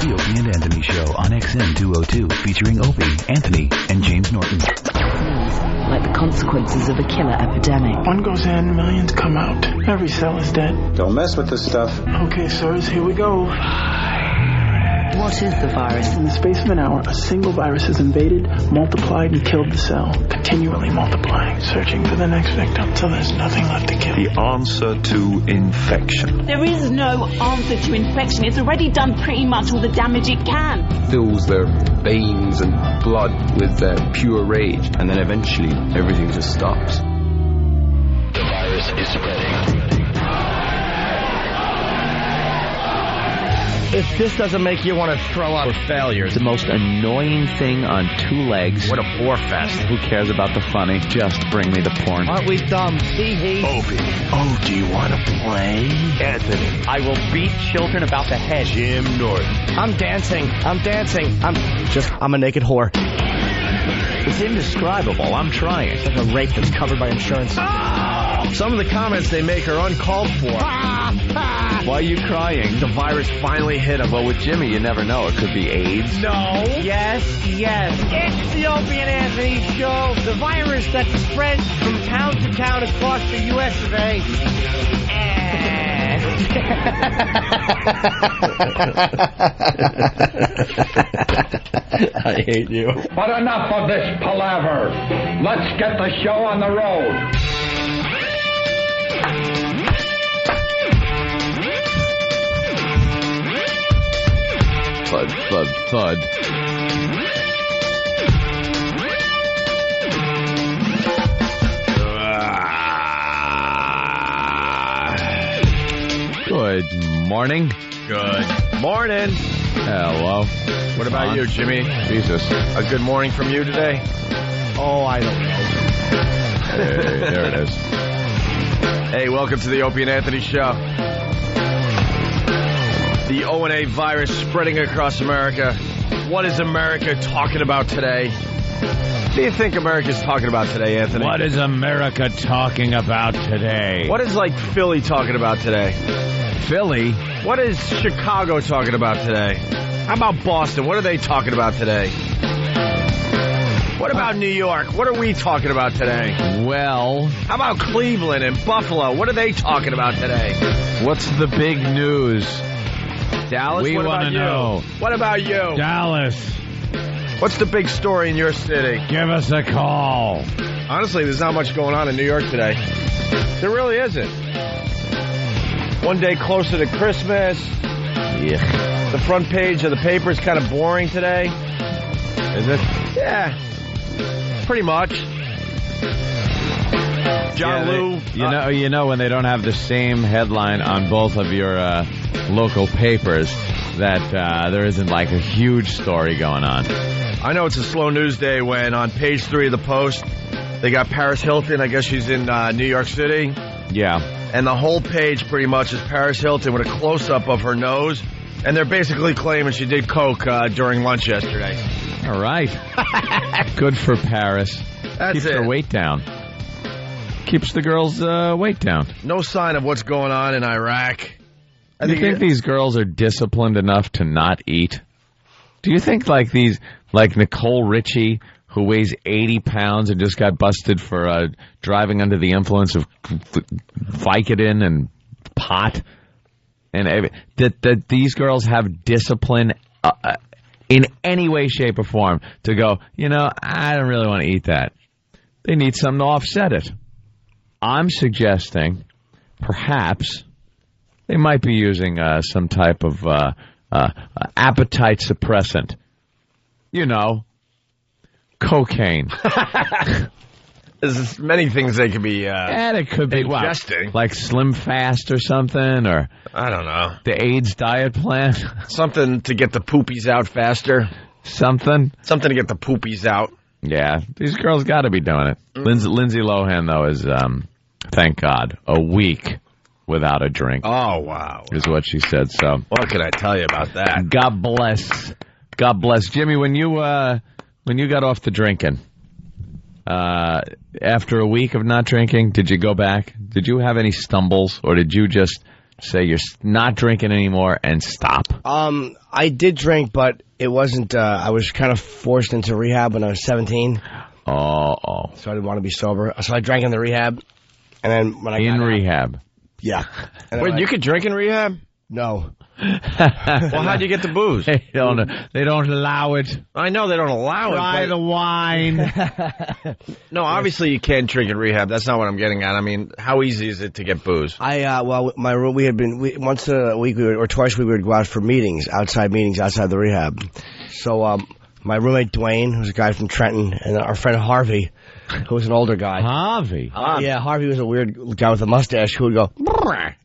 The Opie and Anthony Show on XM 202, featuring Opie, Anthony, and James Norton. Like the consequences of a killer epidemic. One goes in, millions come out. Every cell is dead. Don't mess with this stuff. Okay, sirs, here we go. What is the virus? In the space of an hour, a single virus has invaded, multiplied, and killed the cell. Continually multiplying, searching for the next victim till there's nothing left to kill. The answer to infection. There is no answer to infection. It's already done pretty much all the damage it can. Fills their veins and blood with pure rage, and then eventually everything just stops. The virus is spreading. If this doesn't make you want to throw up, we're failures. The most annoying thing on two legs. What a bore fest. Who cares about the funny? Just bring me the porn. Aren't we dumb? Hee. Opie. Oh, do you want to play? Anthony. I will beat children about the head. Jim Norton. I'm dancing. I'm a naked whore. It's indescribable. I'm trying. It's like a rape that's covered by insurance. Some of the comments they make are uncalled for. Why are you crying? The virus finally hit him. Well, with Jimmy, you never know. It could be AIDS. No. Yes. It's the Opie and Anthony Show. The virus that spreads from town to town across the U.S. of A. I hate you. But enough of this palaver. Let's get the show on the road. Thud, thud, thud. Good morning. Good morning. Hello. What about you, Jimmy? Jesus. A good morning from you today? Oh, I don't know. Hey, there it is. Hey, welcome to the Opie and Anthony Show. The O&A virus spreading across America. What is America talking about today? What do you think America's talking about today, Anthony? What is America talking about today? What is, like, Philly talking about today? Philly? What is Chicago talking about today? How about Boston? What are they talking about today? What about New York? What are we talking about today? Well, how about Cleveland and Buffalo? What are they talking about today? What's the big news? Dallas? We want to know. What about you? Dallas. What's the big story in your city? Give us a call. Honestly, there's not much going on in New York today. There really isn't. One day closer to Christmas. Yeah. The front page of the paper is kind of boring today. Is it? Yeah. Pretty much. John Lou. You know when they don't have the same headline on both of your local papers that there isn't like a huge story going on. I know it's a slow news day when on page 3 of the Post they got Paris Hilton. I guess she's in New York City. Yeah. And the whole page pretty much is Paris Hilton with a close-up of her nose. And they're basically claiming she did coke during lunch yesterday. All right. Good for Paris. That's Keeps it. her weight down. Keeps the girls' weight down. No sign of what's going on in Iraq. Do you think these girls are disciplined enough to not eat? Do you think like Nicole Richie, who weighs 80 pounds and just got busted for driving under the influence of Vicodin and pot, and that these girls have discipline in any way, shape, or form to go, I don't really want to eat that. They need something to offset it. I'm suggesting perhaps they might be using some type of appetite suppressant. Cocaine. There's many things they could be and it could be ingesting. Like Slim Fast or something, or I don't know. The AIDS diet plan. Something to get the poopies out faster. Something to get the poopies out. Yeah, these girls got to be doing it. Lindsay Lohan, though, is, thank God, a week without a drink. Oh, wow. Is what she said, so. What can I tell you about that? God bless. God bless. Jimmy, when you got off the drinking, after a week of not drinking, did you go back? Did you have any stumbles, or did you just say you're not drinking anymore and stop? I did drink, but it wasn't. I was kind of forced into rehab when I was 17. Oh. So I didn't want to be sober. So I drank in the rehab, and then when I got out, rehab. yeah. And Wait, you could drink in rehab? No. Well, how'd you get the booze? They don't allow it. I know they don't allow it. Try the wine. No, obviously you can't drink in rehab. That's not what I'm getting at. I mean, how easy is it to get booze? My room, once a week or twice a week we would go out for meetings outside the rehab. So my roommate Dwayne, who's a guy from Trenton, and our friend Harvey, who was an older guy. Harvey? Yeah, Harvey was a weird guy with a mustache who would go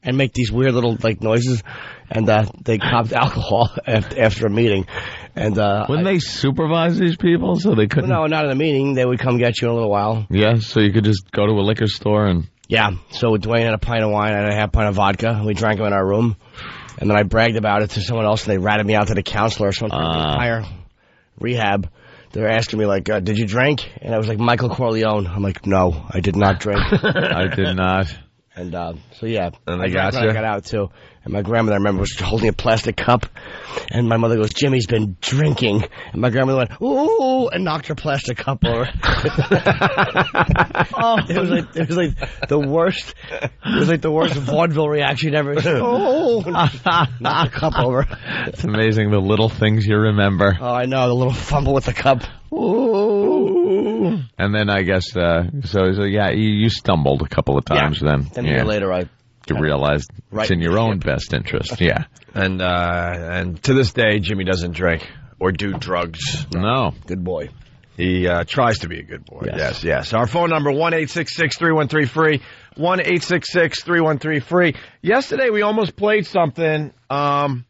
and make these weird little noises, and they copped alcohol after a meeting. And wouldn't they supervise these people so they couldn't? No, not in a meeting. They would come get you in a little while. Yeah, so you could just go to a liquor store and... Yeah, so Dwayne had a pint of wine, I had a half pint of vodka, and we drank them in our room. And then I bragged about it to someone else, and they ratted me out to the counselor or something. The entire rehab. They're asking me, like, did you drink? And I was like, Michael Corleone. I'm like, no, I did not drink. I did not. And so, yeah. And I got out, too. And my grandmother, I remember, was holding a plastic cup. And my mother goes, Jimmy's been drinking. And my grandmother went, ooh, and knocked her plastic cup over. It was like the worst. It was like the worst vaudeville reaction ever. Oh, knocked the cup over. It's amazing the little things you remember. Oh, I know, the little fumble with the cup. Ooh. And then I guess, so yeah, you stumbled a couple of times then. Then a year later, you realized it's in your own best interest, yeah. And to this day, Jimmy doesn't drink or do drugs. No. Good boy. He tries to be a good boy. Yes. Our phone number, 1-866-313-FREE, 1-866-313-FREE. Yesterday, we almost played something, and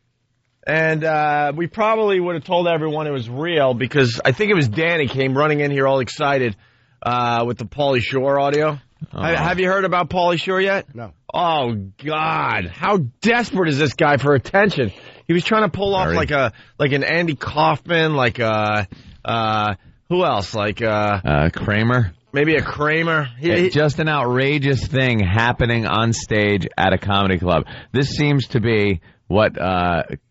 we probably would have told everyone it was real because I think it was Danny came running in here all excited with the Pauly Shore audio. Have you heard about Pauly Shore yet? No. Oh, God. How desperate is this guy for attention? He was trying to pull off like an Andy Kaufman, like who else? Like Kramer? Maybe a Kramer. Just an outrageous thing happening on stage at a comedy club. This seems to be what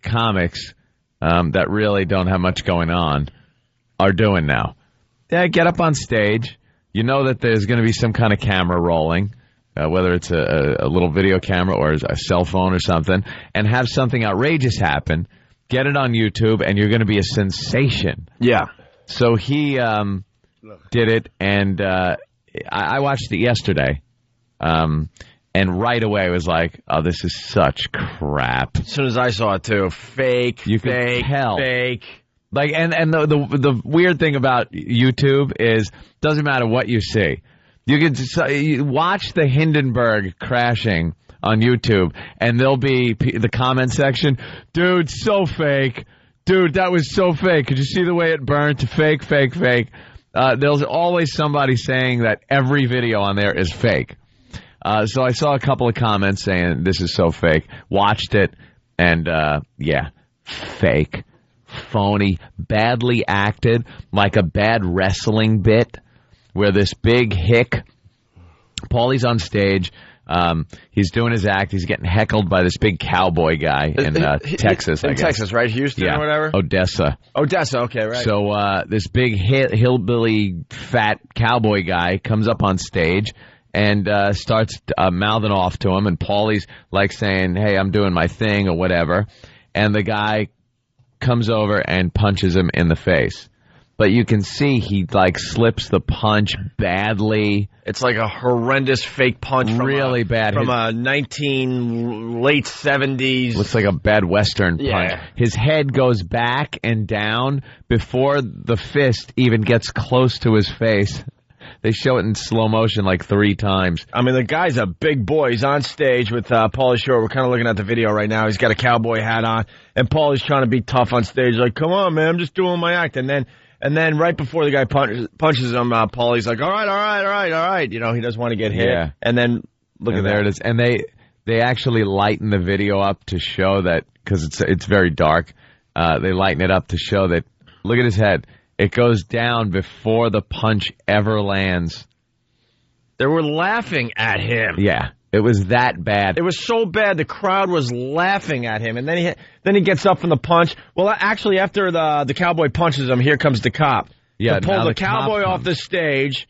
comics that really don't have much going on are doing now. They get up on stage. You know that there's going to be some kind of camera rolling, whether it's a little video camera or a cell phone or something, and have something outrageous happen, get it on YouTube, and you're going to be a sensation. Yeah. So he did it, and I watched it yesterday, and right away I was like, oh, this is such crap. As soon as I saw it, too. Fake, you could tell. Fake. Like, and the weird thing about YouTube is doesn't matter what you see. You can watch the Hindenburg crashing on YouTube, and there'll be the comment section, dude, so fake. Dude, that was so fake. Could you see the way it burned? Fake, fake, fake. There's always somebody saying that every video on there is fake. So I saw a couple of comments saying this is so fake. Watched it, and yeah, fake. Phony, badly acted, like a bad wrestling bit where this big hick, Paulie's on stage, he's doing his act, he's getting heckled by this big cowboy guy in Texas, I guess. Texas, right? Houston or whatever? Odessa, okay, right. So this big hillbilly fat cowboy guy comes up on stage and starts mouthing off to him, and Paulie's like saying, hey, I'm doing my thing or whatever, and the guy comes over and punches him in the face. But you can see he, like, slips the punch badly. It's like a horrendous fake punch. Really bad. From a late 70s. Looks like a bad Western punch. His head goes back and down before the fist even gets close to his face. They show it in slow motion like 3 times. I mean, the guy's a big boy. He's on stage with Pauly Shore. We're kind of looking at the video right now. He's got a cowboy hat on, and Paulie's trying to be tough on stage. Like, come on, man, I'm just doing my act. And then right before the guy punches him, Paulie's like, all right. You know, he doesn't want to get hit. Yeah. And then, look at that. There it is. And they actually lighten the video up to show that, because it's very dark, they lighten it up to show that, look at his head. It goes down before the punch ever lands. They were laughing at him. Yeah. It was that bad. It was so bad the crowd was laughing at him, and then he gets up from the punch. Well, actually, after the cowboy punches him, here comes the cop. Yeah, to pull the cowboy off the stage.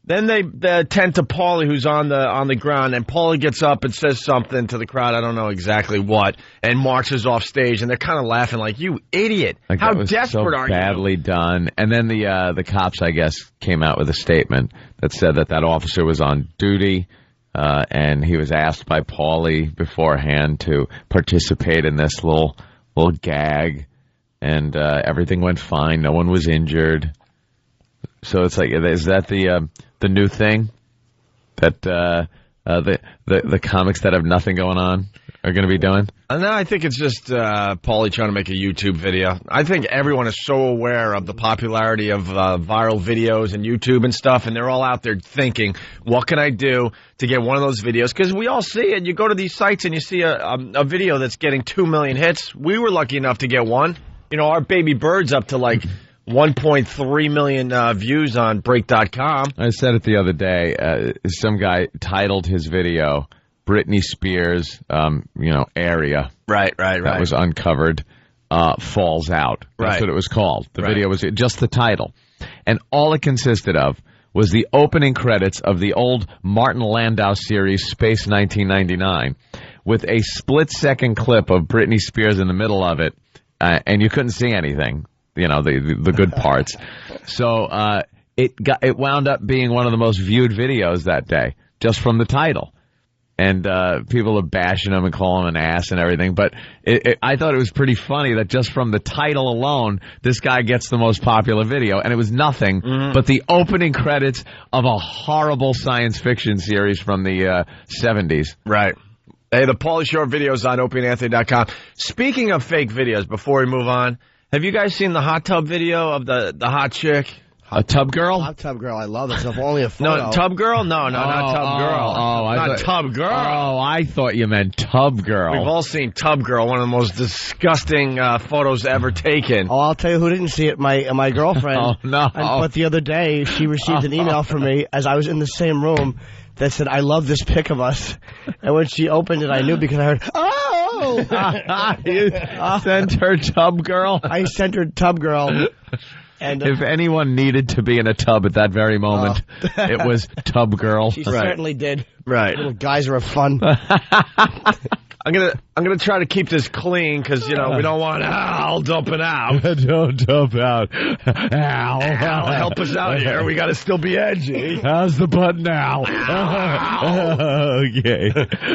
Then they tend to Paulie, who's on the ground, and Paulie gets up and says something to the crowd. I don't know exactly what, and marches off stage, and they're kind of laughing like, "You idiot! Like, How that was desperate so are you?" badly done. And then the cops, I guess, came out with a statement that said that officer was on duty, and he was asked by Paulie beforehand to participate in this little gag, and everything went fine. No one was injured. So it's like, is that the new thing that the comics that have nothing going on are going to be doing? No, I think it's just Paulie trying to make a YouTube video. I think everyone is so aware of the popularity of viral videos and YouTube and stuff, and they're all out there thinking, what can I do to get one of those videos? Because we all see it. You go to these sites and you see a video that's getting 2 million hits. We were lucky enough to get one. You know, our baby bird's up to like 1.3 million views on Break.com. I said it the other day. Some guy titled his video Britney Spears, area. Right. That was uncovered, falls out. That's what it was called. The video was just the title. And all it consisted of was the opening credits of the old Martin Landau series, Space 1999, with a split-second clip of Britney Spears in the middle of it, and you couldn't see anything. You know, the good parts. So it wound up being one of the most viewed videos that day, just from the title. And people are bashing him and calling him an ass and everything. But I thought it was pretty funny that just from the title alone, this guy gets the most popular video. And it was nothing but the opening credits of a horrible science fiction series from the 70s. Right. Hey, the Paulie Shore videos on OpieandAnthony.com. Speaking of fake videos, before we move on, have you guys seen the hot tub video of the hot chick? A tub girl? Hot tub girl. I love it. It's only a photo. No, tub girl? No, not tub girl. Not tub girl. Oh, I thought you meant tub girl. We've all seen tub girl, one of the most disgusting photos ever taken. Oh, I'll tell you who didn't see it. My girlfriend. Oh, no. But the other day, she received an email from me as I was in the same room that said, "I love this pic of us." And when she opened it, I knew because I heard, "Oh!" You sent her tub girl? I sent her tub girl. And if anyone needed to be in a tub at that very moment, it was tub girl. She certainly did. Right. Little guys are fun. I'm gonna try to keep this clean because we don't want Al dumping out. Don't dump out. Al, help us out here. We got to still be edgy. How's the button, Al? Okay.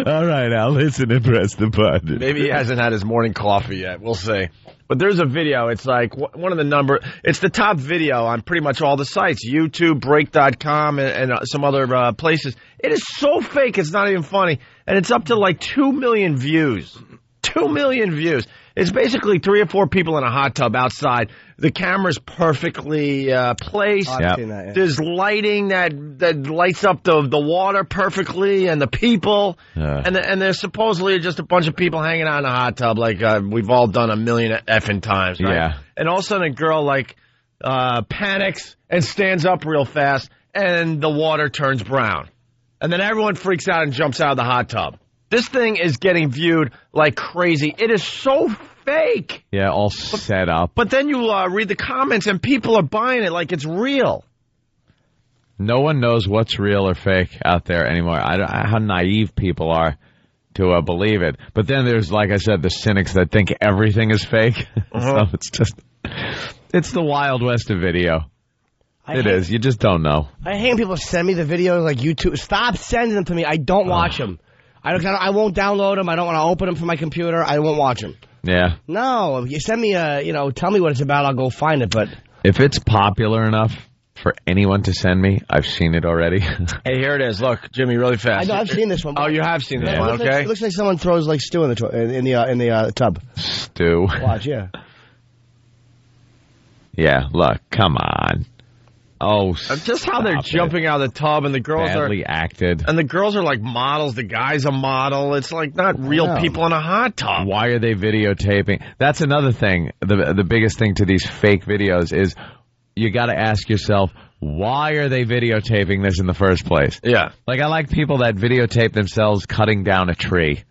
All right, Al. Listen and press the button. Maybe he hasn't had his morning coffee yet. We'll see. But there's a video. It's like one of the it's the top video on pretty much all the sites, YouTube, Break.com, and some other places. It is so fake, it's not even funny. And it's up to like 2 million views. 2 million views. It's basically 3 or 4 people in a hot tub outside. The camera's perfectly placed. I've seen that, yeah. There's lighting that lights up the water perfectly and the people. And there's supposedly just a bunch of people hanging out in a hot tub like we've all done a million effing times, right? Yeah. And all of a sudden a girl panics and stands up real fast and the water turns brown. And then everyone freaks out and jumps out of the hot tub. This thing is getting viewed like crazy. It is so fake. Yeah, all set up. But then you read the comments and people are buying it like it's real. No one knows what's real or fake out there anymore. I don't how naive people are to believe it. But then there's, like I said, the cynics that think everything is fake. So it's the Wild West of video. It is. You just don't know. I hate when people send me the videos like YouTube. Stop sending them to me. I don't watch them. I won't download them. I don't want to open them from my computer. I won't watch them. Yeah. No, you send me tell me what it's about. I'll go find it. But if it's popular enough for anyone to send me, I've seen it already. Hey, here it is. Look, Jimmy, really fast. I know, I've seen this one. Oh, you have seen this one, okay? It looks like someone throws like stew in the tub. Stew. Watch, yeah. Yeah, look, come on. Oh, just how they're jumping out of the tub, and the girls badly acted. And the girls are like models. The guy's a model. It's like not real people in a hot tub. Why are they videotaping? That's another thing. The biggest thing to these fake videos is you got to ask yourself, why are they videotaping this in the first place? Yeah. Like, I like people that videotape themselves cutting down a tree,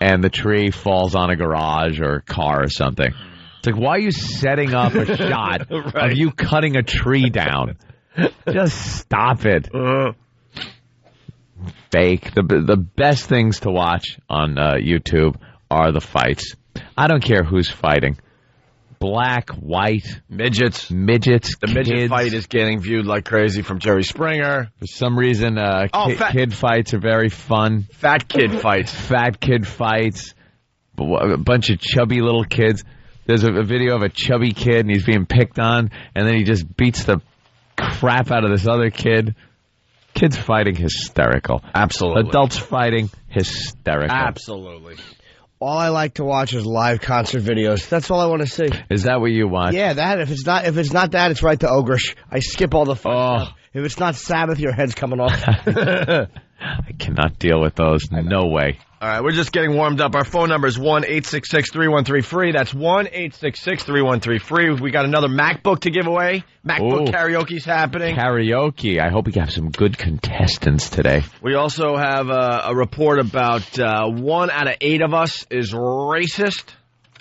and the tree falls on a garage or a car or something. It's like, why are you setting up a shot of you cutting a tree down? Just stop it. Fake. The best things to watch on YouTube are the fights. I don't care who's fighting. Black, white, midgets. The midget fight is getting viewed like crazy from Jerry Springer. For some reason, kid fights are very fun. Fat kid fights. Fat kid fights. A bunch of chubby little kids. There's a video of a chubby kid, and he's being picked on, and then he just beats the crap out of this other kid. Kids fighting, hysterical. Absolutely. Adults fighting, hysterical. Absolutely. All I like to watch is live concert videos. That's all I want to see. Is that what you watch? Yeah, that. If it's not that, it's right to Ogrish. I skip all the fun stuff. If it's not Sabbath, your head's coming off. I cannot deal with those. No way. All right, we're just getting warmed up. Our phone number is 1-866-313-FREE. That's 1-866-313-FREE. We got another MacBook to give away. MacBook karaoke's happening. Karaoke. I hope we have some good contestants today. We also have a report about 1 out of 8 of us is racist.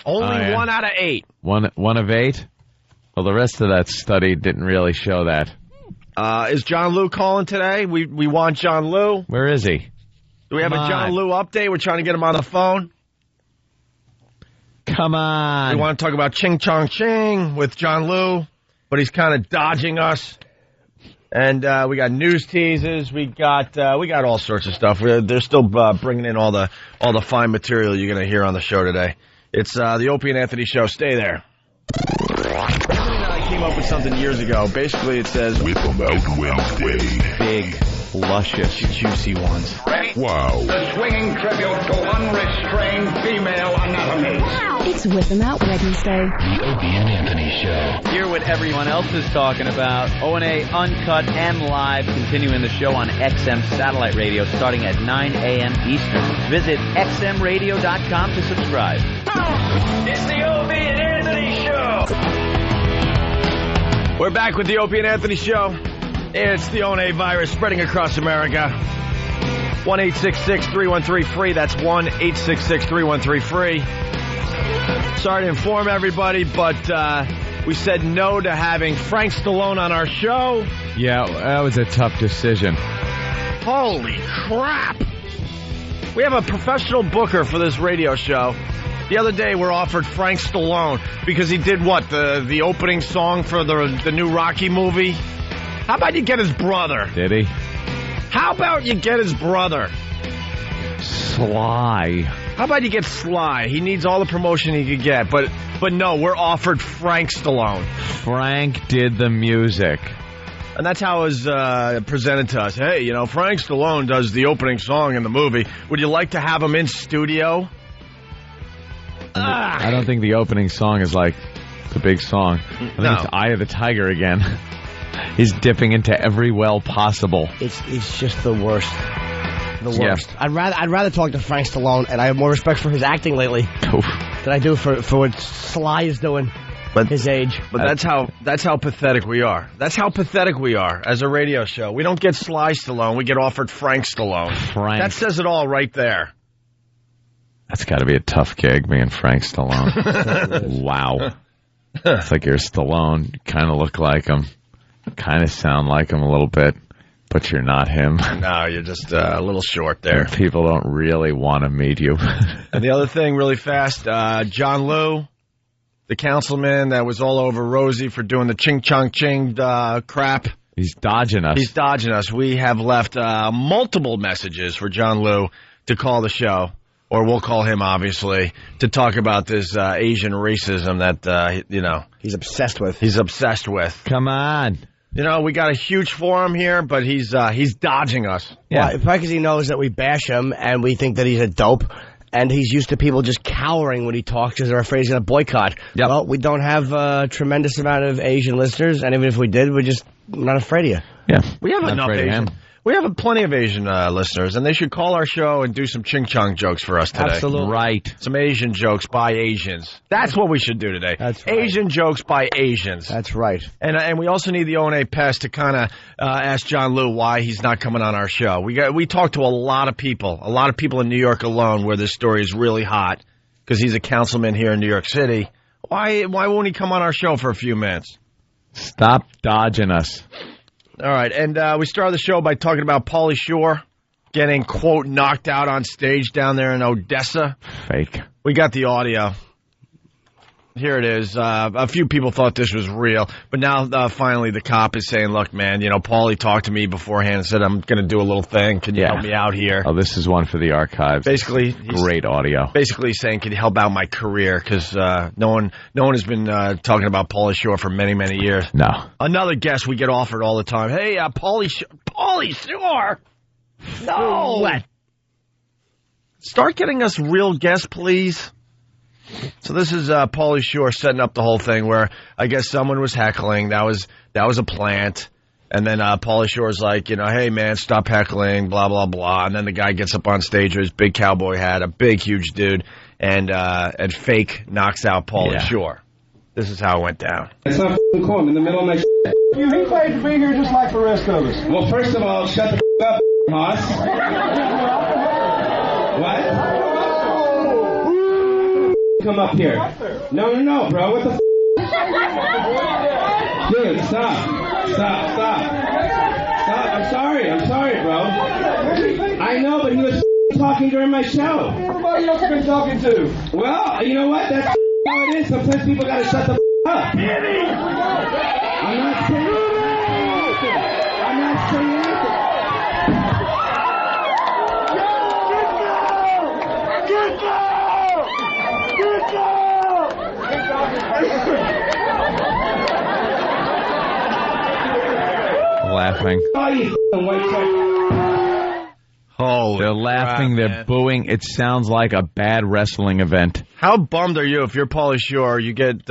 Only 1 out of 8. One of 8? Well, the rest of that study didn't really show that. Is John Lou calling today? We want John Lou. Where is he? Do we have a John Lou update? We're trying to get him on the phone. Come on. We want to talk about Ching Chong Ching with John Lou, but he's kind of dodging us. And we got news teases. We got all sorts of stuff. They're still bringing in all the fine material you're going to hear on the show today. It's the Opie and Anthony Show. Stay there. I came up with something years ago. Basically, it says Whip 'em out Wednesday. Big, luscious, juicy ones. Wow. The swinging tribute to unrestrained female anatomy. It's Whip 'em Out Wednesday. The Opie and Anthony Show. Hear what everyone else is talking about. O&A Uncut and Live, continuing the show on XM Satellite Radio starting at 9 a.m. Eastern. Visit xmradio.com to subscribe. It's the Opie and Anthony Show. We're back with the Opie and Anthony Show. It's the O&A virus spreading across America. 1-866-313-FREE. That's 1-866-313-FREE. Sorry to inform everybody, but we said no to having Frank Stallone on our show. Yeah, that was a tough decision. Holy crap! We have a professional booker for this radio show. The other day, we're offered Frank Stallone because he did what? The opening song for the new Rocky movie? How about you get his brother? Did he? How about you get his brother? Sly. How about you get Sly? He needs all the promotion he could get. But no, we're offered Frank Stallone. Frank did the music. And that's how it was presented to us. Hey, Frank Stallone does the opening song in the movie. Would you like to have him in studio? I don't think the opening song is like the big song. I think it's Eye of the Tiger again. He's dipping into every well possible. It's just the worst. The worst. Yeah. I'd rather talk to Frank Stallone, and I have more respect for his acting lately than I do for what Sly is doing. But his age. But that's how pathetic we are. That's how pathetic we are as a radio show. We don't get Sly Stallone. We get offered Frank Stallone. That says it all right there. That's got to be a tough gig, being Frank Stallone. Wow. It's like you're Stallone. You kind of look like him. Kind of sound like him a little bit. But you're not him. No, you're just a little short there. And people don't really want to meet you. And the other thing, really fast, John Lou, the councilman that was all over Rosie for doing the Ching Chong Ching crap. He's dodging us. We have left multiple messages for John Lou to call the show, or we'll call him, obviously, to talk about this Asian racism that, he's obsessed with. Come on. We got a huge forum here, but he's dodging us. Yeah, well, because he knows that we bash him and we think that he's a dope, and he's used to people just cowering when he talks because they're afraid he's going to boycott. Yep. Well, we don't have a tremendous amount of Asian listeners, and even if we did, we're not afraid of you. Yeah, we have enough Asian. We have plenty of Asian listeners, and they should call our show and do some ching-chong jokes for us today. Absolutely. Right. Some Asian jokes by Asians. That's what we should do today. That's right. Asian jokes by Asians. That's right. And we also need the O&A Pest to kind of ask John Liu why he's not coming on our show. We talked to a lot of people in New York alone where this story is really hot because he's a councilman here in New York City. Why won't he come on our show for a few minutes? Stop dodging us. All right, and we started the show by talking about Pauly Shore getting, quote, knocked out on stage down there in Odessa. Fake. We got the audio. Here it is. A few people thought this was real, but now finally the cop is saying, look, man, Pauly talked to me beforehand and said, I'm going to do a little thing. Can you help me out here? Oh, this is one for the archives. Basically, great audio. Basically saying, can you help out my career? Because no one has been talking about Pauly Shore for many, many years. No. Another guest we get offered all the time. Hey, Pauly Shore. No. What? Start getting us real guests, please. So this is Pauly Shore setting up the whole thing where I guess someone was heckling. That was a plant. And then Pauly Shore's like, hey, man, stop heckling, blah, blah, blah. And then the guy gets up on stage with his big cowboy hat, a big, huge dude, and fake knocks out Pauly Shore. This is how it went down. It's not f***ing cool. I'm in the middle of my shit. He paid to be here just like the rest of us. Well, first of all, shut the up, Haas. What? Come up here. No, bro. What the Dude, stop. I'm sorry, bro. I know, but he was talking during my show. Everybody else been talking to. Well, you know what? That's how it is. Sometimes people gotta shut the up. I'm not saying anything. Laughing. Oh, they're laughing, they're booing. It sounds like a bad wrestling event. How bummed are you if you're Pauly Shore, you get,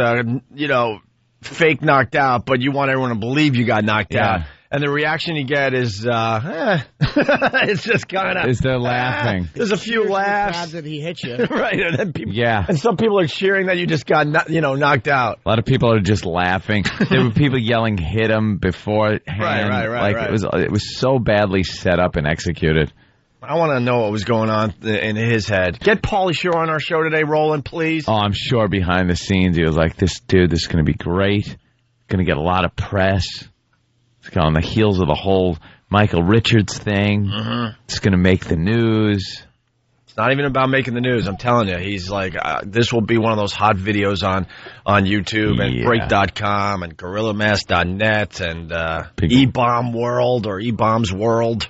fake knocked out, but you want everyone to believe you got knocked out. And the reaction you get is, it's just kind of... Is they're laughing. There's a few laughs. That he hit you. Right. And then people, yeah. And some people are cheering that you just got, knocked out. A lot of people are just laughing. There were people yelling, hit him beforehand. Right. It was so badly set up and executed. I want to know what was going on in his head. Get Pauly Shore on our show today, Roland, please. Oh, I'm sure behind the scenes he was like, this is going to be great. Going to get a lot of press. It's on the heels of the whole Michael Richards thing. Mm-hmm. It's going to make the news. It's not even about making the news. I'm telling you. He's like, this will be one of those hot videos on YouTube and Break.com and GorillaMass.net and E-Bomb World or E-Bombs World.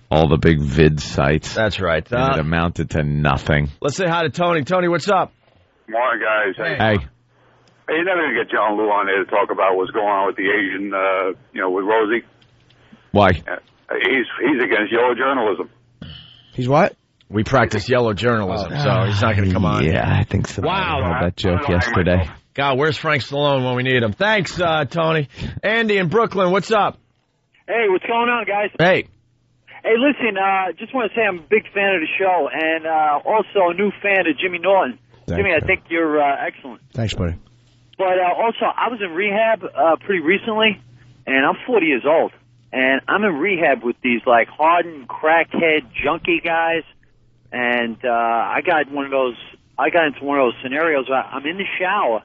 All the big vid sites. That's right. And it amounted to nothing. Let's say hi to Tony. Tony, what's up? Morning, guys. Hey. Hey, you're never going to get John Liu on there to talk about what's going on with the Asian, with Rosie. Why? He's against yellow journalism. He's what? We practice yellow journalism, so he's not going to come on. Yeah, I think so. Wow. I heard that joke yesterday. God, where's Frank Stallone when we need him? Thanks, Tony. Andy in Brooklyn, what's up? Hey, what's going on, guys? Hey. Hey, listen, just want to say I'm a big fan of the show and also a new fan of Jimmy Norton. Thanks, Jimmy, I think you're excellent. Thanks, buddy. But also, I was in rehab pretty recently, and I'm 40 years old. And I'm in rehab with these, like, hardened, crackhead, junkie guys. And I got into one of those scenarios where I'm in the shower.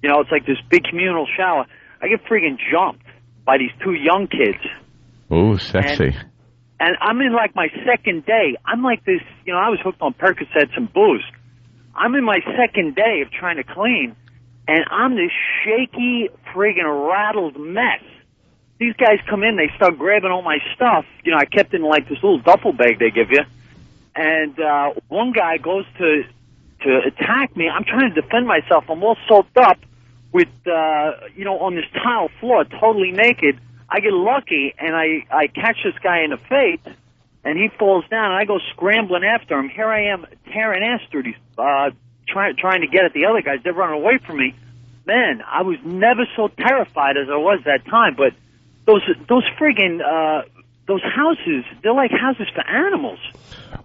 It's like this big communal shower. I get freaking jumped by these two young kids. Ooh, sexy. And I'm in, like, my second day. I'm like this, I was hooked on Percocets and booze. I'm in my second day of trying to clean, and I'm this shaky, friggin' rattled mess. These guys come in, they start grabbing all my stuff. I kept in, like, this little duffel bag they give you. And one guy goes to attack me. I'm trying to defend myself. I'm all soaked up with, on this tile floor, totally naked. I get lucky, and I catch this guy in the face, and he falls down, and I go scrambling after him. Here I am tearing ass through these, trying to get at the other guys. They're running away from me. Man, I was never so terrified as I was that time, but those friggin' those houses, they're like houses for animals.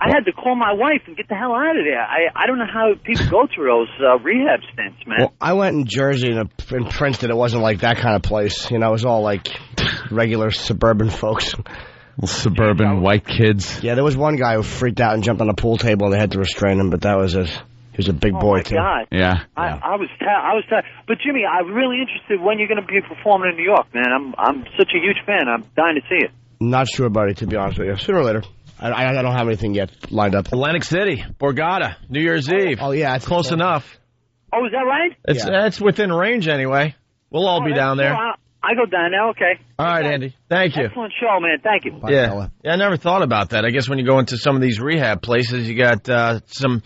I had to call my wife and get the hell out of there. I don't know how people go through those rehab stints, man. Well, I went in Jersey and in Princeton. It wasn't like that kind of place. You know, it was all like regular suburban folks. Suburban white kids. Yeah, there was one guy who freaked out and jumped on a pool table and they had to restrain him, but that was it. He was a big boy, too. Oh, my God. Yeah. I was tired. But, Jimmy, I'm really interested when you're going to be performing in New York, man. I'm such a huge fan. I'm dying to see it. Not sure, buddy, to be honest with you. Sooner or later. I don't have anything yet lined up. Atlantic City, Borgata, New Year's Eve. Oh, yeah. It's close enough. Oh, is that right? It's within range anyway. We'll all be down there. Cool. I go down there, okay. All right, Andy. Thank you. Excellent show, man. Thank you. Yeah, I never thought about that. I guess when you go into some of these rehab places, you got some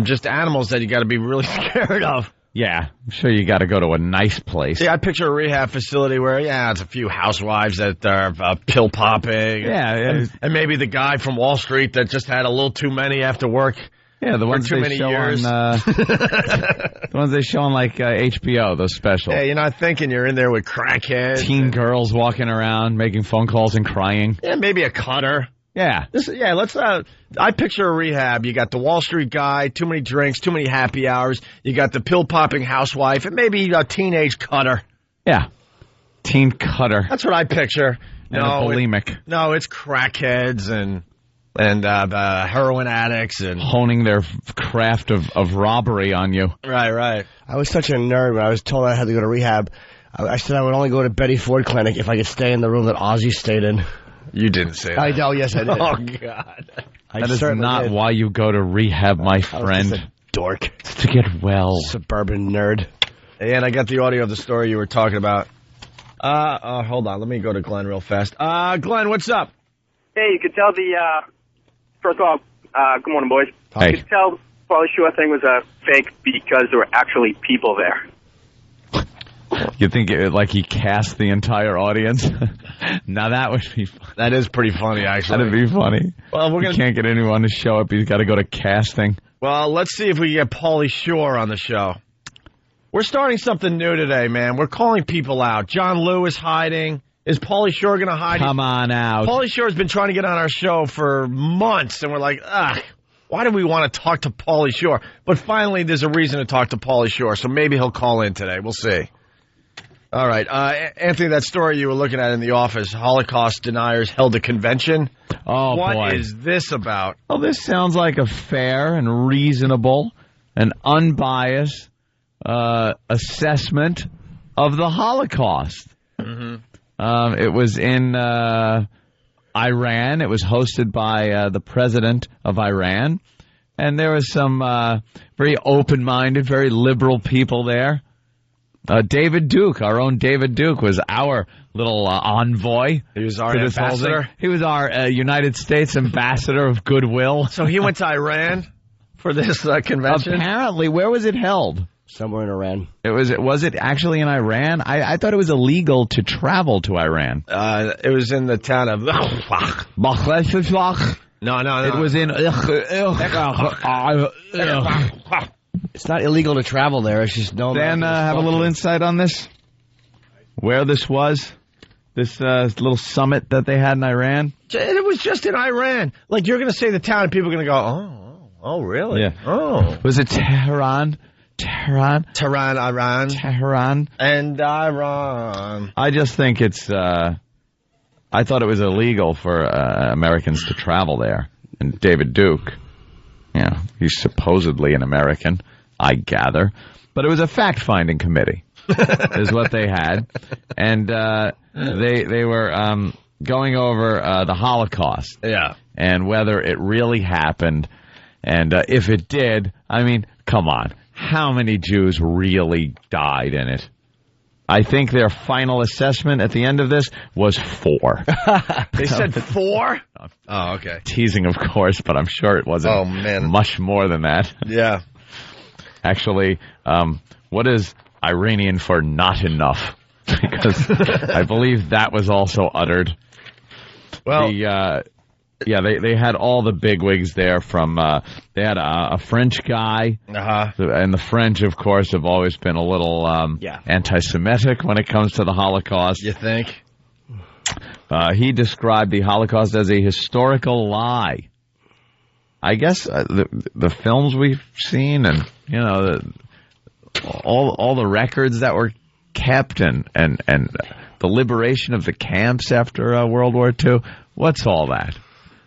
just animals that you got to be really scared of. Yeah, I'm sure you got to go to a nice place. Yeah, I picture a rehab facility where, it's a few housewives that are pill popping. Yeah. And maybe the guy from Wall Street that just had a little too many after work. Yeah, the ones too they many show years. on the ones they show on like HBO, those specials. Yeah, you're not thinking you're in there with crackheads. Teen girls walking around, making phone calls and crying. Yeah, maybe a cutter. Yeah. Let's. I picture a rehab. You got the Wall Street guy, too many drinks, too many happy hours. You got the pill-popping housewife, and maybe a teenage cutter. Yeah. Teen cutter. That's what I picture. And a bulimic. No, it's crackheads and heroin addicts and honing their craft of robbery on you. Right. I was such a nerd when I was told I had to go to rehab. I said I would only go to Betty Ford Clinic if I could stay in the room that Ozzy stayed in. You didn't say that. I know, yes, I did. Oh, God. That is not why you go to rehab, my friend. A dork. It's to get well. Suburban nerd. And I got the audio of the story you were talking about. Hold on. Let me go to Glenn real fast. Glenn, what's up? Hey, you could tell first of all, good morning, boys. Hey. You could tell Pauly Shore thing was a fake because there were actually people there. You think he cast the entire audience? Now that would be fun. That is pretty funny, actually. That'd be funny. Well, we can't get anyone to show up. He's got to go to casting. Well, let's see if we can get Pauly Shore on the show. We're starting something new today, man. We're calling people out. John Lewis hiding. Is Pauly Shore going to hide? Come on out. Pauly Shore's been trying to get on our show for months, and we're like, why do we want to talk to Pauly Shore? But finally, there's a reason to talk to Pauly Shore, so maybe he'll call in today. We'll see. All right. Anthony, that story you were looking at in the office, Holocaust deniers held a convention. Oh, boy. What is this about? Well, this sounds like a fair and reasonable and unbiased assessment of the Holocaust. Mm-hmm. It was in Iran. It was hosted by the president of Iran. And there was some very open-minded, very liberal people there. David Duke, our own David Duke, was our little envoy. He was our ambassador? He was our United States ambassador of goodwill. So he went to Iran for this convention? Apparently. Where was it held? Somewhere in Iran. Was it actually in Iran? I thought it was illegal to travel to Iran. It was in the town of... No. It was in... It's not illegal to travel there. It's just no... Dan, have a little insight on this? Where this was? This little summit that they had in Iran? It was just in Iran. Like, you're going to say the town and people are going to go, oh, really? Yeah. Oh. Was it Tehran? Iran. Tehran. And Iran. I just think it's... I thought it was illegal for Americans to travel there. And David Duke, he's supposedly an American, I gather. But it was a fact-finding committee, is what they had. And they were going over the Holocaust. Yeah. And whether it really happened. And if it did, I mean, come on. How many Jews really died in it? I think their final assessment at the end of this was 4. They said 4? Oh, okay. Teasing, of course, but I'm sure it wasn't much more than that. Yeah. Actually, what is Iranian for not enough? Because I believe that was also uttered. Well... they had all the bigwigs there from, they had a French guy. Uh-huh. And the French, of course, have always been a little anti-Semitic when it comes to the Holocaust. You think? He described the Holocaust as a historical lie. I guess the films we've seen and, all the records that were kept and the liberation of the camps after World War II, what's all that?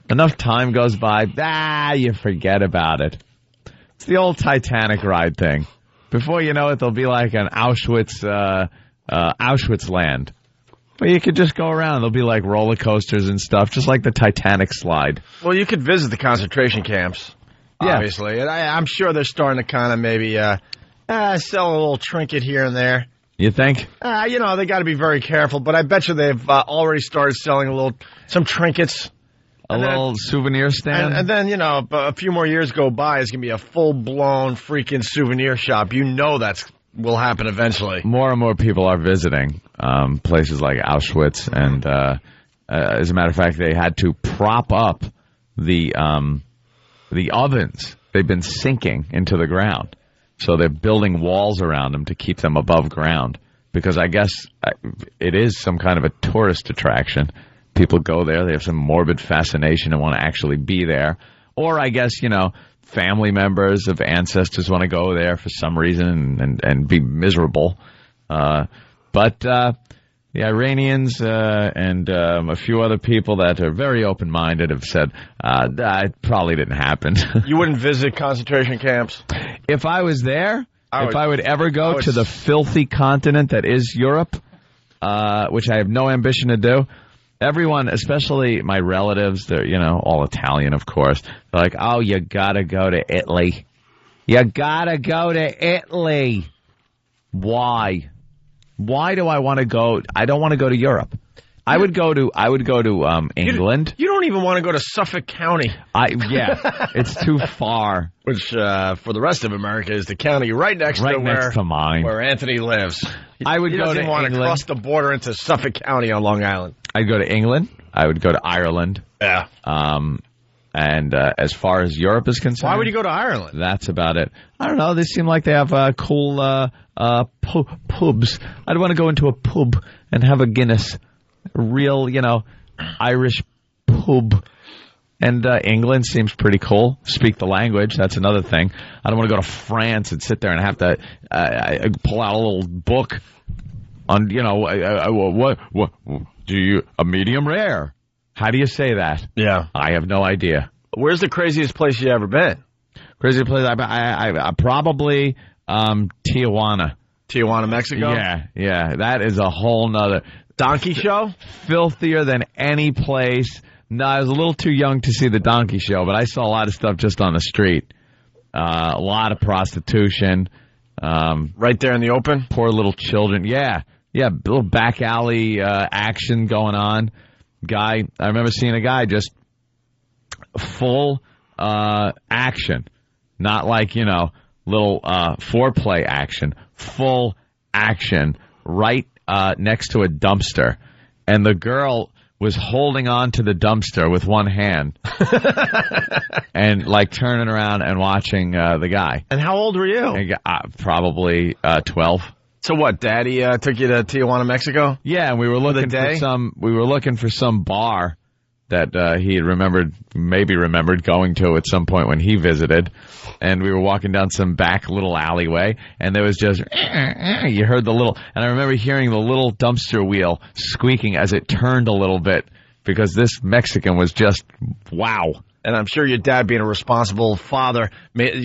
Enough time goes by, you forget about it. It's the old Titanic ride thing. Before you know it, there'll be like an Auschwitz land. But you could just go around. There'll be like roller coasters and stuff, just like the Titanic slide. Well, you could visit the concentration camps, obviously. And I'm sure they're starting to kind of maybe sell a little trinket here and there. You think? They got to be very careful. But I bet you they've already started selling some trinkets. A little souvenir stand? And then, a few more years go by, it's going to be a full-blown freaking souvenir shop. That will happen eventually. More and more people are visiting places like Auschwitz. And as a matter of fact, they had to prop up the ovens. They've been sinking into the ground. So they're building walls around them to keep them above ground. Because I guess it is some kind of a tourist attraction. People go there, they have some morbid fascination and want to actually be there. Or I guess, family members of ancestors want to go there for some reason and be miserable. But the Iranians and a few other people that are very open-minded have said that probably didn't happen. You wouldn't visit concentration camps? If I was there, if I would ever go to the filthy continent that is Europe, which I have no ambition to do, everyone, especially my relatives, they're, all Italian, of course. They're like, oh, you gotta go to Italy. You gotta go to Italy. Why? Why do I want to go? I don't want to go to Europe. I would go to England. You don't even want to go to Suffolk County. It's too far. Which, for the rest of America, is the county right next to mine, where Anthony lives. I would he go doesn't to want England. to cross the border into Suffolk County on Long Island. I'd go to England. I would go to Ireland. Yeah. And as far as Europe is concerned, why would you go to Ireland? That's about it. I don't know. They seem like they have cool pubs. I'd want to go into a pub and have a Guinness. A real, Irish pub. And England seems pretty cool. Speak the language. That's another thing. I don't want to go to France and sit there and have to pull out a little book on, what do you, a medium rare. How do you say that? Yeah. I have no idea. Where's the craziest place you ever been? Craziest place? I probably Tijuana. Tijuana, Mexico? Yeah. That is a whole nother... Donkey show? Filthier than any place. No, I was a little too young to see the donkey show, but I saw a lot of stuff just on the street. A lot of prostitution. Right there in the open? Poor little children. Yeah, little back alley action going on. I remember seeing a guy just full action. Not like, little foreplay action. Full action right next to a dumpster, and the girl was holding on to the dumpster with one hand and like turning around and watching the guy. And how old were you? Probably 12. So what, Daddy took you to Tijuana, Mexico? Yeah, and we were looking for some bar that he had remembered going to at some point when he visited. And we were walking down some back little alleyway, and there was just, you heard the little, and I remember hearing the little dumpster wheel squeaking as it turned a little bit, because this Mexican was just, wow. And I'm sure your dad, being a responsible father,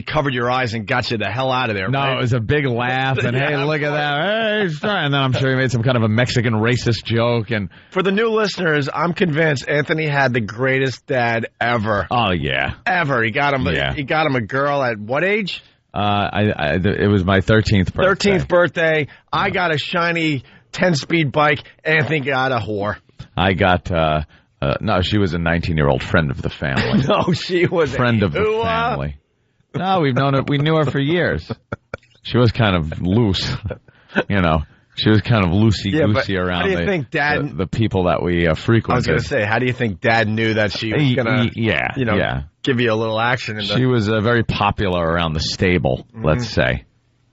covered your eyes and got you the hell out of there. No, right? It was a big laugh, and hey, look at that. Hey, and then I'm sure he made some kind of a Mexican racist joke. And for the new listeners, I'm convinced Anthony had the greatest dad ever. Oh, yeah. Ever. He got him a girl at what age? It was my 13th birthday. 13th birthday. I got a shiny 10-speed bike. Anthony got a whore. I got... no, she was a 19-year-old friend of the family. No, she was friend of the family. No, we knew her for years. She was kind of loose, She was kind of loosey-goosey around how do you think Dad, the people that we frequented. I was going to say, how do you think Dad knew that she was going to, give you a little action? She was very popular around the stable, let's say,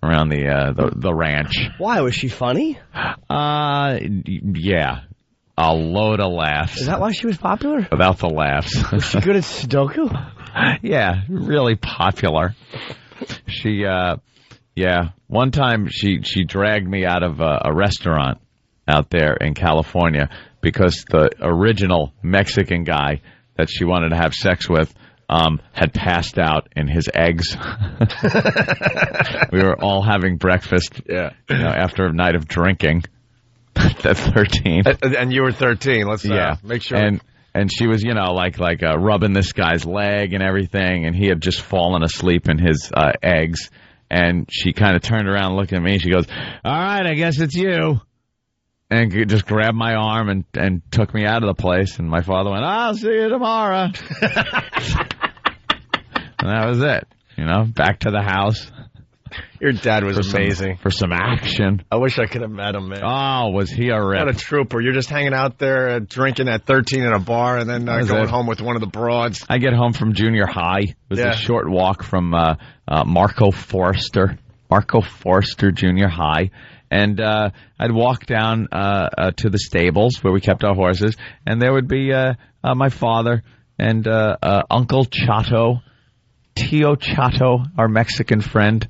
around the ranch. Why? Was she funny? Yeah. a load of laughs. Is that why she was popular? Without the laughs. Was she good at Sudoku? Yeah, really popular. She, one time she dragged me out of a restaurant out there in California because the original Mexican guy that she wanted to have sex with had passed out in his eggs. We were all having breakfast after a night of drinking at 13. And you were 13. Let's make sure. And she was, rubbing this guy's leg and everything, and he had just fallen asleep in his eggs. And she kind of turned around and looked at me, and she goes, "All right, I guess it's you." And just grabbed my arm and took me out of the place. And my father went, "I'll see you tomorrow." And that was it. Back to the house. Your dad was amazing. For some action. I wish I could have met him, man. Oh, was he a rip. What a trooper. You're just hanging out there drinking at 13 in a bar and then going home with one of the broads. I get home from junior high. It was a short walk from Marco Forster Junior High. And I'd walk down to the stables where we kept our horses, and there would be my father and Uncle Chato, Tio Chato, our Mexican friend,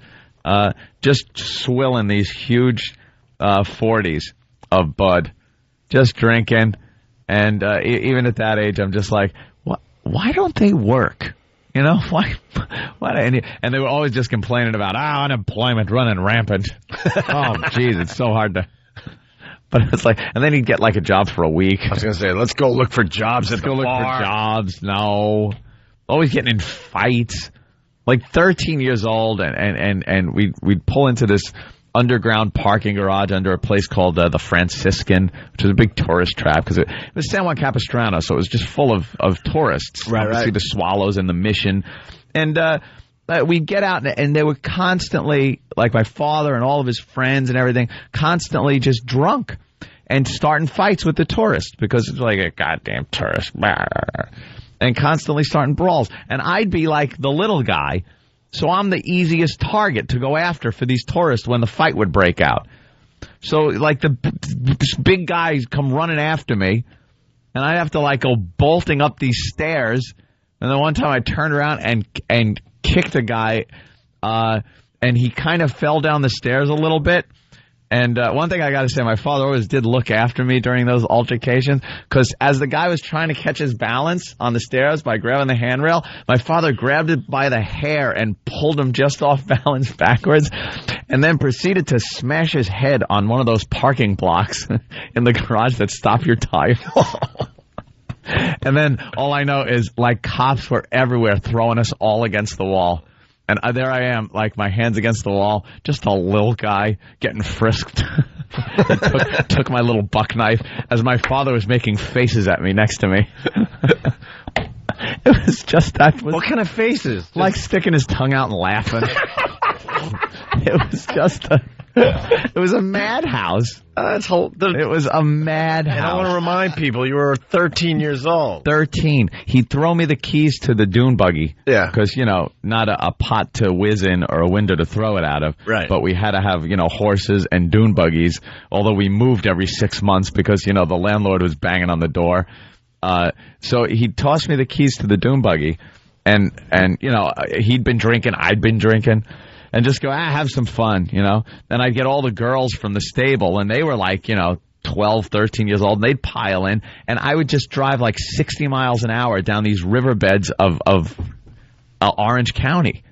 just swilling these huge 40s of Bud, just drinking. And even at that age, I'm just like, why don't they work? Why? And they were always just complaining about unemployment running rampant. Oh, geez, it's so hard to. But it's like, and then he'd get like a job for a week. I was gonna say, let's go look for jobs at the bar. Look for jobs. No, always getting in fights. Like 13 years old, and we'd pull into this underground parking garage under a place called the Franciscan, which was a big tourist trap because it was San Juan Capistrano, so it was just full of tourists. Right. See the Swallows and the Mission. And we'd get out, and they were constantly, like my father and all of his friends and everything, constantly just drunk and starting fights with the tourists because it's like a goddamn tourist. And constantly starting brawls. And I'd be like the little guy, so I'm the easiest target to go after for these tourists when the fight would break out. So, like, this big guys come running after me, and I'd have to, like, go bolting up these stairs. And then one time I turned around and kicked a guy, and he kind of fell down the stairs a little bit. And one thing I got to say, my father always did look after me during those altercations, because as the guy was trying to catch his balance on the stairs by grabbing the handrail, my father grabbed it by the hair and pulled him just off balance backwards, and then proceeded to smash his head on one of those parking blocks in the garage that stop your tire. And then all I know is, like, cops were everywhere throwing us all against the wall. And there I am, like, my hands against the wall, just a little guy getting frisked. took my little buck knife as my father was making faces at me next to me. It was just that. What kind of faces? Like sticking his tongue out and laughing. It was just it was a madhouse. It was a madhouse. And I want to remind people, you were 13 years old. 13. He'd throw me the keys to the dune buggy. Yeah. Because, not a pot to whiz in or a window to throw it out of. Right. But we had to have, horses and dune buggies, although we moved every 6 months because, the landlord was banging on the door. So he'd toss me the keys to the dune buggy. And he'd been drinking, I'd been drinking. And just go, have some fun, Then I'd get all the girls from the stable, and they were like, 12, 13 years old, and they'd pile in. And I would just drive like 60 miles an hour down these riverbeds of Orange County.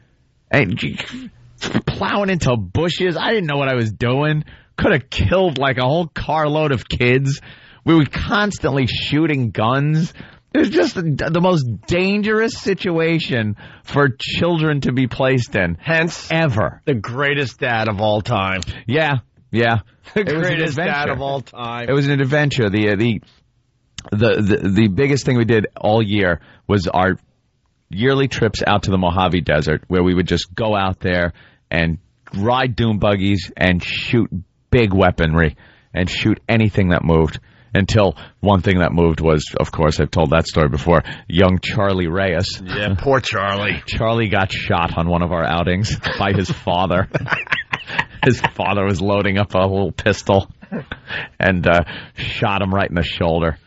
And plowing into bushes. I didn't know what I was doing. Could have killed like a whole carload of kids. We were constantly shooting guns. It was just the most dangerous situation for children to be placed in. Hence, ever. The greatest dad of all time. Yeah. The greatest dad of all time. It was an adventure. The biggest thing we did all year was our yearly trips out to the Mojave Desert, where we would just go out there and ride dune buggies and shoot big weaponry and shoot anything that moved. Until one thing that moved was, of course, I've told that story before, young Charlie Reyes. Yeah, poor Charlie. Charlie got shot on one of our outings by his father. His father was loading up a little pistol. and shot him right in the shoulder.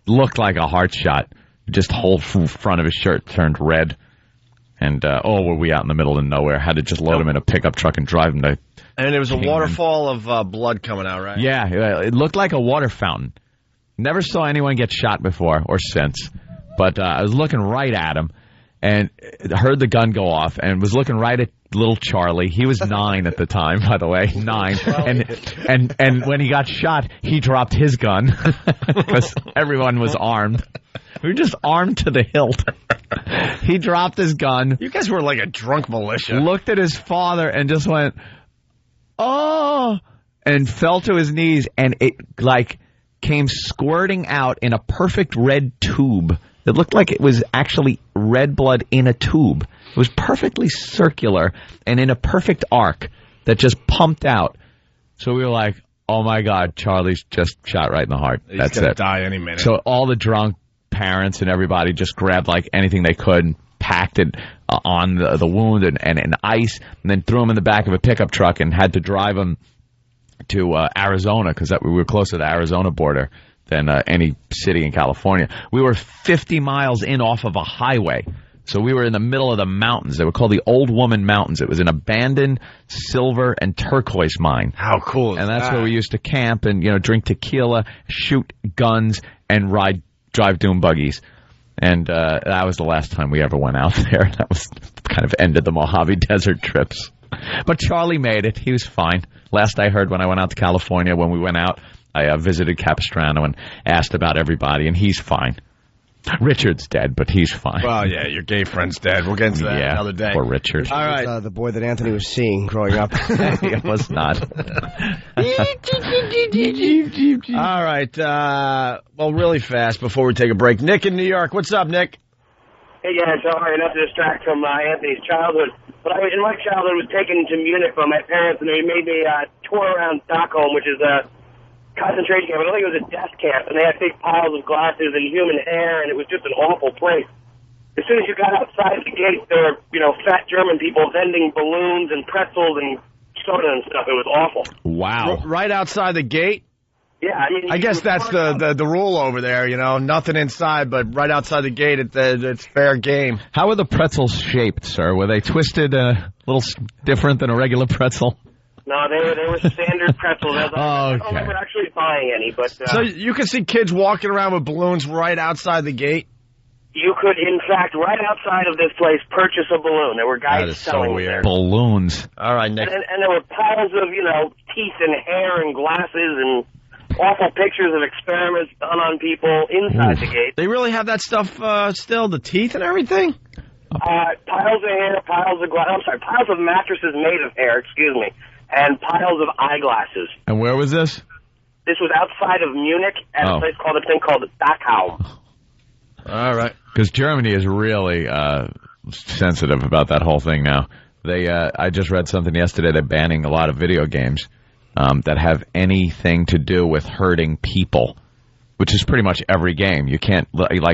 Looked like a heart shot. Just whole front of his shirt turned red. And, were we out in the middle of nowhere? Had to just load him in a pickup truck and drive him to... And there was a waterfall of blood coming out, right? Yeah, it looked like a water fountain. Never saw anyone get shot before or since. But I was looking right at him and heard the gun go off and was looking right at little Charlie. He was 9 at the time, by the way, 9. And when he got shot, he dropped his gun because everyone was armed. We were just armed to the hilt. He dropped his gun. You guys were like a drunk militia. Looked at his father and just went, oh, and fell to his knees, and it like came squirting out in a perfect red tube. It looked like it was actually red blood in a tube. It was perfectly circular and in a perfect arc that just pumped out. So we were like, oh my God, Charlie's just shot right in the heart. He's That's gonna it. die any minute. So all the drunk parents and everybody just grabbed like anything they could and packed it on the wound and ice, and then threw him in the back of a pickup truck and had to drive him to Arizona because we were closer to the Arizona border than any city in California. We were 50 miles in off of a highway. So we were in the middle of the mountains. They were called the Old Woman Mountains. It was an abandoned silver and turquoise mine. How cool is that? And that's where we used to camp and, drink tequila, shoot guns, and drive dune buggies. And that was the last time we ever went out there. That was kind of ended the Mojave Desert trips. But Charlie made it. He was fine. Last I heard when I went out to California, when we went out, I visited Capistrano and asked about everybody, and he's fine. Richard's dead, but he's fine. Well, yeah, your gay friend's dead. We'll get into that another day. Poor Richard. All right. The boy that Anthony was seeing growing up. It was not. All right. Well, really fast before we take a break. Nick in New York. What's up, Nick? Hey, guys. Sorry, not to distract from Anthony's childhood. But in my childhood, I was taken to Munich by my parents, and they made me tour around Stockholm, which is a concentration camp. I don't think it was a death camp, and they had big piles of glasses and human hair, and it was just an awful place. As soon as you got outside the gate, there were, fat German people vending balloons and pretzels and soda and stuff. It was awful. Wow. Right outside the gate? Yeah, I guess that's the rule over there, nothing inside, but right outside the gate, it's fair game. How were the pretzels shaped, sir? Were they twisted a little different than a regular pretzel? No, they were standard pretzels. I don't remember actually buying any, but... So you can see kids walking around with balloons right outside the gate? You could, in fact, right outside of this place, purchase a balloon. There were guys selling weird. there. Balloons. All right, Nick. And there were piles of, teeth and hair and glasses and awful pictures of experiments done on people inside the gate. They really have that stuff still, the teeth and everything? Piles of hair, piles of mattresses made of hair, excuse me. And piles of eyeglasses. And where was this? This was outside of Munich at a place called Dachau. All right. Because Germany is really sensitive about that whole thing now. I just read something yesterday. They're banning a lot of video games that have anything to do with hurting people, which is pretty much every game. You can't,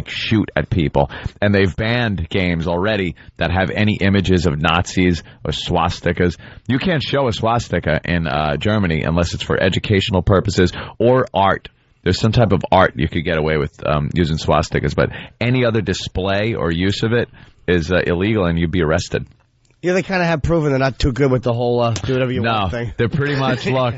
shoot at people. And they've banned games already that have any images of Nazis or swastikas. You can't show a swastika in Germany unless it's for educational purposes or art. There's some type of art you could get away with using swastikas, but any other display or use of it is illegal, and you'd be arrested. Yeah, they kind of have proven they're not too good with the whole do whatever you want thing. They're pretty much, look,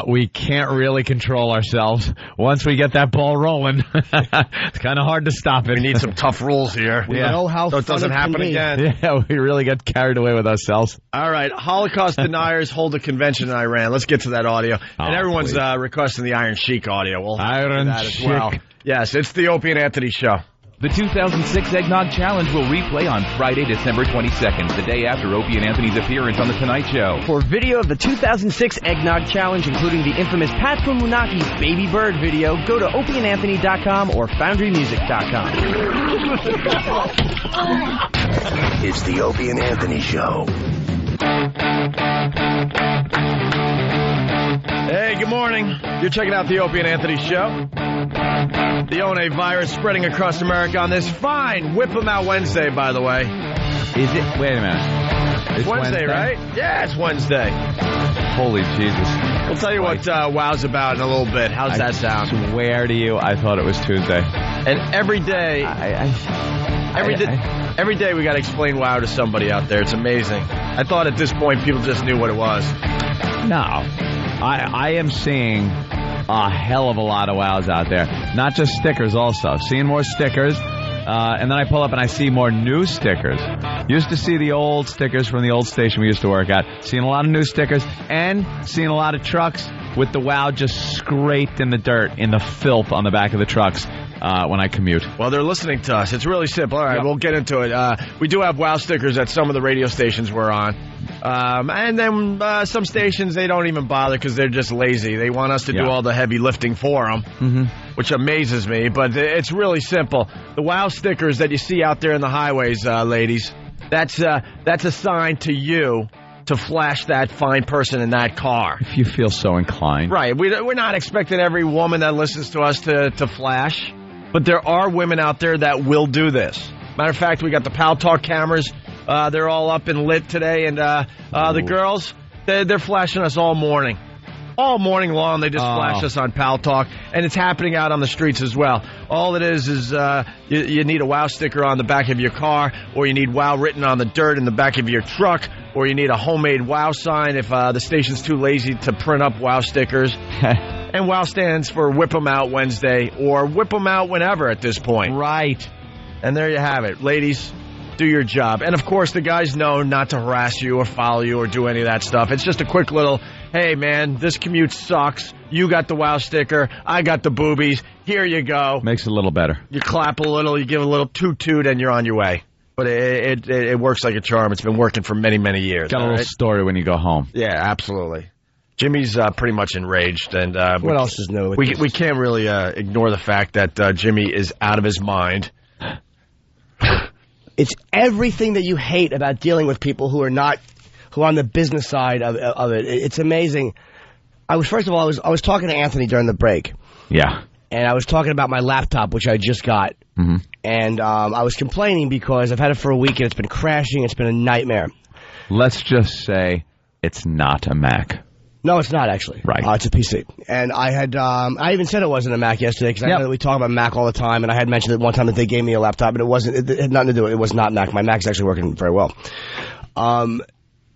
we can't really control ourselves. Once we get that ball rolling, it's kind of hard to stop it. We need some tough rules here. We know how so it doesn't happen again. Yeah, we really get carried away with ourselves. All right, Holocaust deniers hold a convention in Iran. Let's get to that audio. And everyone's requesting the Iron Sheik audio. We'll Iron that as Sheik. well. Yes, it's the Opie and Anthony Show. The 2006 Eggnog Challenge will replay on Friday, December 22nd, the day after Opie and Anthony's appearance on The Tonight Show. For video of the 2006 Eggnog Challenge, including the infamous Pat Munaki's Baby Bird video, go to opieandanthony.com or foundrymusic.com. It's the Opie and Anthony Show. Hey, good morning. You're checking out the Opie and Anthony Show. The ONA virus spreading across America on this fine Whip 'em Out Wednesday, by the way. Is it? Wait a minute. It's Wednesday, right? Yeah, it's Wednesday. Holy Jesus. We'll tell you what WOW's about in a little bit. How's that sound? I swear to you, I thought it was Tuesday. And every day, every day we got to explain WOW to somebody out there. It's amazing. I thought at this point people just knew what it was. No. I am seeing a hell of a lot of WOWs out there. Not just stickers also. Seeing more stickers. And then I pull up and I see more new stickers. Used to see the old stickers from the old station we used to work at. Seeing a lot of new stickers and seeing a lot of trucks with the WOW just scraped in the dirt, in the filth on the back of the trucks when I commute. Well, they're listening to us. It's really simple. All right, we'll get into it. We do have WOW stickers at some of the radio stations we're on. And then some stations, they don't even bother because they're just lazy. They want us to do all the heavy lifting for them, which amazes me. But it's really simple. The WOW stickers that you see out there in the highways, ladies, that's a sign to you to flash that fine person in that car. If you feel so inclined. Right. We're not expecting every woman that listens to us to flash. But there are women out there that will do this. Matter of fact, we got the Pal Talk cameras. They're all up and lit today. And the girls, they're flashing us all morning. All morning long, they just flash us on Pal Talk. And it's happening out on the streets as well. All it is you need a WOW sticker on the back of your car, or you need WOW written on the dirt in the back of your truck, or you need a homemade WOW sign if the station's too lazy to print up WOW stickers. And WOW stands for Whip 'em Out Wednesday, or Whip 'em Out whenever at this point. Right. And there you have it. Ladies, do your job. And, of course, the guys know not to harass you or follow you or do any of that stuff. It's just a quick little, hey, man, this commute sucks. You got the WOW sticker. I got the boobies. Here you go. Makes it a little better. You clap a little, you give a little toot-toot, and you're on your way. But it works like a charm. It's been working for many, many years. Got a little story when you go home. Yeah, absolutely. Jimmy's pretty much enraged, and what else is new? We can't really ignore the fact that Jimmy is out of his mind. It's everything that you hate about dealing with people who are on the business side of it. It's amazing. I was talking to Anthony during the break. Yeah. And I was talking about my laptop, which I just got. Mm-hmm. And I was complaining because I've had it for a week and it's been crashing. It's been a nightmare. Let's just say it's not a Mac. No, it's not actually. Right. It's a PC. And I had, I even said it wasn't a Mac yesterday because I know that we talk about Mac all the time, and I had mentioned it one time that they gave me a laptop, but it had nothing to do with it. It was not Mac. My Mac's actually working very well.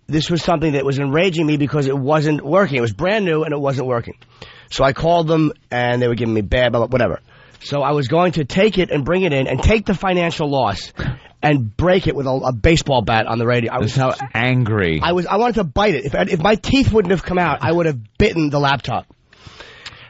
This was something that was enraging me because it wasn't working. It was brand new and it wasn't working. So I called them and they were giving me bad, whatever. So I was going to take it and bring it in and take the financial loss and break it with a baseball bat on the radio. I was how angry. I wanted to bite it. If my teeth wouldn't have come out, I would have bitten the laptop.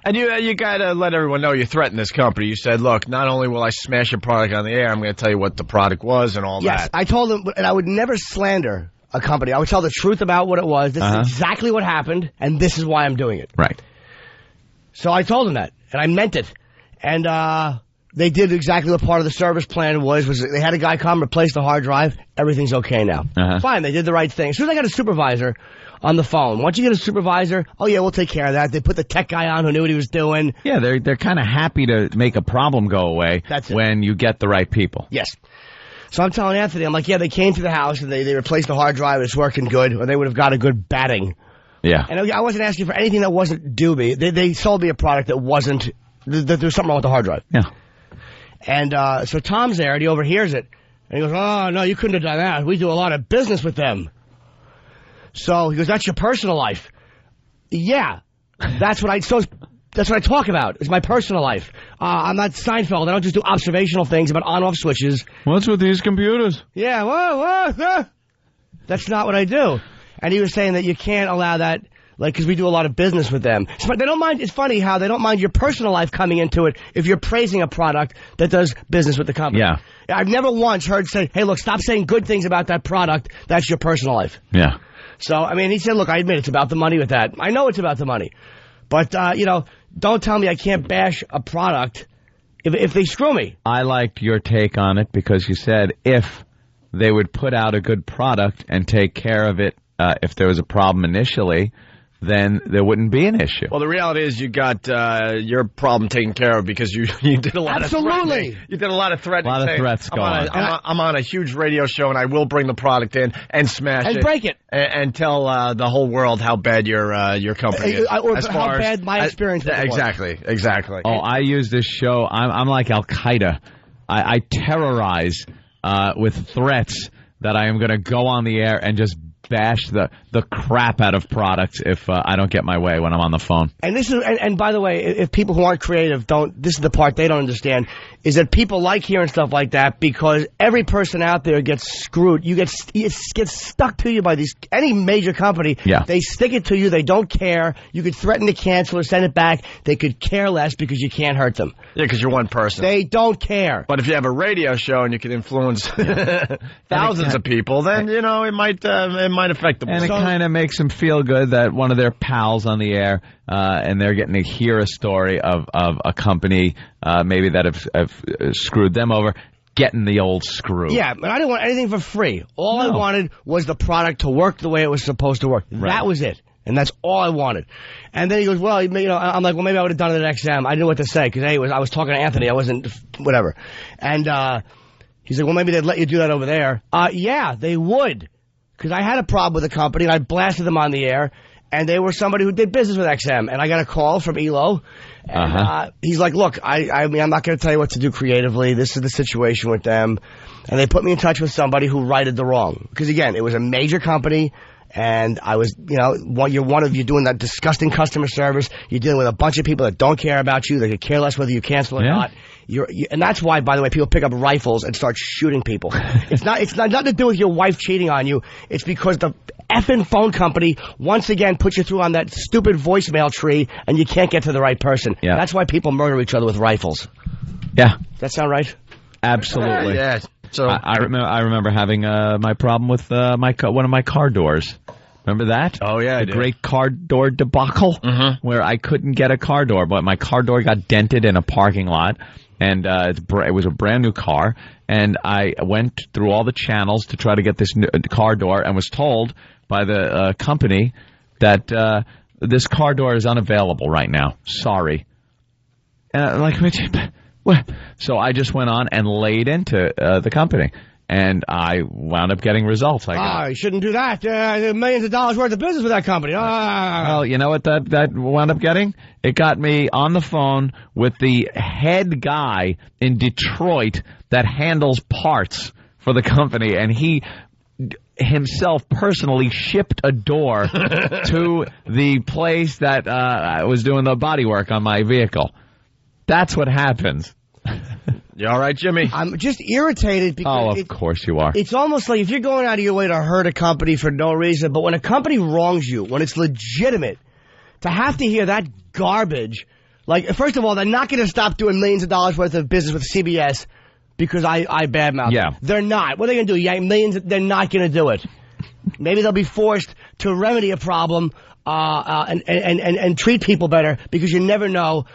And you got to let everyone know you threatened this company. You said, look, not only will I smash your product on the air, I'm going to tell you what the product was and all that. Yes, I told them, and I would never slander a company. I would tell the truth about what it was. This is exactly what happened, and this is why I'm doing it. Right. So I told them that, and I meant it. And they did exactly what part of the service plan was they had a guy come, replace the hard drive. Everything's okay now. Fine, they did the right thing. As soon as I got a supervisor on the phone, once you get a supervisor, oh yeah, we'll take care of that. They put the tech guy on who knew what he was doing. Yeah, they're kind of happy to make a problem go away when you get the right people. Yes. So I'm telling Anthony, I'm like, yeah, they came to the house and they replaced the hard drive. It's working good, or they would have got a good batting. Yeah. And I wasn't asking for anything that wasn't due me. They sold me a product that wasn't. There was something wrong with the hard drive. Yeah. And so Tom's there, and he overhears it. And he goes, oh, no, you couldn't have done that. We do a lot of business with them. So he goes, that's your personal life. Yeah. That's what I talk about. It's my personal life. I'm not Seinfeld. I don't just do observational things about on-off switches. What's with these computers? Yeah, whoa. That's not what I do. And he was saying that you can't allow that, like, because we do a lot of business with them. But they don't mind. It's funny how they don't mind your personal life coming into it if you're praising a product that does business with the company. Yeah. I've never once heard say, hey, look, stop saying good things about that product. That's your personal life. Yeah. So, I mean, he said, look, I admit it's about the money with that. I know it's about the money. But, don't tell me I can't bash a product if they screw me. I liked your take on it because you said if they would put out a good product and take care of it if there was a problem initially, then there wouldn't be an issue. Well, the reality is you got your problem taken care of because you did a lot of threatening. You did a lot of threatening. A lot of threats going on. I'm on a huge radio show, and I will bring the product in and smash it. And break it. And tell the whole world how bad your company is. Or as how far bad my experience was. Exactly. Oh, I use this show. I'm like Al-Qaeda. I terrorize with threats that I am going to go on the air and just bash the crap out of products if I don't get my way when I'm on the phone. And this is, and by the way, if people who aren't creative this is the part they don't understand, is that people like hearing stuff like that because every person out there gets screwed. It gets stuck to you by any major company. Yeah. They stick it to you. They don't care. You could threaten to cancel or send it back. They could care less because you can't hurt them. Yeah, because you're one person. They don't care. But if you have a radio show and you can influence thousands of people, then, it might affect them. And it kind of makes them feel good that one of their pals on the air, and they're getting to hear a story of a company maybe that have screwed them over, getting the old screw. Yeah, but I didn't want anything for free. All I wanted was the product to work the way it was supposed to work. Right. That was it. And that's all I wanted. And then he goes, well, I'm like, well, maybe I would have done it at XM. I didn't know what to say because I was talking to Anthony. I wasn't, whatever. And he's like, well, maybe they'd let you do that over there. Yeah, they would. Because I had a problem with the company, and I blasted them on the air, and they were somebody who did business with XM. And I got a call from Elo, and he's like, look, I mean, I'm not going to tell you what to do creatively. This is the situation with them. And they put me in touch with somebody who righted the wrong. Because, again, it was a major company, and I was, you're doing that disgusting customer service. You're dealing with a bunch of people that don't care about you. They could care less whether you cancel or not. And that's why, by the way, people pick up rifles and start shooting people. It's nothing to do with your wife cheating on you. It's because the effing phone company once again puts you through on that stupid voicemail tree, and you can't get to the right person. Yeah. That's why people murder each other with rifles. Yeah. Does that sound right? Absolutely. Yeah. So I remember having my problem with one of my car doors. Remember that? Oh, yeah, the great car door debacle where I couldn't get a car door, but my car door got dented in a parking lot, and it was a brand new car, and I went through all the channels to try to get this new car door and was told by the company that this car door is unavailable right now. Sorry. So I just went on and laid into the company. And I wound up getting results. You shouldn't do that. Millions of dollars worth of business with that company. Well, you know what that wound up getting? It got me on the phone with the head guy in Detroit that handles parts for the company, and he himself personally shipped a door to the place that I was doing the body work on my vehicle. That's what happens. You all right, Jimmy? I'm just irritated because... of course you are. It's almost like if you're going out of your way to hurt a company for no reason, but when a company wrongs you, when it's legitimate, to have to hear that garbage... Like, first of all, they're not going to stop doing millions of dollars worth of business with CBS because I badmouth them. Yeah. They're not. What are they going to do? Yeah, millions... They're not going to do it. Maybe they'll be forced to remedy a problem and treat people better because you never know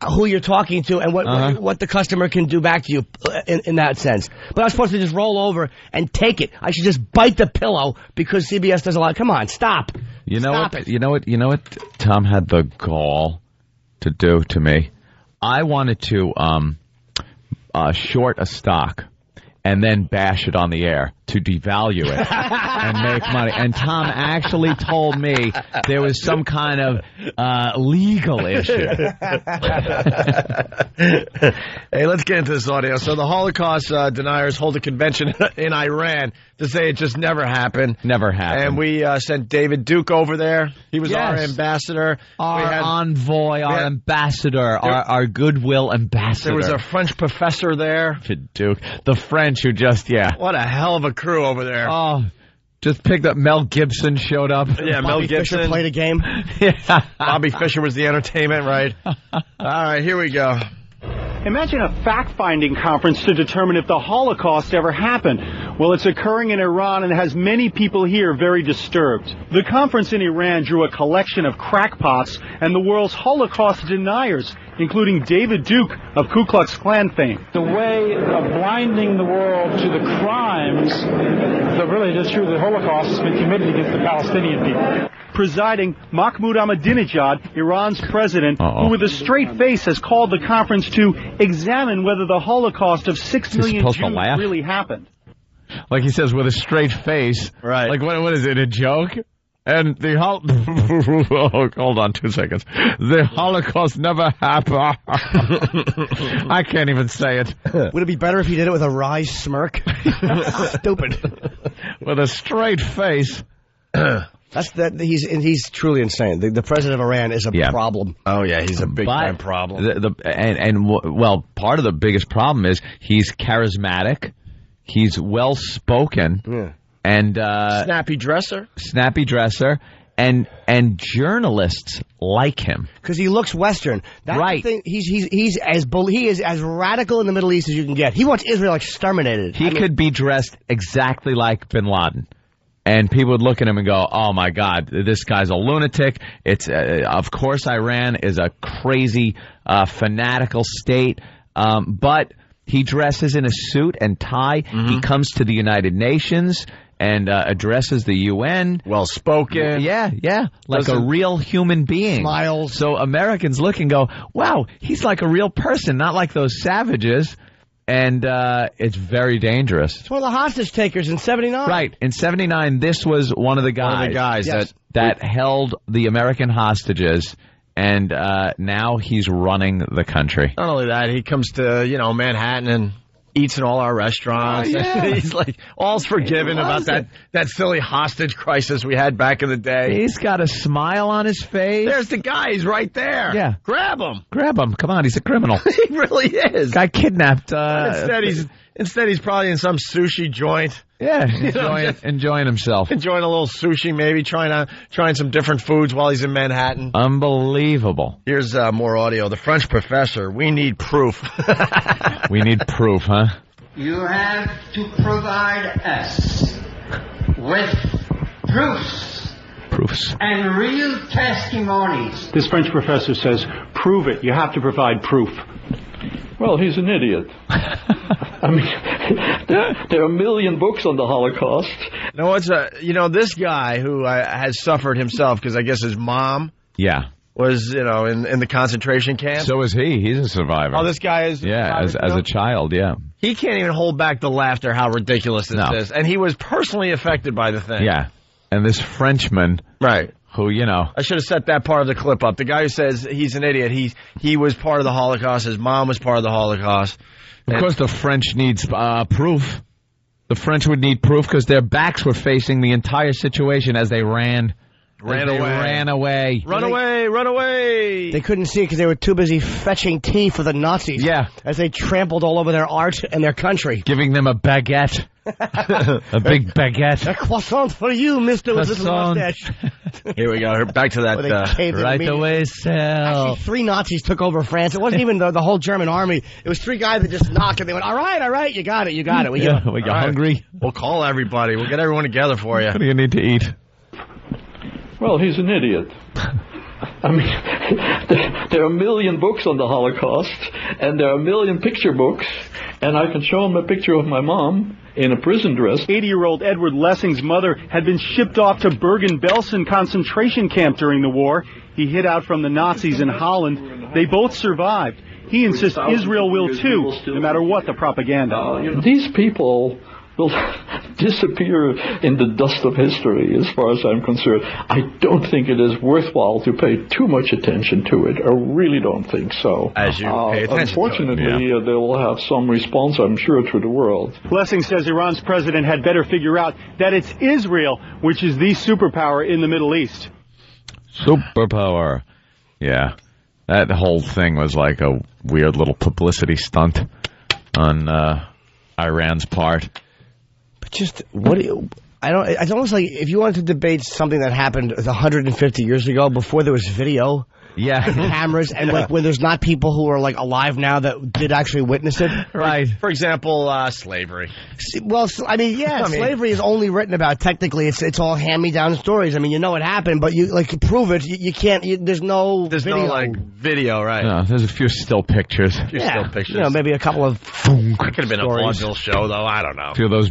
who you're talking to and what the customer can do back to you in that sense. But I'm supposed to just roll over and take it. I should just bite the pillow because CBS does a lot. Come on, stop. You know Stop what? it. You know what Tom had the gall to do to me? I wanted to short a stock and then bash it on the air to devalue it and make money. And Tom actually told me there was some kind of legal issue. Hey, let's get into this audio. So the Holocaust deniers hold a convention in Iran to say it just never happened. Never happened. And we sent David Duke over there. He was our ambassador. Our envoy, our ambassador, our goodwill ambassador. There was a French professor there. Duke. The French who just, What a hell of a crew over there. Oh, just picked up. Mel Gibson showed up. Yeah, Mel Gibson. Fisher played a game. Yeah. Bobby Fischer was the entertainment, right? All right, here we go. Imagine a fact-finding conference to determine if the Holocaust ever happened. Well, it's occurring in Iran and has many people here very disturbed. The conference in Iran drew a collection of crackpots and the world's Holocaust deniers, including David Duke of Ku Klux Klan fame. The way of blinding the world to the crimes that really is true, the Holocaust has been committed against the Palestinian people. Presiding, Mahmoud Ahmadinejad, Iran's president, who with a straight face has called the conference to examine whether the Holocaust of 6 million Jews really happened. Like he says with a straight face. Right. Like, what is it, a joke? And the hold on 2 seconds. The Holocaust never happened. I can't even say it. Would it be better if he did it with a wry smirk? Stupid. With a straight face. He's truly insane. The president of Iran is a problem. Oh yeah, he's a big time problem. Well, part of the biggest problem is he's charismatic. He's well spoken. Yeah. And snappy dresser, and journalists like him because he looks Western. That's right. The thing. He is as radical in the Middle East as you can get. He wants Israel exterminated. He could be dressed exactly like Bin Laden, and people would look at him and go, "Oh my God, this guy's a lunatic." It's of course Iran is a crazy, fanatical state, but he dresses in a suit and tie. Mm-hmm. He comes to the United Nations and addresses the UN. Well-spoken. Yeah. Like a real human being. Smiles. So Americans look and go, wow, he's like a real person, not like those savages. And it's very dangerous. It's one of the hostage takers in 79. Right. In 79, this was one of the guys, that held the American hostages. And now he's running the country. Not only that, he comes to, Manhattan and eats in all our restaurants. Oh, yeah. He's like, all's forgiven about that silly hostage crisis we had back in the day. He's got a smile on his face. There's the guy. He's right there. Yeah. Grab him. Come on, he's a criminal. He really is. Guy kidnapped. Instead, he's probably in some sushi joint. Yeah, enjoying himself. Enjoying a little sushi, maybe trying some different foods while he's in Manhattan. Unbelievable. Here's more audio. The French professor. We need proof. We need proof, huh? You have to provide us with proofs and real testimonies. This French professor says, prove it. You have to provide proof. Well, he's an idiot. I mean, there are a million books on the Holocaust. This guy who has suffered himself because I guess his mom was, in the concentration camp. So is he. He's a survivor. Oh, this guy is? Yeah, as a child, yeah. He can't even hold back the laughter how ridiculous this is. And he was personally affected by the thing. Yeah. And this Frenchman. Right. Who, I should have set that part of the clip up. The guy who says he's an idiot, he was part of the Holocaust. His mom was part of the Holocaust. Of course the French needs proof. The French would need proof because their backs were facing the entire situation as they ran away. Run away. They couldn't see it because they were too busy fetching tea for the Nazis. Yeah. As they trampled all over their art and their country. Giving them a baguette. A big baguette. A croissant for you, mister with little mustache. Here we go. Back to that. Right away, Sal. Actually, 3 Nazis took over France. It wasn't even the whole German army. It was 3 guys that just knocked and they went, all right, you got it. We hungry? We'll call everybody. We'll get everyone together for you. What do you need to eat? Well, he's an idiot. I mean, there are a million books on the Holocaust, and there are a million picture books, and I can show him a picture of my mom in a prison dress. 80-year-old Edward Lessing's mother had been shipped off to Bergen-Belsen concentration camp during the war. He hid out from the Nazis in Holland. They both survived. He insists Israel will too, no matter what the propaganda. These people will disappear in the dust of history, as far as I'm concerned. I don't think it is worthwhile to pay too much attention to it. I really don't think so. As you pay attention unfortunately, to it, they will have some response, I'm sure, to the world. Lessing says Iran's president had better figure out that it's Israel, which is the superpower in the Middle East. Superpower. Yeah. That whole thing was like a weird little publicity stunt on Iran's part. Just it's almost like if you wanted to debate something that happened 150 years ago before there was video, cameras, and like when there's not people who are like alive now that did actually witness it. Right. For example, slavery. Well, slavery is only written about. Technically, it's all hand-me-down stories. I mean, it happened, but you to prove it, you can't. There's no video, right? No, there's a few still pictures. Still pictures. Maybe a couple of. It could have been a vaudeville show, though. I don't know. A few of those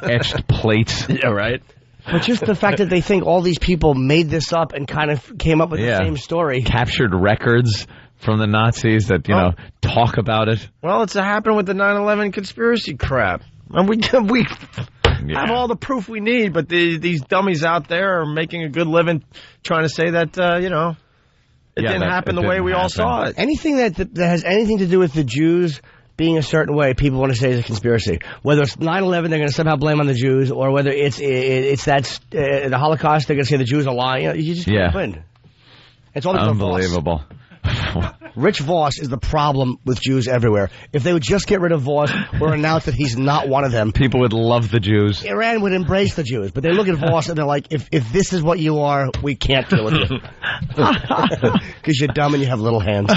etched plates. Yeah, right. But just the fact that they think all these people made this up and kind of came up with the same story. Captured records from the Nazis that, talk about it. Well, it's happened with the 9/11 conspiracy crap. And we have all the proof we need, but these dummies out there are making a good living trying to say that, it didn't happen the way we all saw it. Anything that has anything to do with the Jews being a certain way, people want to say is a conspiracy. Whether it's 9/11, they're going to somehow blame on the Jews, or whether it's the Holocaust, they're going to say the Jews are lying. You just can't win. It's all unbelievable. Rich Voss is the problem with Jews everywhere. If they would just get rid of Voss or announce that he's not one of them, people would love the Jews. Iran would embrace the Jews, but they look at Voss and they're like, if this is what you are, we can't deal with you. Because you're dumb and you have little hands.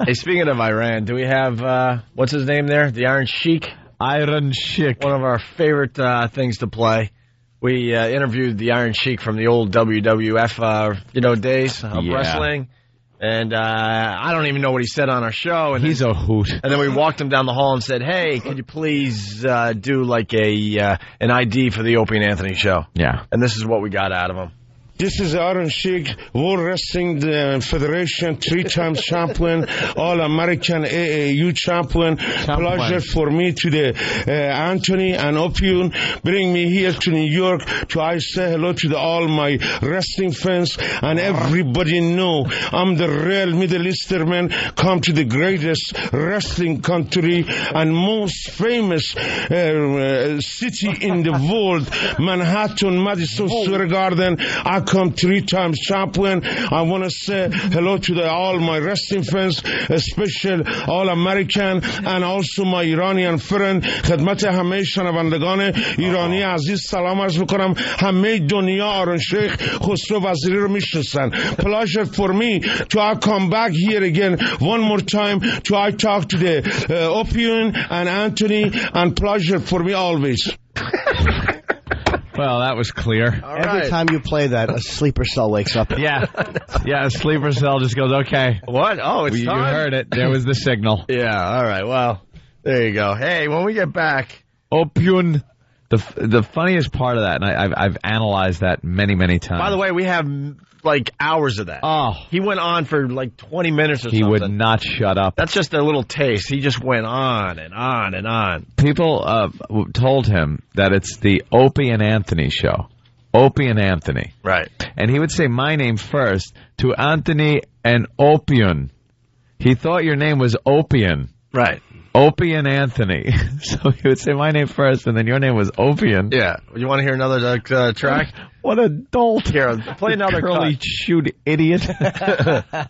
Hey, speaking of Iran, do we have, what's his name there? The Iron Sheik? Iron Sheik. One of our favorite things to play. We interviewed the Iron Sheik from the old WWF, days of wrestling. And I don't even know what he said on our show. And he's a hoot. And then we walked him down the hall and said, hey, could you please do like an ID for the Opie and Anthony show? Yeah. And this is what we got out of him. This is Iron Sheik, World Wrestling Federation, 3-time champion, All-American AAU champion. Pleasure for me to the Anthony and Opium. Bring me here to New York to I say hello to all my wrestling fans and everybody know I'm the real Middle Eastern. Come to the greatest wrestling country and most famous city in the world, Manhattan, Madison Square Garden. I come 3-time champion. I want to say hello to all my wrestling fans, especially All-American and also my Iranian friend. خدمت همه شنوندگان ایرانی عزیز سلام عرض میکنم. همه دنیا آرون شیخ خسرو وزیری رو میشناسن. Pleasure for me to I come back here again one more time to I talk to the Opium and Anthony, and pleasure for me always. Well, that was clear. Every time you play that, a sleeper cell wakes up. Yeah, a sleeper cell just goes, okay. What? Oh, it's you time? heard it. There was the signal. Yeah, all right. Well, there you go. Hey, when we get back... Opium. The funniest part of that, and I've analyzed that many, many times. By the way, we have like hours of that. Oh. He went on for like 20 minutes or something. He would not shut up. That's just a little taste. He just went on and on and on. People told him that it's the Opie and Anthony show. Opie and Anthony. Right. And he would say my name first to Anthony and Opium. He thought your name was Opium. Right. Opie and Anthony. So he would say my name first, and then your name was Opium. Yeah. You want to hear another track? What a dolt. Here, play another curly shoot idiot.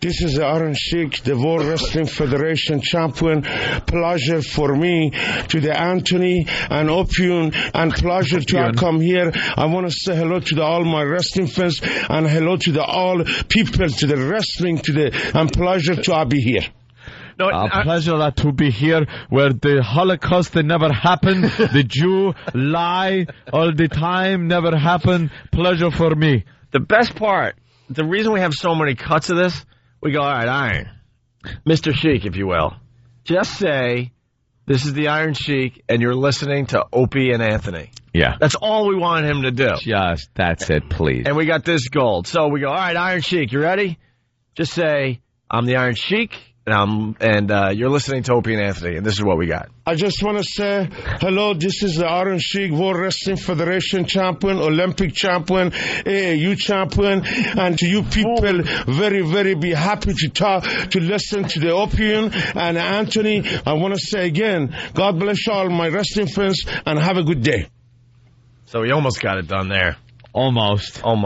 This is Iron Sheik, the World Wrestling Federation champion. Pleasure for me to the Anthony and Opium, and pleasure to come here. I want to say hello to all my wrestling fans, and hello to all people, to the wrestling, and pleasure to be here. No, a pleasure to be here where the Holocaust never happened. The Jew lie all the time, never happened. Pleasure for me. The best part, the reason we have so many cuts of this, we go, all right, Iron. Mr. Sheik, if you will. Just say, this is the Iron Sheik, and you're listening to Opie and Anthony. Yeah. That's all we wanted him to do. Just, that's it, please. And we got this gold. So we go, all right, Iron Sheik, you ready? Just say, I'm the Iron Sheik. And you're listening to Opie and Anthony, and this is what we got. I just want to say hello. This is the Iron Sheik, World Wrestling Federation champion, Olympic champion, AAU champion, and to you people, very, very be happy to talk, to listen to the Opium and Anthony. I want to say again, God bless all my wrestling fans, and have a good day. So we almost got it done there. Almost. All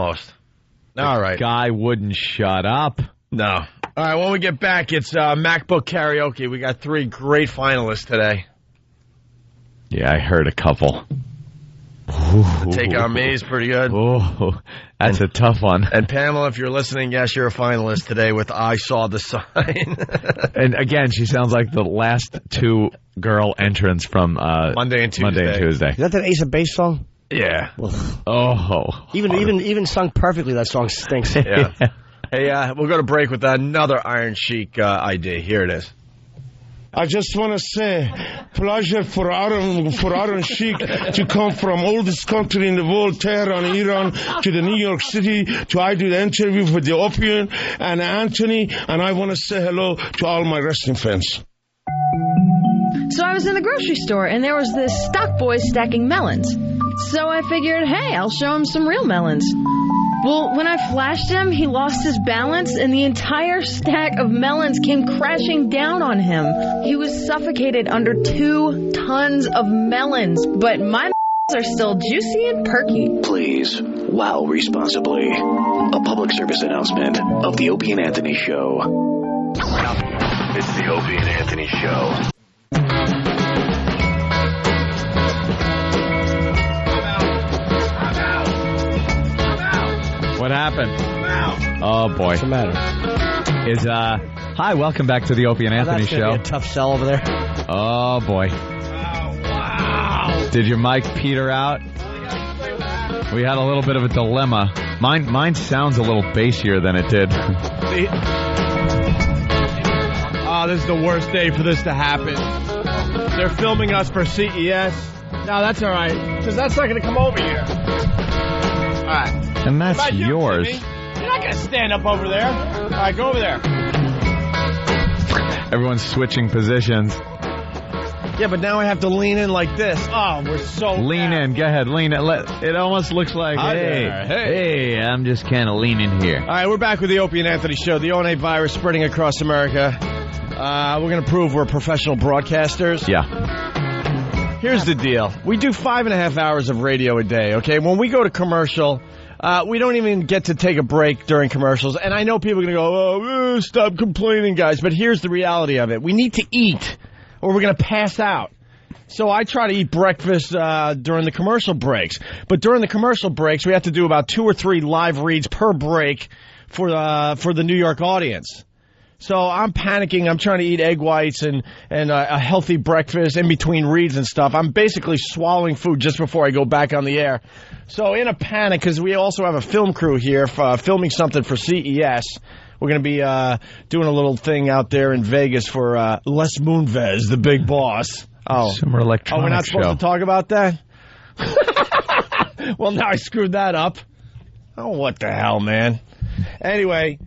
right. Guy wouldn't shut up. No. All right, when we get back, it's MacBook Karaoke. We got 3 great finalists today. Yeah, I heard a couple. Take On Me is pretty good. Oh, that's a tough one. And Pamela, if you're listening, yes, you're a finalist today with I Saw the Sign. And again, she sounds like the last 2 girl entrants from Monday and Tuesday. Is that Ace of Base song? Yeah. Oh. Even sung perfectly, that song stinks. Yeah. Hey, we'll go to break with another Iron Sheik ID. Here it is. I just want to say, pleasure for Aaron Sheik to come from oldest country in the world, Tehran, Iran, to the New York City, to I do the interview for the Opium and Anthony, and I want to say hello to all my wrestling fans. So I was in the grocery store, and there was this stock boy stacking melons. So I figured, hey, I'll show him some real melons. Well, when I flashed him, he lost his balance, and the entire stack of melons came crashing down on him. He was suffocated under 2 tons of melons, but my are still juicy and perky. Please, wow responsibly. A public service announcement of the Opie and Anthony Show. It's the Opie and Anthony Show. What happened? Oh boy. What's the matter? Hi, welcome back to the Opie and Anthony Show. Be a tough sell over there. Oh boy. Wow. Did your mic peter out? We had a little bit of a dilemma. Mine sounds a little bassier than it did. Oh, this is the worst day for this to happen. They're filming us for CES. No, that's all right, because that's not going to come over here. All right. And that's yours. Jimmy? You're not going to stand up over there. All right, go over there. Everyone's switching positions. Yeah, but now I have to lean in like this. Oh, we're so lean bad. in. Go ahead, lean in. It almost looks like, hey, I'm just kind of leaning here. All right, we're back with the Opie and Anthony Show. The ONA virus spreading across America. We're going to prove we're professional broadcasters. Yeah. Here's the deal. We do 5.5 hours of radio a day, okay? When we go to commercial, we don't even get to take a break during commercials. And I know people are going to go, stop complaining, guys. But here's the reality of it. We need to eat, or we're going to pass out. So I try to eat breakfast during the commercial breaks. But during the commercial breaks, we have to do about 2 or 3 live reads per break for the New York audience. So I'm panicking. I'm trying to eat egg whites and a healthy breakfast in between reads and stuff. I'm basically swallowing food just before I go back on the air. So in a panic, because we also have a film crew here filming something for CES. We're going to be doing a little thing out there in Vegas for Les Moonves, the big boss. Summer electronics we're not supposed to talk about that? Well, now I screwed that up. Oh, what the hell, man. Anyway,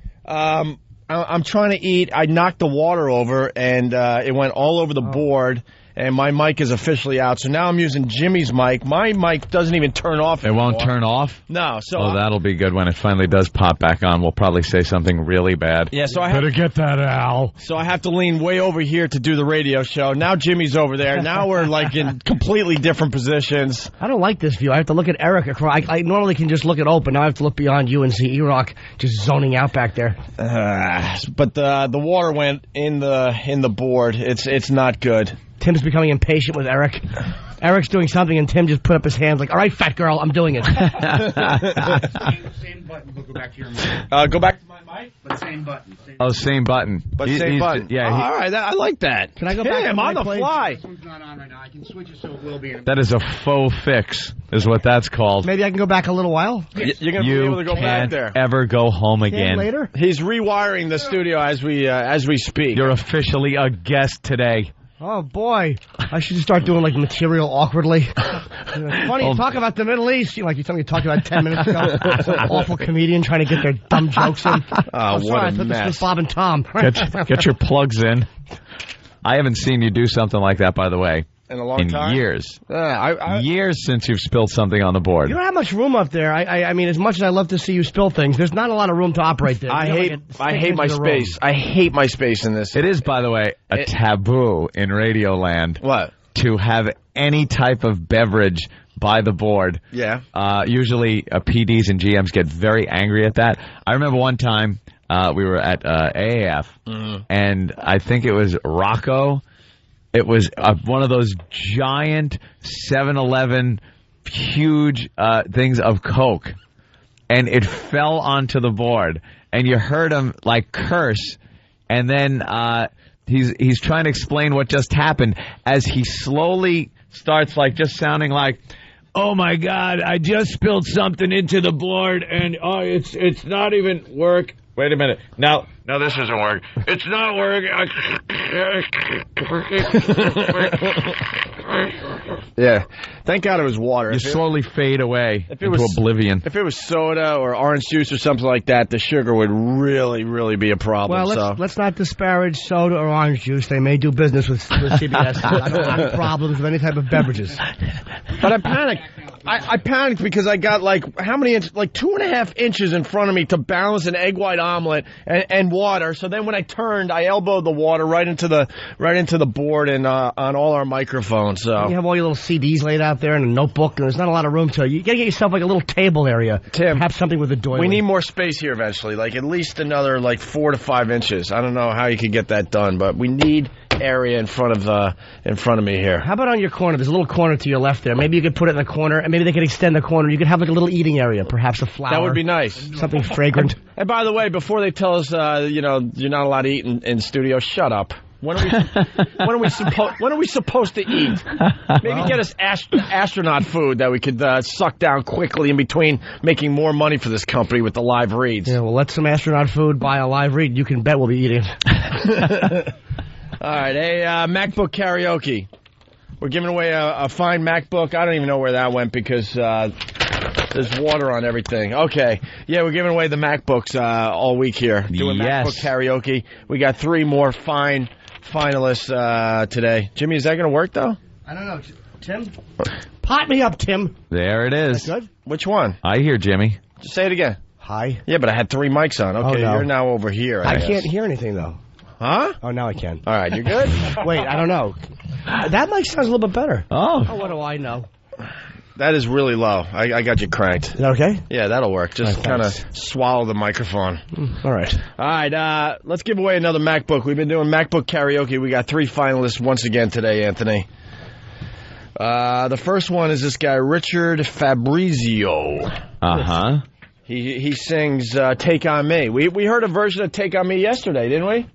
I'm trying to eat. I knocked the water over, and it went all over the board, and my mic is officially out. So now I'm using Jimmy's mic. My mic doesn't even turn off anymore. It won't turn off? No. So that'll be good when it finally does pop back on. We'll probably say something really bad. Yeah, so better get that, Al. So I have to lean way over here to do the radio show. Now Jimmy's over there. Now we're like in completely different positions. I don't like this view. I have to look at Eric across. I normally can just look at Open. Now I have to look beyond you and see E-Rock just zoning out back there. But the water went in the board. It's not good. Tim's becoming impatient with Eric. Eric's doing something, and Tim just put up his hands like, all right, fat girl, I'm doing it. Same button, but go back to your mic. Go back to my mic, but same button. Same button. But same button. Yeah. All right, I like that. Can I go back? I'm on the fly. This one's not on right now. I can switch it so it will be in. That is a faux fix, is what that's called. Maybe I can go back a little while? Yes. You're going to be able to go back there. You can't ever go home again. Later? He's rewiring the studio as we speak. You're officially a guest today. Oh, boy. I should just start doing, like, material awkwardly. Funny, talk about the Middle East. Like you told me you talked about 10 minutes ago. Some awful comedian trying to get their dumb jokes in. Oh, what a I put mess. this with Bob and Tom. Get your plugs in. I haven't seen you do something like that, by the way. In a long time? Years. Years since you've spilled something on the board. You don't have much room up there. I mean, as much as I love to see you spill things, there's not a lot of room to operate there. I hate my space. I hate my space in this. It is, by the way, a taboo in Radioland. What? To have any type of beverage by the board. Yeah. Usually PDs and GMs get very angry at that. I remember one time we were at AAF, and I think it was Rocco. It was one of those giant 7-Eleven huge things of Coke, and it fell onto the board, and you heard him like curse, and then he's trying to explain what just happened as he slowly starts like just sounding like, oh my God, I just spilled something into the board, and it's not even work. Wait a minute. Now this doesn't work. It's not working. Yeah. Thank God it was water. You slowly fade away into oblivion. If it was soda or orange juice or something like that, the sugar would really, really be a problem. Well, let's not disparage soda or orange juice. They may do business with CBS. I don't have any problems with any type of beverages. But I panicked. I panicked because I got how many inches? 2.5 inches in front of me to balance an egg white omelet and water. So then when I turned, I elbowed the water right into the board and on all our microphones. So you have all your little CDs laid out there and a notebook, and there's not a lot of room to. You gotta get yourself a little table area. Tim, have something with a doily. We need more space here eventually, at least another 4 to 5 inches. I don't know how you could get that done, but we need area in front of me here. How about on your corner? There's a little corner to your left there. Maybe you could put it in the corner, and maybe they could extend the corner. You could have a little eating area, perhaps a flower. That would be nice. Something fragrant. And by the way, before they tell us, you're not allowed to eat in studio, shut up. When are we supposed to eat? Maybe get us astronaut food that we could suck down quickly in between making more money for this company with the live reads. Yeah, well, let some astronaut food buy a live read. You can bet we'll be eating it. All right, hey, MacBook karaoke. We're giving away a fine MacBook. I don't even know where that went because there's water on everything. Okay, yeah, we're giving away the MacBooks all week here. Doing MacBook karaoke. We got 3 more fine finalists today. Jimmy, is that going to work, though? I don't know. Tim? Pot me up, Tim. There it is. Good? Which one? I hear Jimmy. Just say it again. Hi. Yeah, but I had 3 mics on. Okay, no. You're now over here. I can't hear anything, though. Huh? Oh, now I can. All right, you good? Wait, I don't know. That mic sounds a little bit better. Oh, what do I know? That is really low. I got you cranked. Is that okay? Yeah, that'll work. Just kind of swallow the microphone. All right. All right, let's give away another MacBook. We've been doing MacBook karaoke. We got 3 finalists once again today, Anthony. The first one is this guy, Richard Fabrizio. Uh-huh. He sings Take On Me. We heard a version of Take On Me yesterday, didn't we?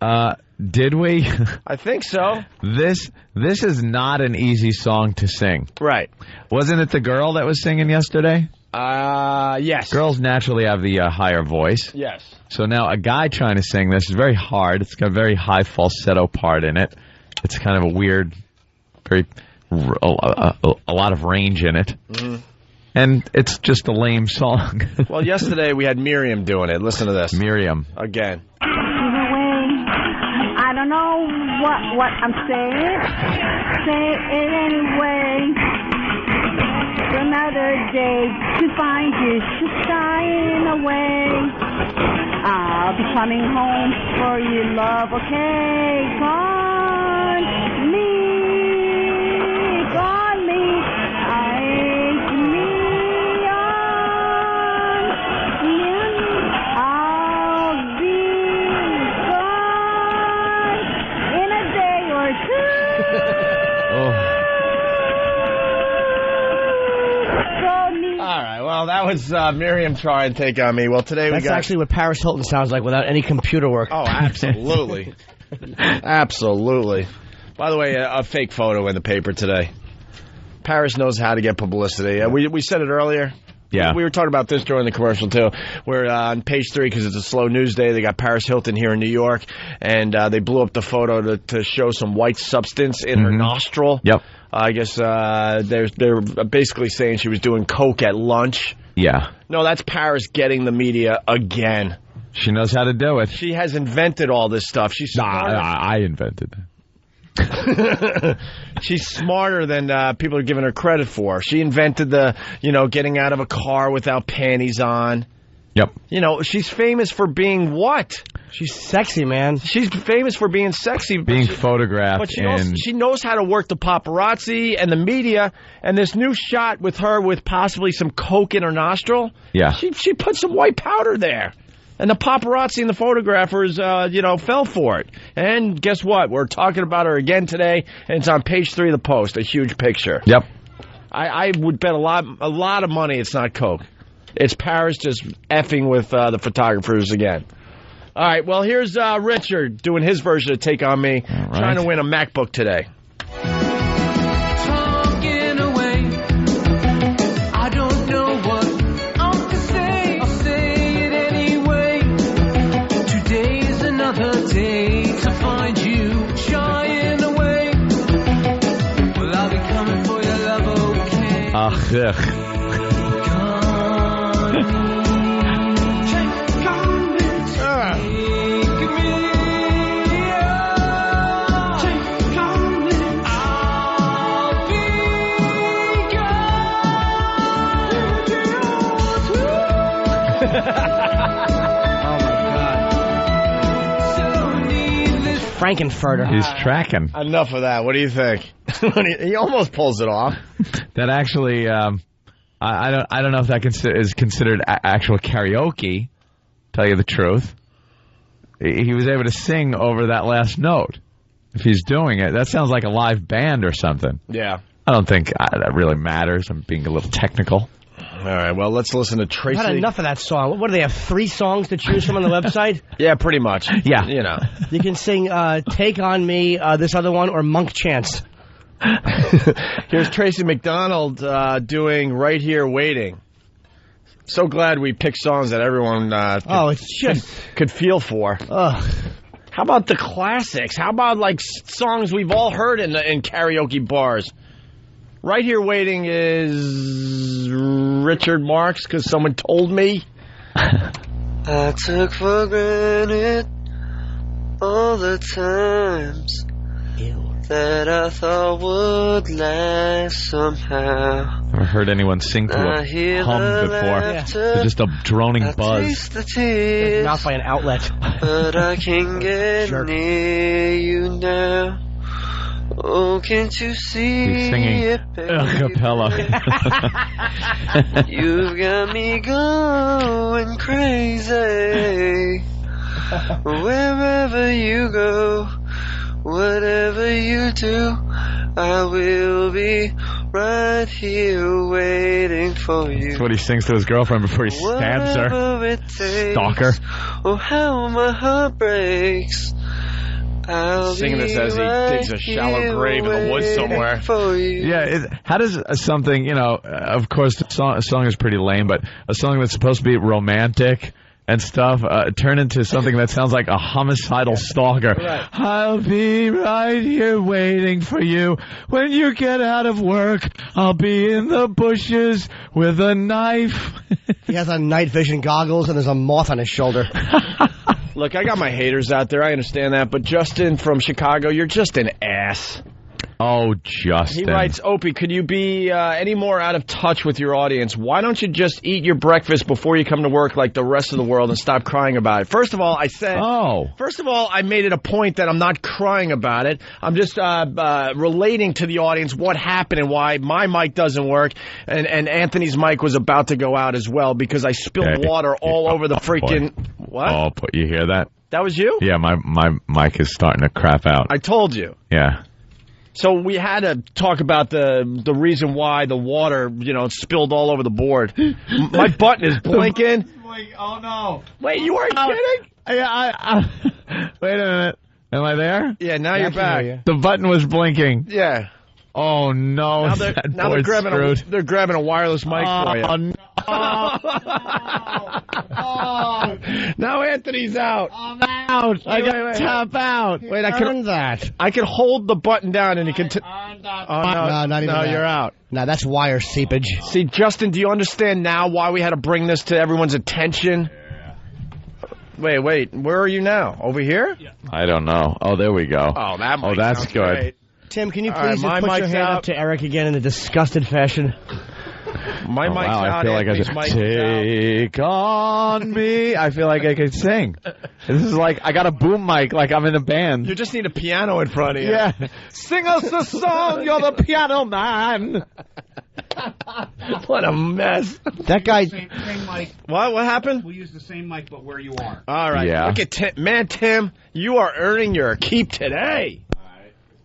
Did we? I think so. This is not an easy song to sing. Right. Wasn't it the girl that was singing yesterday? Yes. Girls naturally have the higher voice. Yes. So now a guy trying to sing this is very hard. It's got a very high falsetto part in it. It's kind of a weird, a lot of range in it. Mm-hmm. And it's just a lame song. Well, yesterday we had Miriam doing it. Listen to this. Miriam. Again. I don't know what I'm saying. Say it anyway. Another day to find you shying away. I'll be coming home for you, love. Okay, gone me. Well, that was Miriam trying to Take On Me. Well, today That's actually what Paris Hilton sounds like without any computer work. Oh, absolutely. Absolutely. By the way, a fake photo in the paper today. Paris knows how to get publicity. We said it earlier. Yeah. We were talking about this during the commercial, too. We're on page 3 because it's a slow news day. They got Paris Hilton here in New York, and they blew up the photo to show some white substance in her nostril. Yep. I guess they're basically saying she was doing coke at lunch. Yeah. No, that's Paris getting the media again. She knows how to do it. She has invented all this stuff. She's smarter. I invented it. She's smarter than people are giving her credit for. She invented the, getting out of a car without panties on. Yep. She's famous for being what? She's sexy, man. She's famous for being sexy. Being photographed. But she knows how to work the paparazzi and the media. And this new shot with her with possibly some coke in her nostril. Yeah. She put some white powder there. And the paparazzi and the photographers, fell for it. And guess what? We're talking about her again today. And it's on page 3 of the Post, a huge picture. Yep. I would bet a lot of money it's not coke. It's Paris just effing with the photographers again. All right, well, here's Richard doing his version of Take On Me, trying to win a MacBook today. Talking away, I don't know what I'm to say. I'll say it anyway. Today's another day to find you. Frankenfurter. He's tracking. Enough of that. What do you think? He almost pulls it off. That actually, I don't know if that is considered actual karaoke. Tell you the truth, he was able to sing over that last note. If he's doing it, that sounds like a live band or something. Yeah. I don't think that really matters. I'm being a little technical. All right, well, let's listen to Tracy. I've had enough of that song. What do they have, 3 songs to choose from on the website? Yeah, pretty much. Yeah. You know. You can sing Take On Me, this other one, or Monk Chance. Here's Tracy McDonald doing Right Here Waiting. So glad we picked songs that everyone could feel for. How about the classics? How about, like, songs we've all heard in karaoke bars? Right Here Waiting is Richard Marx, because someone told me. I took for granted all the times that I thought would last somehow. Never heard anyone sing to a hum before. They're just a droning buzz. The tears, mouth by an outlet. But I can get near you now. Oh, can't you see He's singing it, a cappella. You've got me going crazy. Wherever you go, whatever you do, I will be right here waiting for you. That's what he sings to his girlfriend before he stabs her. Stalker. Oh, how my heart breaks. I'll singing this as he digs a shallow grave in the woods somewhere. Yeah, how does something, of course the song is pretty lame, but a song that's supposed to be romantic and stuff turn into something that sounds like a homicidal stalker. Right. I'll be right here waiting for you. When you get out of work, I'll be in the bushes with a knife. He has on night vision goggles and there's a moth on his shoulder. Look, I got my haters out there. I understand that. But Justin from Chicago, you're just an ass. Oh, Justin. He writes, Opie, could you be any more out of touch with your audience? Why don't you just eat your breakfast before you come to work like the rest of the world and stop crying about it? First of all, I said... First of all, I made it a point that I'm not crying about it. I'm just relating to the audience what happened and why my mic doesn't work. And Anthony's mic was about to go out as well because I spilled water all over the freaking... What? Oh, you hear that? That was you? Yeah, my mic is starting to crap out. I told you. Yeah. So we had to talk about the reason why the water, spilled all over the board. My button is blinking. Oh, no. Wait, you weren't kidding? Yeah, wait a minute. Am I there? Yeah, now you're back. The button was blinking. Yeah. Oh, no. Now they're grabbing a wireless mic for you. Oh, no. Now Anthony's out. I'm out. I got to tap out. Wait, I can hold the button down and you can... No, not even No, that. you're out. No, that's wire seepage. See, Justin, do you understand now why we had to bring this to everyone's attention? Wait, where are you now? Over here? Yeah. I don't know. Oh, there we go. Oh, that's good. Great. Tim, can you All right, please just put your hand up to Eric again in a disgusted fashion? My mic's out. I feel like I should take on me. I feel like I could sing. This is like I got a boom mic, like I'm in a band. You just need a piano in front of you. Yeah. Sing us a song. You're the piano man. What a mess. That guy. Same mic. What happened? We'll use the same mic, but where you are. All right. Yeah. Look at Tim, you are earning your keep today.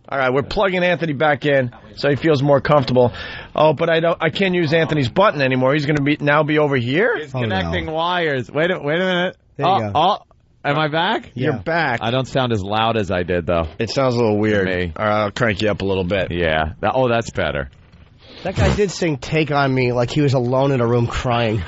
All right, we're plugging Anthony back in so he feels more comfortable. Oh, but I can't use Anthony's button anymore. He's going to now be over here. He's connecting wires. Wait a minute. There you go. Am I back? Yeah. You're back. I don't sound as loud as I did, though. It sounds a little weird. Me. All right, I'll crank you up a little bit. Yeah. That's better. That guy did sing Take On Me like he was alone in a room crying.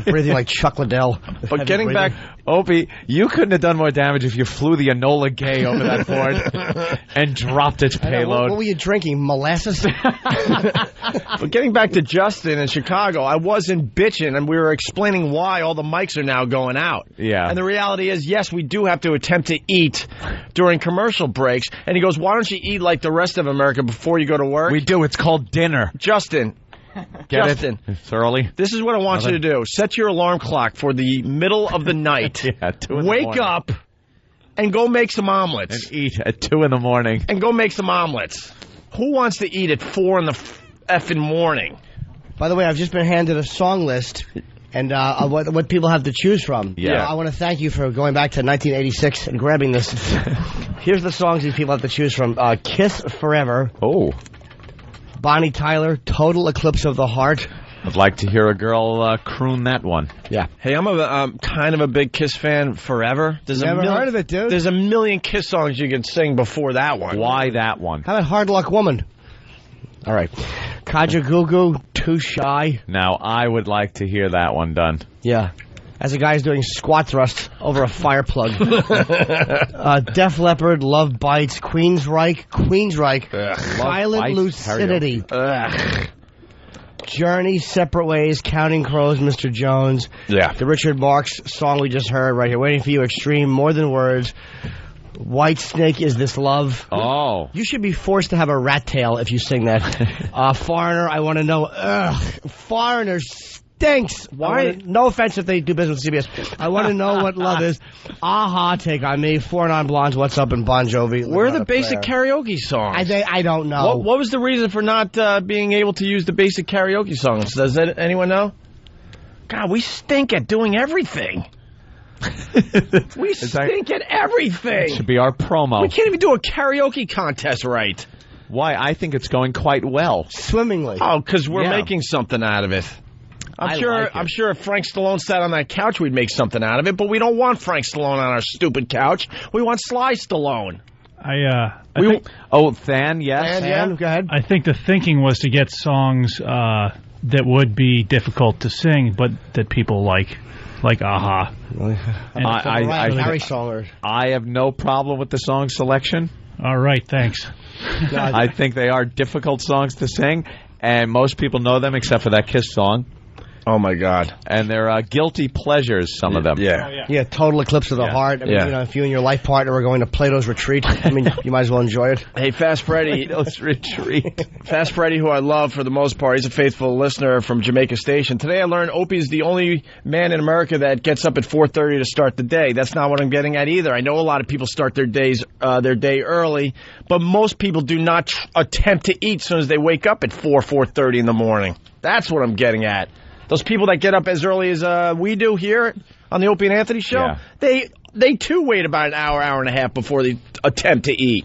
Breathing like Chuck Liddell. But getting back Opie, you couldn't have done more damage if you flew the Enola Gay over that board and dropped its payload. What were you drinking? Molasses? But getting back to Justin in Chicago, I wasn't bitching, and we were explaining why all the mics are now going out. Yeah. And the reality is, yes, we do have to attempt to eat during commercial breaks. And he goes, why don't you eat like the rest of America before you go to work? We do. It's called dinner. Justin. Justin. It's early. This is what I want you to do. Set your alarm clock for the middle of the night. 2 in the Wake morning. up and go make some omelets. And eat at 2 in the morning. And go make some omelets. Who wants to eat at 4 in the effing morning? By the way, I've just been handed a song list and what people have to choose from. Yeah. I want to thank you for going back to 1986 and grabbing this. Here's the songs these people have to choose from. Kiss Forever. Oh. Bonnie Tyler, Total Eclipse of the Heart. I'd like to hear a girl croon that one. Yeah. Hey, I'm kind of a big Kiss fan forever. Never heard of it, dude. There's a million Kiss songs you can sing before that one. Why that one? How about Hard Luck Woman? All right. Kajagoogoo, Too Shy. Now, I would like to hear that one done. Yeah. As a guy's doing squat thrusts over a fire plug. Def Leppard, Love Bites, Queensryche, Silent Bites, Lucidity. Journey, Separate Ways, Counting Crows, Mr. Jones. Yeah. The Richard Marx song we just heard right here, Waiting for You, Extreme, More Than Words. White Snake, Is This Love? Oh. You should be forced to have a rat tail if you sing that. Foreigner, I Want to Know. Foreigner stinks. Why? No offense if they do business with CBS. I want to know what love is. Aha, Take On Me, Four Non Blondes, What's Up, and Bon Jovi. Where are the basic karaoke songs? I don't know. What was the reason for not being able to use the basic karaoke songs? Does anyone know? God, we stink at doing everything. We stink at everything. It should be our promo. We can't even do a karaoke contest right. Why? I think it's going quite well. Swimmingly. Oh, because we're Yeah. making something out of it. I I'm like it. sure if Frank Stallone sat on that couch, we'd make something out of it. But we don't want Frank Stallone on our stupid couch. We want Sly Stallone. I think, Than, yes. Than, go ahead. I think the thinking was to get songs that would be difficult to sing, but that people like Aha. Harry song. I have no problem with the song selection. All right, thanks. I think they are difficult songs to sing, and most people know them except for that Kiss song. Oh, my God. And they're guilty pleasures, some of them. Yeah. Yeah, Total Eclipse of the Heart. I mean, Yeah. you know, if you and your life partner are going to Plato's Retreat, I mean, you might as well enjoy it. Hey, Fast Freddy. Plato's Retreat. Fast Freddy, who I love for the most part, he's a faithful listener from Jamaica Station. Today I learned Opie's the only man in America that gets up at 4:30 to start the day. That's not what I'm getting at either. I know a lot of people start their day early, but most people do not attempt to eat as soon as they wake up at 4:30 in the morning. That's what I'm getting at. Those people that get up as early as we do here on the Opie and Anthony show, Yeah. they too wait about an hour and a half before they attempt to eat.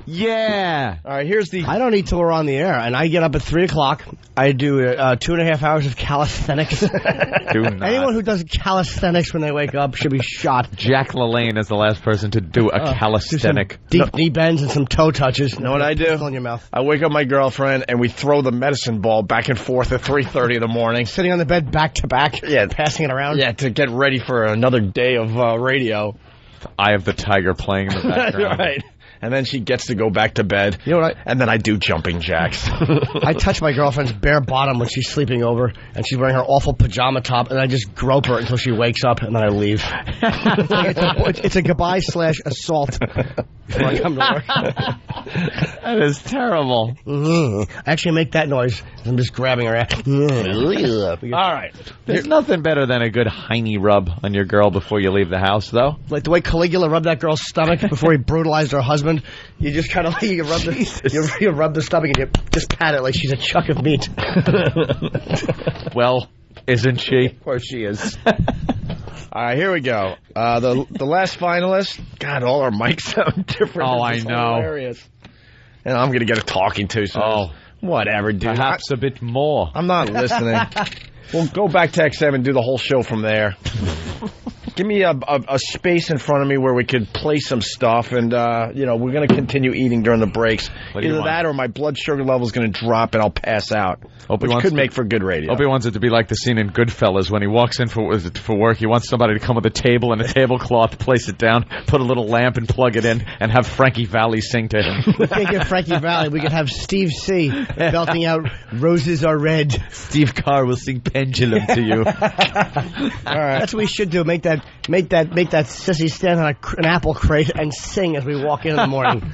Yeah. All right, here's the... I don't eat till we're on the air, and I get up at 3 o'clock. I do 2.5 hours of calisthenics. Do not. Anyone who does calisthenics when they wake up should be shot. Jack LaLanne is the last person to do a calisthenic. Deep knee bends and some toe touches. You know what I do? In your mouth. I wake up my girlfriend, and we throw the medicine ball back and forth at 3:30 in the morning. Sitting on the bed back to back, Yeah. passing it around. Yeah, to get ready for another day of radio. Eye of the Tiger playing in the background. Right. And then she gets to go back to bed. You know what? And then I do jumping jacks. I touch my girlfriend's bare bottom when she's sleeping over, and she's wearing her awful pajama top, and I just grope her until she wakes up, and then I leave. It's a goodbye/assault before I come to work. That is terrible. I actually make that noise. I'm just grabbing her ass. All right. There's nothing better than a good hiney rub on your girl before you leave the house, though. Like the way Caligula rubbed that girl's stomach before he brutalized her husband. You just kind of you rub you rub the stomach and you just pat it like she's a chuck of meat. Well, isn't she? Of course she is. All right, here we go. The last finalist. God, all our mics sound different. Oh, This is I know. Hilarious. And I'm going to get a talking to. So whatever, dude. Perhaps a bit more. I'm not listening. We'll go back to XM and do the whole show from there. give me a space in front of me where we could play some stuff, and we're going to continue eating during the breaks. Either that or my blood sugar level is going to drop and I'll pass out, which could make for good radio. Opie wants it to be like the scene in Goodfellas when he walks in for work. He wants somebody to come with a table and a tablecloth, place it down, put a little lamp and plug it in, and have Frankie Valli sing to him. We can't get Frankie Valli. We could have Steve C. belting out "Roses Are Red." Steve Carr will sing "Pendulum" to you. All right, that's what we should do. Make that sissy stand on an apple crate and sing as we walk in the morning.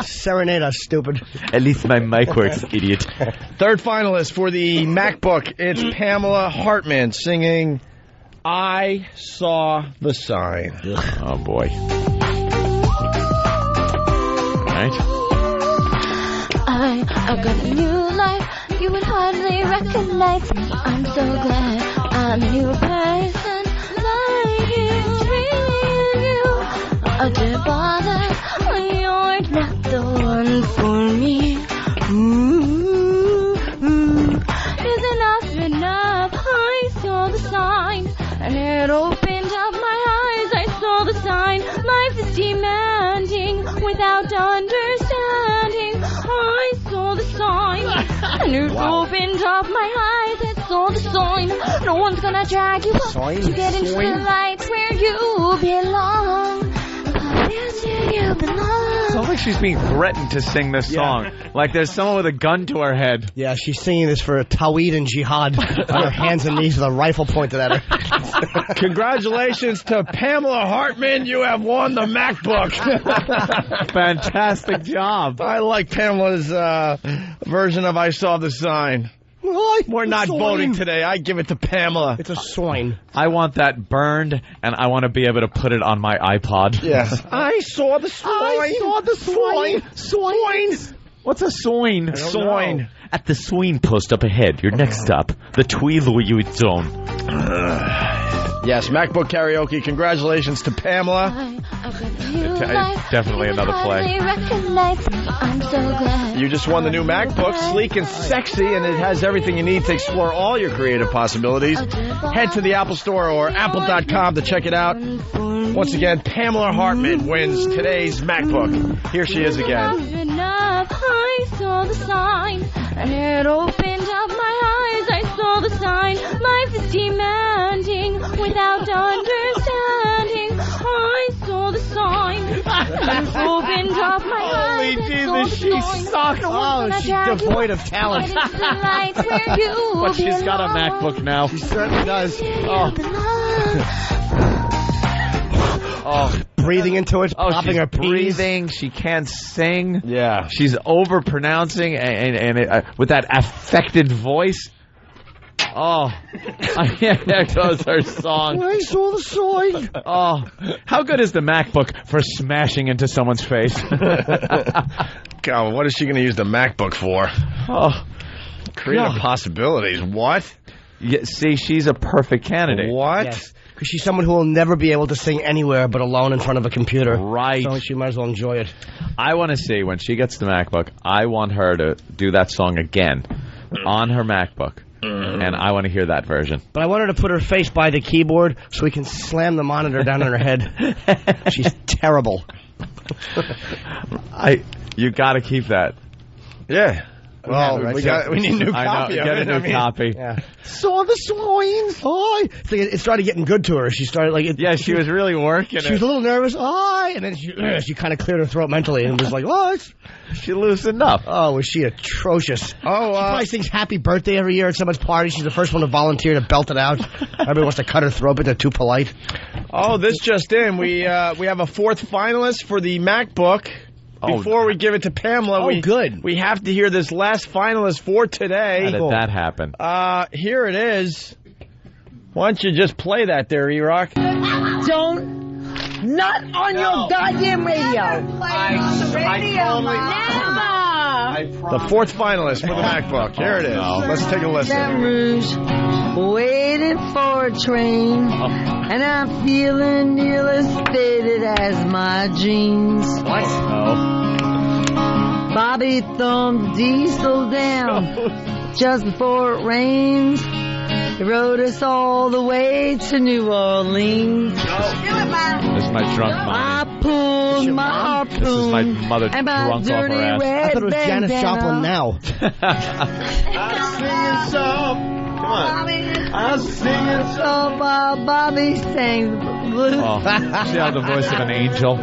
Serenade us, stupid. At least my mic works, idiot. Third finalist for the MacBook, it's Pamela Hartman singing "I Saw the Sign." Oh, boy. Right? I've got a new life, you would hardly recognize me. I'm so glad I'm a new person, like you. Oh, dear bother, you're not the one for me. Is enough? I saw the sign, and it opened up my eyes. I saw the sign, life is demanding without understanding. I saw the sign, and it opened up my eyes. I saw the sign. No one's gonna drag you up to get into the light where you belong. Where you belong. Sounds like she's being threatened to sing this song. Like there's someone with a gun to her head. Yeah, she's singing this for Tawhid and Jihad on her hands and knees with a rifle pointed at her. Congratulations to Pamela Hartman. You have won the MacBook. Fantastic job. I like Pamela's version of "I Saw the Sign." We're not voting today. I give it to Pamela. It's a swine. I want that burned, and I want to be able to put it on my iPod. Yes. I saw the swine. I saw the swine. Swine. What's a swine? Swine. At the swine post up ahead. Your next stop, the Tweedledee Zone. Yes, MacBook karaoke. Congratulations to Pamela. Definitely another play. I'm so glad. You just won the new MacBook, sleek and sexy, and it has everything you need to explore all your creative possibilities. Head to the Apple Store or apple.com to check it out. Once again, Pamela Hartman wins today's MacBook. Here she is again. I saw the sign, and it opened up my eyes. I saw the sign, life is demanding without understanding. I saw the sign, and it opened up my eyes. Holy Jesus, she sucks. Oh, she's devoid of talent. But she's got a MacBook now. She certainly does. Oh, breathing into it, popping her peas. Breathing. She can't sing. Yeah, she's overpronouncing and with that affected voice. Oh, there goes her song. I saw the sign. Oh, how good is the MacBook for smashing into someone's face? God, what is she going to use the MacBook for? Oh, creative possibilities. What? Yeah, see, she's a perfect candidate. What? Yes. Because she's someone who will never be able to sing anywhere but alone in front of a computer. Right. So she might as well enjoy it. I want to see, when she gets the MacBook, I want her to do that song again on her MacBook. And I want to hear that version. But I want her to put her face by the keyboard so we can slam the monitor down on her head. She's terrible. You got to keep that. Yeah. Well, we need a new copy. Get a new copy. Yeah. Saw the swines. Oh, it started getting good to her. She started she was really working. She was a little nervous. Oh, and then she kind of cleared her throat mentally and was like, "Oh, she loosened up." Oh, was she atrocious? Oh, she probably sings "Happy Birthday" every year at someone's party. She's the first one to volunteer to belt it out. Everybody wants to cut her throat, but they're too polite. Oh, this just in. We have a fourth finalist for the MacBook. Before we give it to Pamela, we have to hear this last finalist for today. How did that happen? Here it is. Why don't you just play that there, E-Rock? Not on your goddamn radio. The fourth finalist for the MacBook. Here it is. Let's take a listen. Waiting for a train, and I'm feeling nearly as faded as my jeans. What? Bobby thumbed diesel down just before it rains. He rode us all the way to New Orleans. This is my drunk mom. I pulled my harpoon. This is my mother and my drunk off her dirty ass. red I thought it was Janis bandana. Joplin now. I'm singing song. Come on. I'm singing song while Bobby sang the blues. Oh, she had the voice of an angel.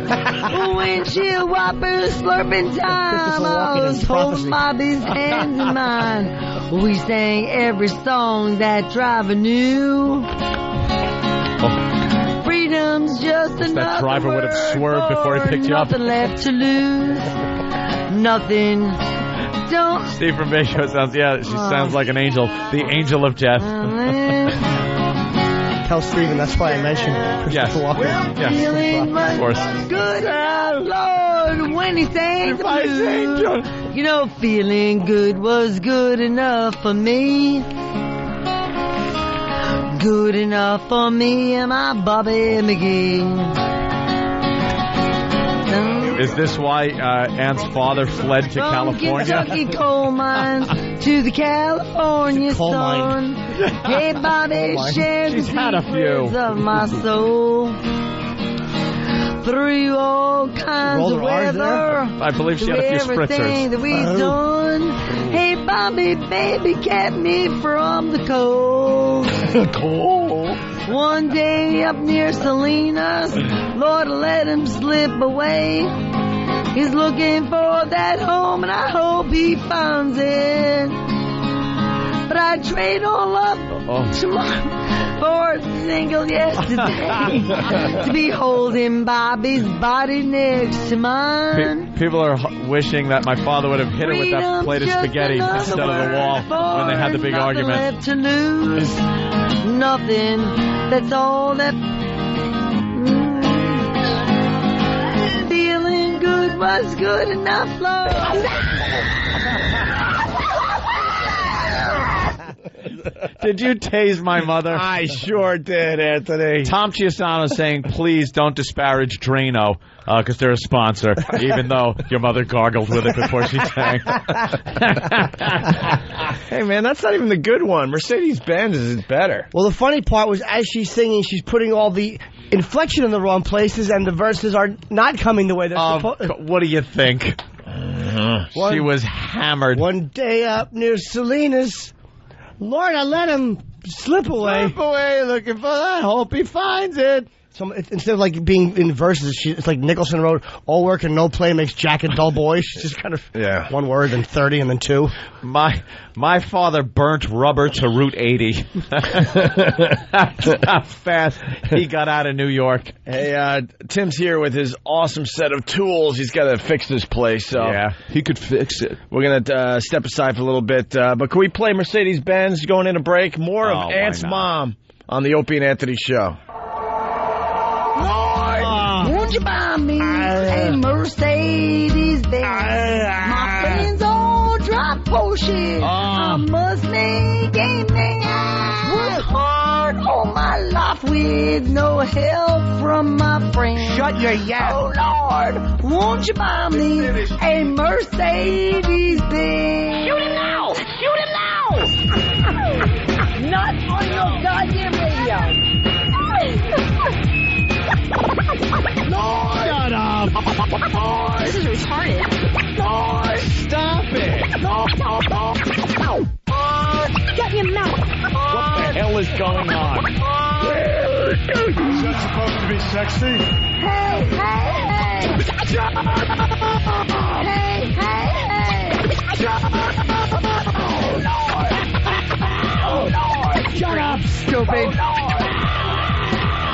Windshield wipers slurping time. I was holding Bobby's hands in mine. We sang every song that driver knew. Freedom's just another That driver would have swerved before he picked you up. Nothing left to lose. Nothing. Don't. Steve from Bay Show sounds, she sounds like an angel. The angel of death. Tell Steven, that's why I mentioned Christopher Walken. Feeling Of course. good, our Lord, when he sang the blues. You know, feeling good was good enough for me. Good enough for me and my Bobby McGee. Is this why Ant's father fled to From California? Kentucky coal mines to the California Coal sun. Hey, Bobby, share the She's had a secrets few. of my soul. Through all kinds Rolled of her R's weather. there? I believe she had a few Everything spritzers. that we've done. Hey, Bobby, baby, kept me from the cold. Cold. One day up near Salinas, Lord, let him slip away. He's looking for that home, and I hope he finds it. But I'd trade all up tomorrow for a single yesterday to be holding Bobby's body next to mine. People are wishing that my father would have hit her with that plate of spaghetti instead of the wall when they had the big Nothing argument. left to lose. Nothing. That's all that. Feeling good was good enough, Lord. Did you tase my mother? I sure did, Anthony. Tom Chiusano saying, please don't disparage Drano, because they're a sponsor, even though your mother gargled with it before she sang. Hey, man, that's not even the good one. Mercedes-Benz is better. Well, the funny part was as she's singing, she's putting all the inflection in the wrong places, and the verses are not coming the way they're supposed. What do you think? She was hammered. One day up near Salinas, Lord, I let him slip away. Slip away looking for that. Hope he finds it. So instead of like being in verses, it's like Nicholson wrote, "All work and no play makes Jack a dull boy." She's just kind of one word, then 30, and then 2. My father burnt rubber to Route 80. That's how fast he got out of New York. Hey, Tim's here with his awesome set of tools. He's got to fix this place. So Yeah, he could fix it. we're going to step aside for a little bit. But can we play Mercedes-Benz going in a break? More of why Ant's not? mom on the Opie and Anthony Show. Lord, won't you buy me a Mercedes Benz? My friends all drive Porsche. I must make a man. Work hard all my life with no help from my friends. Shut your yap. Oh Lord, won't you buy me a Mercedes Benz? Shoot him now! Shoot him now! Not on your goddamn radio. Lord! Shut up! Lord! This is retarded. Lord! Stop it! Lord! Shut your mouth! What the hell is going on? Is that supposed to be sexy? Hey, hey, hey! Hey, hey, hey! Oh, Lord! Shut up, stupid!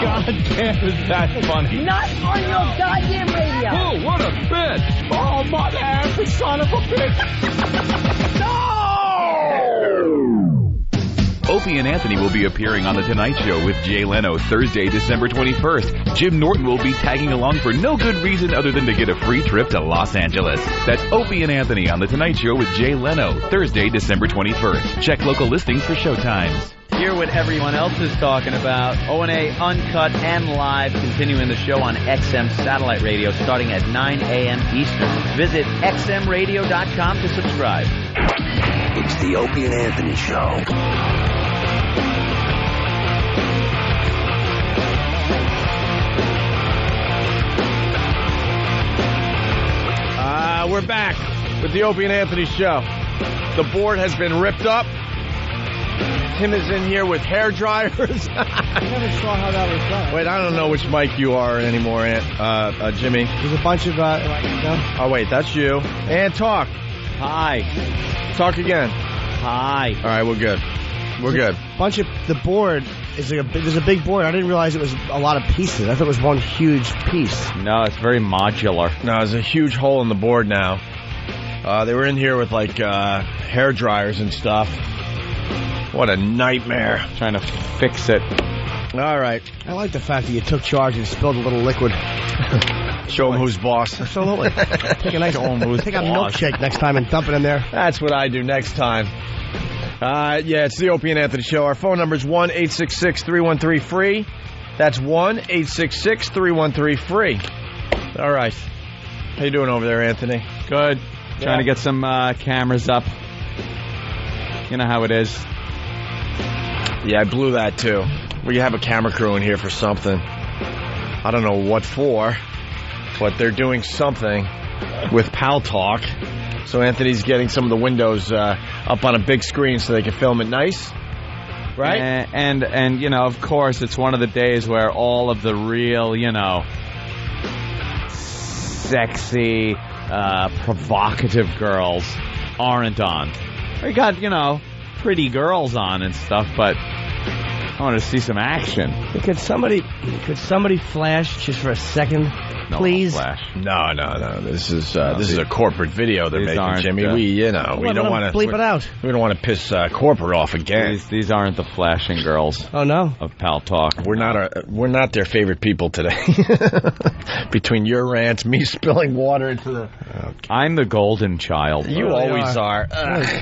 God damn, is that funny? Not on your goddamn radio! Oh, what a bitch! Oh, mother ass, son of a bitch! No! Opie and Anthony will be appearing on The Tonight Show with Jay Leno Thursday, December 21st. Jim Norton will be tagging along for no good reason other than to get a free trip to Los Angeles. That's Opie and Anthony on The Tonight Show with Jay Leno Thursday, December 21st. Check local listings for showtimes. Hear what everyone else is talking about. O&A Uncut and Live, continuing the show on XM Satellite Radio starting at 9 a.m. Eastern. Visit xmradio.com to subscribe. It's the Opie and Anthony Show. we're back with the Opie and Anthony show. The board has been ripped up. Tim is in here with hair dryers. I never saw how that was done. Wait, I don't know which mic you are anymore, Jimmy. There's a bunch of... Oh, wait, that's you. And talk. Hi. Talk again. Hi. All right, we're good. We're good. Bunch of... The board is there's a big board. I didn't realize it was a lot of pieces. I thought it was one huge piece. No, it's very modular. No, there's a huge hole in the board now. They were in here with, like, hair dryers and stuff. What a nightmare. Trying to fix it. All right. I like the fact that you took charge and spilled a little liquid. Show him who's boss. Absolutely. Take a nice take a milkshake next time and dump it in there. That's what I do next time. Yeah, it's the Opie and Anthony show. Our phone number is 1-866-313-FREE. That's 1-866-313-FREE. All right. How you doing over there, Anthony? Good. Trying to get some cameras up. You know how it is. Yeah, I blew that too. We have a camera crew in here for something. I don't know what for, but they're doing something with Pal Talk. So Anthony's getting some of the windows up on a big screen so they can film it nice. Right? And you know, of course, it's one of the days where all of the real, you know, sexy, provocative girls aren't on. We got, you know, pretty girls on and stuff, but I want to see some action. Could somebody flash just for a second, please? No flash. No. This is a corporate video they're making, Jimmy. We don't want to bleep it out. We don't want to piss corporate off again. These aren't the flashing girls. Oh no. Of Pal Talk. We're not their favorite people today. Between your rants, me spilling water into the. I'm the golden child. You always are.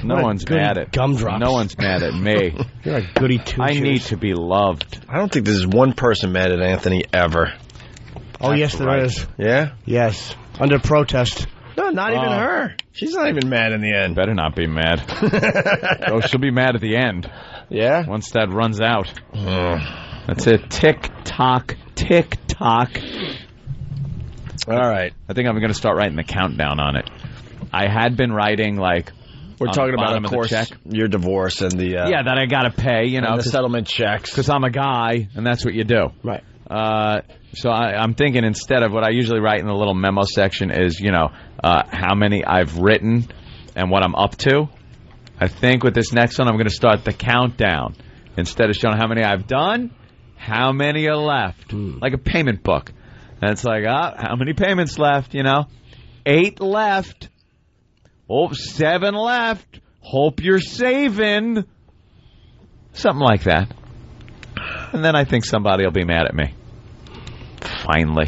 No one's mad at gumdrops. No one's mad at me. You're a goody two shoes. I need to be loved. I don't think there's one person mad at Anthony ever. Oh, yes, there is. Yeah? Yes. Under protest. No, not even her. She's not even mad in the end. Better not be mad. Oh, she'll be mad at the end. Yeah? Once that runs out. That's it. Tick tock, tick tock. All right. I think I'm going to start writing the countdown on it. I had been writing, like, we're talking about, of course, check. Your divorce and the... that I got to pay, you know. The settlement checks. Because I'm a guy, and that's what you do. Right. So I'm thinking instead of what I usually write in the little memo section is, you know, how many I've written and what I'm up to. I think with this next one, I'm going to start the countdown. Instead of showing how many I've done, how many are left. Like a payment book. And it's like, how many payments left, you know? 8 left. Oh, 7 left. Hope you're saving. Something like that. And then I think somebody will be mad at me. Finally.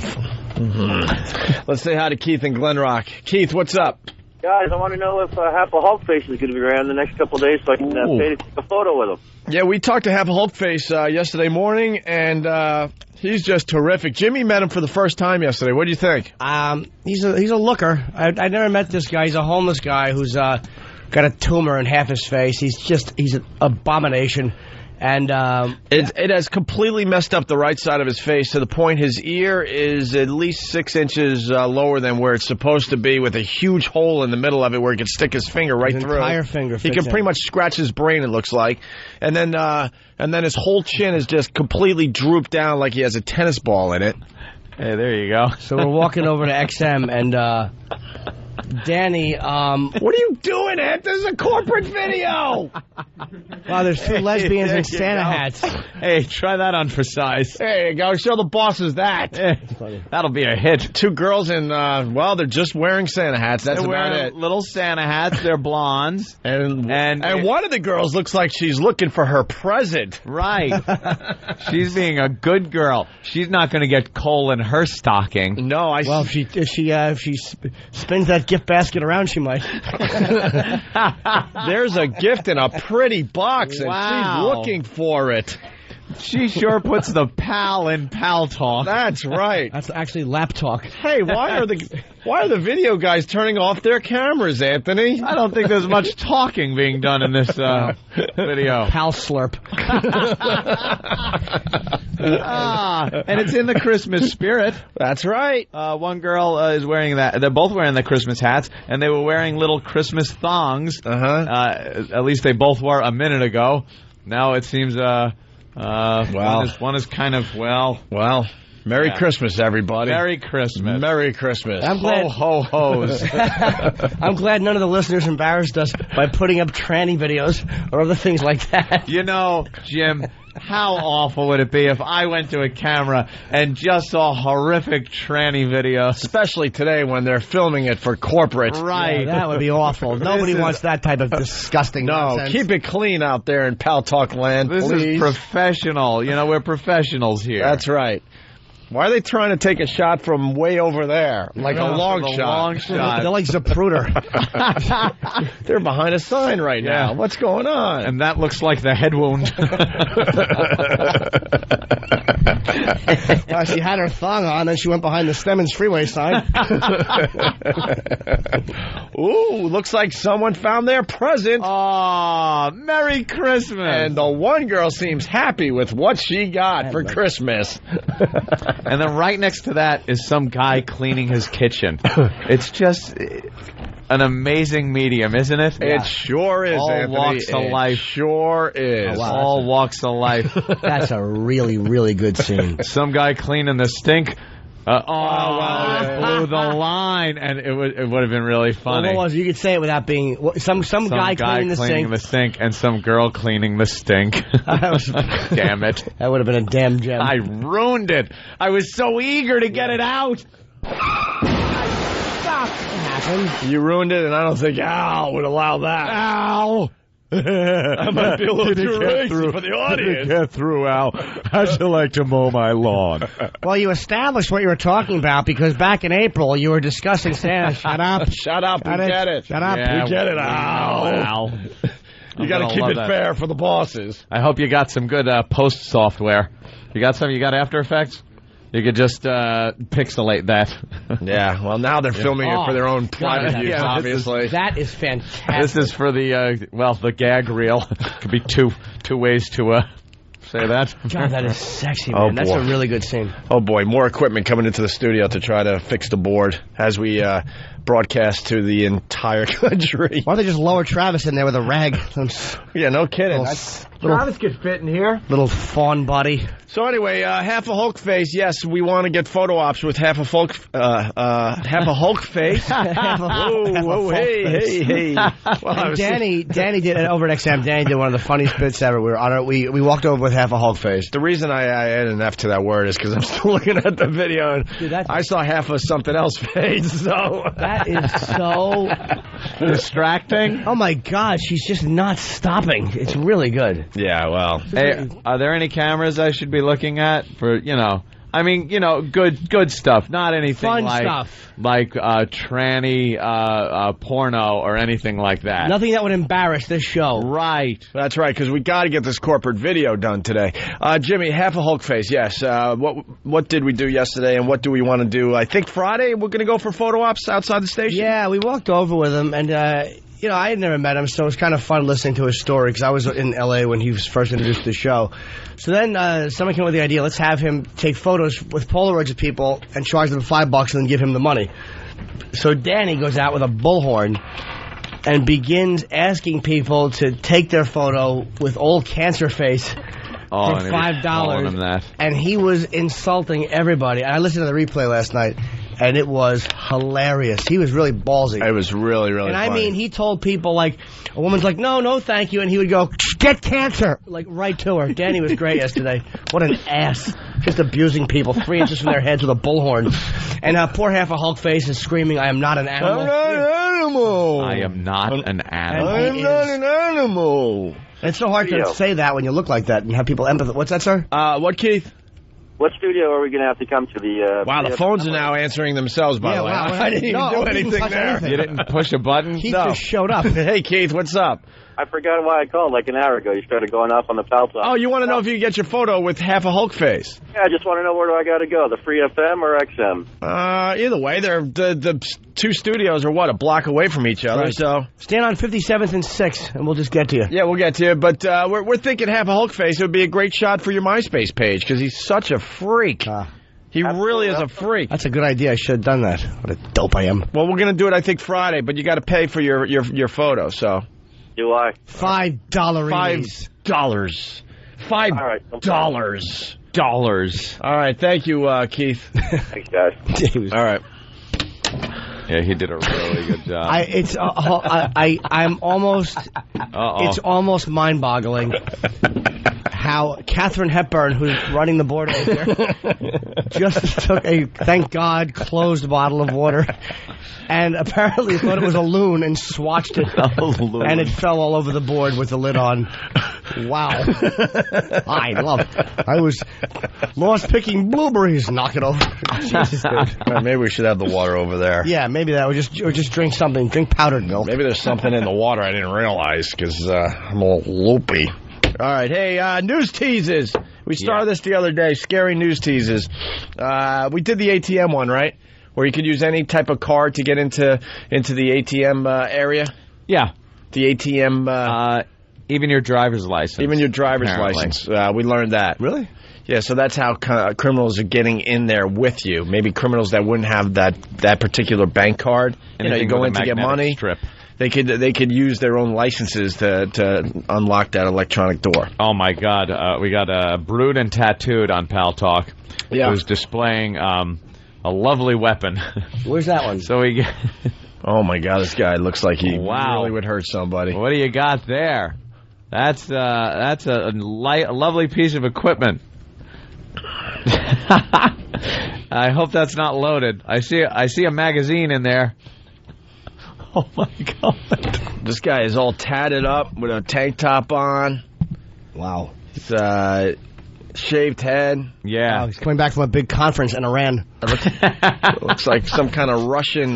Let's say hi to Keith in Glen Rock. Keith, what's up? Guys, I want to know if Half a Hulk Face is going to be around the next couple of days so I can pay to take a photo with him. Yeah, we talked to Half a Hulk Face yesterday morning, and he's just terrific. Jimmy met him for the first time yesterday. What do you think? He's a looker. I never met this guy. He's a homeless guy who's got a tumor in half his face. He's an abomination. And it has completely messed up the right side of his face to the point his ear is at least 6 inches lower than where it's supposed to be, with a huge hole in the middle of it where he can stick his finger right through. Entire finger. He can pretty much scratch his brain, it looks like. And then his whole chin is just completely drooped down like he has a tennis ball in it. Hey, there you go. So we're walking over to XM, and Danny, what are you doing, Ed? This is a corporate video. Wow, there's 2 lesbians in Santa hats. Hey, try that on for size. There you go. Show the bosses that. That'll be a hit. 2 girls in, they're just wearing Santa hats. That's they're about wearing it. Little Santa hats. They're blondes. And one of the girls looks like she's looking for her present. Right. She's being a good girl. She's not going to get coal in her stocking. No, if she spins that gift basket around, she might. There's a gift in a pretty box, and she's looking for it. She sure puts the pal in pal talk. That's right. That's actually lap talk. Hey, why are the video guys turning off their cameras, Anthony? I don't think there's much talking being done in this video. Pal slurp. And it's in the Christmas spirit. That's right. One girl is wearing that. They're both wearing the Christmas hats, and they were wearing little Christmas thongs. At least they both were a minute ago. Now it seems one is kind of Merry Christmas, everybody. Merry Christmas. Merry Christmas. I'm glad. Ho, ho, ho's. I'm glad none of the listeners embarrassed us by putting up tranny videos or other things like that. You know, Jim, how awful would it be if I went to a camera and just saw horrific tranny videos? Especially today when they're filming it for corporate. Right. Yeah, that would be awful. Nobody wants that type of disgusting nonsense. Keep it clean out there in Pal Talk land, This please. is professional. You know, we're professionals here. That's right. Why are they trying to take a shot from way over there? Like a long shot. Long shot. They're like Zapruder. They're behind a sign right now. What's going on? And that looks like the head wound. She had her thong on, then she went behind the Stemmons Freeway sign. Ooh, looks like someone found their present. Aw, Merry Christmas. And the one girl seems happy with what she got for Christmas. And then right next to that is some guy cleaning his kitchen. It's just an amazing medium, isn't it? It sure is, All Anthony. walks of life. Sure is. Oh, wow. All walks of life. That's a really, really good scene. Some guy cleaning the stink. Blew the line, and it would have been really funny. Well, what was it? You could say it without being some guy cleaning the sink, and some girl cleaning the stink. Damn it! That would have been a damn gem. I ruined it. I was so eager to get it out. Stop! What happened? You ruined it, and I don't think Al would allow that. Ow! I might be a little too racy for the audience. Get through, Al. How'd you like to mow my lawn? Well, you established what you were talking about because back in April you were discussing Santa. Shut up. Shut up. We get it. Shut up. Yeah, we get it, Al. You got to keep it fair for the bosses. I hope you got some good post software. You got After Effects? You could just pixelate that. Yeah, well, now they're filming it for their own private use, obviously. That is fantastic. This is for the gag reel. Could be two ways to say that. God, that is sexy, man. That's a really good scene. Oh, boy, more equipment coming into the studio to try to fix the board as we broadcast to the entire country. Why don't they just lower Travis in there with a rag? Yeah, no kidding. Travis could fit in here. Little fawn body. So anyway, half a Hulk face. Yes, we want to get photo ops with half a Hulk face. Whoa, hey. Well, Danny did over at XM. Danny did one of the funniest bits ever. We walked over with half a Hulk face. The reason I added an F to that word is because I'm still looking at the video and I saw half of something else face. So that is so distracting. Oh my God, she's just not stopping. It's really good. Yeah, well. Hey, are there any cameras I should be looking at for, I mean, good stuff, not anything fun like stuff. Like tranny porno or anything like that. Nothing that would embarrass this show. Right. That's right, because we got to get this corporate video done today. Jimmy, half a Hulk face, yes. What did we do yesterday, and what do we want to do? I think Friday we're going to go for photo ops outside the station. Yeah, we walked over with him, and I had never met him, so it was kind of fun listening to his story, because I was in L.A. when he was first introduced to the show. So then someone came up with the idea, let's have him take photos with Polaroids of people and charge them $5 and then give him the money. So Danny goes out with a bullhorn and begins asking people to take their photo with old cancer face for $5. And he was insulting everybody. And I listened to the replay last night. And it was hilarious. He was really ballsy. It was really, really funny. And I mean, he told people, like, a woman's like, no, thank you. And he would go, get cancer. Like, right to her. Danny was great yesterday. What an ass. Just abusing people 3 inches from their heads with a bullhorn. And poor half a Hulk face is screaming, I am not an animal. I'm not an animal. I am not an animal. I'm not an animal. It's so hard to say that when you look like that and have people empathize. What's that, sir? What, Keith? What studio are we going to have to come to? Wow, the phones are now answering themselves, by the way. Wow. I didn't even do anything there. You didn't push a button? Keith just showed up. Hey, Keith, what's up? I forgot why I called like an hour ago. You started going off on the Pal Talk. Oh, you want to know if you can get your photo with half a Hulk face? Yeah, I just want to know where do I got to go, the Free FM or XM? Either way, the two studios are, what, a block away from each other, Right. so... Stand on 57th and 6th, and we'll just get to you. Yeah, we'll get to you, but we're thinking half a Hulk face. It would be a great shot for your MySpace page, because he's such a freak. He really is a freak. That's a good idea. I should have done that. What a dope I am. Well, we're going to do it, I think, Friday, but you got to pay for your photo, so... Do I? $5. $5. $5. All right, thank you, Keith. Thanks, guys. All right. Yeah, he did a really good job. I'm almost. It's almost mind-boggling how Katharine Hepburn, who's running the board over there, just took a, thank God, closed bottle of water, and apparently thought it was a loon and swatched it, and it fell all over the board with the lid on. Wow. I was lost picking blueberries. Knock it over. Jesus, dude. Maybe we should have the water over there. Yeah, maybe that. Or just drink something. Drink powdered milk. Maybe there's something in the water I didn't realize because I'm all loopy. All right, hey, news teases. We started this the other day, scary news teases. We did the ATM one, right? Where you could use any type of card to get into the ATM area? Yeah. The ATM... even your driver's license. Even your driver's apparently. license. We learned that. Really? Yeah, so that's how criminals are getting in there with you. Maybe criminals that wouldn't have that particular bank card. You go in to get money. Strip. They could use their own licenses to unlock that electronic door. Oh my God! We got Brewed and Tattooed on Pal Talk. Yeah. Who's displaying a lovely weapon. Where's that one? So we. Oh my God! This guy looks like he Wow. really would hurt somebody. What do you got there? That's a lovely piece of equipment. I hope that's not loaded. I see a magazine in there. Oh my God! This guy is all tatted up with a tank top on. Wow. He's shaved head. Yeah. Oh, he's coming back from a big conference in Iran. Looks like some kind of Russian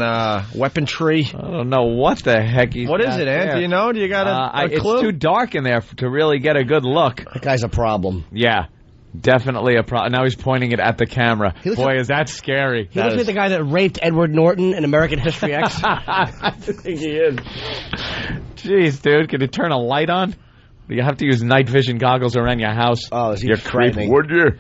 weaponry. I don't know what the heck he's What is got it, Ant? there. Do you know? Do you got a clue? It's too dark in there to really get a good look. That guy's a problem. Yeah. Definitely a problem. Now he's pointing it at the camera. Boy, is that scary. He looks like the guy that raped Edward Norton in American History X. I think he is. Jeez, dude, can you turn a light on? You have to use night vision goggles around your house. Oh, is he You're frightening? Would you?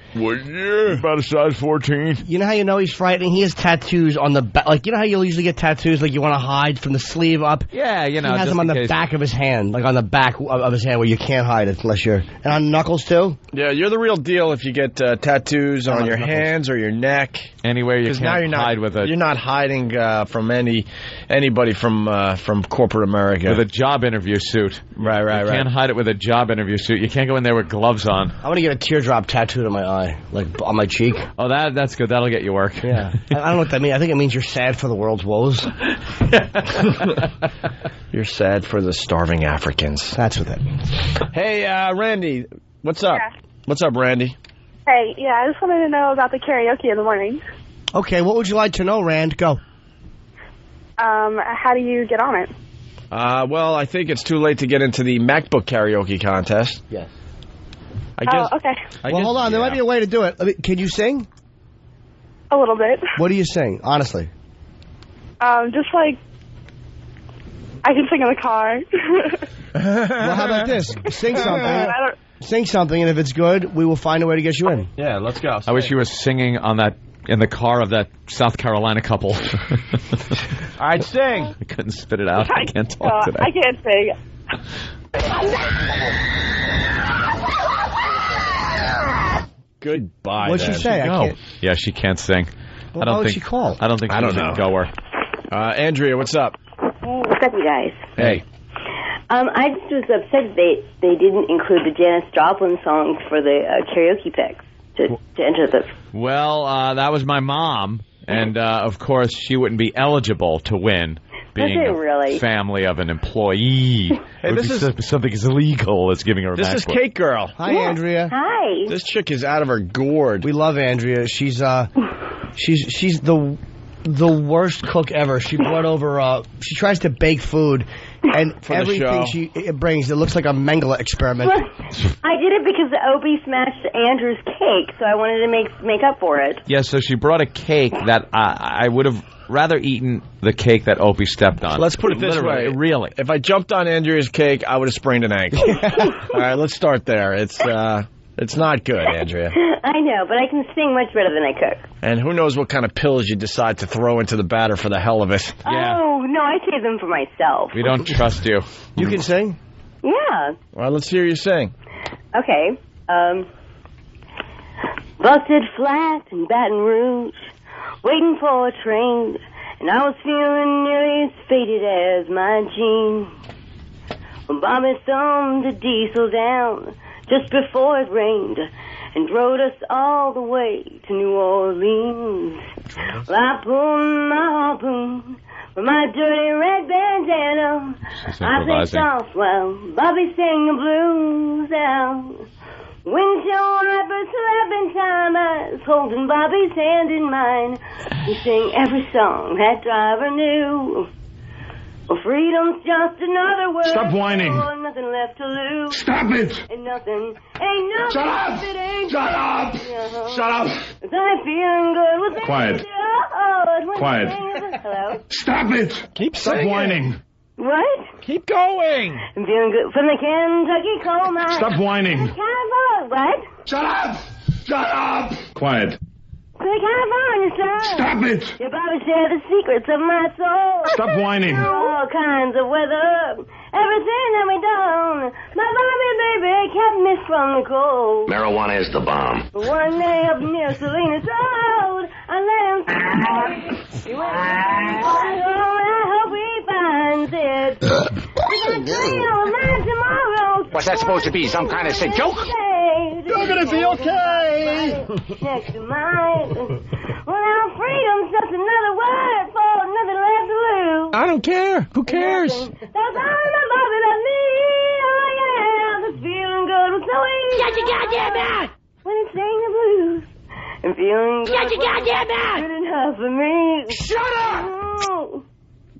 About a size 14. You know how you know he's frightening? He has tattoos on the back. Like, you know how you'll usually get tattoos, like you want to hide from the sleeve up? Yeah, you know. He has just them on in the case. back of his hand, like on the back of his hand where you can't hide it unless you're... And on knuckles, too? Yeah, you're the real deal if you get tattoos on like your knuckles. hands or your neck. Anywhere you Because now can't hide with a... You're not hiding from anybody from corporate America. With a job interview suit. Right. You can't hide it with a job interview suit. You can't go in there with gloves on. I want to get a teardrop tattooed on my eye, like on my cheek. Oh, that's good. That'll get you work. Yeah. I don't know what that means. I think it means you're sad for the world's woes. You're sad for the starving Africans. That's what that means. Hey, Randy, what's up? Yeah. What's up, Randy? Hey, yeah, I just wanted to know about the karaoke in the morning. Okay, what would you like to know, Rand? Go. How do you get on it? Well, I think it's too late to get into the MacBook karaoke contest. Yes. I guess. Oh, okay. Well, hold on. There might be a way to do it. Can you sing? A little bit. What do you sing, honestly? Just like, I can sing in the car. Well, how about this? Sing something. Sing something, and if it's good, we will find a way to get you in. Yeah, let's go. I wish you were singing in the car of that South Carolina couple. All right, sing. I couldn't spit it out. I can't talk today. I can't sing. Goodbye. What'd she then. say? I Go. can't. Yeah, she can't sing. Well, why would she call? I don't think she's a goer. Andrea, what's up? What's up, you guys? Hey. I just was upset they didn't include the Janis Joplin song for the karaoke picks to enter the... Well, that was my mom, and of course she wouldn't be eligible to win. Being Was it really? a family of an employee. Hey, this is something as illegal as giving her a This is MacBook. Cake Girl. Hi, Andrea. Hi. This chick is out of her gourd. We love Andrea. She's the the worst cook ever. She brought over, she tries to bake food, and For the everything show. she brings, it looks like a Mengele experiment. Well, I did it because Opie smashed Andrew's cake, so I wanted to make up for it. Yeah, so she brought a cake that I would have rather eaten the cake that Opie stepped on. Let's put it this way. Literally, really. If I jumped on Andrea's cake, I would have sprained an ankle. All right, let's start there. It's not good, Andrea. I know, but I can sing much better than I cook. And who knows what kind of pills you decide to throw into the batter for the hell of it. Oh, no, I save them for myself. We don't trust you. You can sing? Yeah. All right, let's hear you sing. Okay. Busted flat in Baton Rouge, waiting for a train, and I was feeling nearly as faded as my jeans. When Bobby thumbed the diesel down just before it rained and rode us all the way to New Orleans. Well, I pulled my harpoon with my dirty red bandana. I played soft while Bobby sang the blues out. Windshield wipers slapping time, I was holding Bobby's hand in mine. We sang every song that driver knew. Well, freedom's just another word. Stop whining. Oh, nothing left to lose. Stop it. Ain't nothing. Shut up. It ain't Shut up. Shut up. Was I feeling good? Was Quiet. Quiet. Hello? Stop it. Keep Stop singing. whining. What? Keep going. I'm feeling good from the Kentucky coal mine. Stop whining. California. What? Shut up. Shut up. Quiet. From the California sun. Stop it. Your Bobby shared the secrets of my soul. Stop whining. All kinds of weather. Everything that we done. My Bobby baby kept me from the cold. Marijuana is the bomb. One day up near Salinas Road, I let him he went I hope he finds it. What's that supposed to be? Some kind of sick joke? You're gonna be okay. Next to mine. Well, now freedom's just another word for nothing left to lose. I don't care. Who cares? That's all my Bobby left me. Oh yeah, this feeling good was so easy. Shut your goddamn mouth! When he sang the blues. And feeling good. Shut your goddamn mouth! Good enough for me. Shut up! Oh.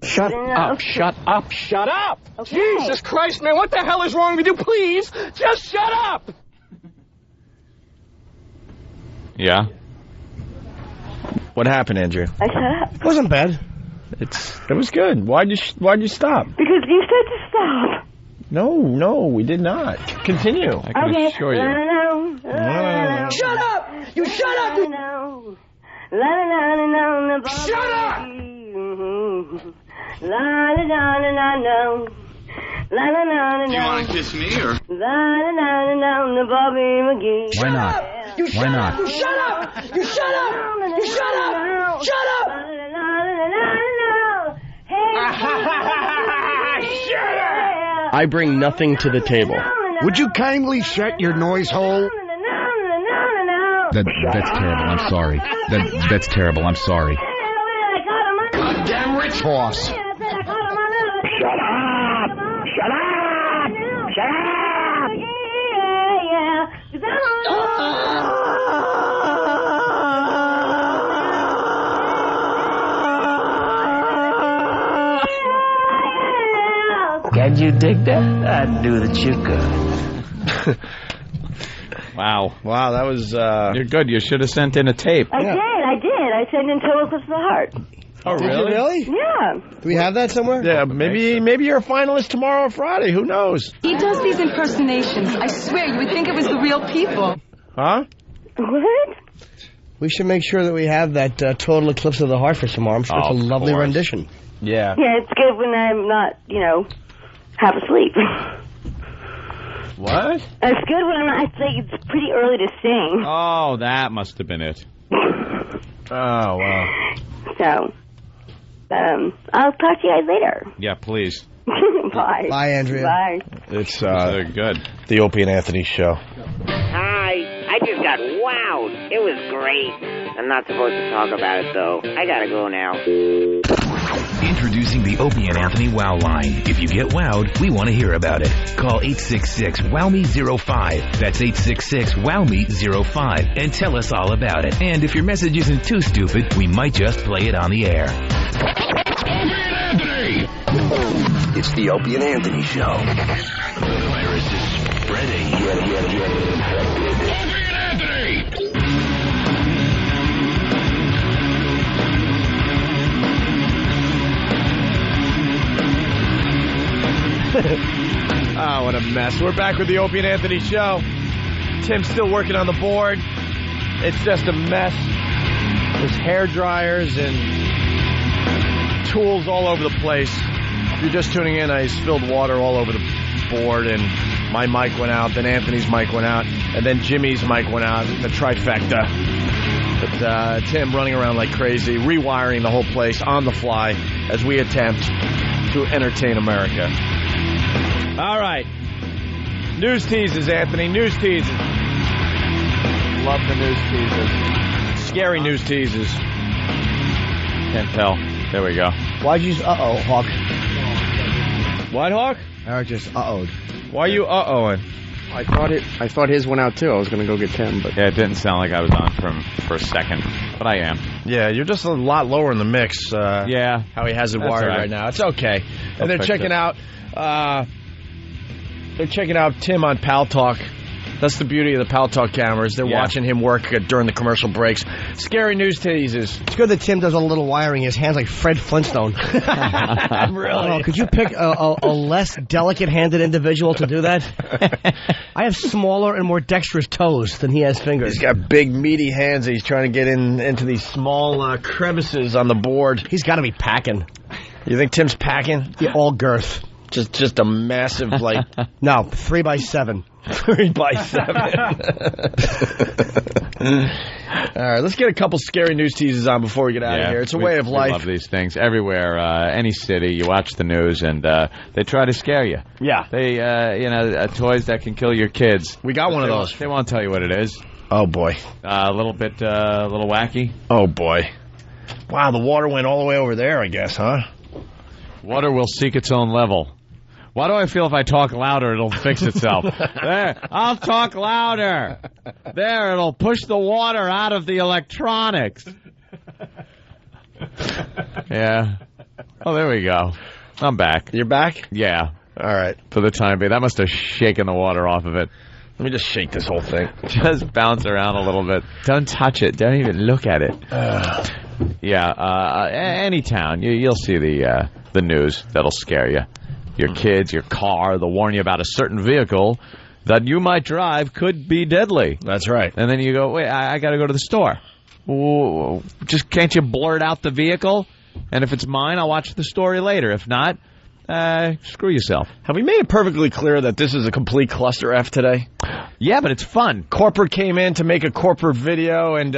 Shut up, shut up, shut up! Okay. Jesus Christ, man, what the hell is wrong with you? Please, just shut up! Yeah? What happened, Andrea? I shut up. It wasn't bad. It was good. Why'd you stop? Because you said to stop. No, we did not. Continue. I can Okay. assure you. Shut up! You shut up! Shut up! La la la la la la. La la la la la. You want to kiss me or? La la la la la la. Bobby McGee. Why not? Why not? You shut up! You shut up! You shut up! Shut up! I bring nothing to the table. Would you kindly shut your noise hole? That's terrible. I'm sorry. That's terrible. I'm sorry. Goddamn rich horse. Shut up! Shut up! Shut up! Can you dig that? I knew that you could. Wow. Wow, that was... You're good. You should have sent in a tape. I did. I sent in Total Clips of the Heart. Oh, Did you really? really? Yeah. Do we have that somewhere? Yeah, maybe you're a finalist tomorrow or Friday. Who knows? He does these impersonations. I swear, you would think it was the real people. Huh? What? We should make sure that we have that Total Eclipse of the Heart for tomorrow. I'm sure it's a lovely rendition. Yeah. Yeah, it's good when I'm not, half asleep. What? It's good when I'm not. I think it's pretty early to sing. Oh, that must have been it. Oh, wow. So, I'll talk to you guys later. Yeah, please. Bye. Bye, Andrea. Bye. It's They're good. the Opie and Anthony show. Hi, I just got wowed. It was great. I'm not supposed to talk about it, though. I gotta go now. Introducing Introducing the Opie and Anthony Wow Line. If you get wowed, we want to hear about it. Call 866-WOW-ME-05. That's 866-WOW-ME-05. And tell us all about it. And if your message isn't too stupid, we might just play it on the air. It's the Opie and Anthony Show. The virus is spreading. Get infected. Opie and Anthony! Oh, what a mess. We're back with the Opie and Anthony Show. Tim's still working on the board. It's just a mess. There's hair dryers and tools all over the place. If you're just tuning in, I spilled water all over the board, and my mic went out, then Anthony's mic went out, and then Jimmy's mic went out, the trifecta. But Tim running around like crazy, rewiring the whole place on the fly as we attempt to entertain America. All right. News teases, Anthony. News teases. Love the news teases. Scary news teases. Can't tell. There we go. Why'd you... Uh-oh, Hawk. What, Hawk? Eric just uh-oh'd. Why are you uh-ohing? I thought his went out, too. I was going to go get Tim, but... Yeah, it didn't sound like I was on for a second, but I am. Yeah, you're just a lot lower in the mix. Yeah. How he has it wired right now. It's okay. And they're checking out... They're checking out Tim on Pal Talk. That's the beauty of the Pal Talk cameras. They're watching him work during the commercial breaks. Scary news teases. It's good that Tim does a little wiring. His hands like Fred Flintstone. Really? Oh, could you pick a less delicate-handed individual to do that? I have smaller and more dexterous toes than he has fingers. He's got big, meaty hands. He's trying to get into these small crevices on the board. He's got to be packing. You think Tim's packing? Yeah, all girth. Just a massive, like... No, 3x7. 3x7. All right, let's get a couple scary news teases on before we get out of here. It's a way of life. We love these things. Everywhere, any city, you watch the news, and they try to scare you. Yeah. They, toys that can kill your kids. We got one of those. They won't tell you what it is. Oh, boy. A little wacky. Oh, boy. Wow, the water went all the way over there, I guess, huh? Water will seek its own level. Why do I feel if I talk louder, it'll fix itself? There, I'll talk louder. There, it'll push the water out of the electronics. Yeah. Oh, there we go. I'm back. You're back? Yeah. All right. For the time being. That must have shaken the water off of it. Let me just shake this whole thing. Just bounce around a little bit. Don't touch it. Don't even look at it. Any town, you'll see the news that'll scare you. Your kids, your car, they'll warn you about a certain vehicle that you might drive could be deadly. That's right. And then you go, wait, I got to go to the store. Ooh, just can't you blurt out the vehicle? And if it's mine, I'll watch the story later. If not, screw yourself. Have we made it perfectly clear that this is a complete cluster F today? Yeah, but it's fun. Corporate came in to make a corporate video, and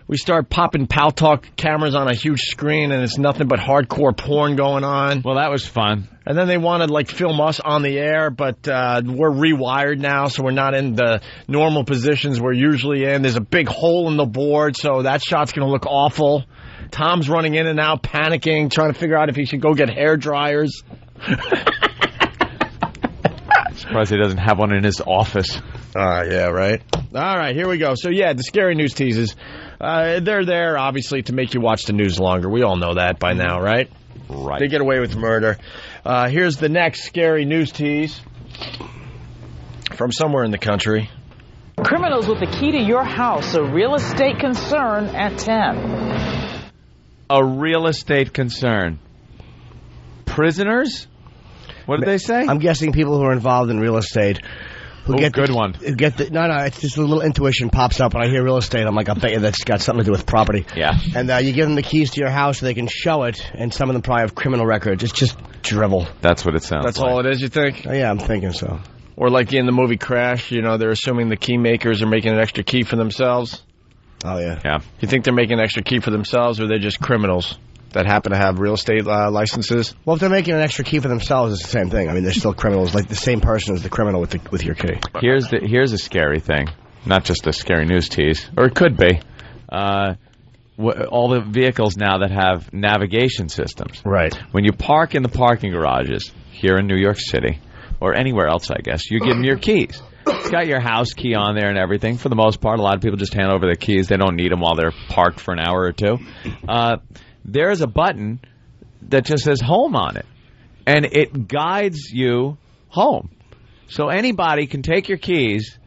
we start popping Pal Talk cameras on a huge screen, and it's nothing but hardcore porn going on. Well, that was fun. And then they wanted film us on the air, but we're rewired now, so we're not in the normal positions we're usually in. There's a big hole in the board, so that shot's going to look awful. Tom's running in and out, panicking, trying to figure out if he should go get hair dryers. Surprised he doesn't have one in his office. Yeah, right. All right, here we go. So, yeah, the scary news teases. They're there, obviously, to make you watch the news longer. We all know that by now, right? Right. They get away with murder. Here's the next scary news tease from somewhere in the country. Criminals with the key to your house, a real estate concern at 10. A real estate concern. Prisoners? What did they say? I'm guessing people who are involved in real estate. Good one. It's just a little intuition pops up when I hear real estate. I'm like, I bet you that's got something to do with property. Yeah. And you give them the keys to your house so they can show it, and some of them probably have criminal records. It's just drivel. That's what it sounds That's like. all it is, you think? Oh, yeah, I'm thinking so. Or like in the movie Crash, they're assuming the key makers are making an extra key for themselves. Oh, yeah. Yeah. You think they're making an extra key for themselves, or they're just criminals that happen to have real estate licenses? Well, if they're making an extra key for themselves, it's the same thing. I mean, they're still criminals. Like the same person is the criminal with your key. Here's a scary thing. Not just a scary news tease. Or it could be. all the vehicles now that have navigation systems. Right. When you park in the parking garages here in New York City, or anywhere else, I guess, you give them your keys. It's got your house key on there and everything. For the most part, a lot of people just hand over their keys. They don't need them while they're parked for an hour or two. There's a button that just says home on it, and it guides you home. So anybody can take your keys,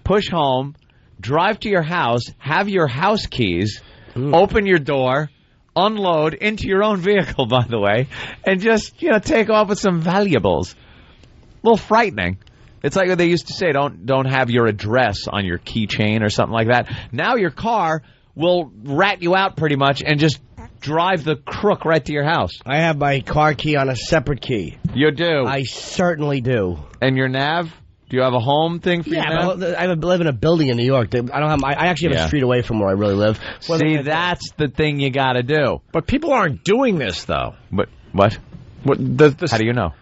push home, drive to your house, have your house keys, open your door, unload into your own vehicle, by the way, and just, take off with some valuables. A little frightening. It's like what they used to say, don't have your address on your keychain or something like that. Now your car will rat you out pretty much and just drive the crook right to your house. I have my car key on a separate key. You do? I certainly do. And your nav? Do you have a home thing for your nav? I live in a building in New York. I actually have a street away from where I really live. See, that's the thing you got to do. But people aren't doing this, though. But what? How do you know?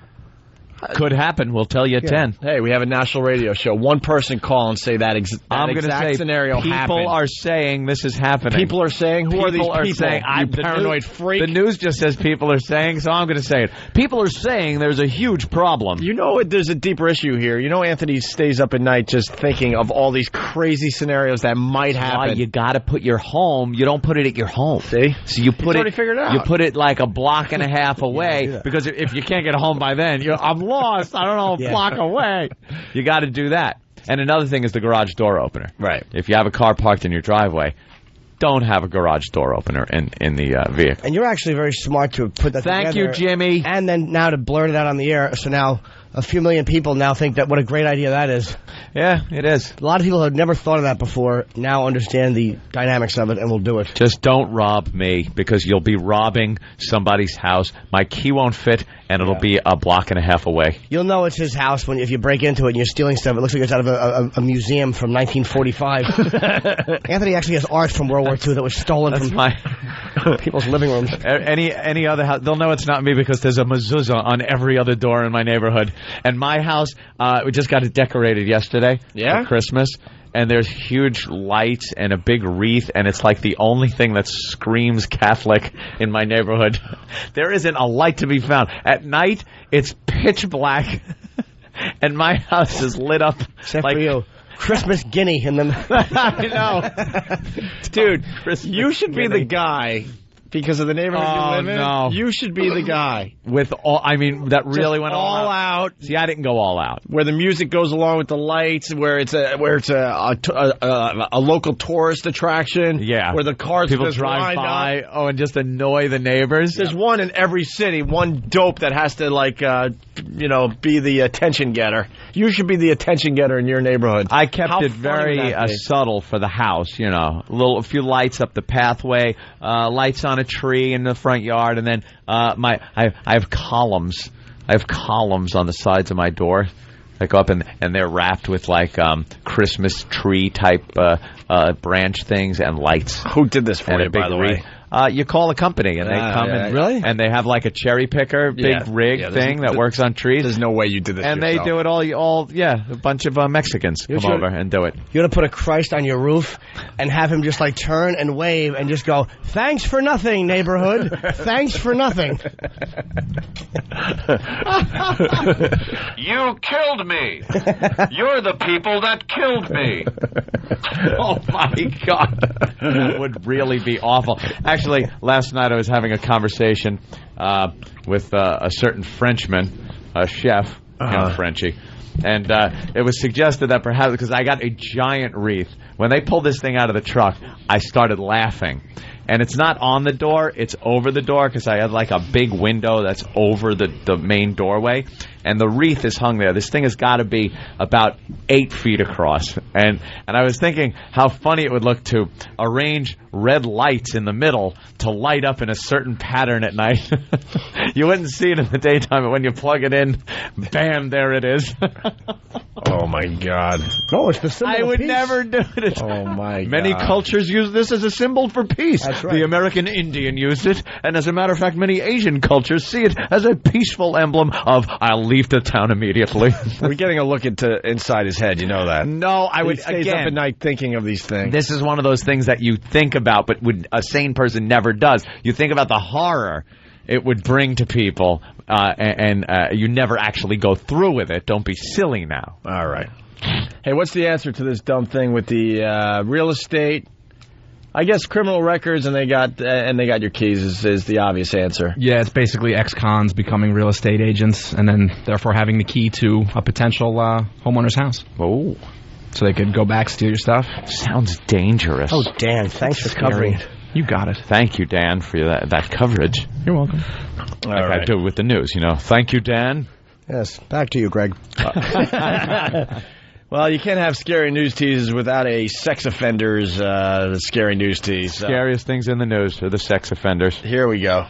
Could happen. We'll tell you at 10. Hey, we have a national radio show. One person call and say that exact scenario happened. People are saying this is happening. People are saying, who are these people? Saying, I'm paranoid freak. The news just says people are saying, so I'm going to say it. People are saying there's a huge problem. There's a deeper issue here. Anthony stays up at night just thinking of all these crazy scenarios that might happen. Why you got to put your home. You don't put it at your home. See? So you put already figured it out. You put it like a block and a half away because if you can't get home by then, I'm lost. I don't know, a block away. You got to do that. And another thing is the garage door opener. Right. If you have a car parked in your driveway, don't have a garage door opener in the vehicle. And you're actually very smart to put that together. Thank you, Jimmy. And then now to blurt it out on the air, so now a few million people now think that what a great idea that is. Yeah, it is. A lot of people have never thought of that before, now understand the dynamics of it and will do it. Just don't rob me, because you'll be robbing somebody's house. My key won't fit, and it'll be a block and a half away. You'll know it's his house if you break into it and you're stealing stuff. It looks like it's out of a museum from 1945. Anthony actually has art from World War II that was stolen from people's living rooms. Any other house, they'll know it's not me because there's a mezuzah on every other door in my neighborhood. And my house, we just got it decorated yesterday for Christmas. And there's huge lights and a big wreath, and it's like the only thing that screams Catholic in my neighborhood. There isn't a light to be found. At night, it's pitch black, and my house is lit up. Except for you. Christmas Guinea in them. I know. Dude, you should be the guy. Because of the neighborhood you live in, you should be the guy. That really went all out. See, I didn't go all out. Where the music goes along with the lights, where it's a local tourist attraction. Yeah. Where the cars people drive by, and just annoy the neighbors. There's one in every city, one dope that has to be the attention getter. You should be the attention getter in your neighborhood. I kept it very subtle for the house, a few lights up the pathway, lights on a tree in the front yard, and then I have columns. I have columns on the sides of my door that go up, and they're wrapped with Christmas tree type branch things and lights. Who did this for you, by the way? You call a company and they come and they have a cherry picker, big rig thing that works on trees. There's no way you did this and yourself. They do it all. A bunch of Mexicans come over and do it. You're going to put a Christ on your roof and have him just turn and wave and just go, thanks for nothing, neighborhood. Thanks for nothing. You killed me. You're the people that killed me. Oh, my God. That would really be awful. Actually, last night I was having a conversation with a certain Frenchman, a chef, Frenchie, and it was suggested that perhaps, because I got a giant wreath, when they pulled this thing out of the truck, I started laughing. And it's not on the door, it's over the door, because I had a big window that's over the main doorway. And the wreath is hung there. This thing has got to be about 8 feet across. And I was thinking how funny it would look to arrange red lights in the middle to light up in a certain pattern at night. You wouldn't see it in the daytime, but when you plug it in, bam, there it is. Oh, Oh, my God. No, it's the symbol I of would peace. never do it. Oh, my God. Many cultures use this as a symbol for peace. That's right. The American Indian used it, and as a matter of fact, many Asian cultures see it as a peaceful emblem of, I'll leave the town immediately. We're getting a look inside his head, you know that. No, I would, He stays again, up at night thinking of these things. this is one of those things that you think about, but a sane person never does. You think about the horror it would bring to people, and you never actually go through with it. Don't be silly now. All right. Hey, what's the answer to this dumb thing with the real estate? I guess criminal records and they got your keys is the obvious answer. Yeah, it's basically ex-cons becoming real estate agents and then therefore having the key to a potential homeowner's house. Oh. So they could go back, steal your stuff. Sounds dangerous. Oh, Dan, thanks for covering it. You got it. Thank you, Dan, for that coverage. You're welcome. Like I do with the news, you know. Thank you, Dan. Yes, back to you, Greg. Well, you can't have scary news teases without a sex offender's scary news tease. Scariest things in the news are the sex offenders. Here we go.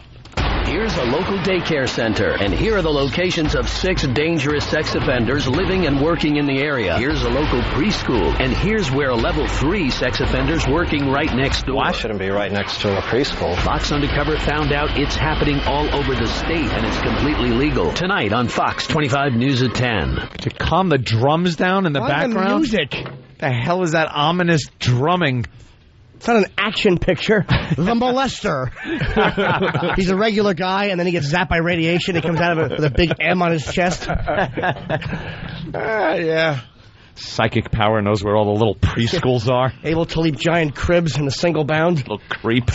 Here's a local daycare center, and here are the locations of 6 dangerous sex offenders living and working in the area. Here's a local preschool, and here's where a level 3 sex offender's working right next door. Why shouldn't be right next to a preschool? Fox Undercover found out it's happening all over the state, and it's completely legal. Tonight on Fox 25 News at 10. To calm the drums down in the background? The music. The hell is that ominous drumming? It's not an action picture. The Molester. He's a regular guy, and then he gets zapped by radiation. He comes out of it with a big M on his chest. Yeah. Psychic power knows where all the little preschools are. Able to leap giant cribs in a single bound. Little creep.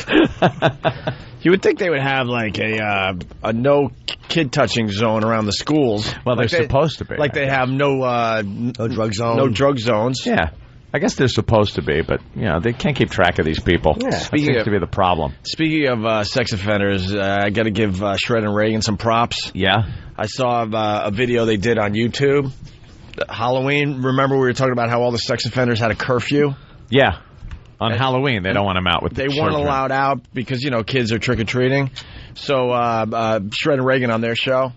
You would think they would have like a no kid touching zone around the schools. Well, like they're supposed to be. Like they have no drug zone. No drug zones. Yeah. I guess they're supposed to be, but, you know, they can't keep track of these people. Yeah. That seems to be the problem. Speaking of sex offenders, I got to give Shred and Reagan some props. Yeah? I saw a video they did on YouTube. Halloween, remember we were talking about how all the sex offenders had a curfew? Yeah. On Halloween, they don't want them out with the They weren't children. allowed out because, you know, kids are trick-or-treating. So Shred and Reagan on their show,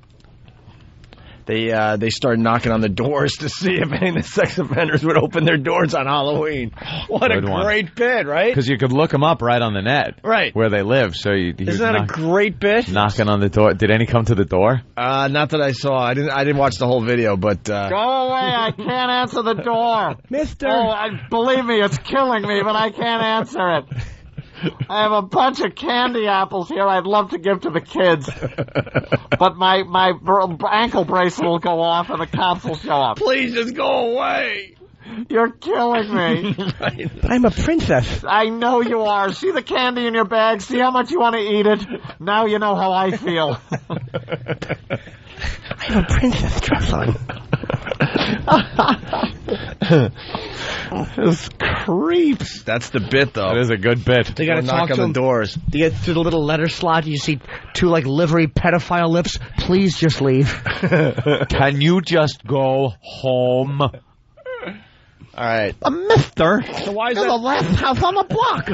they started knocking on the doors to see if any of the sex offenders would open their doors on Halloween. What a great bit, right? Because you could look them up right on the net. Right. Where they live. So Isn't that a great bit? Knocking on the door. Did any come to the door? Not that I saw. I didn't watch the whole video, but... Go away, I can't answer the door. Mister. Oh, believe me, it's killing me, but I can't answer it. I have a bunch of candy apples here I'd love to give to the kids. But my ankle bracelet will go off and the cops will show up. Please just go away. You're killing me. I'm a princess. I know you are. See the candy in your bag? See how much you want to eat it? Now you know how I feel. I'm a princess, Truffaut. Those creeps. That's the bit, though. That is a good bit. They got to knock talk on to the doors. You get through the little letter slot. You see 2 like livery pedophile lips. Please just leave. Can you just go home? All right. Mister. So why is You're the last house on the block.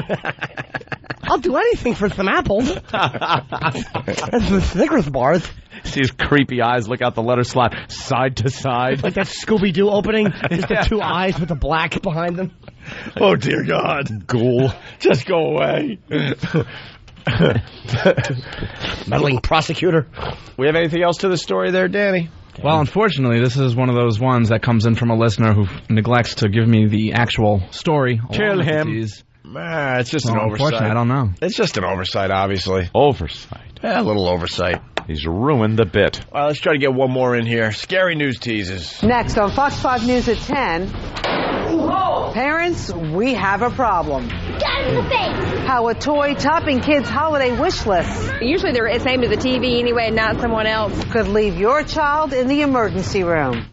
I'll do anything for some apples. That's the Snickers bars. See his creepy eyes look out the letter slot side to side. Like that Scooby-Doo opening. Just the 2 eyes with the black behind them. Oh, dear God. Ghoul. Just go away. Meddling prosecutor. We have anything else to the story there, Danny? Well, unfortunately, this is one of those ones that comes in from a listener who neglects to give me the actual story. Kill him. It's just an oversight. Unfortunately, I don't know. It's just an oversight, obviously. Oversight. Yeah, a little oversight. He's ruined the bit. All right, let's try to get one more in here. Scary news teases. Next on Fox 5 News at 10. Parents, we have a problem. Got in the face! How a toy topping kids' holiday wish lists. Usually it's aimed at the TV anyway and not someone else. Could leave your child in the emergency room.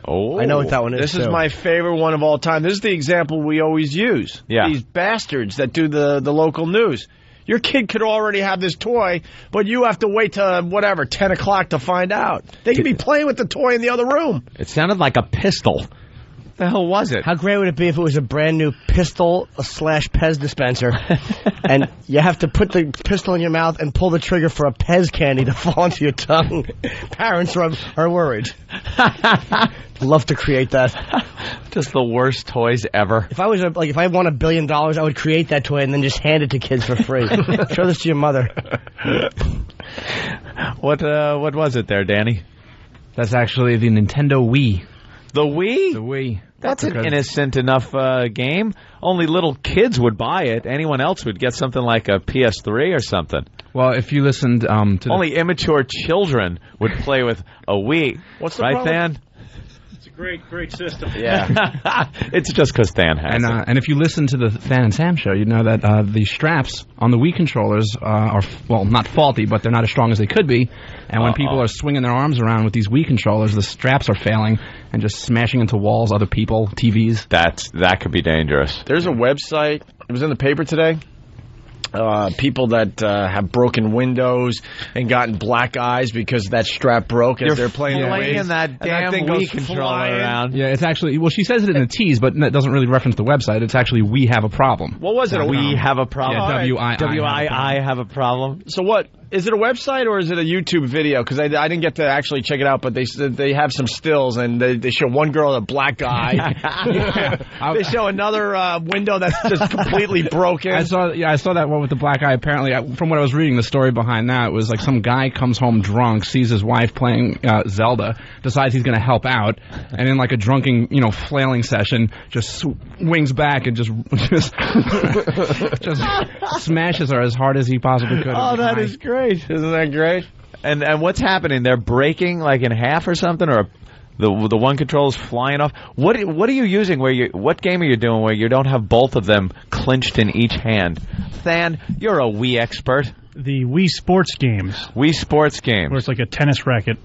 Oh, I know what that one is. This is my favorite one of all time. This is the example we always use. Yeah. These bastards that do the local news. Your kid could already have this toy, but you have to wait till, 10 o'clock to find out. They could be playing with the toy in the other room. It sounded like a pistol. What the hell was it? How great would it be if it was a brand new pistol / Pez dispenser, and you have to put the pistol in your mouth and pull the trigger for a Pez candy to fall into your tongue? Parents are worried. Love to create that. Just the worst toys ever. If I was if I won $1 billion, I would create that toy and then just hand it to kids for free. Show this to your mother. What was it there, Danny? That's actually the Nintendo Wii. The Wii? The Wii. That's an innocent enough game. Only little kids would buy it. Anyone else would get something like a PS3 or something. Well, if you listened to only immature children would play with a Wii. What's the right, problem? Than? It's a great system. Yeah. It's just because Than has it. And if you listen to the Than and Sam show, you know that the straps on the Wii controllers are, well, not faulty, but they're not as strong as they could be. And when people are swinging their arms around with these Wii controllers, the straps are failing and just smashing into walls, other people, TVs. That could be dangerous. There's a website. It was in the paper today. People that have broken windows and gotten black eyes because that strap broke as they're playing the Wii. That damn thing Wii goes controller flying around. Yeah, it's actually, well, she says it in the tease, but it doesn't really reference the website. It's actually We Have a Problem. What was it? We have a problem. Yeah, W-I-I have a problem. So what? Is it a website or is it a YouTube video? Because I didn't get to actually check it out, but they have some stills, and they show one girl with a black eye. They show another window that's just completely broken. I saw that one with the black eye. Apparently, from what I was reading, the story behind that was like some guy comes home drunk, sees his wife playing Zelda, decides he's going to help out, and in like a drunken, flailing session, just swings back and just smashes her as hard as he possibly could. Oh, that is great. Isn't that great? And what's happening? They're breaking like in half or something, or the one control's flying off. What are you using? What game are you doing where you don't have both of them clinched in each hand? Than, you're a Wii expert. The Wii Sports games. Wii Sports games. Where it's like a tennis racket,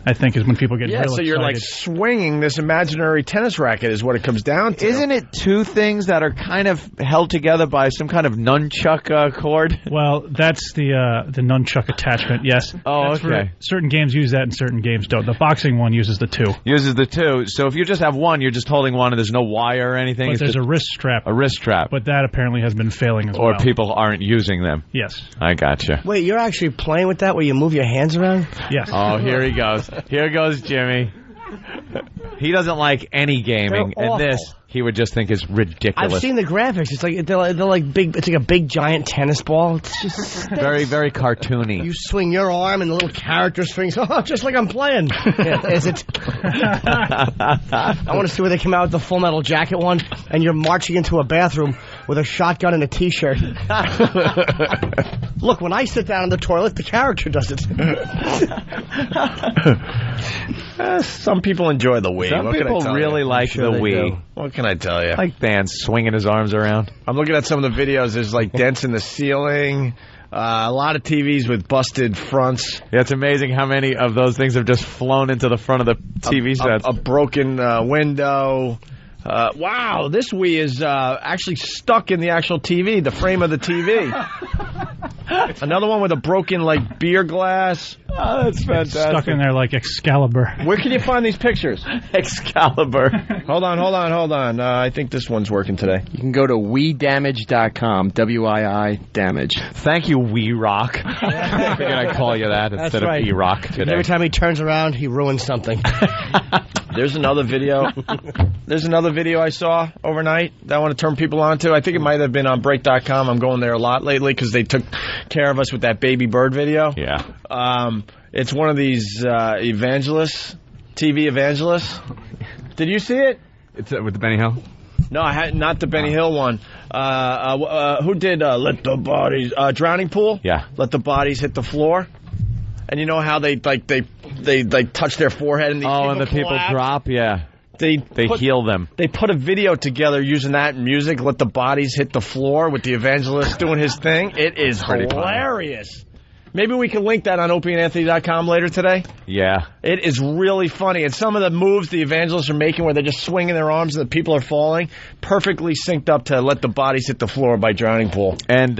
I think, is when people get real so you're excited. like swinging this imaginary tennis racket is what it comes down to. Isn't it two things that are kind of held together by some kind of nunchuck cord? Well, that's the nunchuck attachment, yes. Oh, that's okay. Certain games use that and certain games don't. The boxing one uses the two. Uses the two. So if you just have one, you're just holding one and there's no wire or anything? But there's a wrist strap. A wrist strap. But that apparently has been failing as well. Or people aren't using them. Yes. I gotcha. Wait, you're actually playing with that where you move your hands around? Yes. Oh, here he goes. Here goes Jimmy. He doesn't like any gaming, and this he would just think is ridiculous. I've seen the graphics. It's like they're like big. It's like a big giant tennis ball. It's just very, very cartoony. You swing your arm, and the little character swings. Oh, just like I'm playing. Yeah, is it? I want to see where they come out with the Full Metal Jacket one, and you're marching into a bathroom with a shotgun and a T-shirt. Look, when I sit down in the toilet, the character does it. Some people enjoy the Wii. Some people really like the Wii. What can I tell you? Like Than swinging his arms around. I'm looking at some of the videos. There's like dents in the ceiling. A lot of TVs with busted fronts. Yeah, it's amazing how many of those things have just flown into the front of the TV sets. A broken window. Wow, this Wii is actually stuck in the actual TV, the frame of the TV. Another one with a broken, beer glass. Oh, that's fantastic. Stuck in there like Excalibur. Where can you find these pictures? Excalibur. Hold on. I think this one's working today. You can go to WiiDamage.com, W-I-I damage. Thank you, Wii Rock. I figured I'd call you that instead of E-Rock today. Every time he turns around, he ruins something. There's another video. There's another video I saw overnight that I want to turn people on to. I think it might have been on Break.com. I'm going there a lot lately because they took care of us with that Baby Bird video. Yeah. It's one of these evangelists, TV evangelists. Did you see it? It's with the Benny Hill? No, not the Benny Hill one. Who did Let the Bodies... Drowning Pool? Yeah. Let the Bodies Hit the Floor. And you know how they touch their forehead and the people drop? Yeah. They heal them. They put a video together using that music, Let the Bodies Hit the Floor, with the evangelist doing his thing. It is hilarious. Maybe we can link that on opieandanthony.com later today. Yeah. It is really funny. And some of the moves the evangelists are making where they're just swinging their arms and the people are falling, perfectly synced up to Let the Bodies Hit the Floor by Drowning Pool. And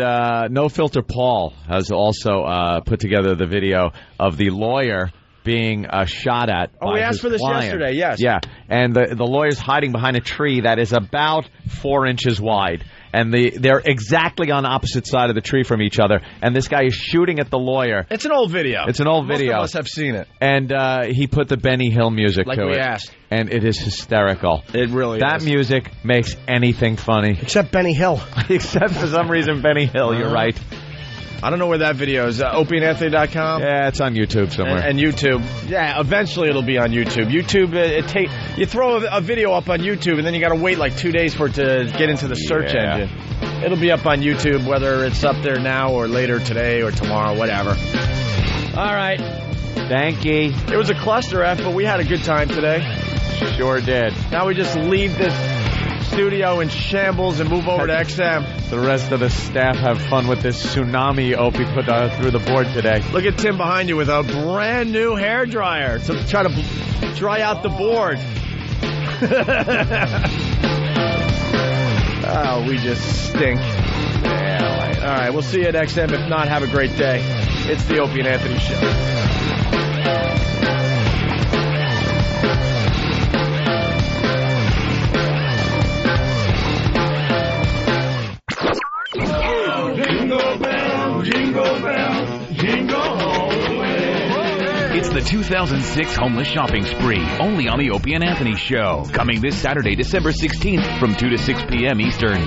No Filter Paul has also put together the video of the lawyer being shot at by we asked his for this client. yesterday, yes. Yeah, and the lawyer's hiding behind a tree that is about 4 inches wide. and they're exactly on opposite side of the tree from each other, and this guy is shooting at the lawyer. It's an old video. It's an old video. Most of us have seen it. And he put the Benny Hill music like to we it. asked. And it is hysterical. It really is. That music makes anything funny. Except Benny Hill. Except for some reason Benny Hill, you're right. I don't know where that video is. OpieandAnthony.com? Yeah, it's on YouTube somewhere. And YouTube. Yeah, eventually it'll be on YouTube. YouTube, you throw a video up on YouTube, and then you got to wait like 2 days for it to get into the search engine. It'll be up on YouTube, whether it's up there now or later today or tomorrow, whatever. All right. Thank you. It was a cluster F, but we had a good time today. Sure did. Now we just leave this studio in shambles and move over to XM. The rest of the staff have fun with this tsunami Opie put through the board today. Look at Tim behind you with a brand new hairdryer to try to dry out the board. Oh, we just stink. Yeah, all right, we'll see you at XM. If not, have a great day. It's the Opie and Anthony Show. Jingle bell, jingle all the way. It's the 2006 Homeless Shopping Spree, only on the Opie and Anthony Show. Coming this Saturday, December 16th from 2 to 6 p.m. Eastern.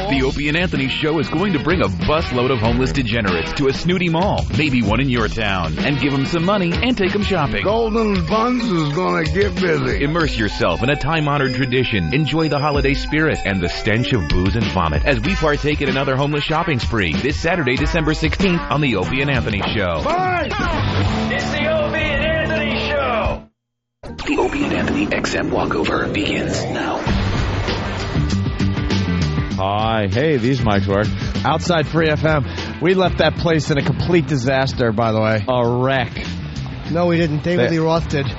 The Opie and Anthony Show is going to bring a busload of homeless degenerates to a snooty mall, maybe one in your town, and give them some money and take them shopping. Golden Buns is gonna get busy. Immerse yourself in a time-honored tradition. Enjoy the holiday spirit and the stench of booze and vomit as we partake in another homeless shopping spree this Saturday, December 16th on the Opie and Anthony Show. Bye! It's the Opie and Anthony Show. The Opie and Anthony XM walkover begins now. Hi. Hey, these mics work. Outside Free FM. We left that place in a complete disaster, by the way. A wreck. No, we didn't. David Lee Roth did. They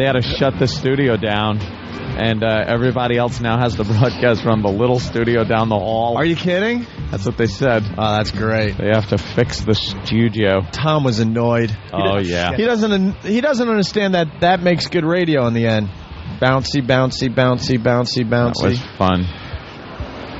had to shut the studio down, and everybody else now has the broadcast from the little studio down the hall. Are you kidding? That's what they said. Oh, that's great. They have to fix the studio. Tom was annoyed. Oh, yeah. He doesn't understand that makes good radio in the end. Bouncy, bouncy, bouncy, bouncy, bouncy. That was fun.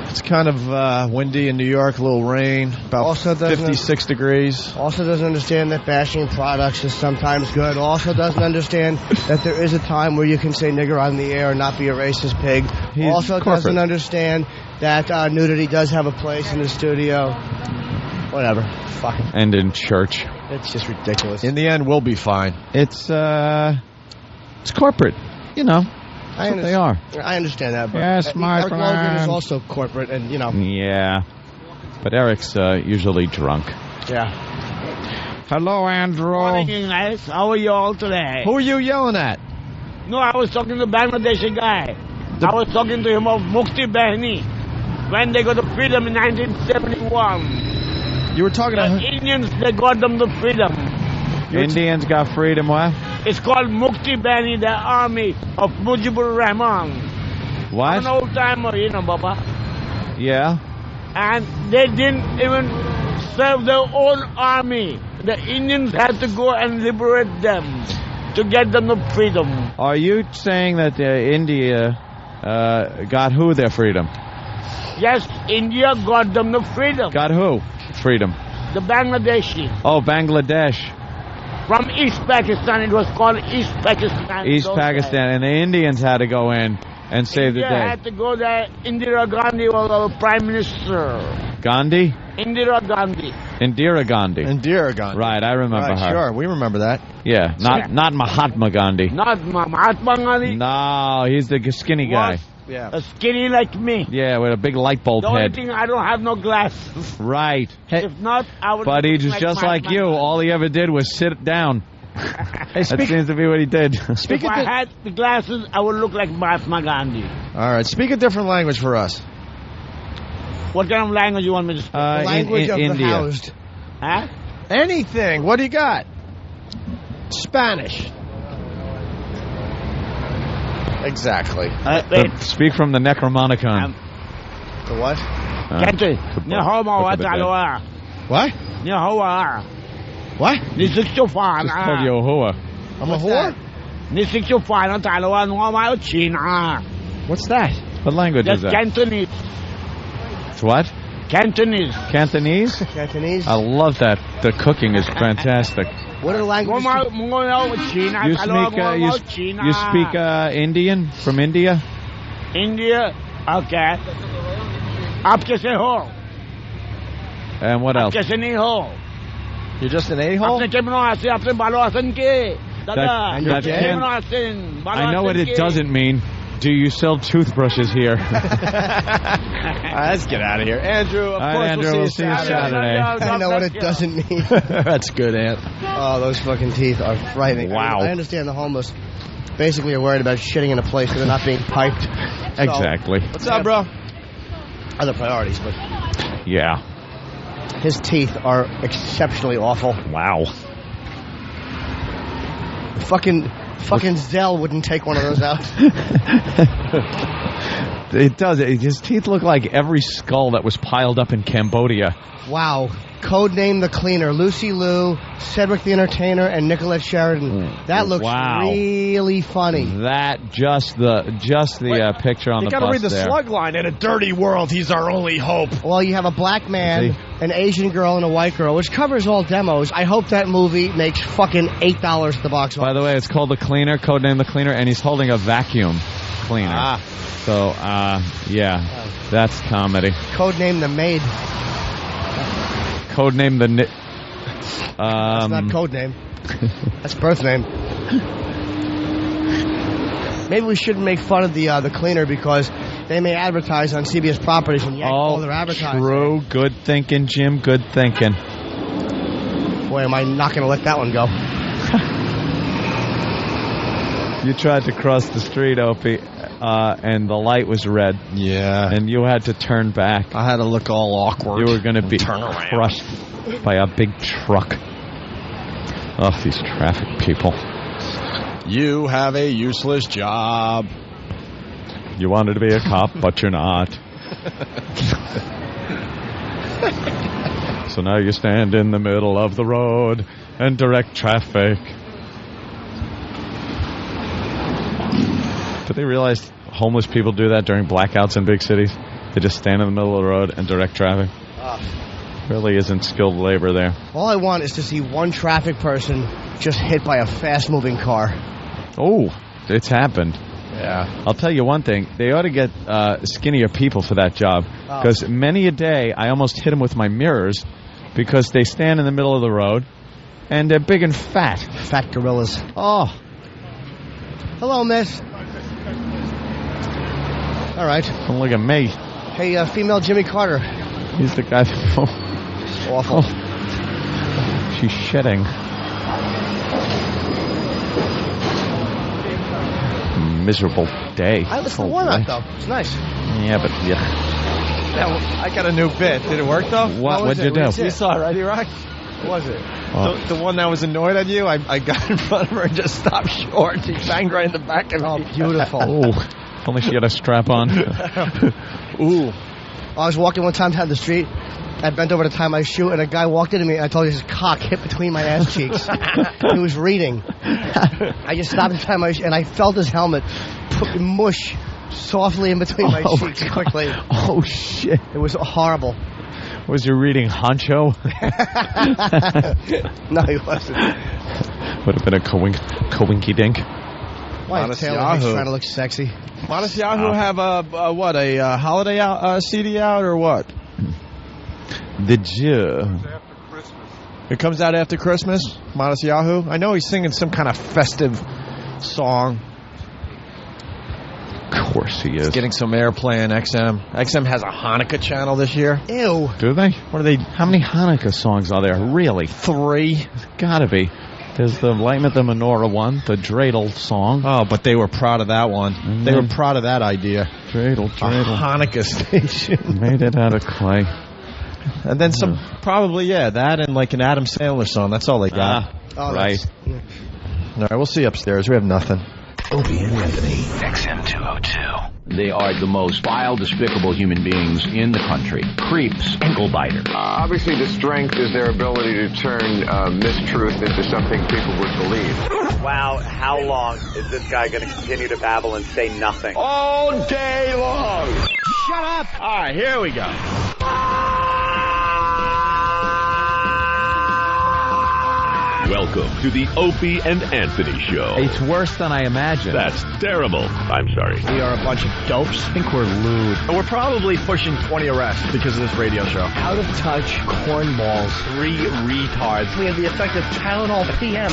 It's kind of windy in New York, a little rain, about 56 degrees. Also doesn't understand that bashing products is sometimes good. Also doesn't understand that there is a time where you can say nigger on the air and not be a racist pig. He's also corporate. doesn't understand that nudity does have a place in the studio. Whatever. Fuck it. And in church. It's just ridiculous. In the end, we'll be fine. It's corporate. You know. That's what they are. I understand that. But yes, my Eric friend. Logan is also corporate, and you know. Yeah. But Eric's usually drunk. Yeah. Hello, Andrew. Morning, guys. How are you all today? Who are you yelling at? No, I was talking to the Bangladeshi guy. I was talking to him of Mukti Bahini when they got the freedom in 1971. You were talking to Indians. They got them the freedom. Indians got freedom, what? It's called Mukti Bahini, the army of Mujibur Rahman. What? I'm an old timer, you know, Baba. Yeah. And they didn't even serve their own army. The Indians had to go and liberate them to get them the freedom. Are you saying that India got who their freedom? Yes, India got them the freedom. Got who? Freedom. The Bangladeshi. Oh, Bangladesh. From East Pakistan, it was called East Pakistan. East Pakistan, and the Indians had to go in and save the India day. had to go there. Indira Gandhi was our prime minister. Gandhi? Indira Gandhi. Indira Gandhi. Indira Gandhi. Right, I remember her. Sure, we remember that. Yeah, not Mahatma Gandhi. Not Mahatma Gandhi. No, he's the skinny guy. Yeah. A skinny like me. Yeah, with a big light bulb The only head. thing, I don't have no glasses. Right. If not, I would. But he's just Mahatma like you. All he ever did was sit down. That seems to be what he did. If I had the glasses, I would look like Mahatma Gandhi. All right, speak a different language for us. What kind of language you want me to speak? The language of India. the housed. Huh? Anything. What do you got? Spanish. Exactly. Speak from the Necromonicon. The what? What? What? This is so fun. It's called Yahuwah. I'm a whore? นี่ซิกชูฝ่ายนั่นถ่ายแล้วว่านัวมาเอาชีนา What's that? What language is that? Cantonese. It's what? Cantonese. Cantonese? Cantonese. I love that. The cooking is fantastic. What are the languages? You speak Indian from India? India. Okay. आप कैसे हो? And what else? कैसे नहीं हो? You're just an a-hole? आपने क्या बनाया से आपने बालों आसन के दादा I know what it doesn't mean. Do you sell toothbrushes here? All right, let's get out of here. Andrew, of course, Andrew, we'll see you Saturday. I know what it doesn't mean. That's good, Ant. Oh, those fucking teeth are frightening. Wow. I understand the homeless basically are worried about shitting in a place where they're not being piped. So, Exactly. What's up, bro? Other priorities, but Yeah. his teeth are exceptionally awful. Wow. Fucking Zell wouldn't take one of those out. It does. His teeth look like every skull that was piled up in Cambodia. Wow. Codename The Cleaner. Lucy Liu, Cedric the Entertainer, and Nicolette Sheridan. That looks really funny. That just the picture on the bus. You got to read the there. slug line. In a dirty world, he's our only hope. Well, you have a black man, an Asian girl, and a white girl, which covers all demos. I hope that movie makes fucking $8 at the box office. By the way, it's called The Cleaner, codename The Cleaner, and he's holding a vacuum cleaner. So, yeah, that's comedy. Codename The Maid. Codename The... That's not codename. That's birth name. Maybe we shouldn't make fun of the cleaner because they may advertise on CBS properties and yank all their advertising. True. Good thinking, Jim. Good thinking. Boy, am I not going to let that one go. You tried to cross the street, Opie, and the light was red. Yeah. And you had to turn back. I had to look all awkward. You were going to be crushed by a big truck. Oh, these traffic people. You have a useless job. You wanted to be a cop, but you're not. So now you stand in the middle of the road and direct traffic. Do they realize homeless people do that during blackouts in big cities? They just stand in the middle of the road and direct traffic. Really isn't skilled labor there. All I want is to see one traffic person just hit by a fast-moving car. Oh, it's happened. Yeah. I'll tell you one thing. They ought to get skinnier people for that job. Because many a day I almost hit them with my mirrors because they stand in the middle of the road and they're big and fat. Fat gorillas. Oh. Hello, miss. All right. Don't look at me. Hey, female Jimmy Carter. He's the guy. Awful. She's shitting. Miserable day. I was the one-up, though. It's nice. Yeah, but yeah. I got a new bit. Did it work, though? What'd you do? You saw it, right, E-Rock? What was it? The one that was annoyed at you? I got in front of her and just stopped short. She banged right in the back of me. Oh, beautiful. Oh, only she had a strap on. Ooh. I was walking one time down the street. I bent over to tie my shoe, and a guy walked into me, and I told you his cock hit between my ass cheeks. He was reading. I just stopped to tie my shoe, and I felt his helmet put mush softly in between my cheeks quickly. Oh, shit. It was horrible. Was you reading Honcho? No, he wasn't. Would have been a coinky dink. Why is Taylor trying to look sexy? Modest Yahoo have a holiday CD out or what? The Jew. It comes out after Christmas, Modest Yahoo. I know he's singing some kind of festive song. Of course he is. He's getting some airplay on XM. XM has a Hanukkah channel this year. Ew. Do they? What are they? How many Hanukkah songs are there? Really? 3. There's gotta be. There's the Lighten the Menorah one, the dreidel song. Oh, but they were proud of that one. And they were proud of that idea. Dreidel. A Hanukkah station. Made it out of clay. And then some, probably, that and like an Adam Sandler song. That's all they got. Right. All right, we'll see upstairs. We have nothing. Opie and Anthony, XM 202. They are the most vile, despicable human beings in the country. Creeps, ankle biter. Obviously, the strength is their ability to turn mistruth into something people would believe. Wow, how long is this guy going to continue to babble and say nothing? All day long. Shut up! All right, here we go. Welcome to the Opie and Anthony Show. It's worse than I imagined. That's terrible. I'm sorry. We are a bunch of dopes. I think we're lewd. We're probably pushing 20 arrests because of this radio show. Out of touch cornballs. 3 retards. We have the effect of Tylenol PM.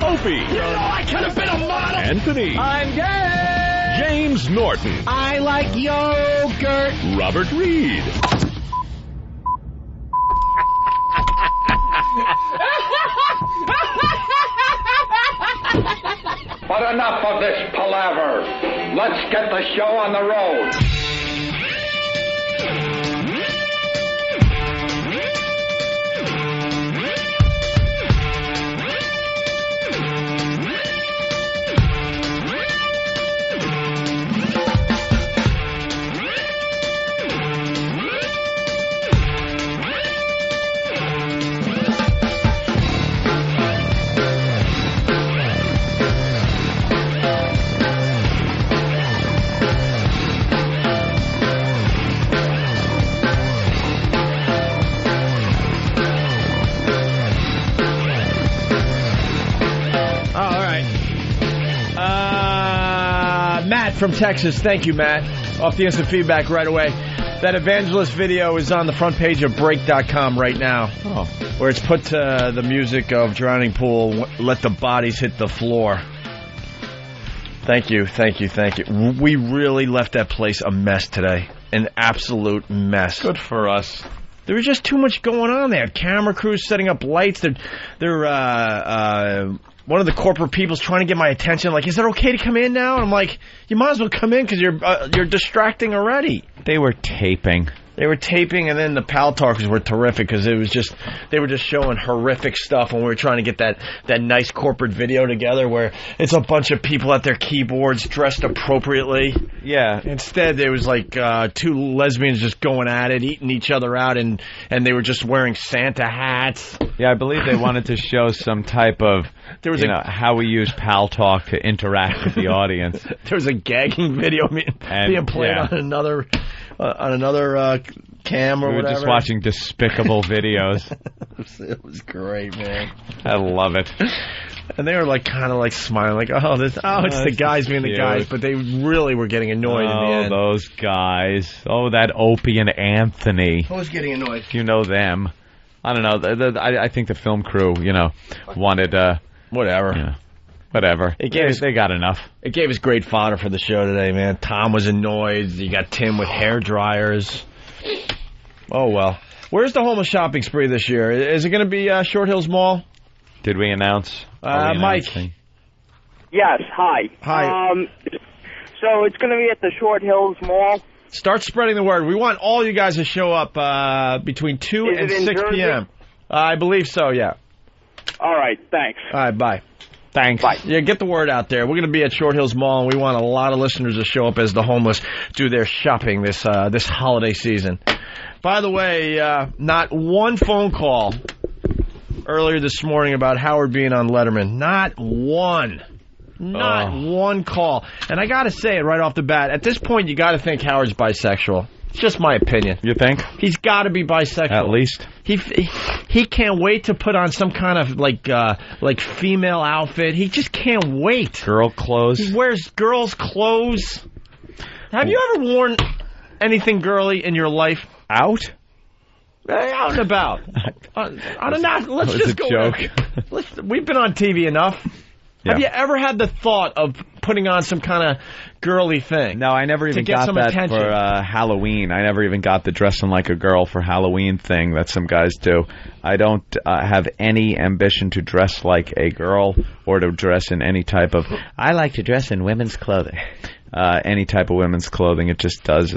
Opie. You know I could have been a model. Anthony. I'm gay. James Norton. I like yogurt. Robert Reed. But enough of this palaver. Let's get the show on the road. From Texas. Thank you, Matt. Off the instant feedback right away. That evangelist video is on the front page of Break.com right now, where it's put to the music of Drowning Pool, Let the Bodies Hit the Floor. Thank you, thank you, thank you. We really left that place a mess today. An absolute mess. Good for us. There was just too much going on there. Camera crews setting up lights. They're one of the corporate people's trying to get my attention. Like, is it okay to come in now? And I'm like, you might as well come in because you're distracting already. They were taping. They were taping, and then the Pal Talkers were terrific because they were just showing horrific stuff when we were trying to get that nice corporate video together where it's a bunch of people at their keyboards dressed appropriately. Yeah. Instead, there was like 2 lesbians just going at it, eating each other out, and they were just wearing Santa hats. Yeah, I believe they wanted to show some type of how we use Pal Talk to interact with the audience. There was a gagging video being played on another cam or whatever. We were just watching despicable videos. It was great, man. I love it. And they were like kind of like smiling, like, it's the guys being the guys, but they really were getting annoyed in the end. Oh, those guys. Oh, that Opie and Anthony. I was getting annoyed. You know them. I don't know. I think the film crew, wanted whatever. Yeah. Whatever. They got enough. It gave us great fodder for the show today, man. Tom was annoyed. You got Tim with hair dryers. Oh, well. Where's the homeless shopping spree this year? Is it going to be Short Hills Mall? Did we announce? Mike. Yes, hi. Hi. So it's going to be at the Short Hills Mall? Start spreading the word. We want all you guys to show up between 2 and 6 p.m. I believe so, yeah. All right, thanks. All right, bye. Thanks. Bye. Yeah, get the word out there. We're going to be at Short Hills Mall, and we want a lot of listeners to show up as the homeless do their shopping this holiday season. By the way, not one phone call earlier this morning about Howard being on Letterman. Not one. Not one call. And I got to say it right off the bat. At this point, you got to think Howard's bisexual. It's just my opinion. You think? He's got to be bisexual. At least. He can't wait to put on some kind of like female outfit. He just can't wait. Girl clothes. He wears girls' clothes. Have you ever worn anything girly in your life? Out and about. Let's just go. Joke. We've been on TV enough. Yeah. Have you ever had the thought of putting on some kind of girly thing? No, I never even got that attention for Halloween. I never even got the dressing like a girl for Halloween thing that some guys do. I don't have any ambition to dress like a girl or to dress in any type of... I like to dress in women's clothing. Any type of women's clothing. It just does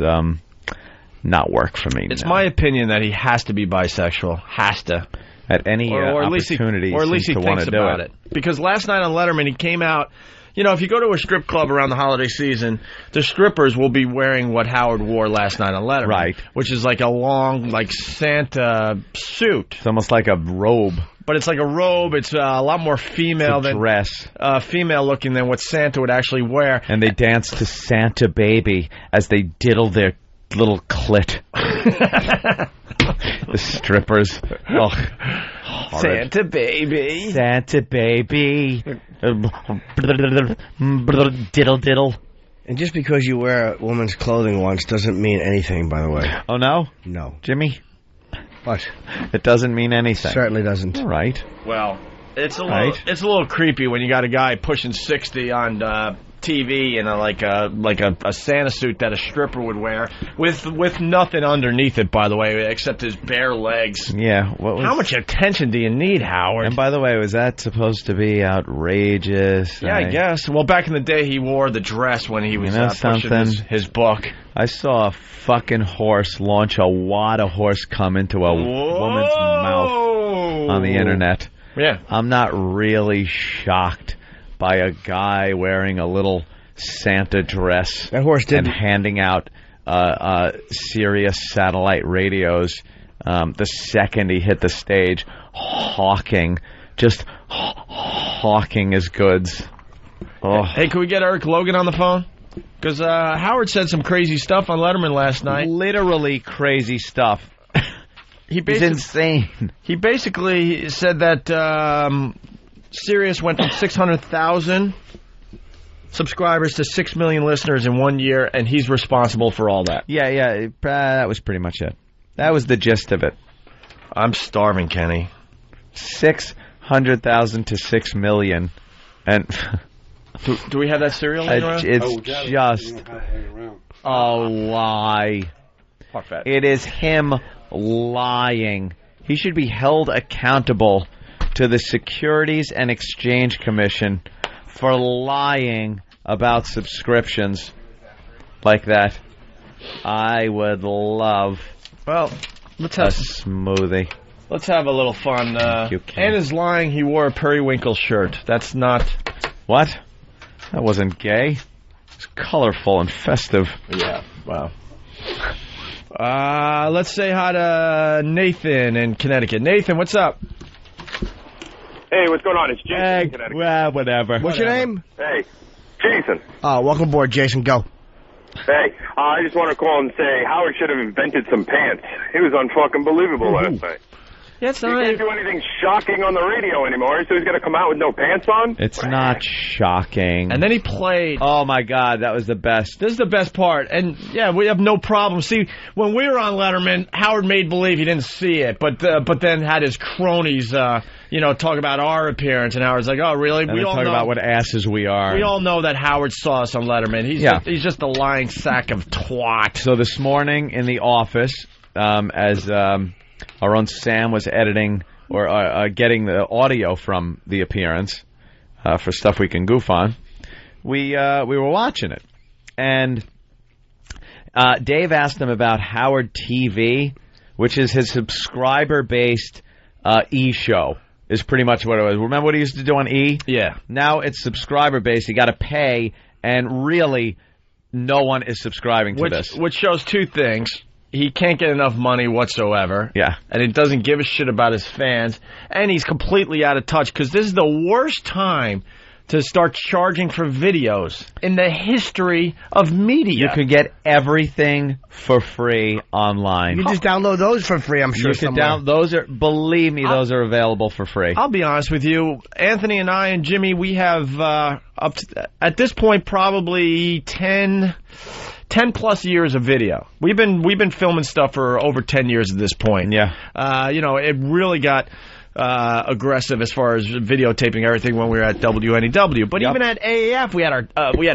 not work for me. It's my opinion that he has to be bisexual. Has to. at any or at opportunity, or at least he seems to thinks want to do about it. Because last night on Letterman, he came out. You know, if you go to a strip club around the holiday season, the strippers will be wearing what Howard wore last night on Letterman. Right. Which is like a long, like Santa suit. It's almost like a robe. But it's like a robe. It's a lot more female than dress. Female looking than what Santa would actually wear. And they dance to Santa Baby as they diddle their little clit. The strippers. Oh, horrid. Santa Baby. Santa Baby. Diddle diddle. And just because you wear a woman's clothing once doesn't mean anything, by the way. Oh, no? No. Jimmy? What? It doesn't mean anything. Certainly doesn't. All right. Well, it's a little creepy when you got a guy pushing 60 on TV in a Santa suit that a stripper would wear with nothing underneath it, by the way, except his bare legs. Yeah. How much attention do you need, Howard? And by the way, was that supposed to be outrageous? Yeah, I guess. Well, back in the day, he wore the dress when he was pushing his book. I saw a fucking horse launch a wad of horse cum into a woman's mouth on the internet. Yeah. I'm not really shocked by a guy wearing a little Santa dress. That horse did. And handing out Sirius satellite radios the second he hit the stage, hawking his goods. Oh. Hey, can we get Eric Logan on the phone? Because Howard said some crazy stuff on Letterman last night. Literally crazy stuff. He's insane. He basically said that Sirius went from 600,000 subscribers to 6 million listeners in 1 year, and he's responsible for all that. Yeah, that was pretty much it. That was the gist of it. I'm starving, Kenny. 600,000 to 6 million. And... Do we have that cereal laying around? It's just a lie. It is him lying. He should be held accountable to the Securities and Exchange Commission for lying about subscriptions like that. I would love let's have a smoothie. Let's have a little fun. And is lying he wore a Periwinkle shirt. That's not... What? That wasn't gay. It's colorful and festive. Yeah, wow. Let's say hi to Nathan in Connecticut. Nathan, what's up? Hey, what's going on? It's Jason in Connecticut. Well, whatever. What's your name? Hey, Jason. Welcome aboard, Jason. Go. Hey, I just want to call and say Howard should have invented some pants. He was unfucking believable last night. Yeah, he can't do anything shocking on the radio anymore, so he's going to come out with no pants on? It's not shocking. And then he played... Oh, my God, that was the best. This is the best part. And, yeah, we have no problem. See, when we were on Letterman, Howard made believe he didn't see it, but then had his cronies, talk about our appearance, and Howard's like, oh, really? And we all talk about what asses we are. We all know that Howard saw us on Letterman. He's just a lying sack of twat. So this morning in the office, as... our own Sam was editing or getting the audio from the appearance for stuff we can goof on. We were watching it, and Dave asked him about Howard TV, which is his subscriber-based E-show. Is pretty much what it was. Remember what he used to do on E? Yeah. Now it's subscriber-based. You got to pay, and really, no one is subscribing to this. Which shows two things. He can't get enough money whatsoever. Yeah. And it doesn't give a shit about his fans. And he's completely out of touch because this is the worst time to start charging for videos in the history of media. You could get everything for free online. You can just download those for free, I'm sure. Believe me, those are available for free. I'll be honest with you. Anthony and I and Jimmy, we have up to, at this point probably 10 plus years of video. We've been filming stuff for over 10 years at this point. Yeah. It really got aggressive as far as videotaping everything when we were at WNEW. But even at AAF, we had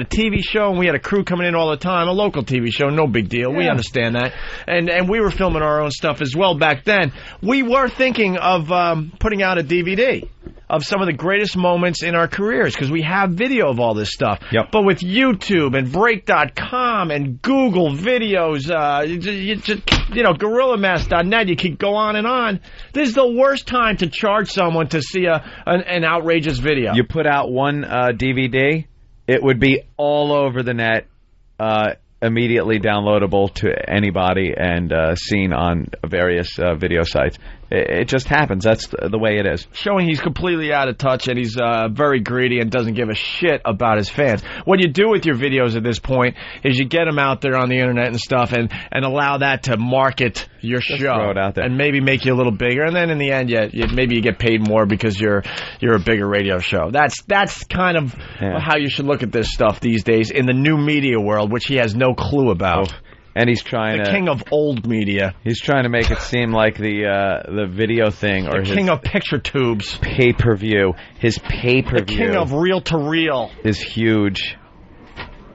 a TV show and we had a crew coming in all the time, a local TV show, no big deal. Yeah. We understand that. And we were filming our own stuff as well back then. We were thinking of putting out a DVD. of some of the greatest moments in our careers because we have video of all this stuff. Yep. But with YouTube and Break.com and Google videos, GorillaMass.net, you could go on and on. This is the worst time to charge someone to see an outrageous video. You put out one DVD, it would be all over the net, immediately downloadable to anybody and seen on various video sites. It just happens. That's the way it is. Showing he's completely out of touch and he's very greedy and doesn't give a shit about his fans. What you do with your videos at this point is you get them out there on the internet and stuff and allow that to market your show. Throw it out there. And maybe make you a little bigger. And then in the end, maybe you get paid more because you're a bigger radio show. That's kind of how you should look at this stuff these days in the new media world, which he has no clue about. And he's trying the king of old media. He's trying to make it seem like the video thing or the king of picture tubes. Pay-per-view. His pay-per-view. The king of reel-to-reel. Is huge.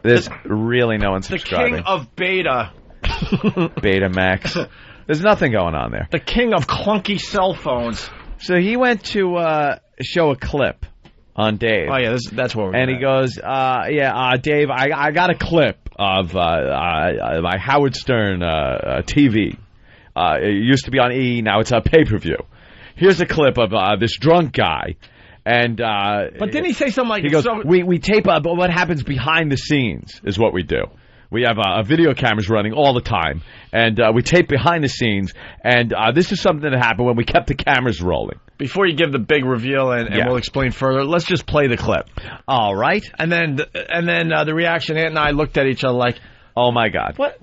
There's really no one subscribing. The king of beta. Betamax. There's nothing going on there. The king of clunky cell phones. So he went to show a clip on Dave. Oh, yeah, that's what we're And he goes, Dave, I got a clip of my Howard Stern TV. It used to be on E, now it's a pay-per-view. Here's a clip of this drunk guy. And but didn't he say something like... He goes, we tape what happens behind the scenes is what we do. We have video cameras running all the time, and we tape behind the scenes, and this is something that happened when we kept the cameras rolling. Before you give the big reveal, and we'll explain further, let's just play the clip. All right. And then the reaction, Ant and I looked at each other like... Oh, my God. What?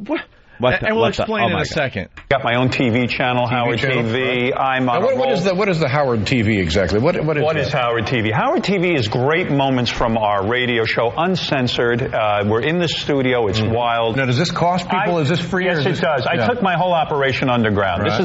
And we'll explain in a second. Got my own TV channel, Howard TV. I'm on what is the Howard TV exactly? What is Howard TV? Howard TV is great moments from our radio show, uncensored. We're in the studio. It's wild. Now, does this cost people? Is this free? Yes, it does. I took my whole operation underground. Right.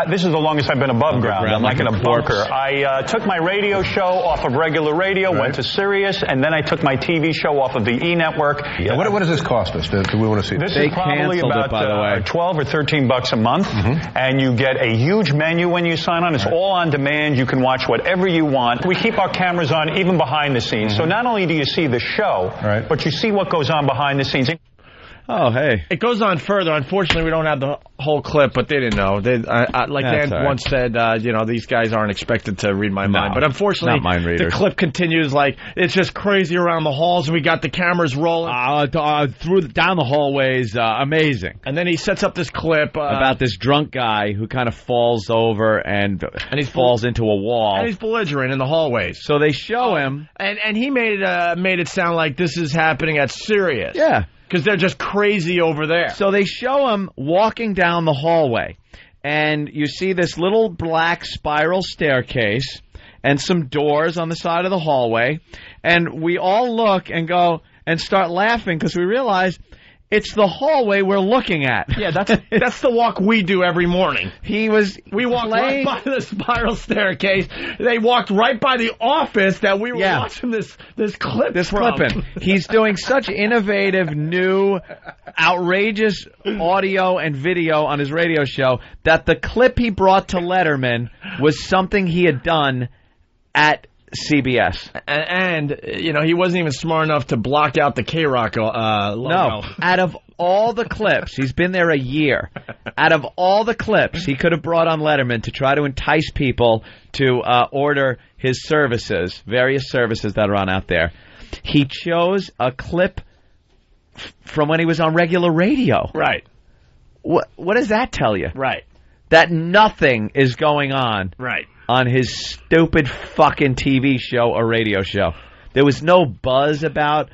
This is the longest I've been above ground. I'm like in a bunker. I took my radio show off of regular radio, went to Sirius, and then I took my TV show off of the E Network. Yeah. What does this cost us? Do we want to see this? This is probably about $12 or $13 a month, and you get a huge menu when you sign on. It's all on demand. You can watch whatever you want. We keep our cameras on even behind the scenes. So not only do you see the show, but you see what goes on behind the scenes. Oh, hey. It goes on further. Unfortunately, we don't have the whole clip, but they didn't know. Like Dan once said, these guys aren't expected to read my mind. But unfortunately, the clip continues like, it's just crazy around the halls, and we got the cameras rolling. Down the hallways, amazing. And then he sets up this clip. About this drunk guy who kind of falls over and he falls into a wall. And he's belligerent in the hallways. So they show him. And he made it sound like this is happening at Sirius. Yeah. Because they're just crazy over there. So they show him walking down the hallway, and you see this little black spiral staircase and some doors on the side of the hallway, and we all look and go and start laughing because we realize it's the hallway we're looking at. Yeah, that's the walk we do every morning. We walked right by the spiral staircase. They walked right by the office that we were watching this clip from. He's doing such innovative, new, outrageous audio and video on his radio show that the clip he brought to Letterman was something he had done at CBS. And he wasn't even smart enough to block out the K-Rock logo. No. Out of all the clips, he's been there a year. Out of all the clips he could have brought on Letterman to try to entice people to order his services, various services that are on out there, he chose a clip from when he was on regular radio. Right. What does that tell you? Right. That nothing is going on. Right. On his stupid fucking TV show or radio show. There was no buzz about...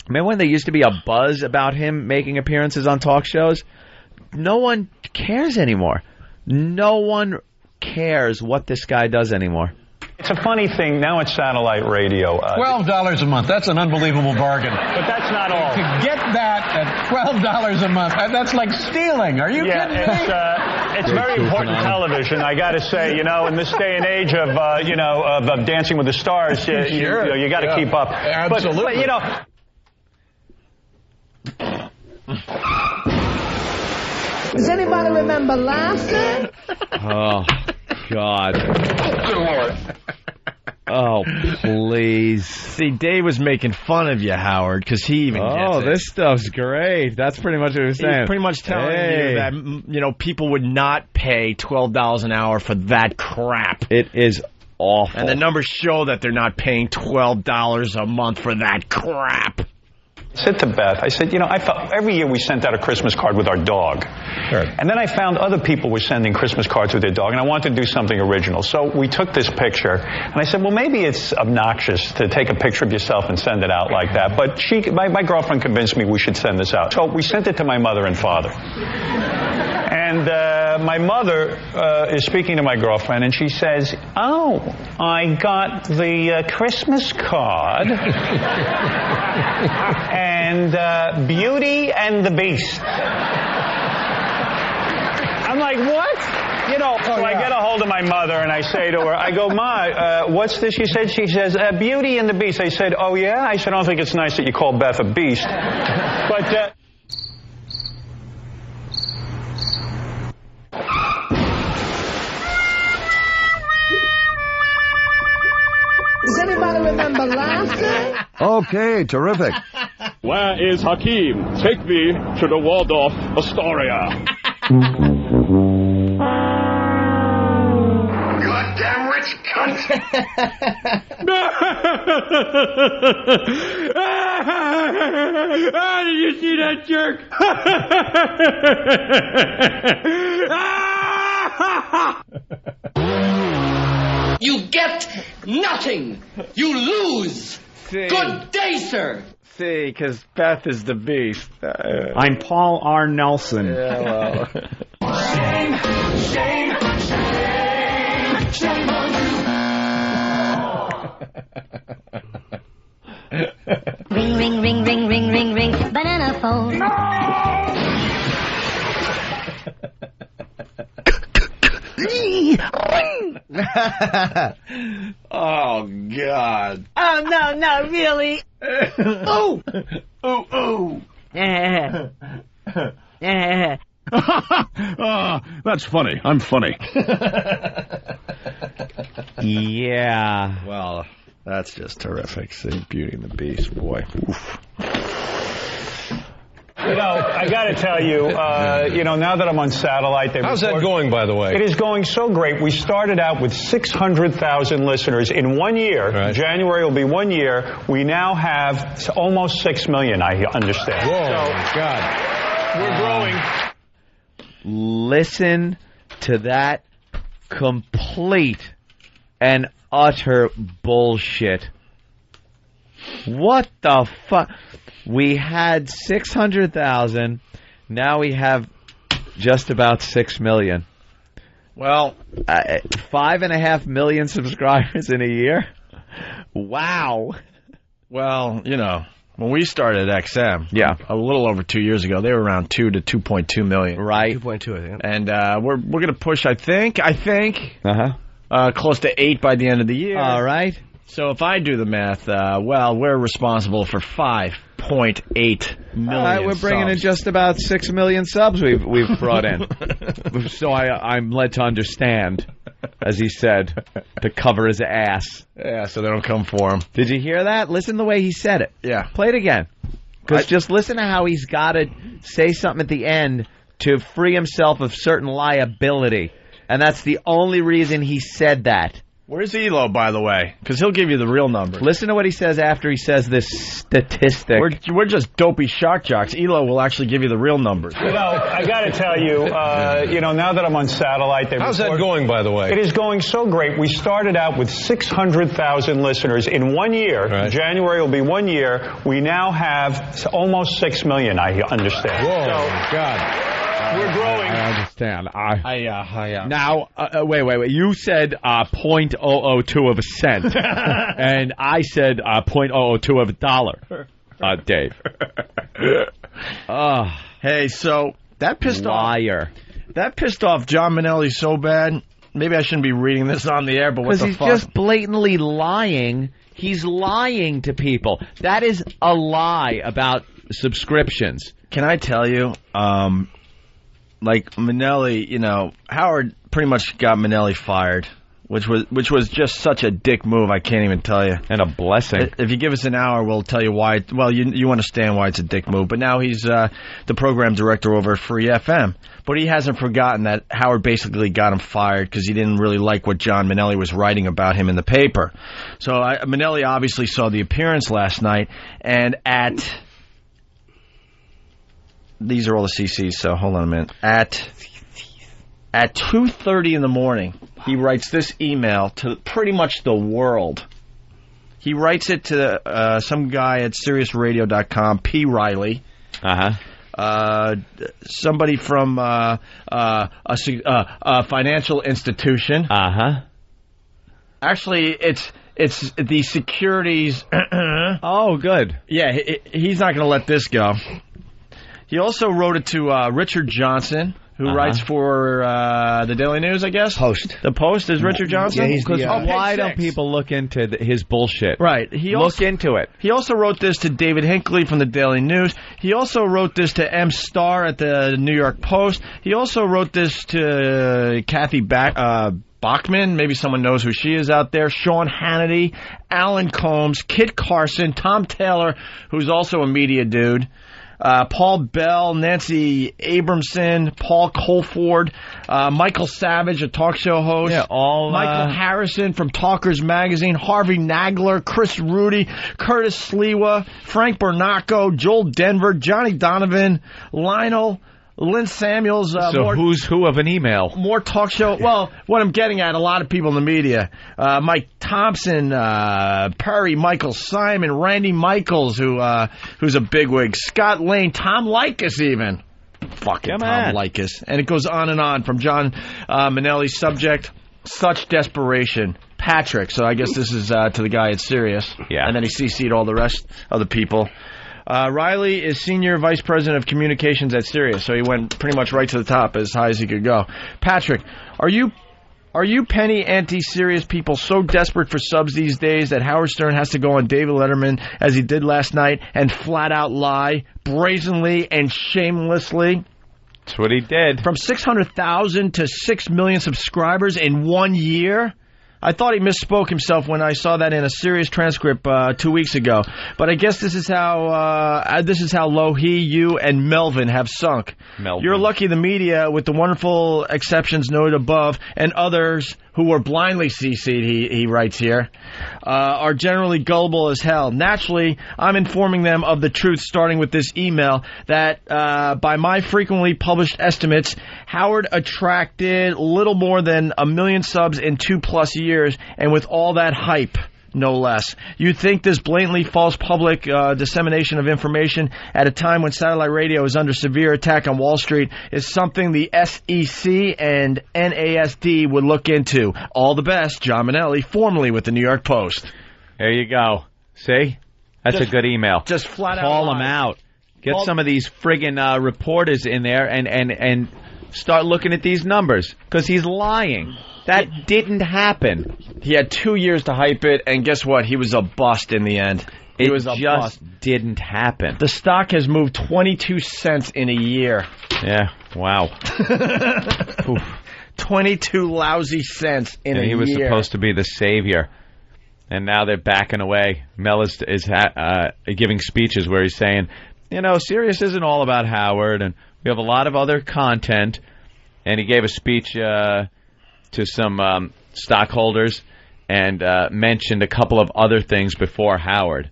Remember when there used to be a buzz about him making appearances on talk shows? No one cares anymore. No one cares what this guy does anymore. It's a funny thing. Now it's satellite radio. $12 a month. That's an unbelievable bargain. But that's not all. To get that at $12 a month, that's like stealing. Are you kidding me? It's very important television. I got to say, in this day and age of, of Dancing with the Stars, you got to keep up. Absolutely. But Does anybody remember Larson? Oh, God. Oh, please. See, Dave was making fun of you, Howard, because he even gets it. This stuff's great. That's pretty much what he was saying. He's pretty much telling you that, people would not pay $12 an hour for that crap. It is awful. And the numbers show that they're not paying $12 a month for that crap. I said to Beth, I said, I felt every year we sent out a Christmas card with our dog. Sure. And then I found other people were sending Christmas cards with their dog, and I wanted to do something original. So we took this picture, and I said, well, maybe it's obnoxious to take a picture of yourself and send it out like that. But my girlfriend convinced me we should send this out. So we sent it to my mother and father. And my mother is speaking to my girlfriend, and she says, oh, I got the Christmas card and Beauty and the Beast. I'm like, what? So I get a hold of my mother, and I say to her, I go, Ma, what's this you said? She says, Beauty and the Beast. I said, oh, yeah? I said, I don't think it's nice that you call Beth a beast. But... Does anybody remember last night? Okay, terrific. Where is Hakeem? Take me to the Waldorf Astoria. Goddamn rich cunt! Did you see that jerk? You get nothing. You lose. See. Good day, sir. See, because Beth is the beast. I'm Paul R. Nelson. Yeah, well. Shame, shame, shame, shame on you. Ring, ring, ring, ring, ring, ring, ring, banana phone. No! Oh, God. Oh, no, really? Oh! Oh, oh! That's funny. I'm funny. Yeah. Well, that's just terrific. See, Beauty and the Beast, boy. Oof. I got to tell you, now that I'm on satellite... How's that going, by the way? It is going so great. We started out with 600,000 listeners in 1 year. Right. January will be 1 year. We now have almost 6 million, I understand. Whoa, God. We're growing. Listen to that complete and utter bullshit. What the fuck? We had 600,000. Now we have just about 6 million. Well, 5.5 million subscribers in a year. Wow. Well, when we started XM, a little over 2 years ago, they were around 2 to 2.2 million. Right. 2.2, I think. And we're going to push, I think, close to 8 by the end of the year. All right. So if I do the math, we're responsible for 5.8 million. All right, we're bringing in just about 6 million subs we've brought in. So I'm led to understand, as he said, to cover his ass. Yeah, so they don't come for him. Did you hear that? Listen to the way he said it. Yeah. Play it again. Because just listen to how he's got to say something at the end to free himself of certain liability. And that's the only reason he said that. Where's Elo, by the way? Because he'll give you the real numbers. Listen to what he says after he says this statistic. We're just dopey shock jocks. Elo will actually give you the real numbers. I got to tell you, now that I'm on satellite... How's that going, by the way? It is going so great. We started out with 600,000 listeners in 1 year. Right. January will be 1 year. We now have almost 6 million, I understand. Whoa, God. We're growing. I understand. Now, wait. You said 0.002 of a cent, and I said 0.002 of a dollar. Dave. Hey, so that pissed off John Manelli so bad. Maybe I shouldn't be reading this on the air, but what the fuck? Because he's just blatantly lying. He's lying to people. That is a lie about subscriptions. Can I tell you? Like Manelli, Howard pretty much got Manelli fired which was just such a dick move. I can't even tell you. And a blessing. If you give us an hour, we'll tell you why. Well, you understand why it's a dick move. But now he's the program director over at Free FM. But he hasn't forgotten that Howard basically got him fired because he didn't really like what John Minnelli was writing about him in the paper. So Minnelli obviously saw the appearance last night, and these are all the CCs, so hold on a minute. At 2:30 in the morning, he writes this email to pretty much the world. He writes it to some guy at SiriusRadio.com, P. Riley. Somebody from a financial institution. Actually, it's the securities. Oh, good. Yeah, he's not going to let this go. He also wrote it to Richard Johnson, who writes for the Daily News, I guess? Post. The Post is Richard Johnson? Yeah, why don't people look into his bullshit? Right. Look into it. He also wrote this to David Hinckley from the Daily News. He also wrote this to M. Starr at the New York Post. He also wrote this to Kathy Bachman. Maybe someone knows who she is out there. Sean Hannity, Alan Combs, Kit Carson, Tom Taylor, who's also a media dude. Paul Bell, Nancy Abramson, Paul Colford, Michael Savage, a talk show host, Michael Harrison from Talkers Magazine, Harvey Nagler, Chris Rudy, Curtis Sliwa, Frank Bernacco, Joel Denver, Johnny Donovan, Lionel, Lynn Samuels. So who's who of an email? More talk show. Well, what I'm getting at, a lot of people in the media. Mike Thompson, Perry, Michael Simon, Randy Michaels, who's a bigwig, Scott Lane, Tom Likas even. Fucking Tom Likas. And it goes on from John Minnelli's subject, such desperation. Patrick. So I guess this is to the guy at Sirius. Yeah. And then he CC'd all the rest of the people. Riley is Senior Vice President of Communications at Sirius, so he went pretty much right to the top, as high as he could go. Patrick, are you penny anti-Sirius people so desperate for subs these days that Howard Stern has to go on David Letterman, as he did last night, and flat out lie, brazenly and shamelessly? That's what he did. From 600,000 to 6 million subscribers in 1 year? I thought he misspoke himself when I saw that in a Sirius transcript 2 weeks ago. But I guess this is how low he, you, and Melvin have sunk. You're lucky the media, with the wonderful exceptions noted above, and others who were blindly CC'd, he writes here, are generally gullible as hell. Naturally, I'm informing them of the truth, starting with this email, that by my frequently published estimates, Howard attracted little more than 1 million subs in 2+ years, and with all that hype, no less. You'd think this blatantly false public dissemination of information at a time when satellite radio is under severe attack on Wall Street is something the SEC and NASD would look into. All the best, John Minnelli, formerly with the New York Post. There you go. See? That's a good email. Just flat out call him out. Get some of these friggin' reporters in there and start looking at these numbers, because he's lying. That didn't happen. He had 2 years to hype it, and guess what? He was a bust in the end. It just didn't happen. The stock has moved 22 cents in a year. Yeah, wow. 22 lousy cents in a year. He was supposed to be the savior, and now they're backing away. Mel is giving speeches where he's saying, Sirius isn't all about Howard, and we have a lot of other content. And he gave a speech to some stockholders and mentioned a couple of other things before Howard.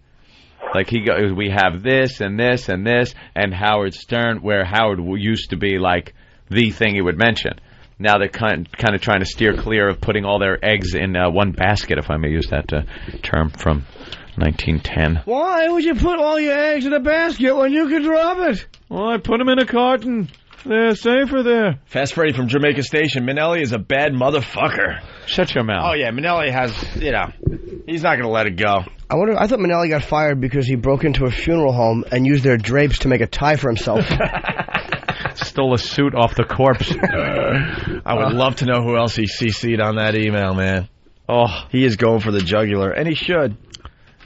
Like we have this and this and this, and Howard Stern, where Howard used to be like the thing he would mention. Now they're kind of trying to steer clear of putting all their eggs in one basket, if I may use that term from 1910. Why would you put all your eggs in a basket when you could drop it? Well, I put them in a carton. They're safer there. Fast Freddy from Jamaica Station. Minnelli is a bad motherfucker. Shut your mouth. Oh, yeah. Minnelli has, he's not going to let it go. I thought Minnelli got fired because he broke into a funeral home and used their drapes to make a tie for himself. Stole a suit off the corpse. I would love to know who else he CC'd on that email, man. Oh, he is going for the jugular, and he should.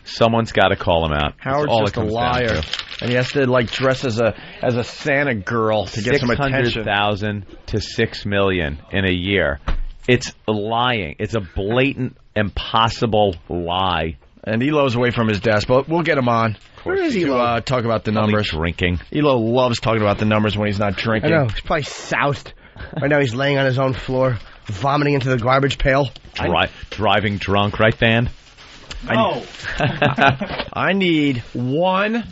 Someone's got to call him out. Howard's just a liar, and he has to dress as a Santa girl to get some attention. 600,000 to 6 million in a year. It's lying. It's a blatant, impossible lie. And Elo's away from his desk, but we'll get him on. Where is Elo? To talk about the numbers. Drinking. Elo loves talking about the numbers when he's not drinking. I know. He's probably soused. Right now he's laying on his own floor, vomiting into the garbage pail. Driving drunk, right, Dan? No. I need one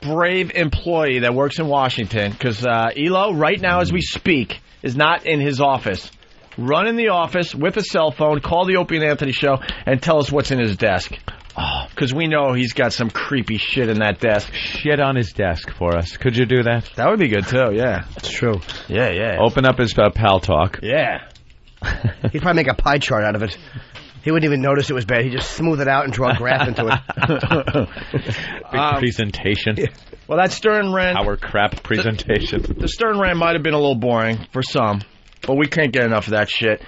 brave employee that works in Washington, because Elo, right now as we speak, is not in his office. Run in the office with a cell phone, call the Opie and Anthony show, and tell us what's in his desk. Because we know he's got some creepy shit in that desk. Shit on his desk for us. Could you do that? That would be good, too, yeah. That's true. Yeah. Open up his Pal Talk. Yeah. He'd probably make a pie chart out of it. He wouldn't even notice it was bad. He'd just smooth it out and draw a graph into it. Big presentation. Yeah. Well, that Stern rant... Our crap presentation. The Stern rant might have been a little boring for some, but we can't get enough of that shit.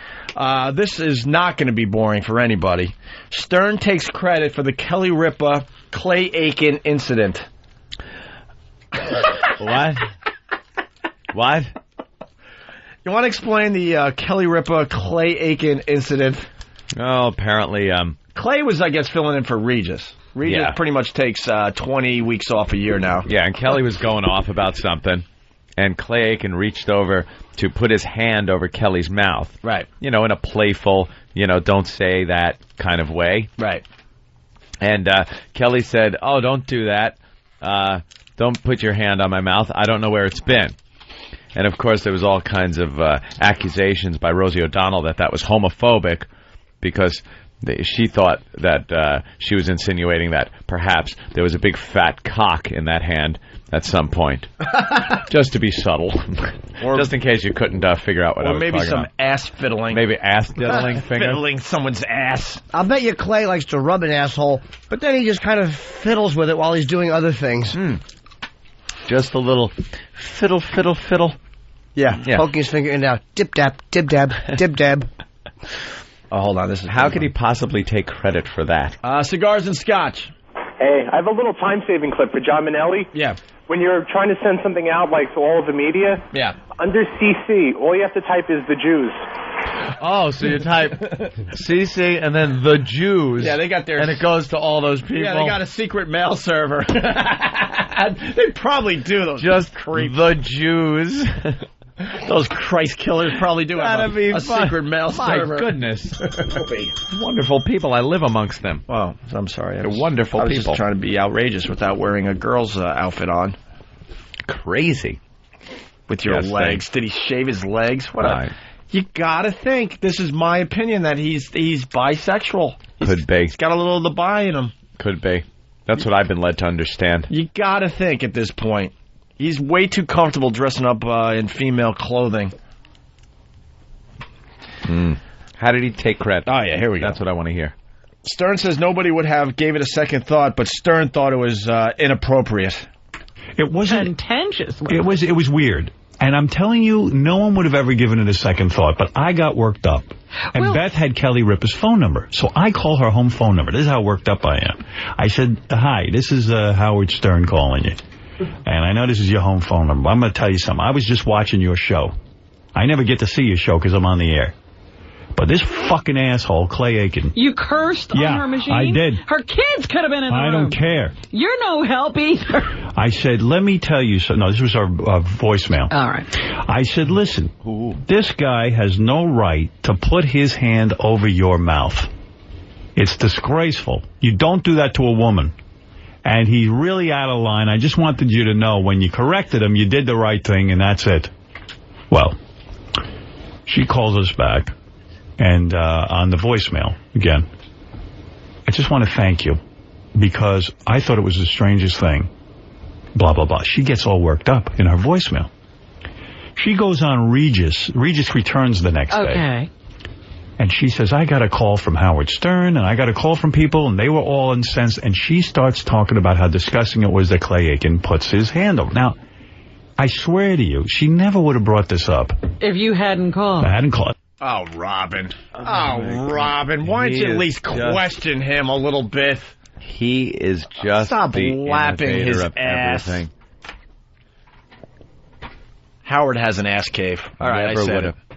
This is not going to be boring for anybody. Stern takes credit for the Kelly Ripa, Clay Aiken incident. What? What? You want to explain the Kelly Ripa, Clay Aiken incident? Oh, apparently... Clay was, I guess, filling in for Regis. Regis pretty much takes 20 weeks off a year now. Yeah, and Kelly was going off about something, and Clay Aiken reached over to put his hand over Kelly's mouth. Right. You know, in a playful, don't say that kind of way. Right. And Kelly said, oh, don't do that. Don't put your hand on my mouth. I don't know where it's been. And, of course, there was all kinds of accusations by Rosie O'Donnell that was homophobic because she thought that she was insinuating that perhaps there was a big fat cock in that hand at some point. Just to be subtle. Or just in case you couldn't figure out what I was talking about. Or maybe some ass fiddling. Maybe ass diddling finger. Fiddling someone's ass. I'll bet you Clay likes to rub an asshole, but then he just kind of fiddles with it while he's doing other things. Just a little fiddle, fiddle, fiddle. Yeah. Poking his finger in and out. Dip-dab, dib-dab, dib-dab. Oh, hold on. How could he possibly take credit for that? Cigars and scotch. Hey, I have a little time-saving clip for John Minnelli. Yeah. When you're trying to send something out, like, to all of the media, under CC, all you have to type is the Jews. Oh, so you type CC and then the Jews. Yeah, they got their... And it goes to all those people. Yeah, they got a secret mail server. They probably do, those just creeps. The Jews. Those Christ killers probably do have a secret mail server. My goodness. Wonderful people. I live amongst them. Well, I'm sorry. They're wonderful people. I was just trying to be outrageous without wearing a girl's outfit on. Crazy. With your legs. Did he shave his legs? You gotta think. This is my opinion that he's bisexual. Could be. He's got a little of the bi in him. Could be. That's what I've been led to understand. You gotta think at this point. He's way too comfortable dressing up in female clothing. How did he take credit? Oh, yeah, here we go. That's what I want to hear. Stern says nobody would have gave it a second thought, but Stern thought it was inappropriate. It wasn't... Contentious. It was weird. And I'm telling you, no one would have ever given it a second thought, but I got worked up. And Beth had Kelly Ripa's phone number, so I call her home phone number. This is how worked up I am. I said, hi, this is Howard Stern calling you. And I know this is your home phone number. I'm going to tell you something. I was just watching your show. I never get to see your show because I'm on the air. But this fucking asshole, Clay Aiken. You cursed on her machine? I did. Her kids could have been in the room. I don't care. You're no help either. I said, let me tell you something. No, this was our voicemail. All right. I said, listen, this guy has no right to put his hand over your mouth. It's disgraceful. You don't do that to a woman. And he's really out of line. I just wanted you to know when you corrected him, you did the right thing, and that's it. Well, she calls us back, and on the voicemail, again, I just want to thank you, because I thought it was the strangest thing. Blah, blah, blah. She gets all worked up in her voicemail. She goes on Regis. Regis returns the next day. Okay. And she says, I got a call from Howard Stern, and I got a call from people, and they were all incensed. And she starts talking about how disgusting it was that Clay Aiken puts his hand over. Now, I swear to you, she never would have brought this up. If you hadn't called. I hadn't called. Oh, Robin. Oh, Robin. Why don't you at least question him a little bit? He is just Stop the lapping his of ass. Everything. Howard has an ass cave. All right,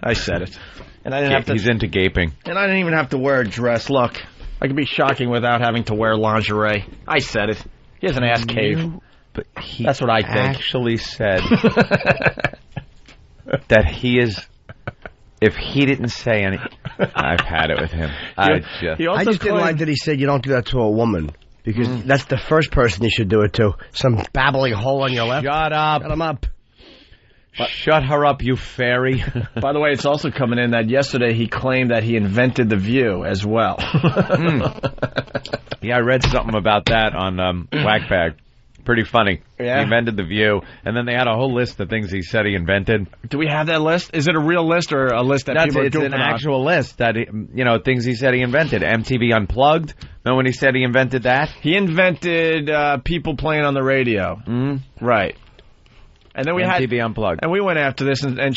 I said it. And I didn't have to. He's into gaping. And I didn't even have to wear a dress. Look, I could be shocking without having to wear lingerie. I said it. He has an ass cave. But that's what I think. Actually said that he is. If he didn't say anything, I've had it with him. I just didn't like that he said you don't do that to a woman. Because that's the first person you should do it to. Some babbling hole on your left. Shut up. Shut him up. Shut her up, you fairy. By the way, it's also coming in that yesterday he claimed that he invented The View as well. Yeah, I read something about that on Wagbag. Pretty funny. Yeah. He invented The View, and then they had a whole list of things he said he invented. Do we have that list? Is it a real list or a list that people are It's an goofing on? actual list that, things he said he invented. MTV Unplugged. Remember when he said he invented that? He invented people playing on the radio. Right. And then we had MTV Unplugged. And we went after this and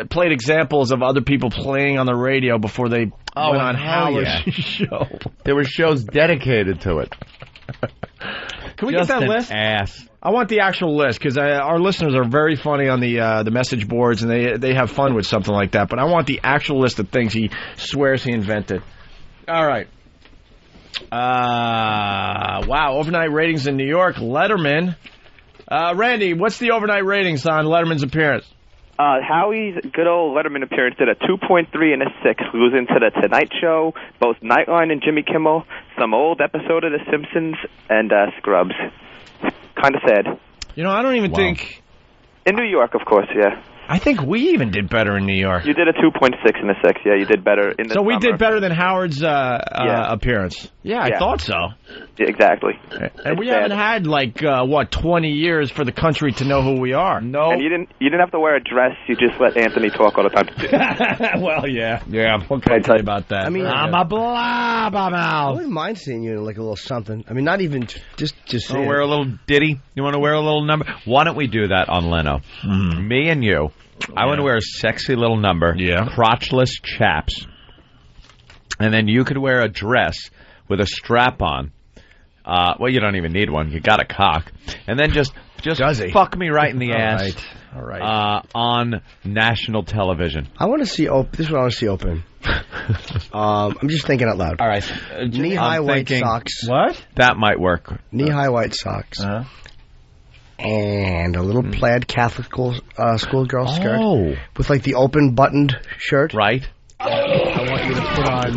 played examples of other people playing on the radio before they went on Howard's show. There were shows dedicated to it. Can we get that list? Ass. I want the actual list because our listeners are very funny on the message boards and they have fun with something like that. But I want the actual list of things he swears he invented. All right. Wow. Overnight ratings in New York. Letterman. Randy, what's the overnight ratings on Letterman's appearance? Howie's good old Letterman appearance did a 2.3 and a 6, losing to The Tonight Show, both Nightline and Jimmy Kimmel, some old episode of The Simpsons, and Scrubs. Kind of sad. I don't even think... In New York, of course, yeah. I think we even did better in New York. You did a 2.6 and a 6, yeah, you did better in the So we summer. did better than Howard's appearance. Yeah, I thought so. Yeah, exactly. And we haven't had, 20 years for the country to know who we are. No. And you didn't have to wear a dress, you just let Anthony talk all the time. Well, yeah. Yeah, what can I tell you about that? I mean, I'm a blabbermouth. I wouldn't mind seeing you in a little something. I mean, not even just You want to wear a little ditty? You want to wear a little number? Why don't we do that on Leno? Me and you. I want to wear a sexy little number. Yeah. Crotchless chaps. And then you could wear a dress with a strap on. Well, you don't even need one. You got a cock. And then just fuck me right in the ass. All right. On national television. I want to see open. This is what I want to see open. I'm just thinking out loud. All right. Knee-high white socks. What? That might work. Knee-high white socks. And a little plaid Catholic schoolgirl skirt with the open buttoned shirt. Right. I want you to put on.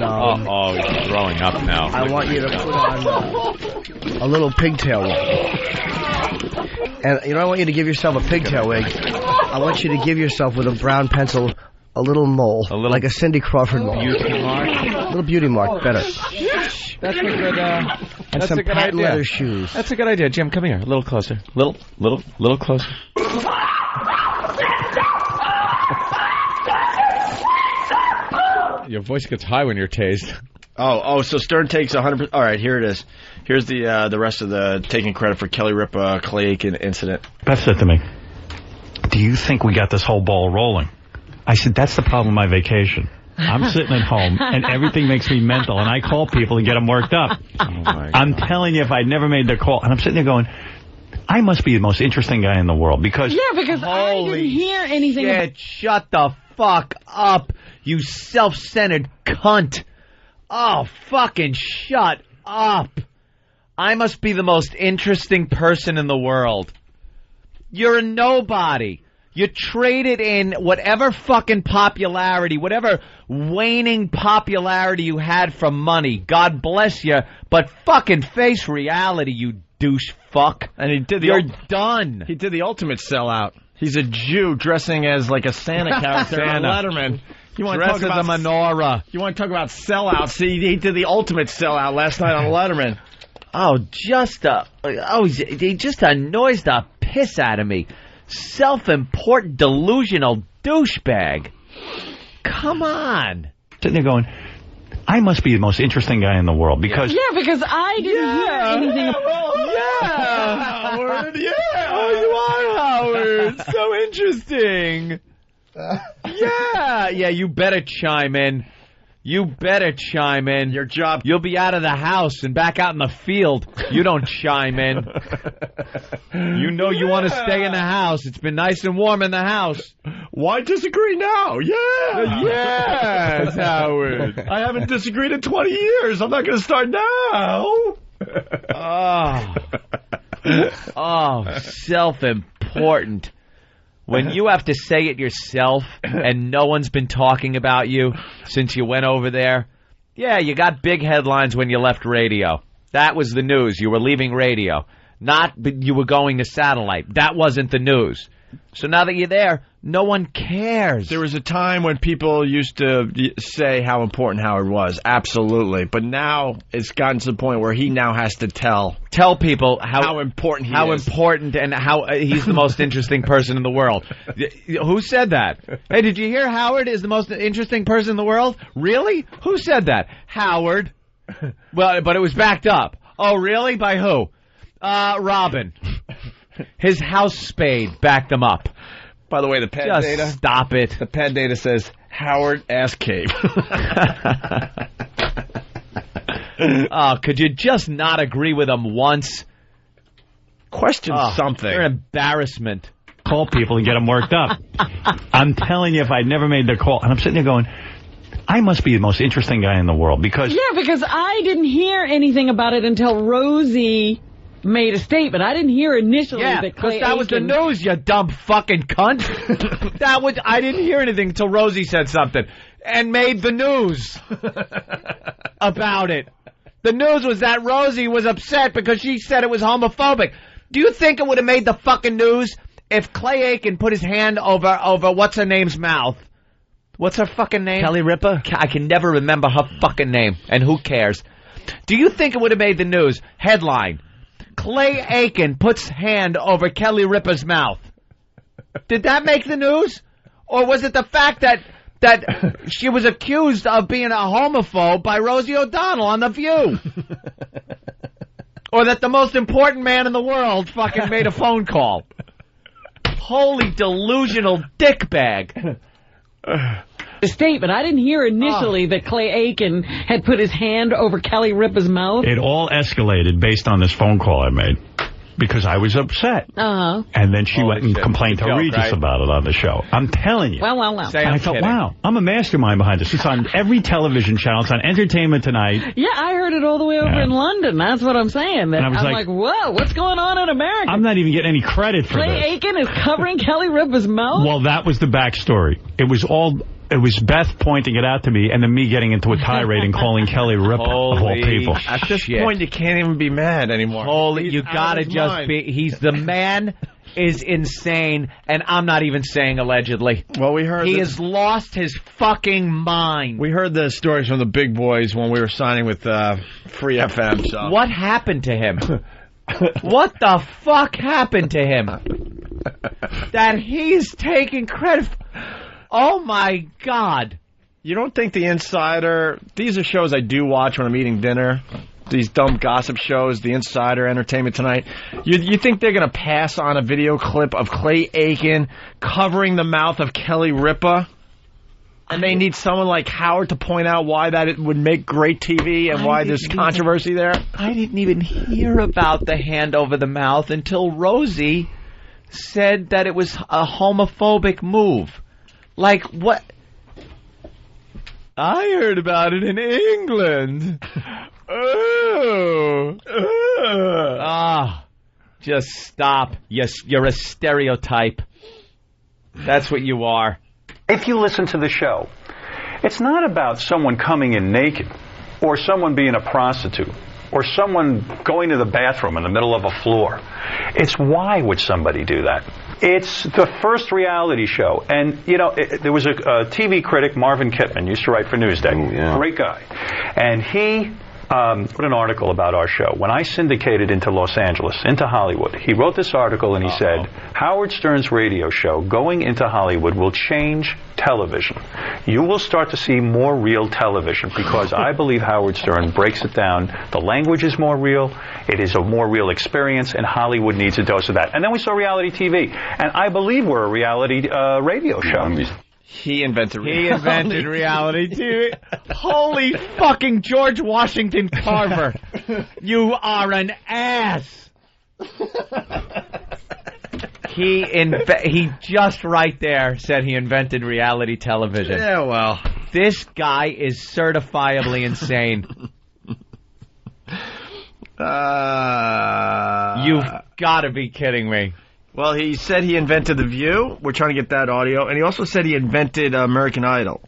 He's throwing up now. I want you to put on a little pigtail wig. And I want you to give yourself a pigtail wig. I want you to give yourself with a brown pencil a little mole, like a Cindy Crawford mole. Beauty mark. A little beauty mark, better. That's a good. And that's some a good patent idea. leather shoes. That's a good idea, Jim. Come here, a little closer. Little closer. Your voice gets high when you're tased. So Stern takes 100%. All right, here it is. Here's the rest of the taking credit for Kelly Ripa Clay Aiken incident. Beth said to me, "Do you think we got this whole ball rolling?" I said, "That's the problem with my vacation. I'm sitting at home, and everything makes me mental, and I call people and get them worked up. I'm telling you, if I'd never made the call, and I'm sitting there going, I must be the most interesting guy in the world, because... Yeah, because I didn't hear anything. Shut the fuck up, you self-centered cunt. Oh, fucking shut up. I must be the most interesting person in the world. You're a nobody. You traded in whatever fucking popularity, whatever waning popularity you had from money. God bless you, but fucking face reality, you douche fuck. And he did You're done. He did the ultimate sellout. He's a Jew dressing as like a Santa character on Letterman. You want to talk about a menorah? You want to talk about sellouts? See, he did the ultimate sellout last night on Letterman. He just annoys the piss out of me. Self-important, delusional douchebag. Come on. Sitting there going, I must be the most interesting guy in the world, because... Yeah, because I didn't hear anything. Howard, you are Howard. So interesting. You better chime in. You better chime in. Your job. You'll be out of the house and back out in the field. You don't chime in. You know you want to stay in the house. It's been nice and warm in the house. Why disagree now? Yeah. Howard. I haven't disagreed in 20 years. I'm not going to start now. Self-important. When you have to say it yourself and no one's been talking about you since you went over there, yeah, you got big headlines when you left radio. That was the news. You were leaving radio. Not that you were going to satellite. That wasn't the news. So now that you're there, no one cares. There was a time when people used to say how important Howard was. Absolutely. But now it's gotten to the point where he now has to tell people how important he is. How important and how he's the most interesting person in the world. Who said that? Hey, did you hear Howard is the most interesting person in the world? Really? Who said that? Howard. Well, but it was backed up. Oh, really? By who? Robin. His house spade backed them up. By the way, the pad data. Stop it. The pad data says Howard ass cave. Could you just not agree with him once? Question something. You're an embarrassment. Call people and get them worked up. I'm telling you, if I'd never made the call, and I'm sitting there going, I must be the most interesting guy in the world because I didn't hear anything about it until Rosie made a statement. I didn't hear initially that Clay that was the news, you dumb fucking cunt. I didn't hear anything until Rosie said something and made the news about it. The news was that Rosie was upset because she said it was homophobic. Do you think it would have made the fucking news if Clay Aiken put his hand over what's her name's mouth? What's her fucking name? Kelly Ripa? I can never remember her fucking name, and who cares? Do you think it would have made the news? Headline: Clay Aiken puts hand over Kelly Ripa's mouth. Did that make the news? Or was it the fact that she was accused of being a homophobe by Rosie O'Donnell on The View? Or that the most important man in the world fucking made a phone call? Holy delusional dickbag. The statement. I didn't hear initially that Clay Aiken had put his hand over Kelly Ripa's mouth. It all escalated based on this phone call I made because I was upset. And then she went and complained to Regis about it on the show. I'm telling you. Well. And I thought, wow, I'm a mastermind behind this. It's on every television channel. It's on Entertainment Tonight. Yeah, I heard it all the way over in London. That's what I'm saying. And I was I'm like, whoa, what's going on in America? I'm not even getting any credit for Clay this. Aiken is covering Kelly Ripa's mouth? Well, that was the backstory. It was Beth pointing it out to me and then me getting into a tirade and calling Kelly Ripa of all people. At this point, you can't even be mad anymore. You gotta just be. He's the man is insane, and I'm not even saying allegedly. Well, we heard he has lost his fucking mind. We heard the stories from the big boys when we were signing with Free FM. So. What happened to him? What the fuck happened to him? That he's taking credit for. Oh, my God. You don't think The Insider... These are shows I do watch when I'm eating dinner. These dumb gossip shows, The Insider, Entertainment Tonight. You think they're going to pass on a video clip of Clay Aiken covering the mouth of Kelly Ripa? And they need someone like Howard to point out why that it would make great TV and why there's controversy there? I didn't even hear about the hand over the mouth until Rosie said that it was a homophobic move. Like, what? I heard about it in England. Just stop. Yes, you're a stereotype. That's what you are. If you listen to the show, it's not about someone coming in naked or someone being a prostitute or someone going to the bathroom in the middle of a floor. It's why would somebody do that? It's the first reality show. And, you know, there was a TV critic, Marvin Kittman, used to write for Newsday. Great guy. And he wrote an article about our show. When I syndicated into Los Angeles, into Hollywood, he wrote this article and he said, Howard Stern's radio show going into Hollywood will change television. You will start to see more real television because I believe Howard Stern breaks it down. The language is more real. It is a more real experience, and Hollywood needs a dose of that. And then we saw reality TV. And I believe we're a reality radio show. He invented reality TV. Holy fucking George Washington Carver. You are an ass. He just right there said he invented reality television. Yeah, well. This guy is certifiably insane. You've got to be kidding me. Well, he said he invented The View. We're trying to get that audio. And he also said he invented American Idol.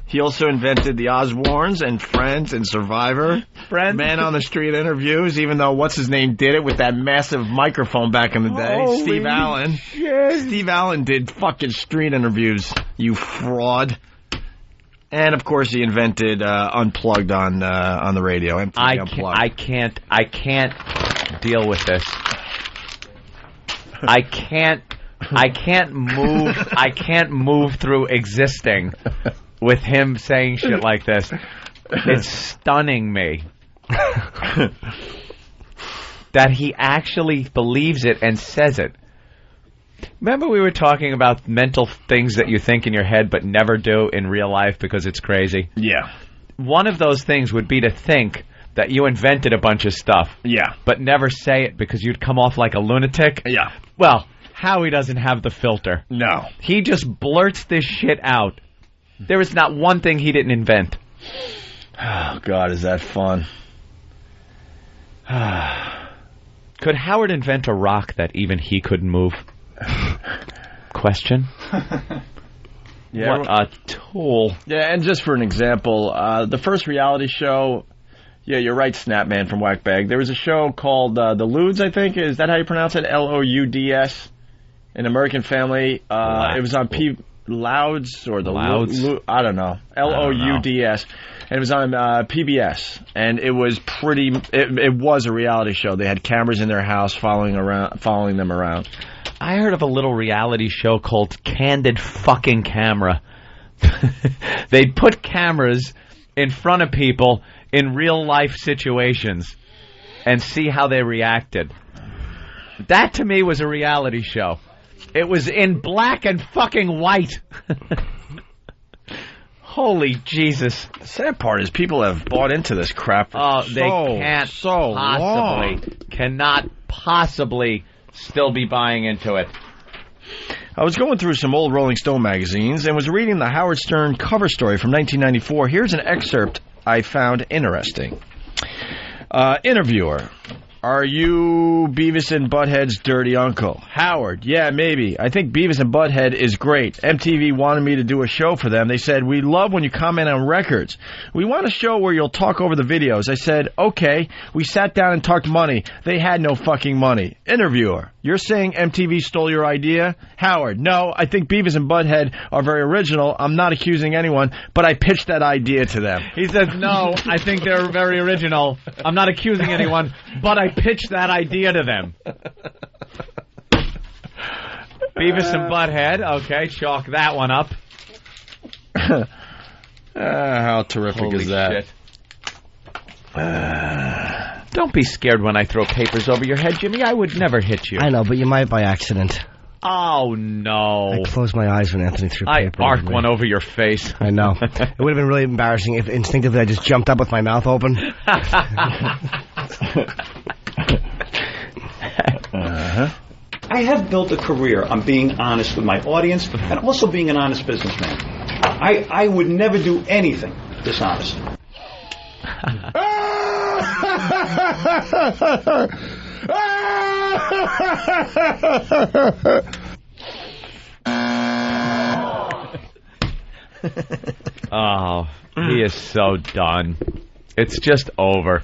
He also invented the Osbournes and Friends and Survivor. Man on the Street interviews, even though what's-his-name did it with that massive microphone back in the day. Holy Steve Allen. shit. Steve Allen did fucking street interviews, you fraud. And, of course, he invented Unplugged on the radio. MTV Unplugged. I can't deal with this. I can't move through existing with him saying shit like this. It's stunning me that he actually believes it and says it. Remember we were talking about mental things that you think in your head but never do in real life because it's crazy? Yeah. One of those things would be to think that you invented a bunch of stuff. Yeah. But never say it because you'd come off like a lunatic. Yeah. Well, Howie doesn't have the filter. No. He just blurts this shit out. There is not one thing he didn't invent. Oh, God, is that fun. Could Howard invent a rock that even he couldn't move? Question. Yeah. What a tool. Yeah, and just for an example, the first reality show... Yeah, you're right, Snapman from Whackbag. There was a show called The Louds, I think. Is that how you pronounce it? Louds. An American Family. It was on Louds or the Louds? I don't know. Louds. And it was on PBS. And it was pretty... It was a reality show. They had cameras in their house following them around. I heard of a little reality show called Candid Fucking Camera. They'd put cameras in front of people in real-life situations and see how they reacted. That, to me, was a reality show. It was in black and fucking white. Holy Jesus. The sad part is people have bought into this crap for cannot possibly still be buying into it. I was going through some old Rolling Stone magazines and was reading the Howard Stern cover story from 1994. Here's an excerpt I found interesting. Interviewer. Are you Beavis and Butthead's dirty uncle? Howard. Yeah, maybe. I think Beavis and Butthead is great. MTV wanted me to do a show for them. They said, we love when you comment on records. We want a show where you'll talk over the videos. I said, okay. We sat down and talked money. They had no fucking money. Interviewer. You're saying MTV stole your idea? Howard. No, I think Beavis and Butthead are very original. I'm not accusing anyone, but I pitched that idea to them. He says, no, I think they're very original. I'm not accusing anyone, but I pitched that idea to them. Beavis and Butthead. Okay, chalk that one up. How terrific Holy is that? Shit. Don't be scared when I throw papers over your head, Jimmy. I would never hit you. I know, but you might by accident. Oh, no. I closed my eyes when Anthony threw paper. I arced one over your face. I know. It would have been really embarrassing if instinctively I just jumped up with my mouth open. I have built a career on being honest with my audience and also being an honest businessman. I would never do anything dishonest. Oh, he is so done. It's just over.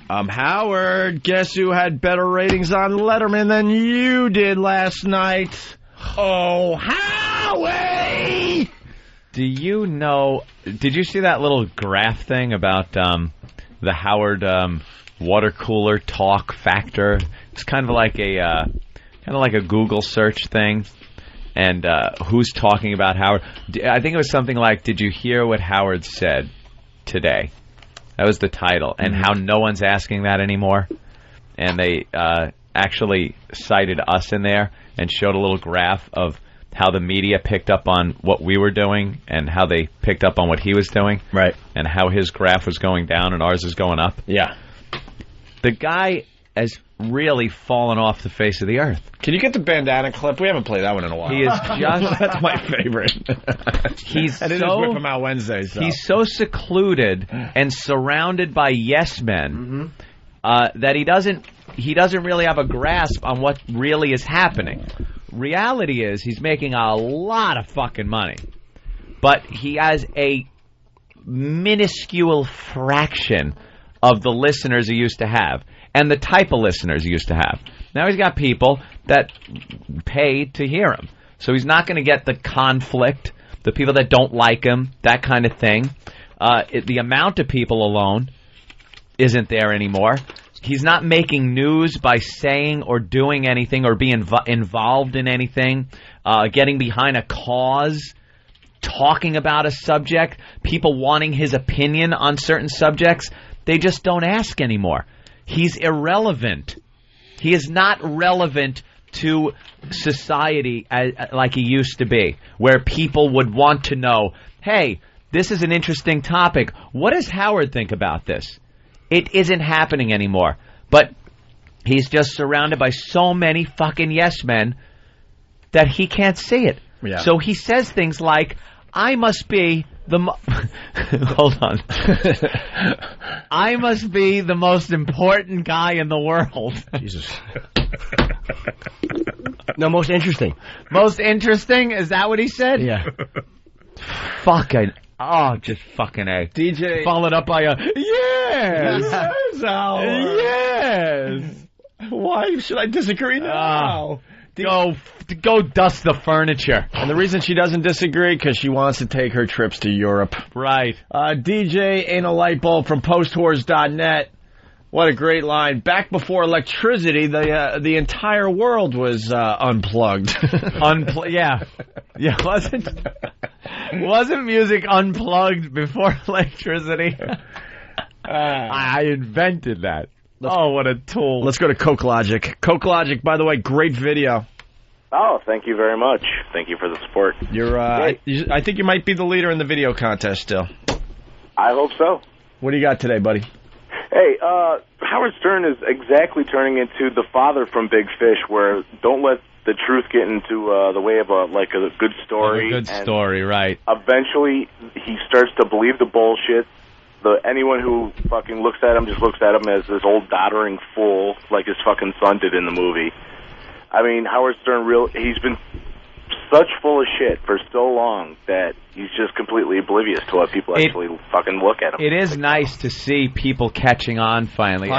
Howard, guess who had better ratings on Letterman than you did last night? Oh, Howie! Do you know, did you see that little graph thing about the Howard water cooler talk factor? It's kind of like a Google search thing. And who's talking about Howard? I think it was something like, did you hear what Howard said today? That was the title. And how no one's asking that anymore. And they actually cited us in there and showed a little graph of how the media picked up on what we were doing and how they picked up on what he was doing. Right. And how his graph was going down and ours is going up. Yeah. The guy has really fallen off the face of the earth. Can you get the bandana clip? We haven't played that one in a while. He is just... That's my favorite. And it is Whip 'em Out Wednesday. So. He's so secluded and surrounded by yes men that he doesn't really have a grasp on what really is happening. Reality is he's making a lot of fucking money, but he has a minuscule fraction of the listeners he used to have and the type of listeners he used to have. Now he's got people that pay to hear him, so he's not going to get the conflict, the people that don't like him, that kind of thing. The amount of people alone isn't there anymore. He's not making news by saying or doing anything or being involved in anything, getting behind a cause, talking about a subject, people wanting his opinion on certain subjects. They just don't ask anymore. He's irrelevant. He is not relevant to society like he used to be, where people would want to know, hey, this is an interesting topic. What does Howard think about this? It isn't happening anymore. But he's just surrounded by so many fucking yes men that he can't see it. Yeah. So he says things like, I must be the... Hold on. I must be the most important guy in the world. Jesus. No, most interesting. Most interesting? Is that what he said? Yeah. Fucking... Oh, just fucking A. DJ... Followed up by a... Yes! Yes, Howard. Yes! Why should I disagree now? Go dust the furniture. And the reason she doesn't disagree, because she wants to take her trips to Europe. Right. DJ Ain't a Light Bulb from postwhores.net. What a great line. Back before electricity, the entire world was unplugged. Yeah. Yeah, wasn't music unplugged before electricity? I invented that. What a tool. Let's go to Coke Logic. Coke Logic, by the way, great video. Oh, thank you very much. Thank you for the support. You're, I think you might be the leader in the video contest still. I hope so. What do you got today, buddy? Hey, Howard Stern is exactly turning into the father from Big Fish, where don't let the truth get into the way of a good story. A good story, right. Eventually, he starts to believe the bullshit. Anyone who fucking looks at him just looks at him as this old doddering fool, like his fucking son did in the movie. I mean, Howard Stern, he's been such full of shit for so long that he's just completely oblivious to what people actually fucking look at him. It is nice to see people catching on finally.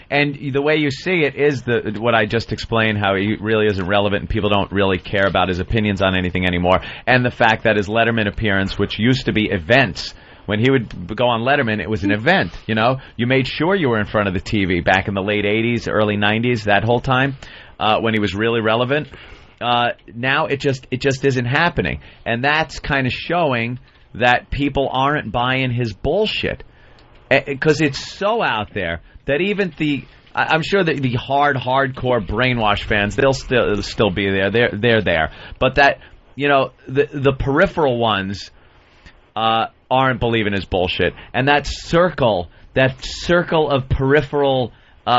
And the way you see it is what I just explained, how he really isn't relevant and people don't really care about his opinions on anything anymore. And the fact that his Letterman appearance, which used to be events, when he would go on Letterman, it was an event, you know? You made sure you were in front of the TV back in the late 80s, early 90s, that whole time, when he was really relevant. Now it just isn't happening. And that's kind of showing that people aren't buying his bullshit. Because it's so out there that even I'm sure that the hardcore brainwash fans, they'll still be there. They're there. But that, you know, the peripheral ones aren't believing his bullshit. And that circle of peripheral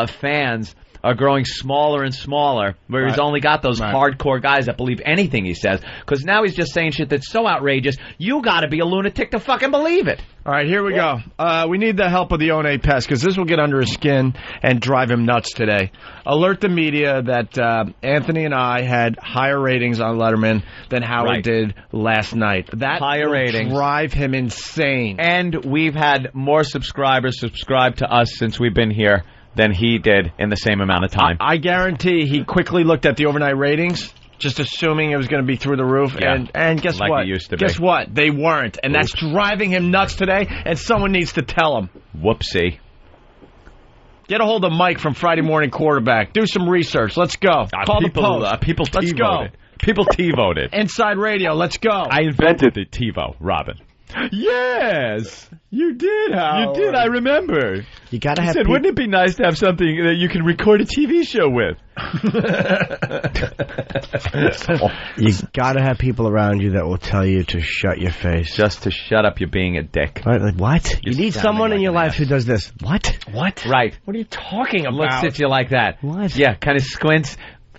fans are growing smaller and smaller, where he's only got those hardcore guys that believe anything he says. Because now he's just saying shit that's so outrageous, you got to be a lunatic to fucking believe it. All right, here we go. We need the help of the One Pest, because this will get under his skin and drive him nuts today. Alert the media that Anthony and I had higher ratings on Letterman than Howard did last night. That higher ratings drive him insane. And we've had more subscribers subscribe to us since we've been here than he did in the same amount of time. I guarantee he quickly looked at the overnight ratings, just assuming it was going to be through the roof. Yeah. And guess like what? It used to guess be. what? They weren't. And that's driving him nuts today, and someone needs to tell him. Whoopsie. Get a hold of Mike from Friday Morning Quarterback. Do some research. Let's go. Call the Post. People Let's go. People T-voted. Inside Radio. Let's go. I invented the TiVo, Robin. Yes, you did, Howard. You did, I remember. You gotta You have. said, wouldn't it be nice to have something that you can record a TV show with? You gotta have people around you that will tell you to shut your face. Just to shut up, you're being a dick. Right, like, what? You're You need sounding someone in like your an life ass. who does this. What? Right. What are you talking about? Looks at you like that. What? Yeah, kind of squints,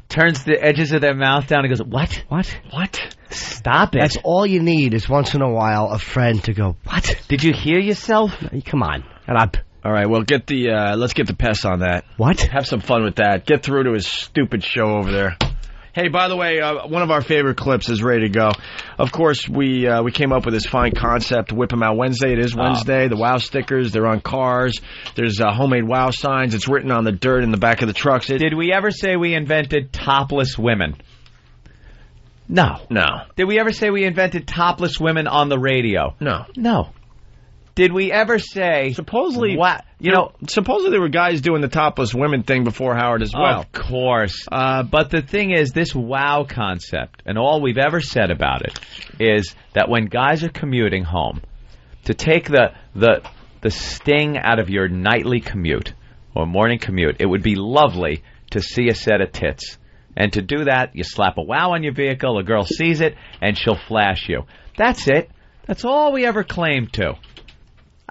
turns the edges of their mouth down and goes, what? What? Stop it. That's all you need is once in a while a friend to go, what? Did you hear yourself? Come on. Shut up. All right, well, let's get the Pest on that. What? Have some fun with that. Get through to his stupid show over there. Hey, by the way, one of our favorite clips is ready to go. Of course, we came up with this fine concept, Whip 'em Out Wednesday. It is Wednesday. The WOW stickers, they're on cars. There's homemade WOW signs. It's written on the dirt in the back of the trucks. Did we ever say we invented topless women? No. Did we ever say we invented topless women on the radio? No. Did we ever say... Supposedly... What? Supposedly there were guys doing the topless women thing before Howard as well. Of course. But the thing is, this WOW concept, and all we've ever said about it, is that when guys are commuting home, to take the sting out of your nightly commute or morning commute, it would be lovely to see a set of tits. And to do that, you slap a WOW on your vehicle, a girl sees it, and she'll flash you. That's it. That's all we ever claimed to.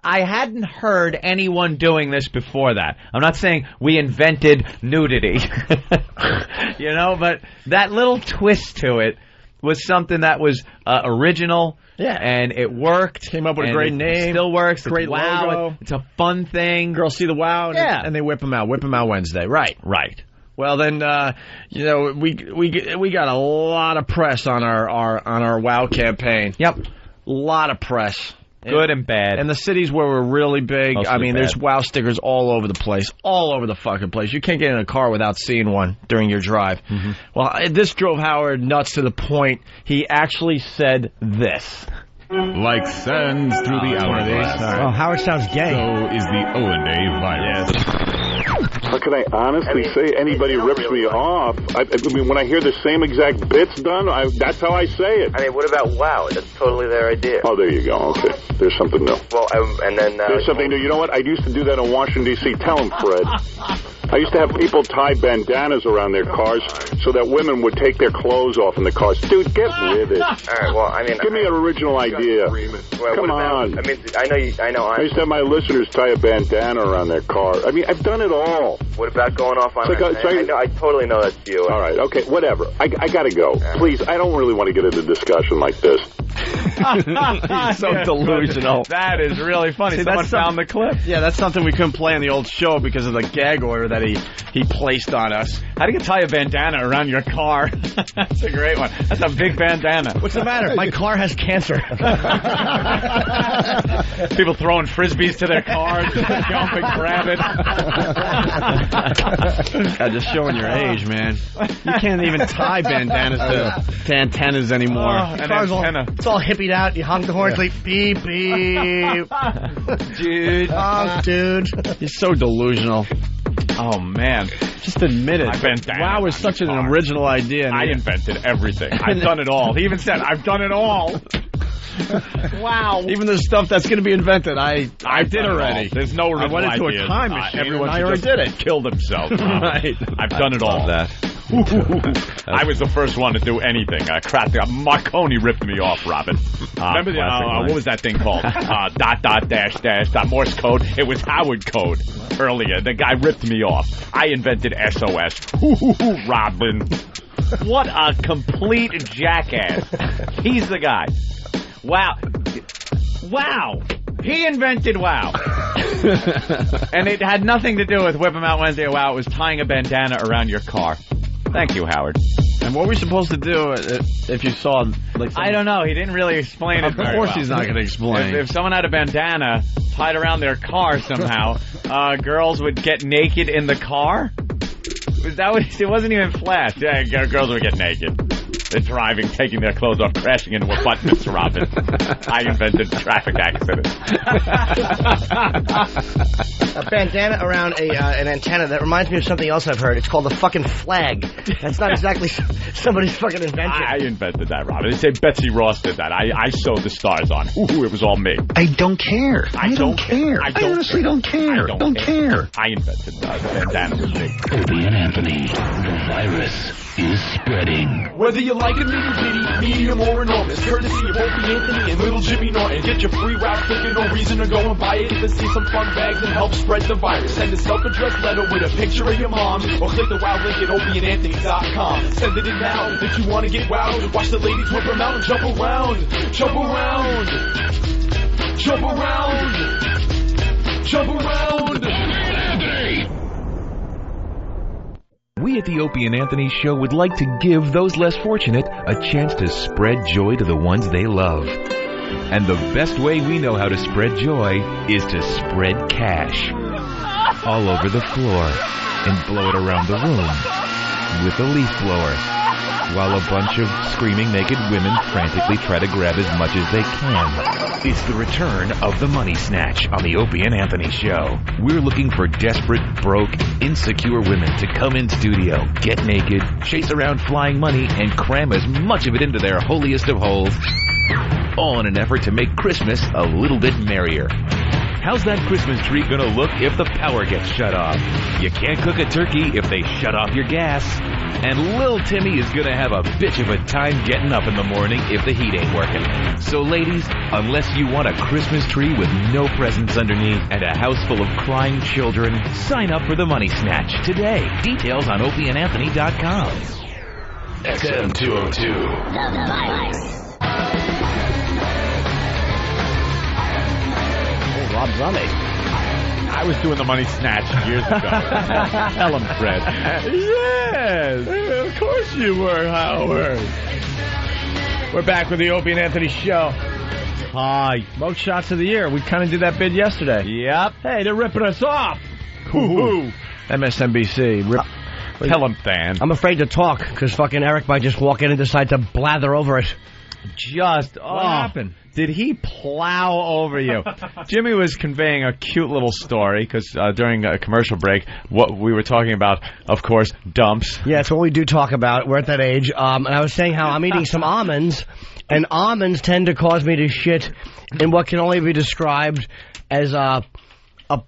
I hadn't heard anyone doing this before that. I'm not saying we invented nudity, but that little twist to it was something that was original, and it worked. Came up with a great name. Still works. Great WOW. logo. It's a fun thing. Girls see the WOW, and they whip them out. Whip 'em Out Wednesday. Right. Well, then, we got a lot of press on our WOW campaign. Yep. A lot of press. Good and bad. And the cities where we're really big, Mostly there's bad. WOW stickers all over the place. All over the fucking place. You can't get in a car without seeing one during your drive. Mm-hmm. Well, this drove Howard nuts to the point he actually said this. Like sands through the hourglass. Oh, Howard sounds gay. So is the Owen virus. How can I honestly say anybody rips me off? I mean, when I hear the same exact bits done, that's how I say it. I mean, what about WOW? That's totally their idea. Oh, there you go. Okay. There's something new. Well, and then... There's something new. You know what? I used to do that in Washington, D.C. Tell him, Fred. I used to have people tie bandanas around their cars so that women would take their clothes off in the cars. Dude, get with it. All right, well, I mean... Give me an original idea. Well, Come on. I mean, I know. I used to have my listeners tie a bandana around their car. I mean, I've done it all. What about going off on... I totally know that's you. All right, okay, whatever. I gotta go. Please, I don't really want to get into a discussion like this. He's so delusional. That is really funny. Someone found the clip. Yeah, that's something we couldn't play on the old show because of the gag order that he placed on us. How do you tie a bandana around your car? That's a great one. That's a big bandana. What's the matter? My car has cancer. People throwing frisbees to their cars, jumping, grab it. God, just showing your age, man. You can't even tie bandanas to antennas anymore. An antenna. It's all hippied out. You honk the horn, it's like beep, beep. Dude. Honk, dude. He's so delusional. Oh, man. Just admit it. WOW is such an original idea. I invented everything. I've done it all. He even said, I've done it all. Wow. Even the stuff that's going to be invented, I did already. There's no original I went into ideas. a time machine Everyone and I already did it. Killed himself. Right. I've done it all. That. I was the first one to do anything. Marconi ripped me off, Robin. Remember what was that thing called? .. Morse code. It was Howard code earlier. The guy ripped me off. I invented SOS. Robin. What a complete jackass. He's the guy. Wow. He invented WOW. And it had nothing to do with Whip 'em Out Wednesday or WOW. It was tying a bandana around your car. Thank you, Howard. And what were we supposed to do if you saw... I don't know. He didn't really explain it very well. Of course he's not going to explain. If someone had a bandana tied around their car somehow, girls would get naked in the car? Was that what... It wasn't even flash. Yeah, girls would get naked. They're driving, taking their clothes off, crashing into a button, Mr. Robin. I invented traffic accidents. A bandana around an antenna, that reminds me of something else I've heard. It's called the fucking flag. That's not exactly somebody's fucking invention. I invented that, Robin. They say Betsy Ross did that. I sewed the stars on. Ooh, it was all me. I don't care. I don't care. I honestly don't care. I don't care. I invented the bandana with me. Opie and Anthony, the virus is spreading. Whether you like it little bitty, medium or enormous, courtesy of Opie Anthony and little Jimmy Norton. Get your free rap ticket, no reason to go and buy it. Even see some fun bags and help spread the virus. Send a self-addressed letter with a picture of your mom, or click the wow link at opieandanthony.com. Send it in now if you want to get wowed. Watch the ladies whip them out and jump around. Jump around. Jump around. Jump around. We at the Opie and Anthony Show would like to give those less fortunate a chance to spread joy to the ones they love. And the best way we know how to spread joy is to spread cash all over the floor and blow it around the room with a leaf blower, while a bunch of screaming naked women frantically try to grab as much as they can. It's the return of the Money Snatch on the Opie and Anthony Show. We're looking for desperate, broke, insecure women to come in studio, get naked, chase around flying money, and cram as much of it into their holiest of holes, all in an effort to make Christmas a little bit merrier. How's that Christmas tree gonna look if the power gets shut off? You can't cook a turkey if they shut off your gas. And Lil Timmy is gonna have a bitch of a time getting up in the morning if the heat ain't working. So ladies, unless you want a Christmas tree with no presents underneath and a house full of crying children, sign up for the Money Snatch today. Details on opieandanthony.com. XM202. The virus. Rob Zombie. I was doing the Money Snatch years ago. Tell him, Fred. Yes, of course you were, Howard. We're back with the Opie and Anthony Show. Hi. Most shots of the year. We kind of did that bid yesterday. Yep. Hey, they're ripping us off. Hoo-hoo. MSNBC. Tell him, Dan. I'm afraid to talk, because fucking Eric might just walk in and decide to blather over it. What happened? Did he plow over you? Jimmy was conveying a cute little story, because during a commercial break, what we were talking about, of course, dumps. Yeah, it's what we do talk about. We're at that age. And I was saying how I'm eating some almonds, and almonds tend to cause me to shit in what can only be described as a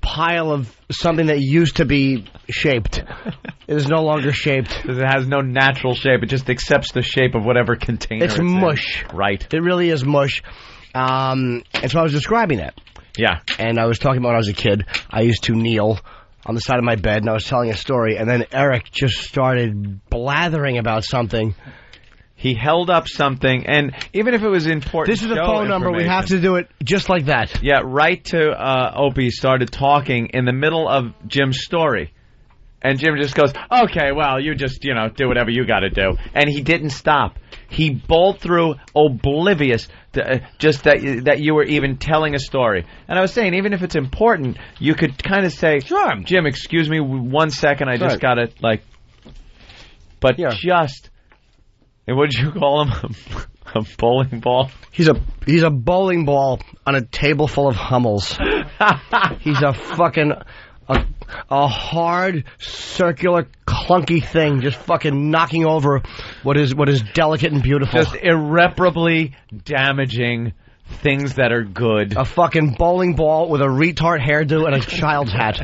pile of something that used to be shaped. It is no longer shaped. It has no natural shape. It just accepts the shape of whatever container it's mush. In. Right. It really is mush. And so I was describing that. Yeah. And I was talking about when I was a kid, I used to kneel on the side of my bed, and I was telling a story, and then Eric just started blathering about something. He held up something, and even if it was important, this is a phone number. We have to do it just like that. Yeah, right to Opie started talking in the middle of Jim's story. And Jim just goes, okay, well, you just, do whatever you got to do. And he didn't stop. He bowled through, oblivious to, just that you were even telling a story. And I was saying, even if it's important, you could kind of say, sure, Jim, excuse me 1 second, I just got to, but just... And what did you call him? A bowling ball? He's a bowling ball on a table full of Hummels. He's a fucking a hard, circular, clunky thing, just fucking knocking over what is delicate and beautiful. Just irreparably damaging things that are good. A fucking bowling ball with a retard hairdo and a child's hat.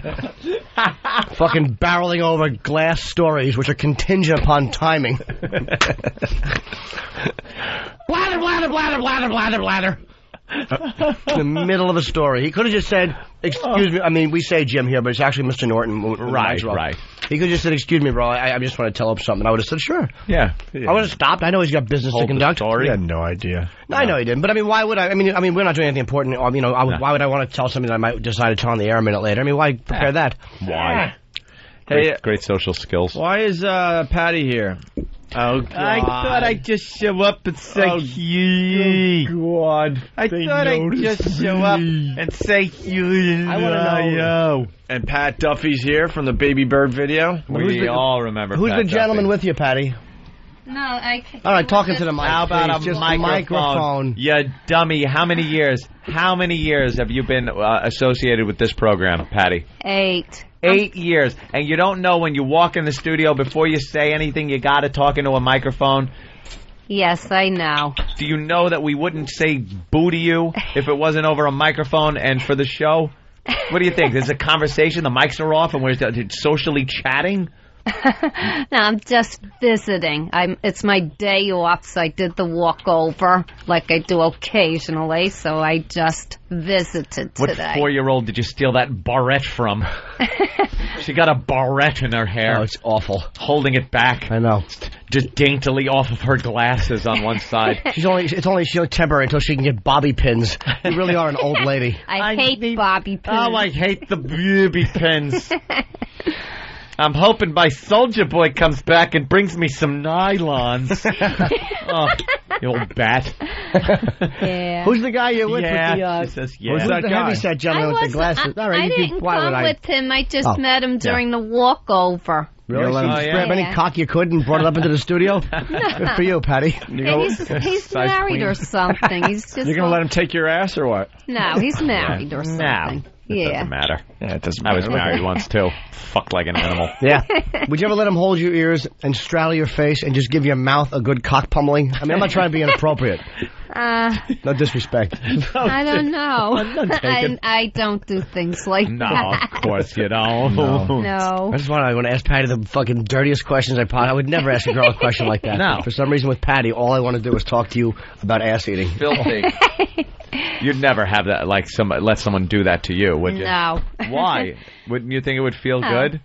Fucking barreling over glass stories, which are contingent upon timing. Blather, blather, blather, blather, blather, blather. In the middle of a story. He could have just said, excuse me. I mean, we say Jim here, but it's actually Mr. Norton. Right. He could have just said, excuse me, bro, I just want to tell him something. I would have said, sure. Yeah. I would have stopped. I know he's got business to conduct. He had no idea. No, I know he didn't. But, I mean, why would I? I mean, we're not doing anything important. Why would I want to tell something that I might decide to tell on the air a minute later? I mean, why prepare that? Why? Hey, great social skills. Why is Patty here? Oh, God. I thought I'd just show up and say, Oh, God. I thought I'd just show up and say, I want to know. And Pat Duffy's here from the Baby Bird video. We all remember Who's Pat the gentleman Duffy. with you, Patty? No, I can't. All right, talking to the mic. How about please. a Just microphone? You dummy. How many years have you been associated with this program, Patty? 8. 8 years. And you don't know when you walk in the studio, before you say anything, you got to talk into a microphone? Yes, I know. Do you know that we wouldn't say boo to you if it wasn't over a microphone and for the show? What do you think? There's a conversation, the mics are off, and we're socially chatting? No, I'm just visiting. It's my day off, so I did the walkover like I do occasionally, so I just visited today. What 4-year-old did you steal that barrette from? She got a barrette in her hair. Oh, it's awful. Holding it back. I know. Just daintily off of her glasses on one side. She's only temporary until she can get bobby pins. You really are an old lady. I hate bobby pins. Oh, I hate the bobby pins. I'm hoping my Soldier Boy comes back and brings me some nylons. Oh, you old bat. Yeah. Who's the guy you're with? Yeah, with she says, yeah. Who's that the guy? heavyset gentleman with the glasses? All right, I you didn't keep quiet come with with him. I just met him during the walkover. Really? So you grabbed any cock you could and brought it up into the studio? Good for you, Patty. He's married or something. He's just You're going to let him take your ass or what? No, he's married or something. No. It doesn't matter. Yeah, it doesn't matter. I was married once, too. Fucked like an animal. Yeah. Would you ever let him hold your ears and straddle your face and just give your mouth a good cock pummeling? I mean, I'm not trying to be inappropriate. No disrespect. I don't know. I don't do things like that. No, of course you don't. No. I just want to ask Patty the fucking dirtiest questions I would never ask a girl a question like that. No. For some reason with Patty, all I want to do is talk to you about ass eating. Filthy. You'd never have that, like, let someone do that to you, would you? No. Why? Wouldn't you think it would feel good?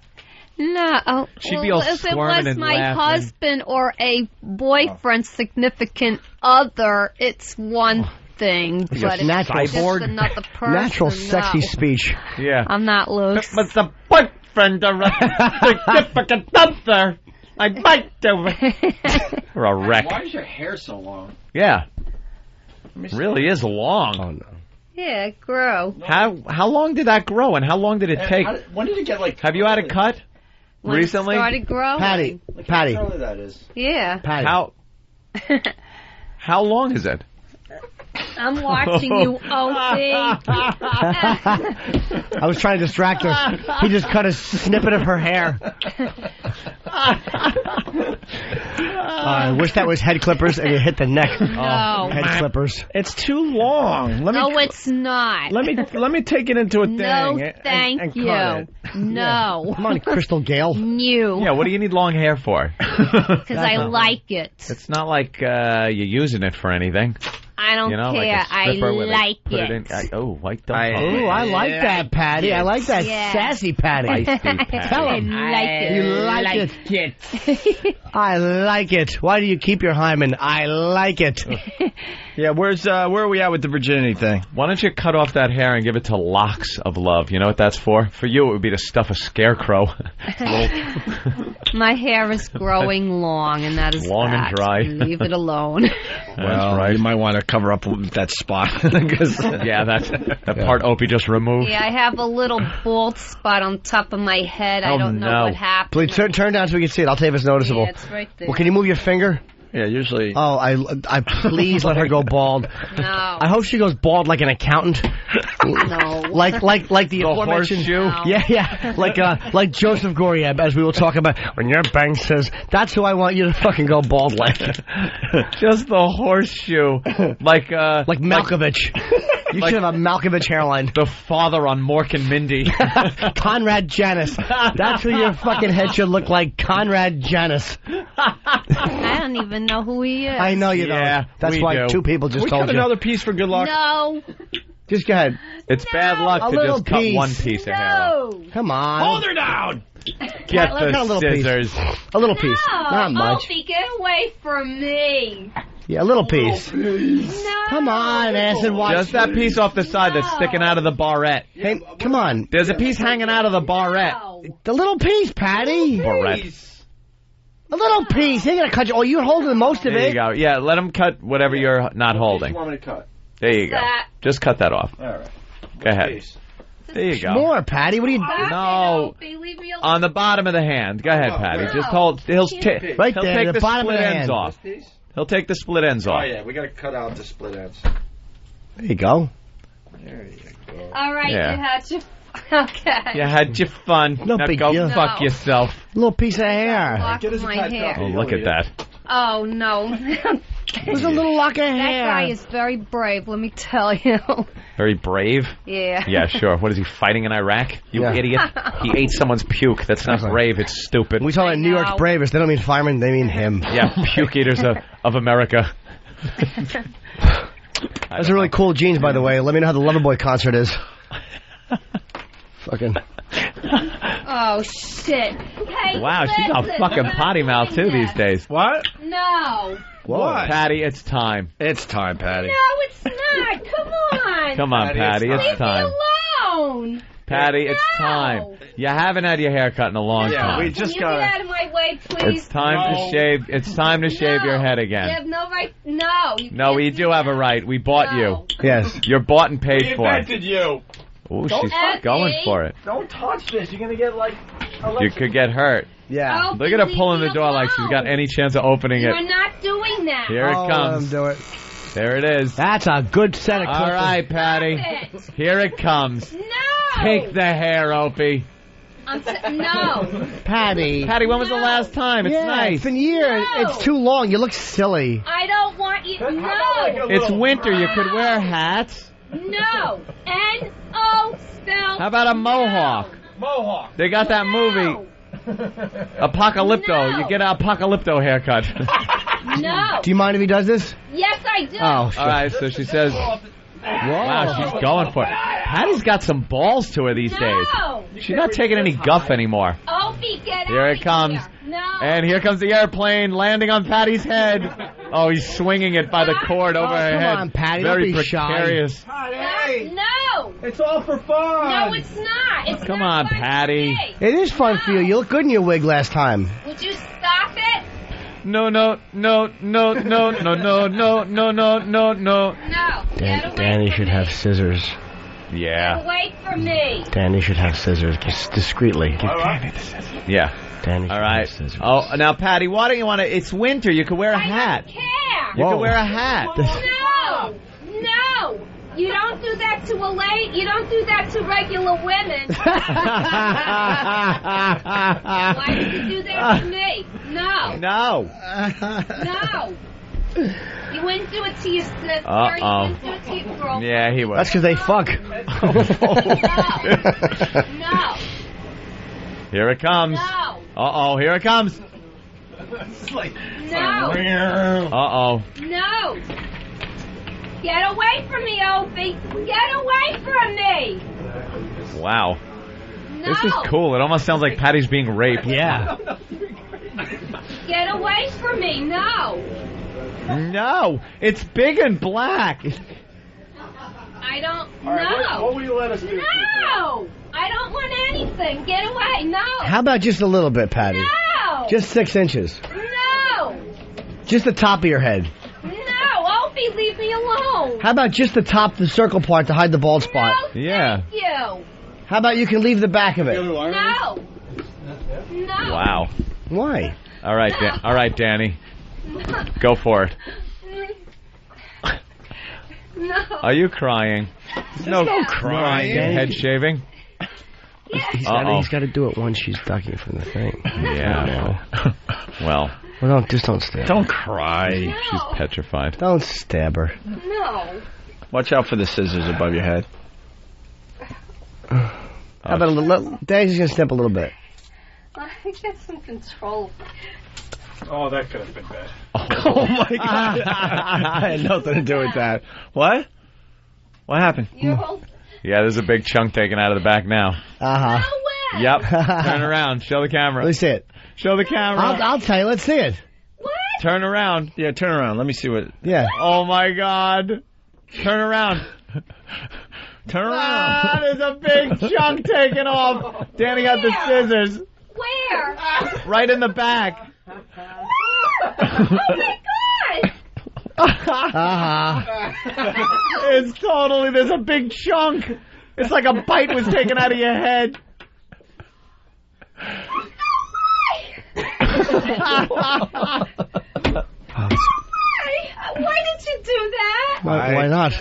No. She'd be all if it squirming was and my laughing. husband or a boyfriend, significant other, it's one thing. But if it's just another person, natural sexy speech. Yeah. I'm not loose. If it's a boyfriend or a significant other, I might do it. Or a wreck. Why is your hair so long? Yeah. Really is long. Oh, no. Yeah, it grew. How long did that grow, and how long did it take? When did it get like... Have you had a cut When recently? It started growing. Patty. How curly that is. Yeah. Patty. How long is it? I'm watching you, Opie. I was trying to distract her. He just cut a snippet of her hair. I wish that was head clippers and you hit the neck. No. Head clippers. It's too long. It's not. Let me take it into a thing. No, and thank you. cut it. No. Yeah. Come on, Crystal Gale. New. Yeah, what do you need long hair for? Because I like it. It's not like you're using it for anything. I don't care. Like I like it. I like that, Patty. I like that sassy Patty. Tell him. I like it. You like it. I like it. Why do you keep your hymen? I like it. Yeah, where are we at with the virginity thing? Why don't you cut off that hair and give it to Locks of Love? You know what that's for? For you, it would be to stuff a scarecrow. My hair is growing long, and that is long and dry. Leave it alone. Well, right. You might want to cover up that spot. Yeah, that part Opie just removed. Yeah, I have a little bald spot on top of my head. I don't know what happened. Please turn down so we can see it. I'll tell you if it's noticeable. Yeah, it's right there. Well, can you move your finger? Yeah, usually. Oh, I please let her go bald. No. I hope she goes bald like an accountant. No. Like the aforementioned. Horseshoe. No. Yeah. Like Joseph Goriab, as we will talk about. When your bank says, that's who I want you to fucking go bald like. Just the horseshoe. Like Malkovich. You should have a Malkovich hairline. The father on Mork and Mindy. Conrad Janis. That's who your fucking head should look like. Conrad Janis. I don't even know who he is. I know you don't. That's why two people just told you. We cut another piece for good luck. No. Just go ahead. It's bad luck to just cut one piece of hair off. Come on. Hold her down. Get the scissors. A little piece. No. Not much. Opie, get away from me. Yeah, a little piece. No. Come on, acid wash. Just that piece off the side that's sticking out of the barrette. Hey, come on. There's a piece hanging out of the barrette. The little piece, Patty. Barrette. A little piece. He ain't gonna cut you. Oh, you're holding most of it. There you go. Yeah, let him cut whatever you're not holding. Want me to cut? There you go. Just cut that off. All right. Go ahead. There you go. More, Patty. What are you doing? No. Leave me alone. On the bottom of the hand. Go ahead, Patty. Just hold. He'll take Right there, the bottom of split the ends hand. off. He'll take the split ends off. Oh, yeah, we got to cut out the split ends. There you go. There you go. All right, Yeah. you had your... Okay. You had your fun. No now big go deal. fuck No. yourself. Little piece of hair. Lock my hair. Oh, look at that. Oh, no. There's a little lock of That hair. guy is very brave, let me tell you. Very brave. Yeah. Yeah, sure. What is he fighting in Iraq? You idiot. He ate someone's puke. That's not brave. It's stupid. We talk about New York's bravest. They don't mean firemen. They mean him. Yeah, puke eaters of America. Those are really cool jeans, by the way. Let me know how the Loverboy concert is. Fucking. Oh, shit. Hey, Wow, she's a listen, fucking I'm potty not mouth, doing too, these this. days. What? No. What? Patty, it's time. It's time, Patty. No, it's not. Come on. Come on, Patty, it's Leave time. me alone. Patty, it's time. You haven't had your hair cut in a long time. we just Can you got. get out of my way, please? It's time to shave. It's time to shave your head You again. have no right. No. You No, we do have a right. We bought you. Yes. You're bought and paid for. you. Ooh, Don't she's touch going me. for it. Don't touch this. You're gonna get like. You could get hurt. Yeah. Oh, Look at her leave pulling me the door like she's got alone. any chance of opening You're it. not doing that. Here it I'll let him comes. do it. There it is. That's a good set of All clippers. right, Patty. Stop it. Here it comes. No. Take the hair, Opie. No. Patty. Patty, when was the last time? It's yeah, nice. It's been years. No. It's too long. You look silly. I don't want you. No. It's winter. You could wear hats. No. N-O spell. How about a mohawk? Mohawk. They got that movie, Apocalypto. No. You get an Apocalypto haircut. No. Do you mind if he does this? Yes, I do. Oh, shit. All right, so she says, wow, she's going for it. Patty's got some balls to her these days. No. She's not taking any guff anymore. Opie, get Here out it comes. Here. No. And here comes the airplane landing on Patty's head. Oh, he's swinging it by the cord over her come head. on, Patty, Very don't be shy. precarious. Patty. No. It's all for fun. No, it's not. It's Come not on, fun for Patty. me. It is fun for you. You look good in your wig last time. Would you stop it? No. No. Get away Danny from should me. have scissors. Get Yeah. away from me. Danny should have scissors. Just discreetly. Yeah. Danny should All right. have scissors. Oh, now, Patty, why don't you want to? It's winter. You could wear a I hat. don't care. You Whoa. could wear a hat. No. No. You don't do that to a lady. You don't do that to regular women. Why did you do that to me? No. No. No. You wouldn't do it to your sister. Uh-oh. You wouldn't do it to your girlfriend. Yeah, he was. That's because they fuck. No. Here it comes. No. Uh-oh, here it comes. No. Uh-oh. No. Get away from me, Opie. Get away from me. Wow. No. This is cool. It almost sounds like Patty's being raped. Yeah. Get away from me. No. No. It's big and black. I don't. All right, No. what will you let us do? No. I don't want anything. Get away. No. How about just a little bit, Patty? No. Just 6 inches. No. Just the top of your head. No. Opie, leave me alone. How about just the top, the circle part to hide the bald spot? No, Yeah. thank you. How about you can leave the back of it? No. No. Wow. Why? All right, all right, Danny. Go for it. No. Are you crying? No crying. Head shaving? He's Uh-oh. got to do it once she's ducking from the thing. Yeah. Well, Well, don't stab her. Don't cry. she's petrified. Don't stab her. No. Watch out for the scissors above your head. How about a little? Daddy's gonna snip a little bit. I get some control. Oh, that could have been bad. Oh my God! I had nothing to do with that. What? What happened? Yeah, there's a big chunk taken out of the back now. Uh huh. No way. Yep. Turn around. Show the camera. Let me see it. Show the camera. I'll tell you. Let's see it. What? Turn around. Yeah, turn around. Let me see what. Yeah. Oh my God. Turn around. Turn around. Ah, there's a big chunk taken off. Danny got the scissors. Where? Right in the back. Oh my God. Uh-huh. It's totally, there's a big chunk. It's like a bite was taken out of your head. Why did you do that? Why not?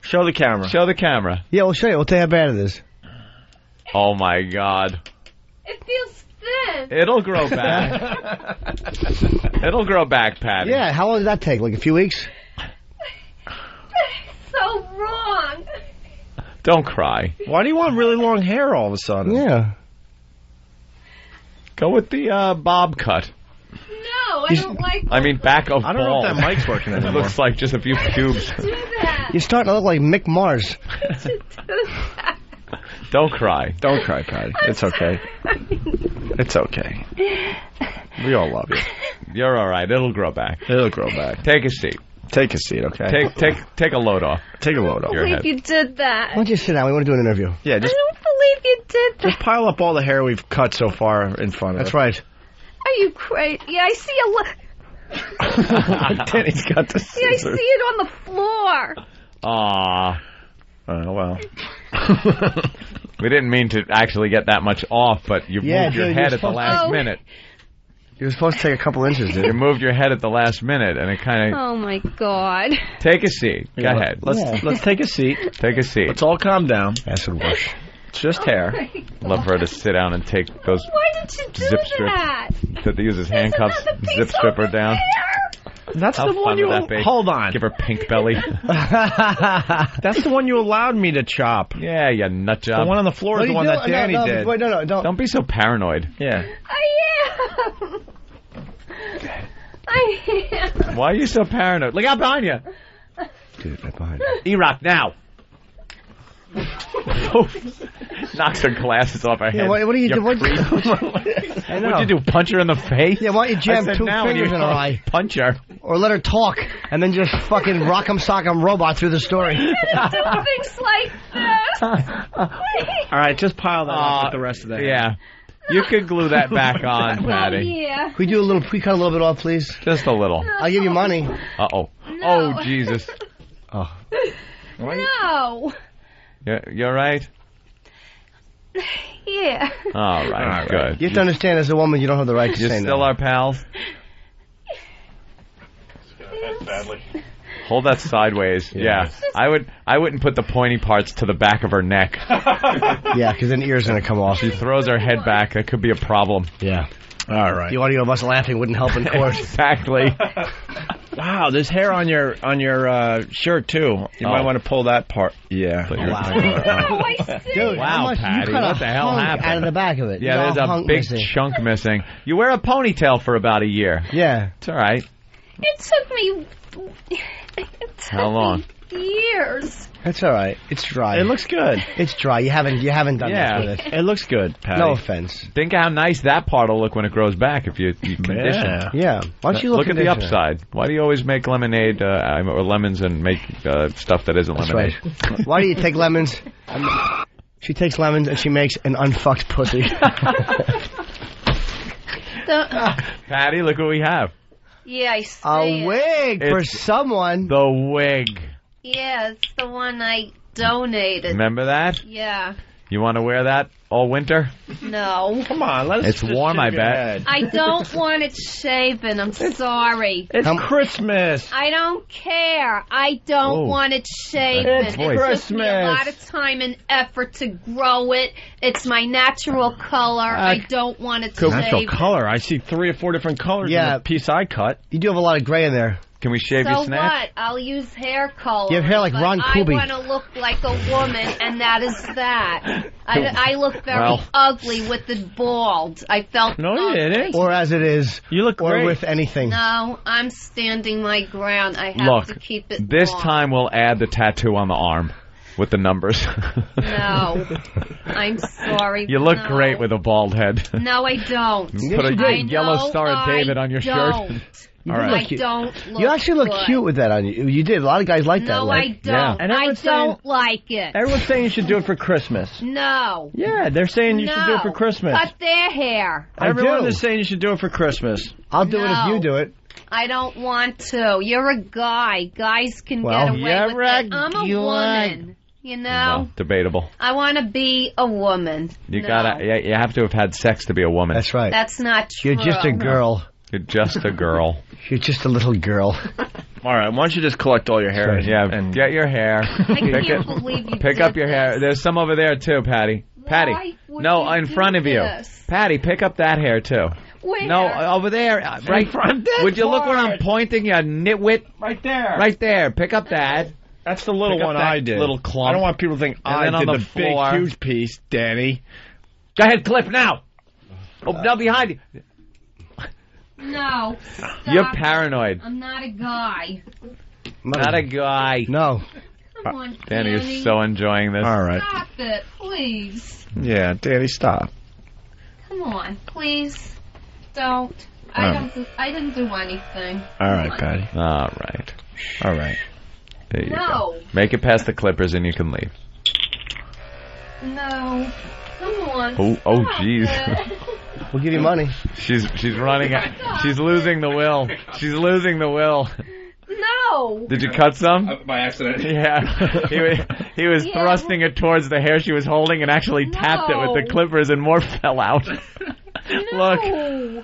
Show the camera. Show the camera. Yeah, we'll show you. We'll tell you how bad it is. Oh, my God. It feels thin. It'll grow back. It'll grow back, Patty. Yeah, how long did that take? Like a few weeks? So wrong. Don't cry. Why do you want really long hair all of a sudden? Yeah. Go with the bob cut. No, I don't like. I mean, back of I don't know if that mic's working anymore. It looks like just a few pubes. Do that. You're starting to look like Mick Mars. Don't cry. Don't cry, Patty. It's okay. It's okay. We all love you. You're all right. It'll grow back. It'll grow back. Take a seat. Take a seat, okay? Take a load off. Take a load off. I can't believe you did that. Why don't you sit down? We want to do an interview. Yeah, I don't believe you did that. just pile up all the hair we've cut so far in front of us. That's right. Are you crazy? Yeah, I see a Danny's got the scissors. Yeah, I see it on the floor. Aw. Well. We didn't mean to actually get that much off, but you moved your head at the last minute. You were supposed to take a couple inches, dude. You moved your head at the last minute, and it kind of... Oh, my God. Take a seat. Go ahead. Let's take a seat. Take a seat. Let's all calm down. Acid wash. It's just hair. Love for her to sit down and take those Why did you do zip strips. that? To use his handcuffs, zip strip her down. That's How the fun one you... would that be? Hold on. Give her pink belly. That's the one you allowed me to chop. Yeah, you nut job. The one on the floor is the one that Danny did. Wait, no, don't. Don't be so paranoid. Yeah. I am. I am. Why are you so paranoid? Look out behind you. Dude, right behind you. E-Rock, now. Knocks her glasses off her head. Yeah, what are you doing? What'd you do, punch her in the face? Yeah, why don't you jam I said two now fingers when in you her eye? Punch her. Or let her talk, and then just fucking rock'em sock'em robot through the story. Do things like this. All right, just pile that up with the rest of the hair. Yeah. You could glue that back on, Patty. Yeah. Can we cut a little bit off, please? Just a little. I'll give you money. Uh-oh. No. Oh, Jesus. Oh. No. You all right? Yeah. All right, good. You have to understand, as a woman, you don't have the right to You say no. still our pals? Hold that sideways. Yeah. I wouldn't put the pointy parts to the back of her neck. Yeah, because then ear's going to come off. She throws her head back. That could be a problem. Yeah. All right. The audio of us laughing wouldn't help in court. Exactly. Wow, there's hair on your shirt too. You might want to pull that part. Yeah. Dude, wow, Patty, what the hell happened? Out of the back of it. Yeah, there's a big chunk missing. You wear a ponytail for about a year. Yeah. It's all right. It took me. How long? Years. That's all right. It's dry. It looks good. It's dry. You haven't done this with it. It looks good, Patty. No offense. Think how nice that part will look when it grows back if you condition. Yeah. Why don't you look at the upside? Why do you always make lemonade or lemons and make stuff that isn't lemonade? That's right. Why do you take lemons? She takes lemons and she makes an unfucked pussy. Patty, look what we have. Yeah, I see a wig for someone. The wig. Yeah, it's the one I donated. Remember that? Yeah. You want to wear that all winter? No. Come on, let us. It's warm, I bet. I don't want it shaven. I'm sorry. It's Christmas. I don't care. I don't want it shaven. It's It took Christmas. me a lot of time and effort to grow it. It's my natural color. I don't want it shaven. Natural color. I see 3 or 4 different colors in the piece I cut. You do have a lot of gray in there. Can we shave your So snatch? what? I'll use hair color. You have hair like but Ron Kuby. I want to look like a woman, and that is that. I look very ugly with it bald. I felt No, you didn't. Or as it is. You look or great. with anything. No, I'm standing my ground. I have Look, to keep it this long. time we'll add the tattoo on the arm with the numbers. No. I'm sorry. You look no. great with a bald head. No, I don't. Put a big yellow Star of David on your shirt. You All right. don't look You actually look good. cute with that on you. You did. A lot of guys like that. No, like, I don't. And I everyone's don't saying- like it. Everyone's saying you should do it for Christmas. No. Yeah, they're saying you should do it for Christmas. Cut their hair. Everyone is saying you should do it for Christmas. I'll do it if No. you do it. I don't want to. You're a guy. Guys can Well, get away you're with a it. I'm a guy. woman. You know? Well, debatable. I want to be a woman. You you have to have had sex to be a woman. That's right. That's not true. You're just a girl. You're just a girl. You're just a little girl. All right, why don't you just collect all your hair? Yeah, and get your hair. I can't believe you Pick did up your hair. There's some over there, too, Patty. Patty. No, in front of you. Patty, pick up that hair, too. Where? No, over there. Right. front. Would you look where I'm pointing, you nitwit? Right there. Right there. Pick up that. That's the little Pick up one that I did. little clump. I don't want people to think And I then on did the the floor. big, huge piece, Danny. Go ahead, Cliff, now. Oh, now behind you. No. You're Stop. paranoid. I'm not a guy. Not a guy. No. Come on, Danny Danny. is so enjoying this. All right. Stop it, please. Yeah, Danny, stop. Come on, please. Don't. All I didn't do anything. All right, Patty. All right. All right. There you No. go. Make it past the Clippers and you can leave. No. Come on. Oh, stop jeez. it. We'll give you money. She's running. She's losing the will. She's losing the will. No. Did you cut some? By accident. Yeah. He was Yeah. thrusting it towards the hair she was holding and actually tapped it with the clippers and more fell out. Look. No.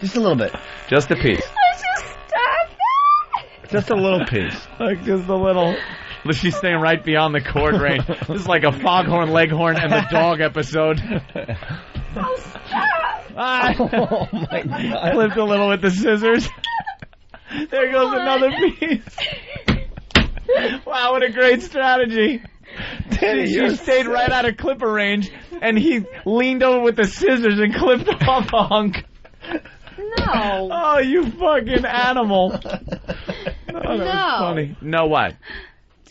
Just a little bit. Just a piece. Just stop it. Just a little piece. Like just a little. But she's staying right beyond the cord range. This is like a Foghorn Leghorn and the dog episode. Oh, stop. Ah. Oh, my God. Flipped a little with the scissors. There goes another piece. Wow, what a great strategy. She stayed right out of clipper range, and he leaned over with the scissors and clipped off a hunk. No. Oh, you fucking animal. Oh, that was funny. No what?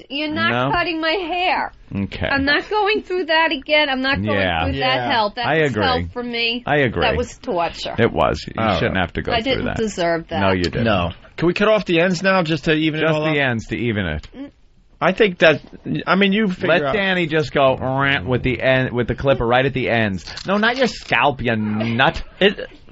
You're not No? cutting my hair. Okay. I'm not going through that again. I'm not going through that hell. That I was agree. hell for me. I agree. That was torture. It was. You shouldn't have to go I through didn't that. deserve that. No, you didn't. No. Can we cut off the ends now just to even it Just all the up? ends to even it. I think that, I mean, you figure Let out. Danny just go with the end with the clipper right at the ends. No, not your scalp, you nut.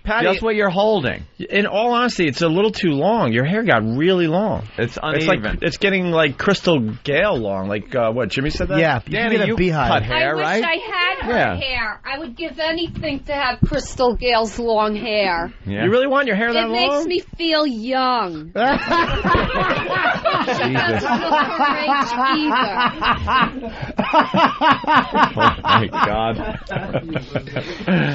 Patty, just what you're holding. In all honesty, it's a little too long. Your hair got really long. It's It's uneven. like it's getting like Crystal Gale long. Like what? Jimmy said that. Yeah, Danny, you get a you beehive. cut hair, I wish right? I had her Yeah. hair. I would give anything to have Crystal Gale's long hair. Yeah. You really want your hair that It long? makes me feel young. She Jesus. doesn't look her age Oh my God.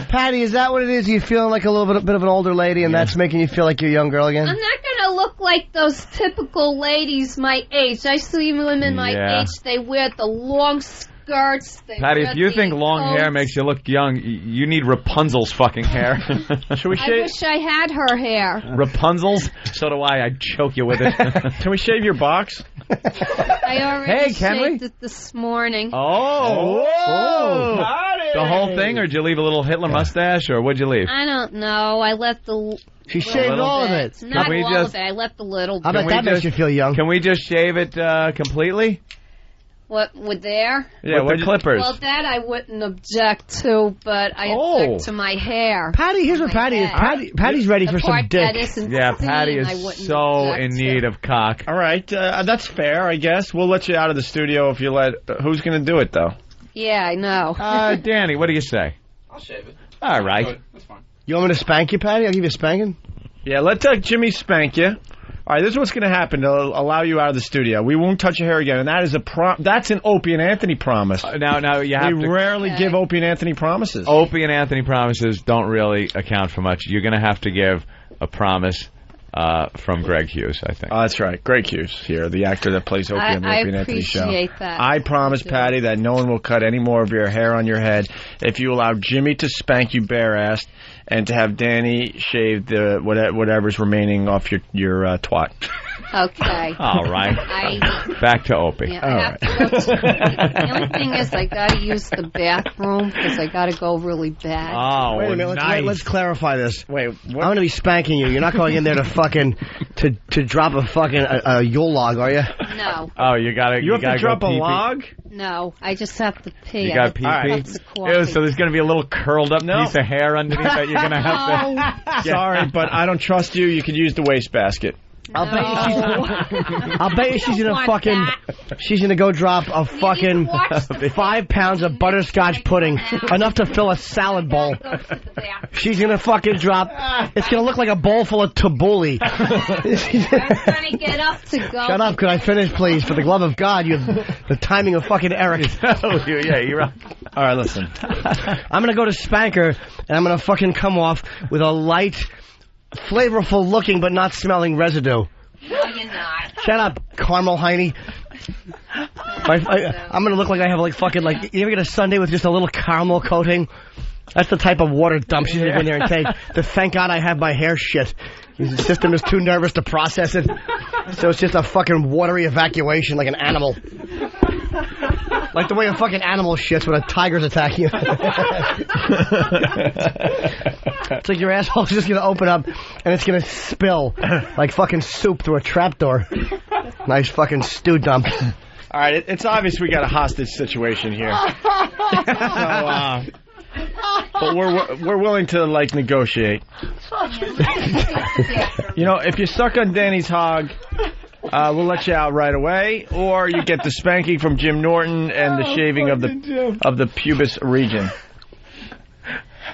Patty, is that what it is? You feeling like a little bit of an older lady, and that's making you feel like you're a young girl again? I'm not going to look like those typical ladies my age. I see women my Yeah. age, they wear the long skirts. They Patty, wear if you the think long hair coats. makes you look young, you need Rapunzel's fucking hair. Should we I shave? wish I had her hair. Rapunzel's? So do I. I'd choke you with it. Can we shave your box? I already Hey, can we? shaved it this morning. Oh, whoa. The whole thing, or did you leave a little Hitler mustache, or what'd you leave? I don't know. I left the... She shaved all of it. Not Can we all just- of it. I left a little I bit. bet that makes you feel young. Can we just shave it completely? What, with there? Yeah, with the clippers. Well, that I wouldn't object to, but I object to my hair. Patty, here's what Patty is. Patty's ready for The some part that dick. isn't Yeah, seen, Patty I is wouldn't so object in to. need of cock. All right, that's fair, I guess. We'll let you out of the studio if you let. Who's going to do it though? Yeah, I know. Danny, what do you say? I'll shave it. All right. That's fine. You want me to spank you, Patty? I'll give you a spanking. Yeah, let Jimmy spank you. All right, this is what's going to happen to allow you out of the studio. We won't touch your hair again, and that is that's an Opie and Anthony promise. Now you have we to. rarely give Opie and Anthony promises. Opie and Anthony promises don't really account for much. You're going to have to give a promise from Greg Hughes, I think. Oh, that's right. Greg Hughes here, the actor that plays Opie on the I Opie and Anthony show. appreciate that. I promise, Patty, that no one will cut any more of your hair on your head if you allow Jimmy to spank you bare-assed and to have Danny shave the whatever's remaining off your twat. Okay. All right. Back to Opie. Yeah, I have to go the only thing is I got to use the bathroom because I got to go really bad. Oh, Wait a minute. nice. Let's clarify this. Wait, I'm going to be spanking you. You're not going in there to fucking to drop a fucking a Yule log, are you? No. Oh, you got to. You have to drop a pee-pee. log? No, I just have to pee. You I got have pee-pee? cups of coffee. Ew, so there's going to be a little curled up piece of hair underneath that you're going to have to. Sorry, but I don't trust you. You could use the wastebasket. I'll bet you she's gonna fucking. She's gonna go drop a fucking 5 pounds of butterscotch pudding, enough to fill a salad bowl. She's gonna fucking drop. It's gonna look like a bowl full of tabbouleh. I'm trying to get up to go. Shut up! Could I finish, please? For the love of God, you have the timing of fucking Eric. Yeah, you're right. All right, listen. I'm gonna go to Spanker and I'm gonna fucking come off with a light, flavorful looking but not smelling residue. No, you're not. Shut up, Caramel Heine. I'm gonna look like I have like fucking like. You ever get a sundae with just a little caramel coating? That's the type of water dump she's gonna go in there and take. Thank God I have my hair shit. The system is too nervous to process it, so it's just a fucking watery evacuation like an animal. Like the way a fucking animal shits when a tiger's attacking you. It's like your asshole's just gonna open up and it's gonna spill like fucking soup through a trapdoor. Nice fucking stew dump. All right, it's obvious we got a hostage situation here. But we're willing to like negotiate. You know, if you're stuck on Danny's hog, we'll let you out right away, or you get the spanking from Jim Norton and the shaving of the pubis region.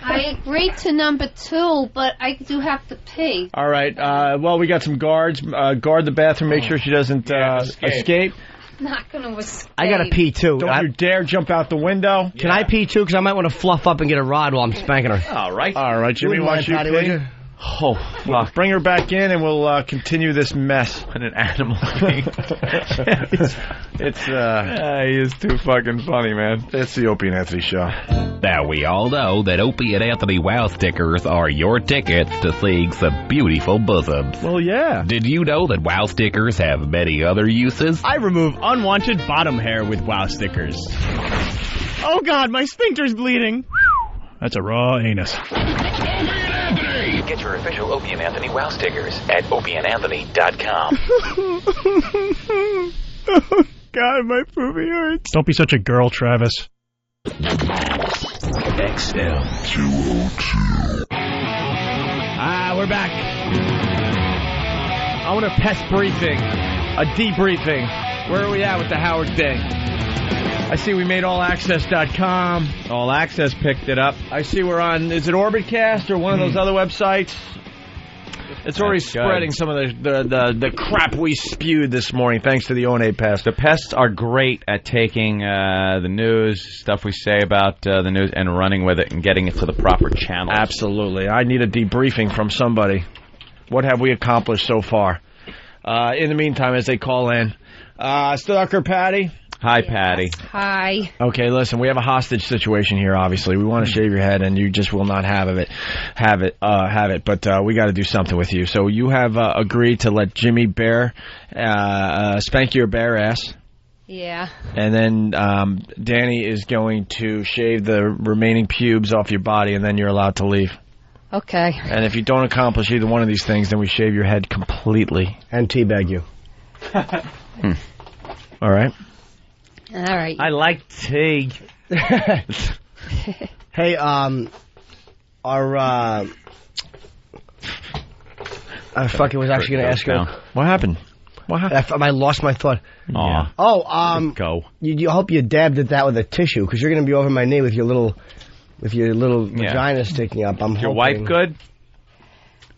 I agreed to number 2, but I do have to pee. All right. Well, we got some guards. Guard the bathroom. Make sure she doesn't escape. Not gonna escape. I gotta pee too. Don't you dare jump out the window. Can I pee too? Because I might want to fluff up and get a rod while I'm spanking her. All right, Jimmy. Why don't you Patty, pee? Oh, well, bring her back in and we'll continue this mess. What an animal thing. He is too fucking funny, man. It's the Opie and Anthony Show. Now, we all know that Opie and Anthony Wow stickers are your tickets to seeing some beautiful bosoms. Well, yeah. Did you know that Wow stickers have many other uses? I remove unwanted bottom hair with Wow stickers. Oh, God, my sphincter's bleeding. That's a raw anus. Get your official Opie and Anthony Wow stickers at opieandanthony.com. Oh, God, my poopy hurts. Don't be such a girl, Travis. XL202. We're back. I want a pest briefing, a debriefing. Where are we at with the Howard thing? I see we made allaccess.com. All Access picked it up. I see we're on, is it Orbitcast or one of those other websites? It's already spreading some of the crap we spewed this morning, thanks to the O&A Pest. The pests are great at taking the news, stuff we say about the news, and running with it and getting it to the proper channels. Absolutely. I need a debriefing from somebody. What have we accomplished so far? In the meantime, as they call in, Stucker Patty. Hi, Patty. Hi. Okay, listen, we have a hostage situation here, obviously. We want to shave your head, and you just will not have it. But we got to do something with you. So you have agreed to let Jimmy Bear spank your bare ass. Yeah. And then Danny is going to shave the remaining pubes off your body, and then you're allowed to leave. Okay. And if you don't accomplish either one of these things, then we shave your head completely. And teabag you. All right. All right. I like tea. Hey, I fucking was actually going to ask you. What happened? I lost my thought. Yeah. Oh, go. You hope you dabbed at that with a tissue, because you're going to be over my knee with your little vagina sticking up. I'm Did your hoping. wipe good?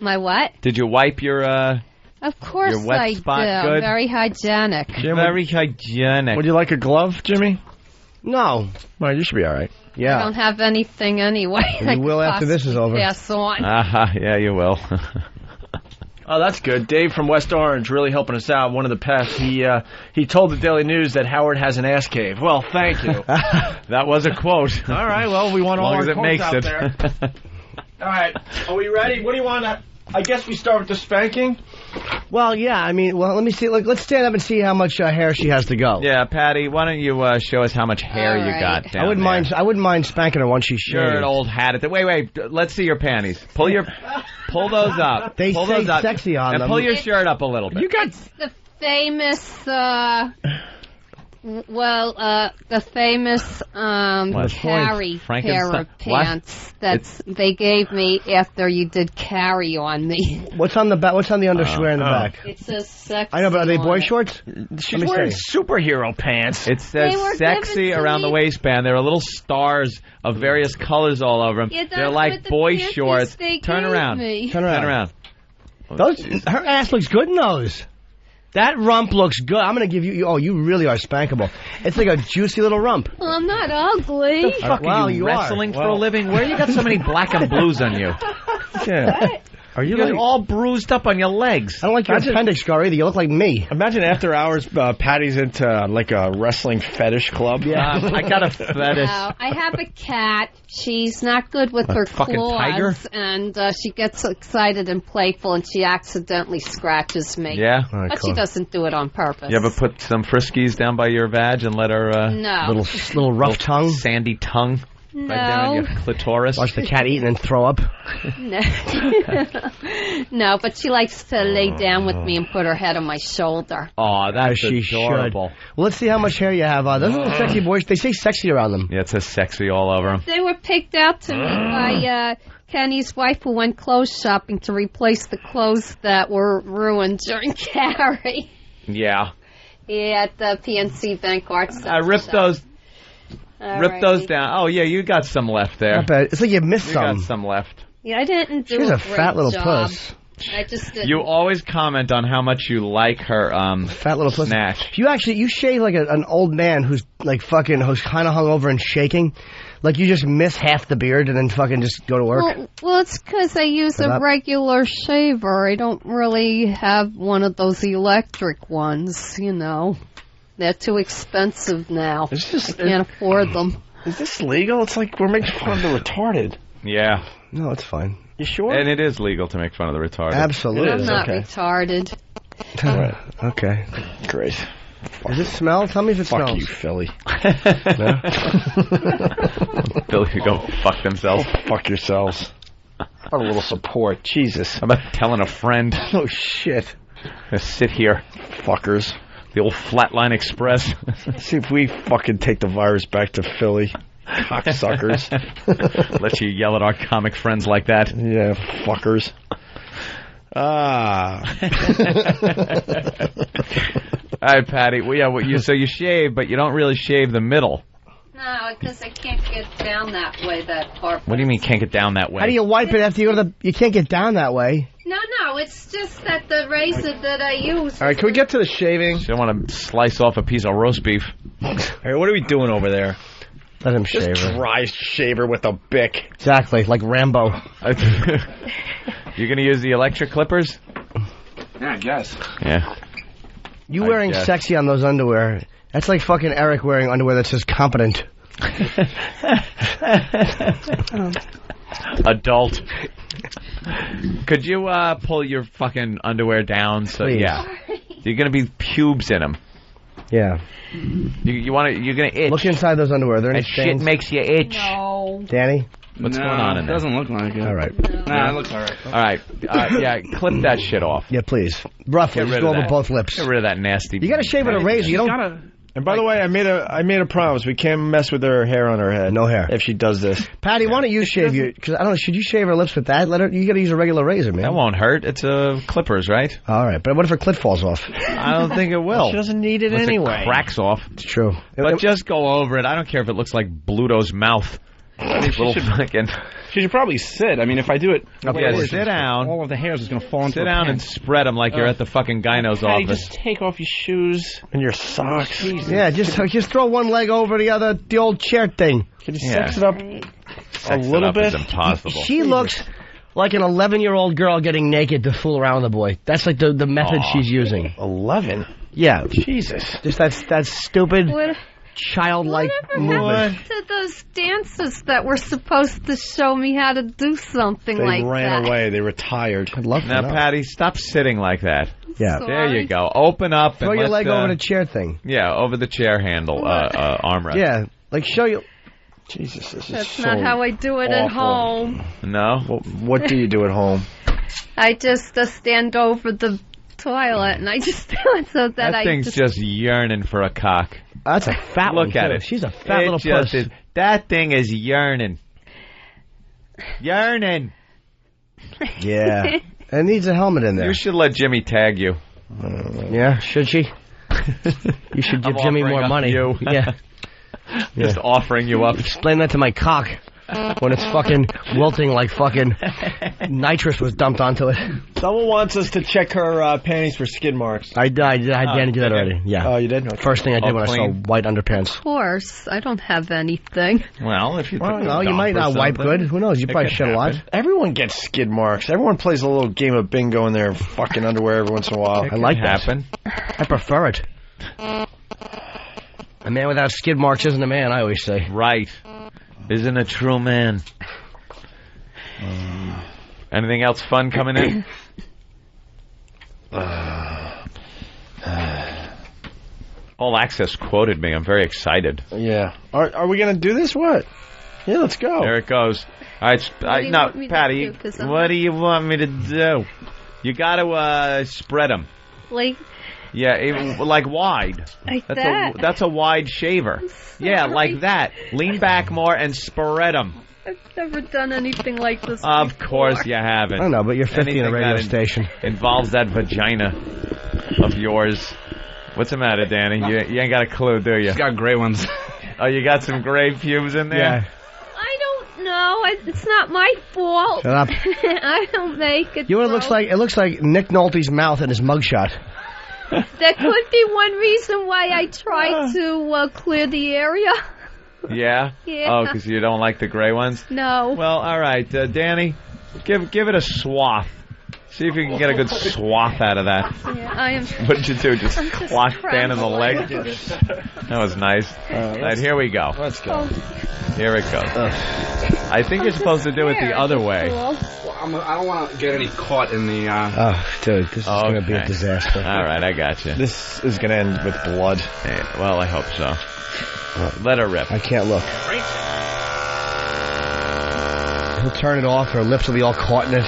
My what? Did you wipe your Of course your wet I spot do. good? Very hygienic. Very hygienic. Would you like a glove, Jimmy? No. Well, you should be all right. Yeah. I don't have anything anyway. You will after this is over. Pass on. Yeah, you will. Oh, that's good. Dave from West Orange really helping us out. One of the pests. He told the Daily News that Howard has an ass cave. Well, thank you. That was a quote. All right. Well, we want all our quotes out there. All right. Are we ready? What do you want? I guess we start with the spanking. Well, yeah. I mean, let me see. Let's stand up and see how much hair she has to go. Yeah, Patty. Why don't you show us how much hair you got down I wouldn't mind spanking her once she's shaved. You're an old hat at the. Wait. Let's see your panties. Pull those up. They pull say those up. sexy on and them. Pull your shirt up a little bit. You got the famous. Well, the famous Carrie pair of pants they gave me after you did Carrie on me. What's on the back? What's on the underwear in the back? It says sexy. I know, but are they boy shorts? She's wearing superhero pants. It says sexy around the waistband. There are little stars of various colors all over them. Yeah, they're like boy shorts. Turn around. Turn around. Her ass looks good in those. That rump looks good. I'm going to give you... Oh, you really are spankable. It's like a juicy little rump. Well, I'm not ugly. The fuck are you wrestling for a living? Where you got so many black and blues on you? Yeah. Are you like, all bruised up on your legs? I don't like your appendix scar either. You look like me. Imagine after hours, Patty's into like a wrestling fetish club. Yeah, I got a fetish. No, I have a cat. She's not good with her fucking claws, tiger? and she gets excited and playful, and she accidentally scratches me. Yeah? But she doesn't do it on purpose. You ever put some Friskies down by your vag and let her... No. Little rough tongue? Sandy tongue? No. Right down on your clitoris? Watch the cat eat and then throw up? No. No, but she likes to lay down with me and put her head on my shoulder. Oh, that's she adorable. Should. Well, let's see how much hair you have. Those little sexy boys, they say sexy around them. Yeah, it says sexy all over them. They were picked out to me by Kenny's wife, who went clothes shopping to replace the clothes that were ruined during Carrie. Yeah. Yeah, at the PNC Bank Arts Center. I ripped those... Rip those down. Oh, yeah, you got some left there. Not bad. It's like you missed some. You got some left. Yeah, I didn't do She's a a great fat little job. puss. I just didn't. You always comment on how much you like her fat little puss. snatch. You shave like an old man who's like fucking, who's kind of hungover and shaking. Like you just miss half the beard and then fucking just go to work. Well, it's because I use a regular shaver. I don't really have one of those electric ones, you know. They're too expensive now. I can't afford them. Is this legal? It's like we're making fun of the retarded. Yeah. No, it's fine. You sure? And it is legal to make fun of the retarded. Absolutely. I'm not retarded. All right. Okay. Great. Does it smell? Tell me if it smells. Fuck you, Philly. Philly could go fuck themselves. Oh, fuck yourselves. What a little support. Jesus. How about telling a friend? Oh, shit. Just sit here. Fuckers. The old Flatline Express. See if we fucking take the virus back to Philly. Cocksuckers. Let you yell at our comic friends like that. Yeah, fuckers. All right, Patty. Well, yeah, so you shave, but you don't really shave the middle. No, because I can't get down that way, that far. What do you mean can't get down that way? How do you wipe it after you go to the... You can't get down that way. No, it's just that the razor that I use... All right, can we get to the shaving? You don't want to slice off a piece of roast beef. All right, what are we doing over there? Let him shave Just her. dry shaver with a Bic. Exactly, like Rambo. You're going to use the electric clippers? Yeah, I guess. Yeah. You wearing sexy on those underwear. That's like fucking Eric wearing underwear that says competent. Adult. Could you pull your fucking underwear down? So Please. Yeah. You're going to be pubes in them. Yeah. You're going to itch. Look inside those underwear. Are there any And shit stains? makes you itch. No. Danny? What's going on in there? Doesn't look like it. All right. Nah, it looks all right. All right. Yeah, clip that shit off. Yeah, please. Roughly. Get Just rid go of over that. both lips. Get rid of that nasty... You got to shave with a razor. You don't... And by the way, I made a promise. We can't mess with her hair on her head. No hair. If she does this. Patty, why don't you shave your... Because I don't know, should you shave her lips with that? You got to use a regular razor, man. That won't hurt. It's clippers, right? All right, but what if her clit falls off? I don't think it will. She doesn't need it Unless anyway. It cracks off. It's true. But just go over it. I don't care if it looks like Bluto's mouth. She should probably sit. I mean, if I do it... sit down. All of the hairs is going to fall into Sit down and spread them like you're at the fucking gyno's Patty, office. just take off your shoes and your socks. Yeah, just throw one leg over the old chair thing. Can you sex it up a little bit? Is impossible. She looks like an 11-year-old girl getting naked to fool around with the boy. That's like the method she's using. 11? Yeah. Jesus. Just that stupid... childlike movement. Happened to those dances that were supposed to show me how to do something like that? They ran away. They retired. I'd love to Now, know. Patty, stop sitting like that. Yeah. There you go. Open up. Throw and your let, leg over the chair thing. Yeah, over the chair handle, armrest. Yeah, like show you... Jesus, this is That's so not how I do it awful. at home. No? What do you do at home? I just stand over the toilet and I just do it so that That thing's just yearning for a cock. That's a fat one. Look at too. it. She's a fat little puss. That thing is yearning. Yearning. Yeah. It needs a helmet in there. You should let Jimmy tag you. Yeah, should she? You should give Jimmy more money. You. Yeah. Just offering you up. Explain that to my cock when it's fucking wilting like fucking nitrous was dumped onto it. Someone wants us to check her panties for skid marks. I had Danny do that already. Yeah. Oh, you did? Okay. First thing I did when I saw white underpants. Of course. I don't have anything. Well, if you you might not wipe good. Who knows? You probably shed a lot. Everyone gets skid marks. Everyone plays a little game of bingo in their fucking underwear every once in a while. I like that. Happen. I prefer it. A man without skid marks isn't a man, I always say. Right. Isn't a true man. Anything else fun coming in? All Access quoted me. I'm very excited. Yeah. Are we going to do this? What? Yeah, let's go. There it goes. All right, no, Patty, what do you want me to do? You got to spread them. Like... Yeah, like wide. Like that? That's a wide shaver. Yeah, like that. Lean back more and spread them. I've never done anything like this Of before. course you haven't. I don't know, but you're 50 in a radio that station. Involves that vagina of yours. What's the matter, Danny? You ain't got a clue, do you? She's got gray ones. Oh, you got some gray pubes in there? Yeah. I don't know. It's not my fault. Shut up. I don't make it. You know what it looks like? It looks like Nick Nolte's mouth in his mugshot. That could be one reason why I tried to clear the area. Yeah? Yeah. Oh, because you don't like the gray ones? No. Well, all right, Danny, give it a swath. See if you can get a good swath out of that. Yeah, I am. What did you do? Just clock Dan in the leg? trembling. That was nice. All right, here we go. Let's go. Here it goes. I think you're supposed to do it the other way. Well, I don't want to get any caught in the... Oh, dude, this is going to be a disaster. All right, I got you. This is going to end with blood. Hey, well, I hope so. Let her rip. I can't look. He'll turn it off. Her lips will be all caught in it.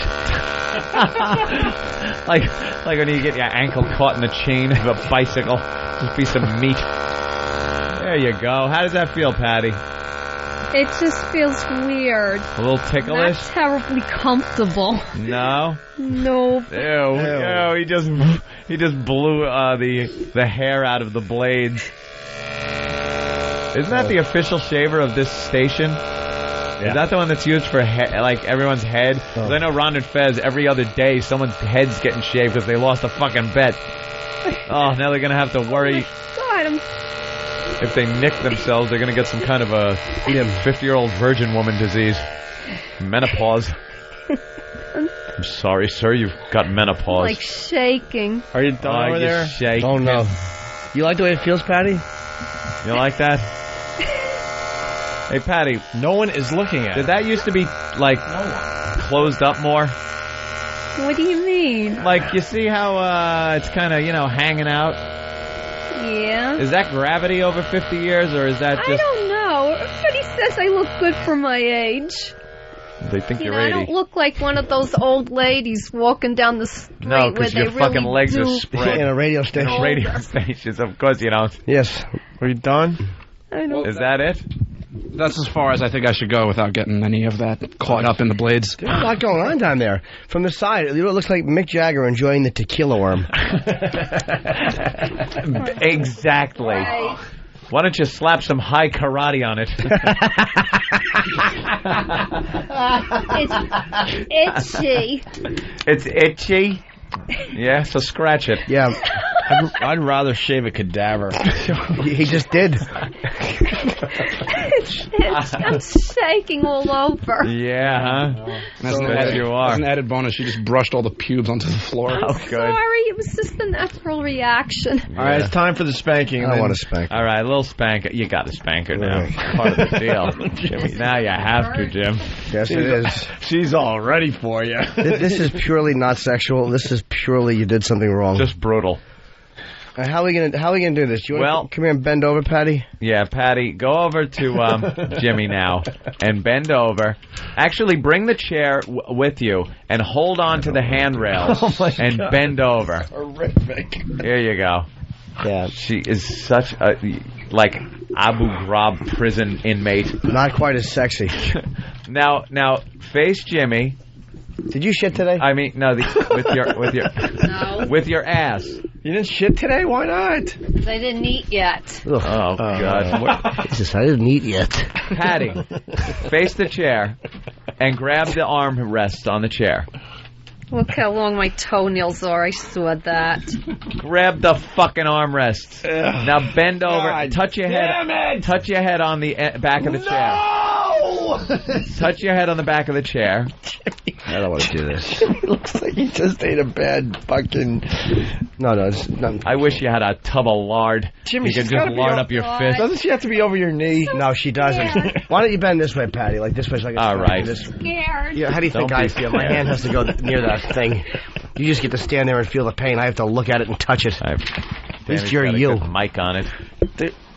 like when you get your ankle caught in the chain of a bicycle. Just be some meat. There you go. How does that feel, Patty? It just feels weird. A little ticklish? Not terribly comfortable. No? No. Ew. He just blew the hair out of the blades. Isn't that the official shaver of this station? Yeah. Is that the one that's used for like everyone's head? Because I know Ron and Fez, every other day someone's head's getting shaved because they lost a fucking bet. Oh, now they're going to have to worry. God, if they nick themselves, they're going to get some kind of a 50-year-old virgin woman disease. Menopause. I'm sorry, sir, you've got menopause. Like shaking. Are you done over there? Shaking. Oh, no. You like the way it feels, Patty? You like that? Hey, Patty. No one is looking at it. Did that used to be, like, closed up more? What do you mean? Like, you see how it's kind of, hanging out? Yeah. Is that gravity over 50 years, or is that just... I don't know. Everybody says I look good for my age. They think you're 80. I don't look like one of those old ladies walking down the street no, where they your fucking really legs do are spread. In a radio station. In radio stations, of course you don't. Yes. Are you done? I don't Is that it? That's as far as I think I should go without getting any of that caught up in the blades. There's a lot going on down there. From the side, it looks like Mick Jagger enjoying the tequila worm. Exactly. Right. Why don't you slap some high karate on it? It's itchy. It's itchy? Yeah, so scratch it. Yeah. I'd rather shave a cadaver. He just did. I'm shaking all over. Yeah, huh? As an added bonus, she just brushed all the pubes onto the floor. I'm sorry, it was just a natural reaction. All right, it's time for the spanking. I want to spank her. All right, a little spanker. You got to spank her now. Part of the deal. Jimmy, now you have to, Jim. Yes, it is. She's all ready for you. This is purely not sexual. This is purely you did something wrong. Just brutal. How are we gonna do this? You want to come here and bend over, Patty? Yeah, Patty, go over to Jimmy now and bend over. Actually, bring the chair with you and hold on to the handrails and bend over. Horrific. Here you go. Yeah, she is such a. like Abu Ghraib prison inmate. Not quite as sexy. Now, face Jimmy. Did you shit today? I mean, no, with your ass. You didn't shit today? Why not? I didn't eat yet. Oh God! Jesus, I didn't eat yet. Patty, face the chair and grab the armrest on the chair. Look how long my toenails are. I saw that. Grab the fucking armrest. Now bend over. God, touch your head. Touch your head on the back of the chair. Touch your head on the back of the chair. I don't want to do this. It looks like he just ate a bad fucking... No, it's not. I wish you had a tub of lard. Jimmy, you could just lard up your fist. Doesn't she have to be over your knee? No, she doesn't. Why don't you bend this way, Patty? Like this way so I can... All right. Scared. Yeah, how do you think I feel? My hand has to go near that thing. You just get to stand there and feel the pain. I have to look at it and touch it. At least you're you. Mic on it.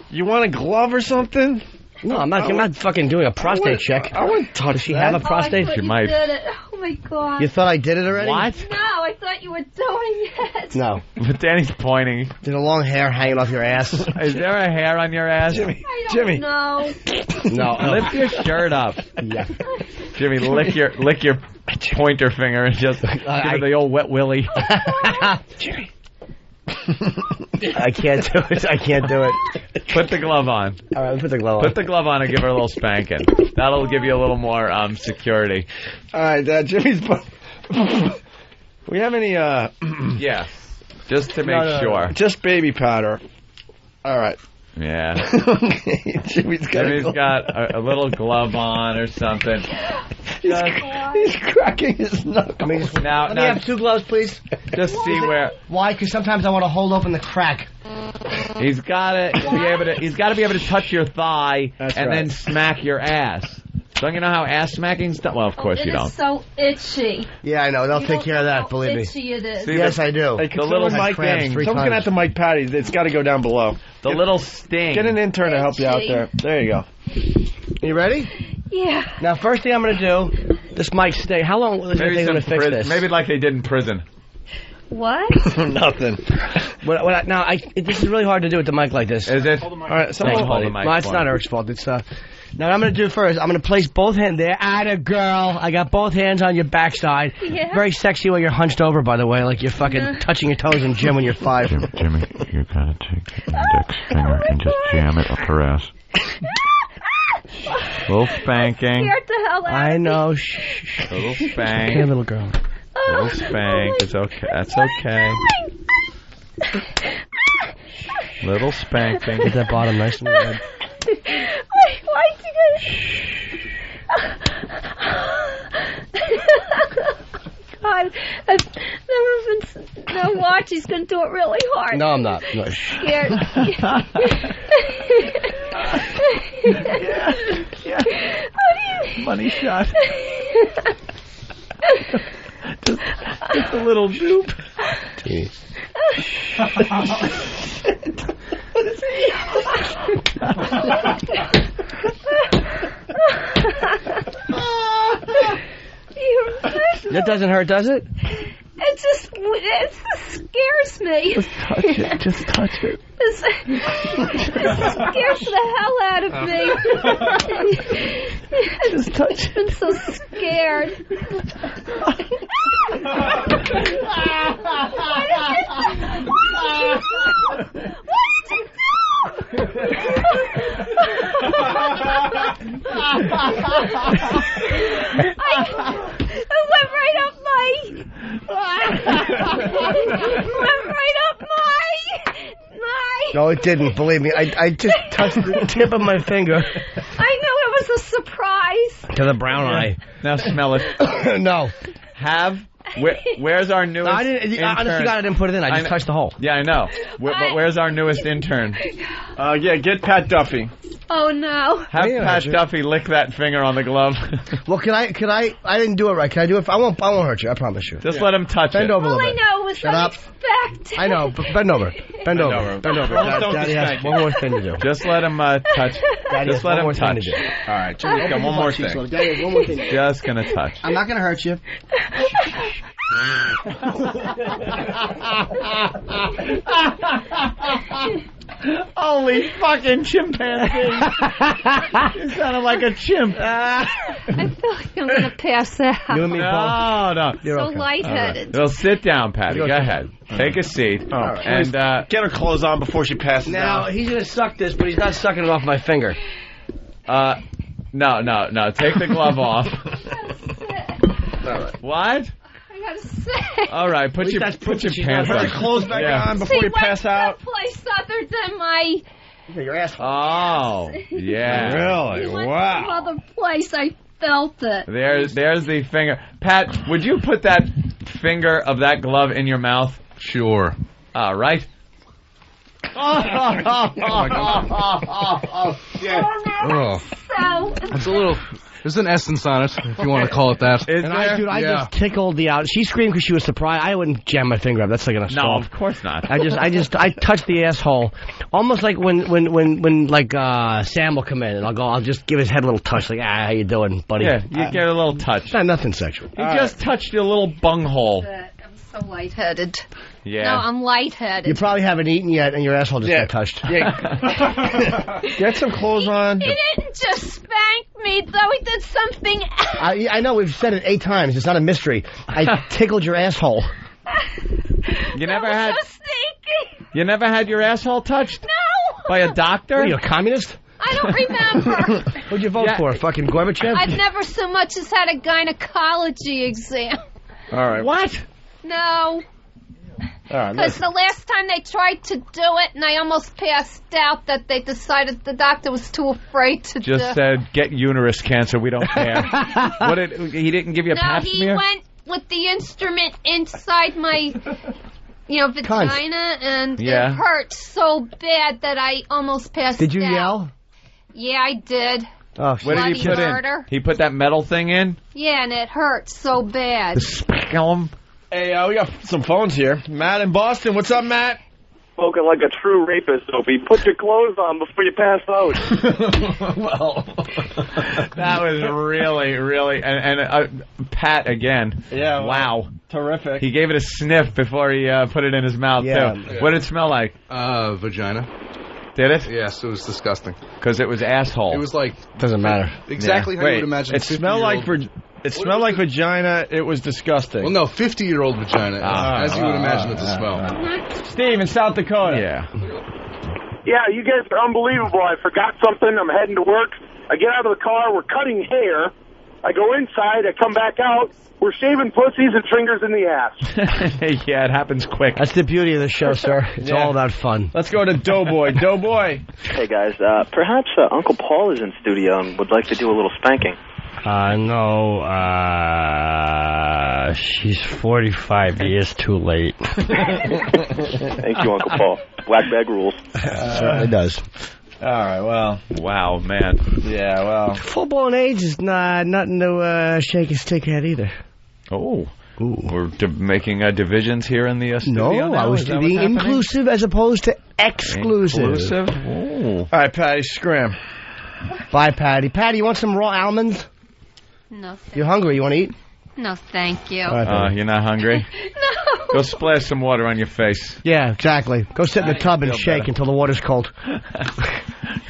You want a glove or something? No, I'm not fucking doing a prostate check. I wouldn't touch Does she have a prostate? I thought you did it. Oh my God. You thought I did it already? What? No, I thought you were doing it. No. But Danny's pointing. There's a long hair hanging off your ass. Is there a hair on your ass? Jimmy. No. No. Lift your shirt up. Yeah. Jimmy, lick your pointer finger and just give it the old wet willy. Jimmy. I can't do it. Put the glove on. All right, put the glove on. Put the glove on and give her a little spanking. That'll give you a little more security. All right, Jimmy's... We have any... Yeah, just to make sure. No. Just baby powder. All right. Yeah. Okay. Jimmy's got a little glove on or something. He's cracking his knuckles. Let me have 2 gloves, please. Just see where. Why? Because sometimes I want to hold open the crack. He's got to be able to touch your thigh and then smack your ass. Don't you know how ass smacking stuff? Well, of course you don't. It's so itchy. Yeah, I know. They'll take care of that. Believe me. Itchy it is. Yes, I do. Hey, the little mic thing. Someone's gonna have to mic Patty. It's got to go down below. The little sting. Get an intern to help you out there. There you go. You ready? Yeah. Now, first thing I'm going to do, this mic stay. How long is it going to fix this? Maybe like they did in prison. What? Nothing. Now, this is really hard to do with the mic like this. Is it? All right, someone hold the mic. No, it's not Eric's fault. It's now, what I'm going to do first, I'm going to place both hands there. Atta girl. I got both hands on your backside. Yeah. Very sexy when you're hunched over, by the way, like you're fucking touching your toes in gym when you're 5. Jimmy, you gotta take your index finger and just jam it up her ass. Little spanking. Scared the hell out I know. Shh. Little spank. Okay, little girl. Little spank. It's okay. That's okay. Little spanking. Get that bottom nice and red. Why is he God, I've never been. Now watch, he's gonna do it really hard. No, I'm not. No. Scared. Yeah. Money shot. just a little bloop. That doesn't hurt, does it? It just scares me. Just touch it. Just touch it. This scares the hell out of me. Just touch it. I've been so scared. It went right up my... No, it didn't. Believe me. I just touched the tip of my finger. I knew it was a surprise. To the brown eye. Now smell it. No. Where's our newest intern? Honestly, God, I didn't put it in. I just touched the hole. Yeah, I know. But where's our newest intern? Get Pat Duffy. Oh no! Have Pat Duffy lick that finger on the glove. Well, can I? I didn't do it right. Can I do it? I won't hurt you. I promise you. Just let him touch it. Bend over a little bit. All I know was Shut up. unexpected. I know. Bend over. Bend over. Daddy has one more thing to do. Just let him touch. Daddy Just let him touch. All right. Jimmy, got one more thing. Daddy has one more thing. Just gonna touch. I'm not gonna hurt you. Holy fucking chimpanzee. You sounded like a chimp. I feel like I'm going to pass out. You and me both. No. You're so lightheaded. Well, sit down, Patty. Go ahead. Take a seat. And get her clothes on before she passes out. Now, he's going to suck this, but he's not sucking it off my finger. No. Take the glove off. All right. What? I got to say. All right, put your pants on. Put your clothes back on before you pass out. Place other than my... Your asshole. Oh, yeah. Really? Wow. Some other place. I felt it. There's the finger. Pat, would you put that finger of that glove in your mouth? Sure. All right. Oh, shit. Oh. It's a little... There's an essence on it, if you want to call it that. I just tickled the out. She screamed because she was surprised. I wouldn't jam my finger up. That's like an assault. No, of course not. I touched the asshole, almost like when Sam will come in and I'll just give his head a little touch, like how you doing, buddy? Yeah, you get a little touch. Nothing sexual. You just touched your little bunghole. I'm so lightheaded. Yeah. No, I'm lightheaded. You probably haven't eaten yet, and your asshole just got touched. Yeah. Get some clothes on. He didn't just spank me, though. He did something else. I know, we've said it 8 times. It's not a mystery. I tickled your asshole. You never had. So sneaky. You never had your asshole touched? No. By a doctor? What are you, a communist? I don't remember. Who'd you vote for? Fucking Gorbachev? I've never so much as had a gynecology exam. All right. What? No. Because the last time they tried to do it, and I almost passed out, that they decided the doctor was too afraid to do it. Just said, get uterus cancer, we don't care. He didn't give you a pap smear? No, he went with the instrument inside my, vagina, and it hurt so bad that I almost passed out. Did you yell? Yeah, I did. Oh, what did he put in? He put that metal thing in? Yeah, and it hurt so bad. The speculum? Hey, we got some phones here. Matt in Boston. What's up, Matt? Spoken like a true rapist, Opie. Put your clothes on before you pass out. Well, that was really, and Pat again. Yeah. Wow. Terrific. He gave it a sniff before he put it in his mouth, too. Yeah. What did it smell like? Vagina. Did it? Yes, it was disgusting. Because it was asshole. It was like... Doesn't matter. Exactly how you would imagine it smelled like... It smelled like vagina. It was disgusting. Well, no, 50-year-old vagina, as you would imagine it to smell. Steve in South Dakota. Yeah. Yeah, you guys are unbelievable. I forgot something. I'm heading to work. I get out of the car. We're cutting hair. I go inside. I come back out. We're shaving pussies and fingers in the ass. Yeah, it happens quick. That's the beauty of the show, sir. It's all about fun. Let's go to Doughboy. Doughboy. Hey, guys. Perhaps Uncle Paul is in studio and would like to do a little spanking. No, she's 45 years too late. Thank you, Uncle Paul. Whack bag rules. Certainly does. All right, well. Wow, man. Yeah, well. Full-blown age is nothing to shake a stick at either. Oh. Ooh. We're making divisions here in the studio No, now? I was being inclusive as opposed to exclusive. Inclusive? Ooh. All right, Patty, scram. Bye, Patty. Patty, you want some raw almonds? No, thank You're hungry. You want to eat? No, thank you. You're not hungry? No. Go splash some water on your face. Yeah, exactly. Go sit in the tub and shake until the water's cold.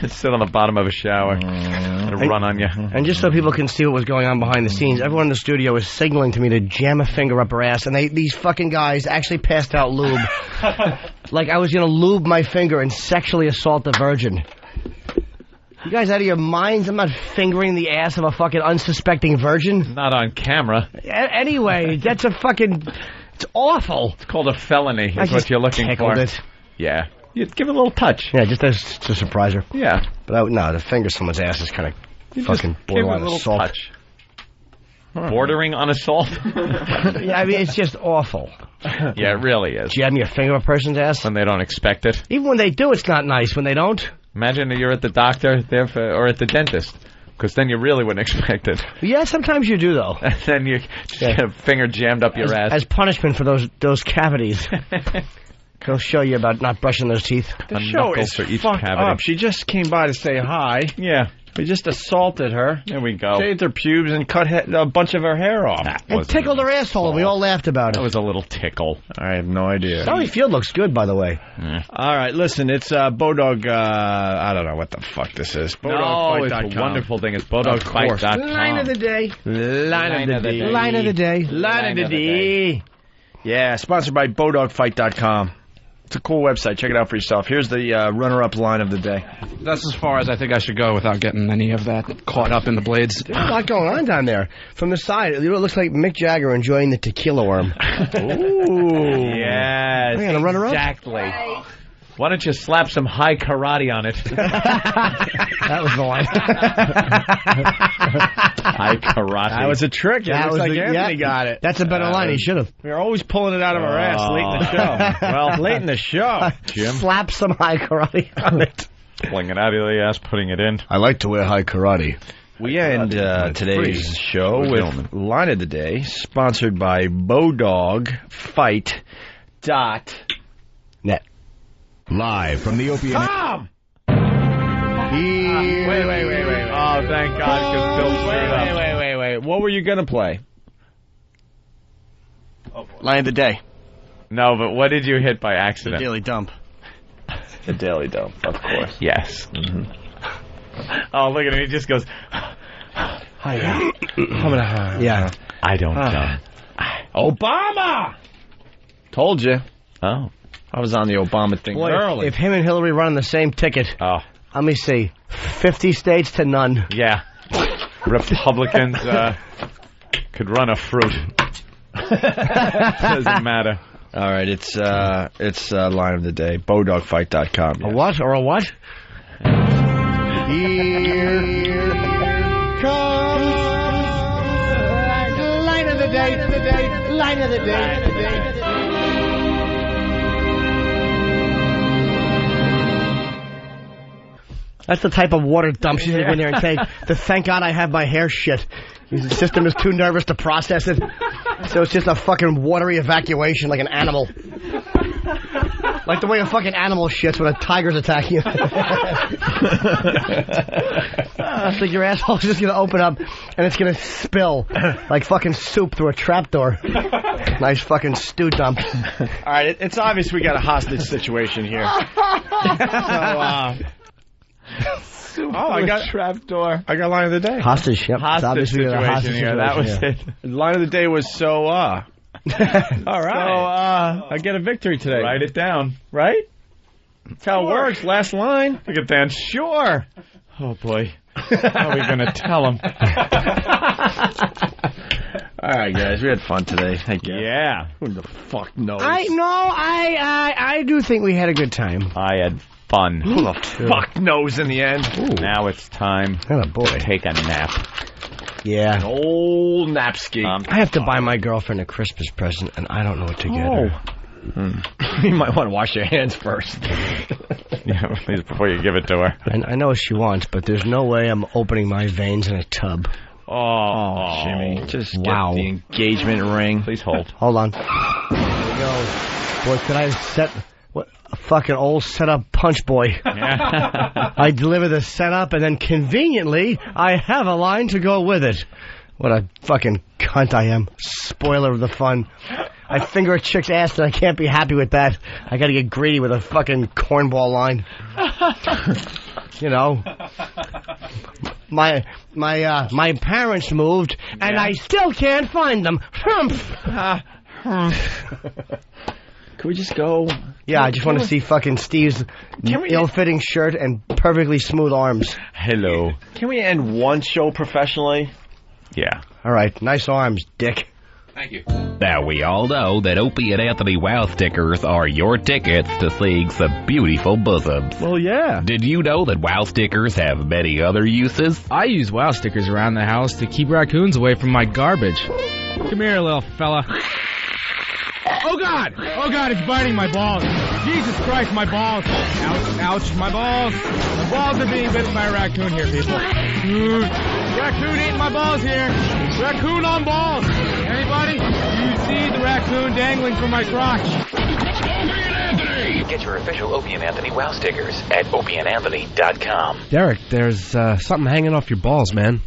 Sit on the bottom of a shower and run on you. And just so people can see what was going on behind the scenes, everyone in the studio was signaling to me to jam a finger up her ass, and these fucking guys actually passed out lube. Like I was going to lube my finger and sexually assault the virgin. You guys out of your minds? I'm not fingering the ass of a fucking unsuspecting virgin. Not on camera. Anyway, that's a fucking... It's awful. It's called a felony, is what you're looking for. It. Yeah. You give it a little touch. Yeah, just to surprise her. Yeah. But no, to finger someone's ass is kind of fucking borderline assault. Touch. Bordering on assault? Yeah, I mean, it's just awful. Yeah, it really is. Jam your finger up a person's ass? When they don't expect it. Even when they do, it's not nice. When they don't... Imagine that you're at the doctor or at the dentist, because then you really wouldn't expect it. Yeah, sometimes you do, though. And then you just get a finger jammed up your ass. As punishment for those cavities. They'll show you about not brushing those teeth. The show is fucked up. She just came by to say hi. Yeah. We just assaulted her. There we go. Shaved her pubes and cut a bunch of her hair off. And tickled her asshole. We all laughed about it. That was a little tickle. I have no idea. Sally Field looks good, by the way. All right, listen, it's Bodog, I don't know what the fuck this is. BodogFight.com. It's a wonderful thing. It's BodogFight.com. Line of the day. Line of the day. Line of the day. Line of the day. Yeah, sponsored by BodogFight.com. It's a cool website. Check it out for yourself. Here's the runner-up line of the day. That's as far as I think I should go without getting any of that caught up in the blades. There's a lot going on down there. From the side, it looks like Mick Jagger enjoying the tequila worm. Ooh. Yes. We're gonna run her up? Exactly. Why don't you slap some high karate on it? That was the line. High karate. That was a trick. It looks like Anthony got it. That's a better line. He should have. We're always pulling it out of our ass late in the show. Well, late in the show. Jim. Slap some high karate on it. Pulling it out of the ass, putting it in. I like to wear high karate. We end today's show with Line of the Day, sponsored by BodogFight.net. Live from the Opie Tom! Wait. Oh, thank God, because Bill screwed up. Wait. What were you going to play? Line of the day. No, but what did you hit by accident? The Daily Dump. The Daily Dump, of course. Yes. Mm-hmm. Oh, look at him. He just goes... Yeah. I don't know. Obama! Told you. Oh. I was on the Obama thing early. If him and Hillary run on the same ticket, let me see, 50 states to none. Yeah. Republicans could run a fruit. Doesn't matter. All right, it's Line of the Day. BodogFight.com. A what or a what? Here comes Line of the Day, Line of the Day. That's the type of water dump she's going to go in there and say, thank God I have my hair shit. The system is too nervous to process it. So it's just a fucking watery evacuation like an animal. Like the way a fucking animal shits when a tiger's attacking you. It's like your asshole's just going to open up and it's going to spill like fucking soup through a trapdoor. Nice fucking stew dump. All right, it's obvious we got a hostage situation here. I got trapdoor. I got Line of the Day. Hostage, yep. Hostage situation here. That was it. Line of the Day was all right. So I get a victory today. Write it down. Right? That's how it works. Last line. Look at that. Sure. Oh boy. How are we going to tell him? All right, guys. We had fun today. Thank you. Yeah. Who the fuck knows? I do think we had a good time. I had fun. Who the fuck knows in the end? Ooh. Now it's time to take a nap. Yeah. An old napski. I have to buy my girlfriend a Christmas present, and I don't know what to get her. You might want to wash your hands first. Yeah, please, before you give it to her. And I know what she wants, but there's no way I'm opening my veins in a tub. Oh, Jimmy. Just get the engagement ring. Please hold. Hold on. There we go. Boy, could I set... What a fucking old setup punch boy. I deliver the setup, and then conveniently, I have a line to go with it. What a fucking cunt I am. Spoiler of the fun. I finger a chick's ass, and I can't be happy with that. I gotta get greedy with a fucking cornball line. You know. My parents moved, and I still can't find them. Can we just go? Yeah, I just want to see fucking Steve's ill-fitting shirt and perfectly smooth arms. Hello. Can we end one show professionally? Yeah. All right. Nice arms, dick. Thank you. Now we all know that Opie and Anthony Wow stickers are your tickets to seeing some beautiful bosoms. Well, yeah. Did you know that Wow stickers have many other uses? I use Wow stickers around the house to keep raccoons away from my garbage. Come here, little fella. Oh, God! Oh, God, it's biting my balls. Jesus Christ, my balls. Ouch, ouch, my balls. My balls are being bitten by a raccoon here, people. Raccoon ate my balls here. Raccoon on balls. Anybody? You see the raccoon dangling from my crotch. today. Get your official Opie and Anthony wow stickers at opieandanthony.com. Derek, there's something hanging off your balls, man.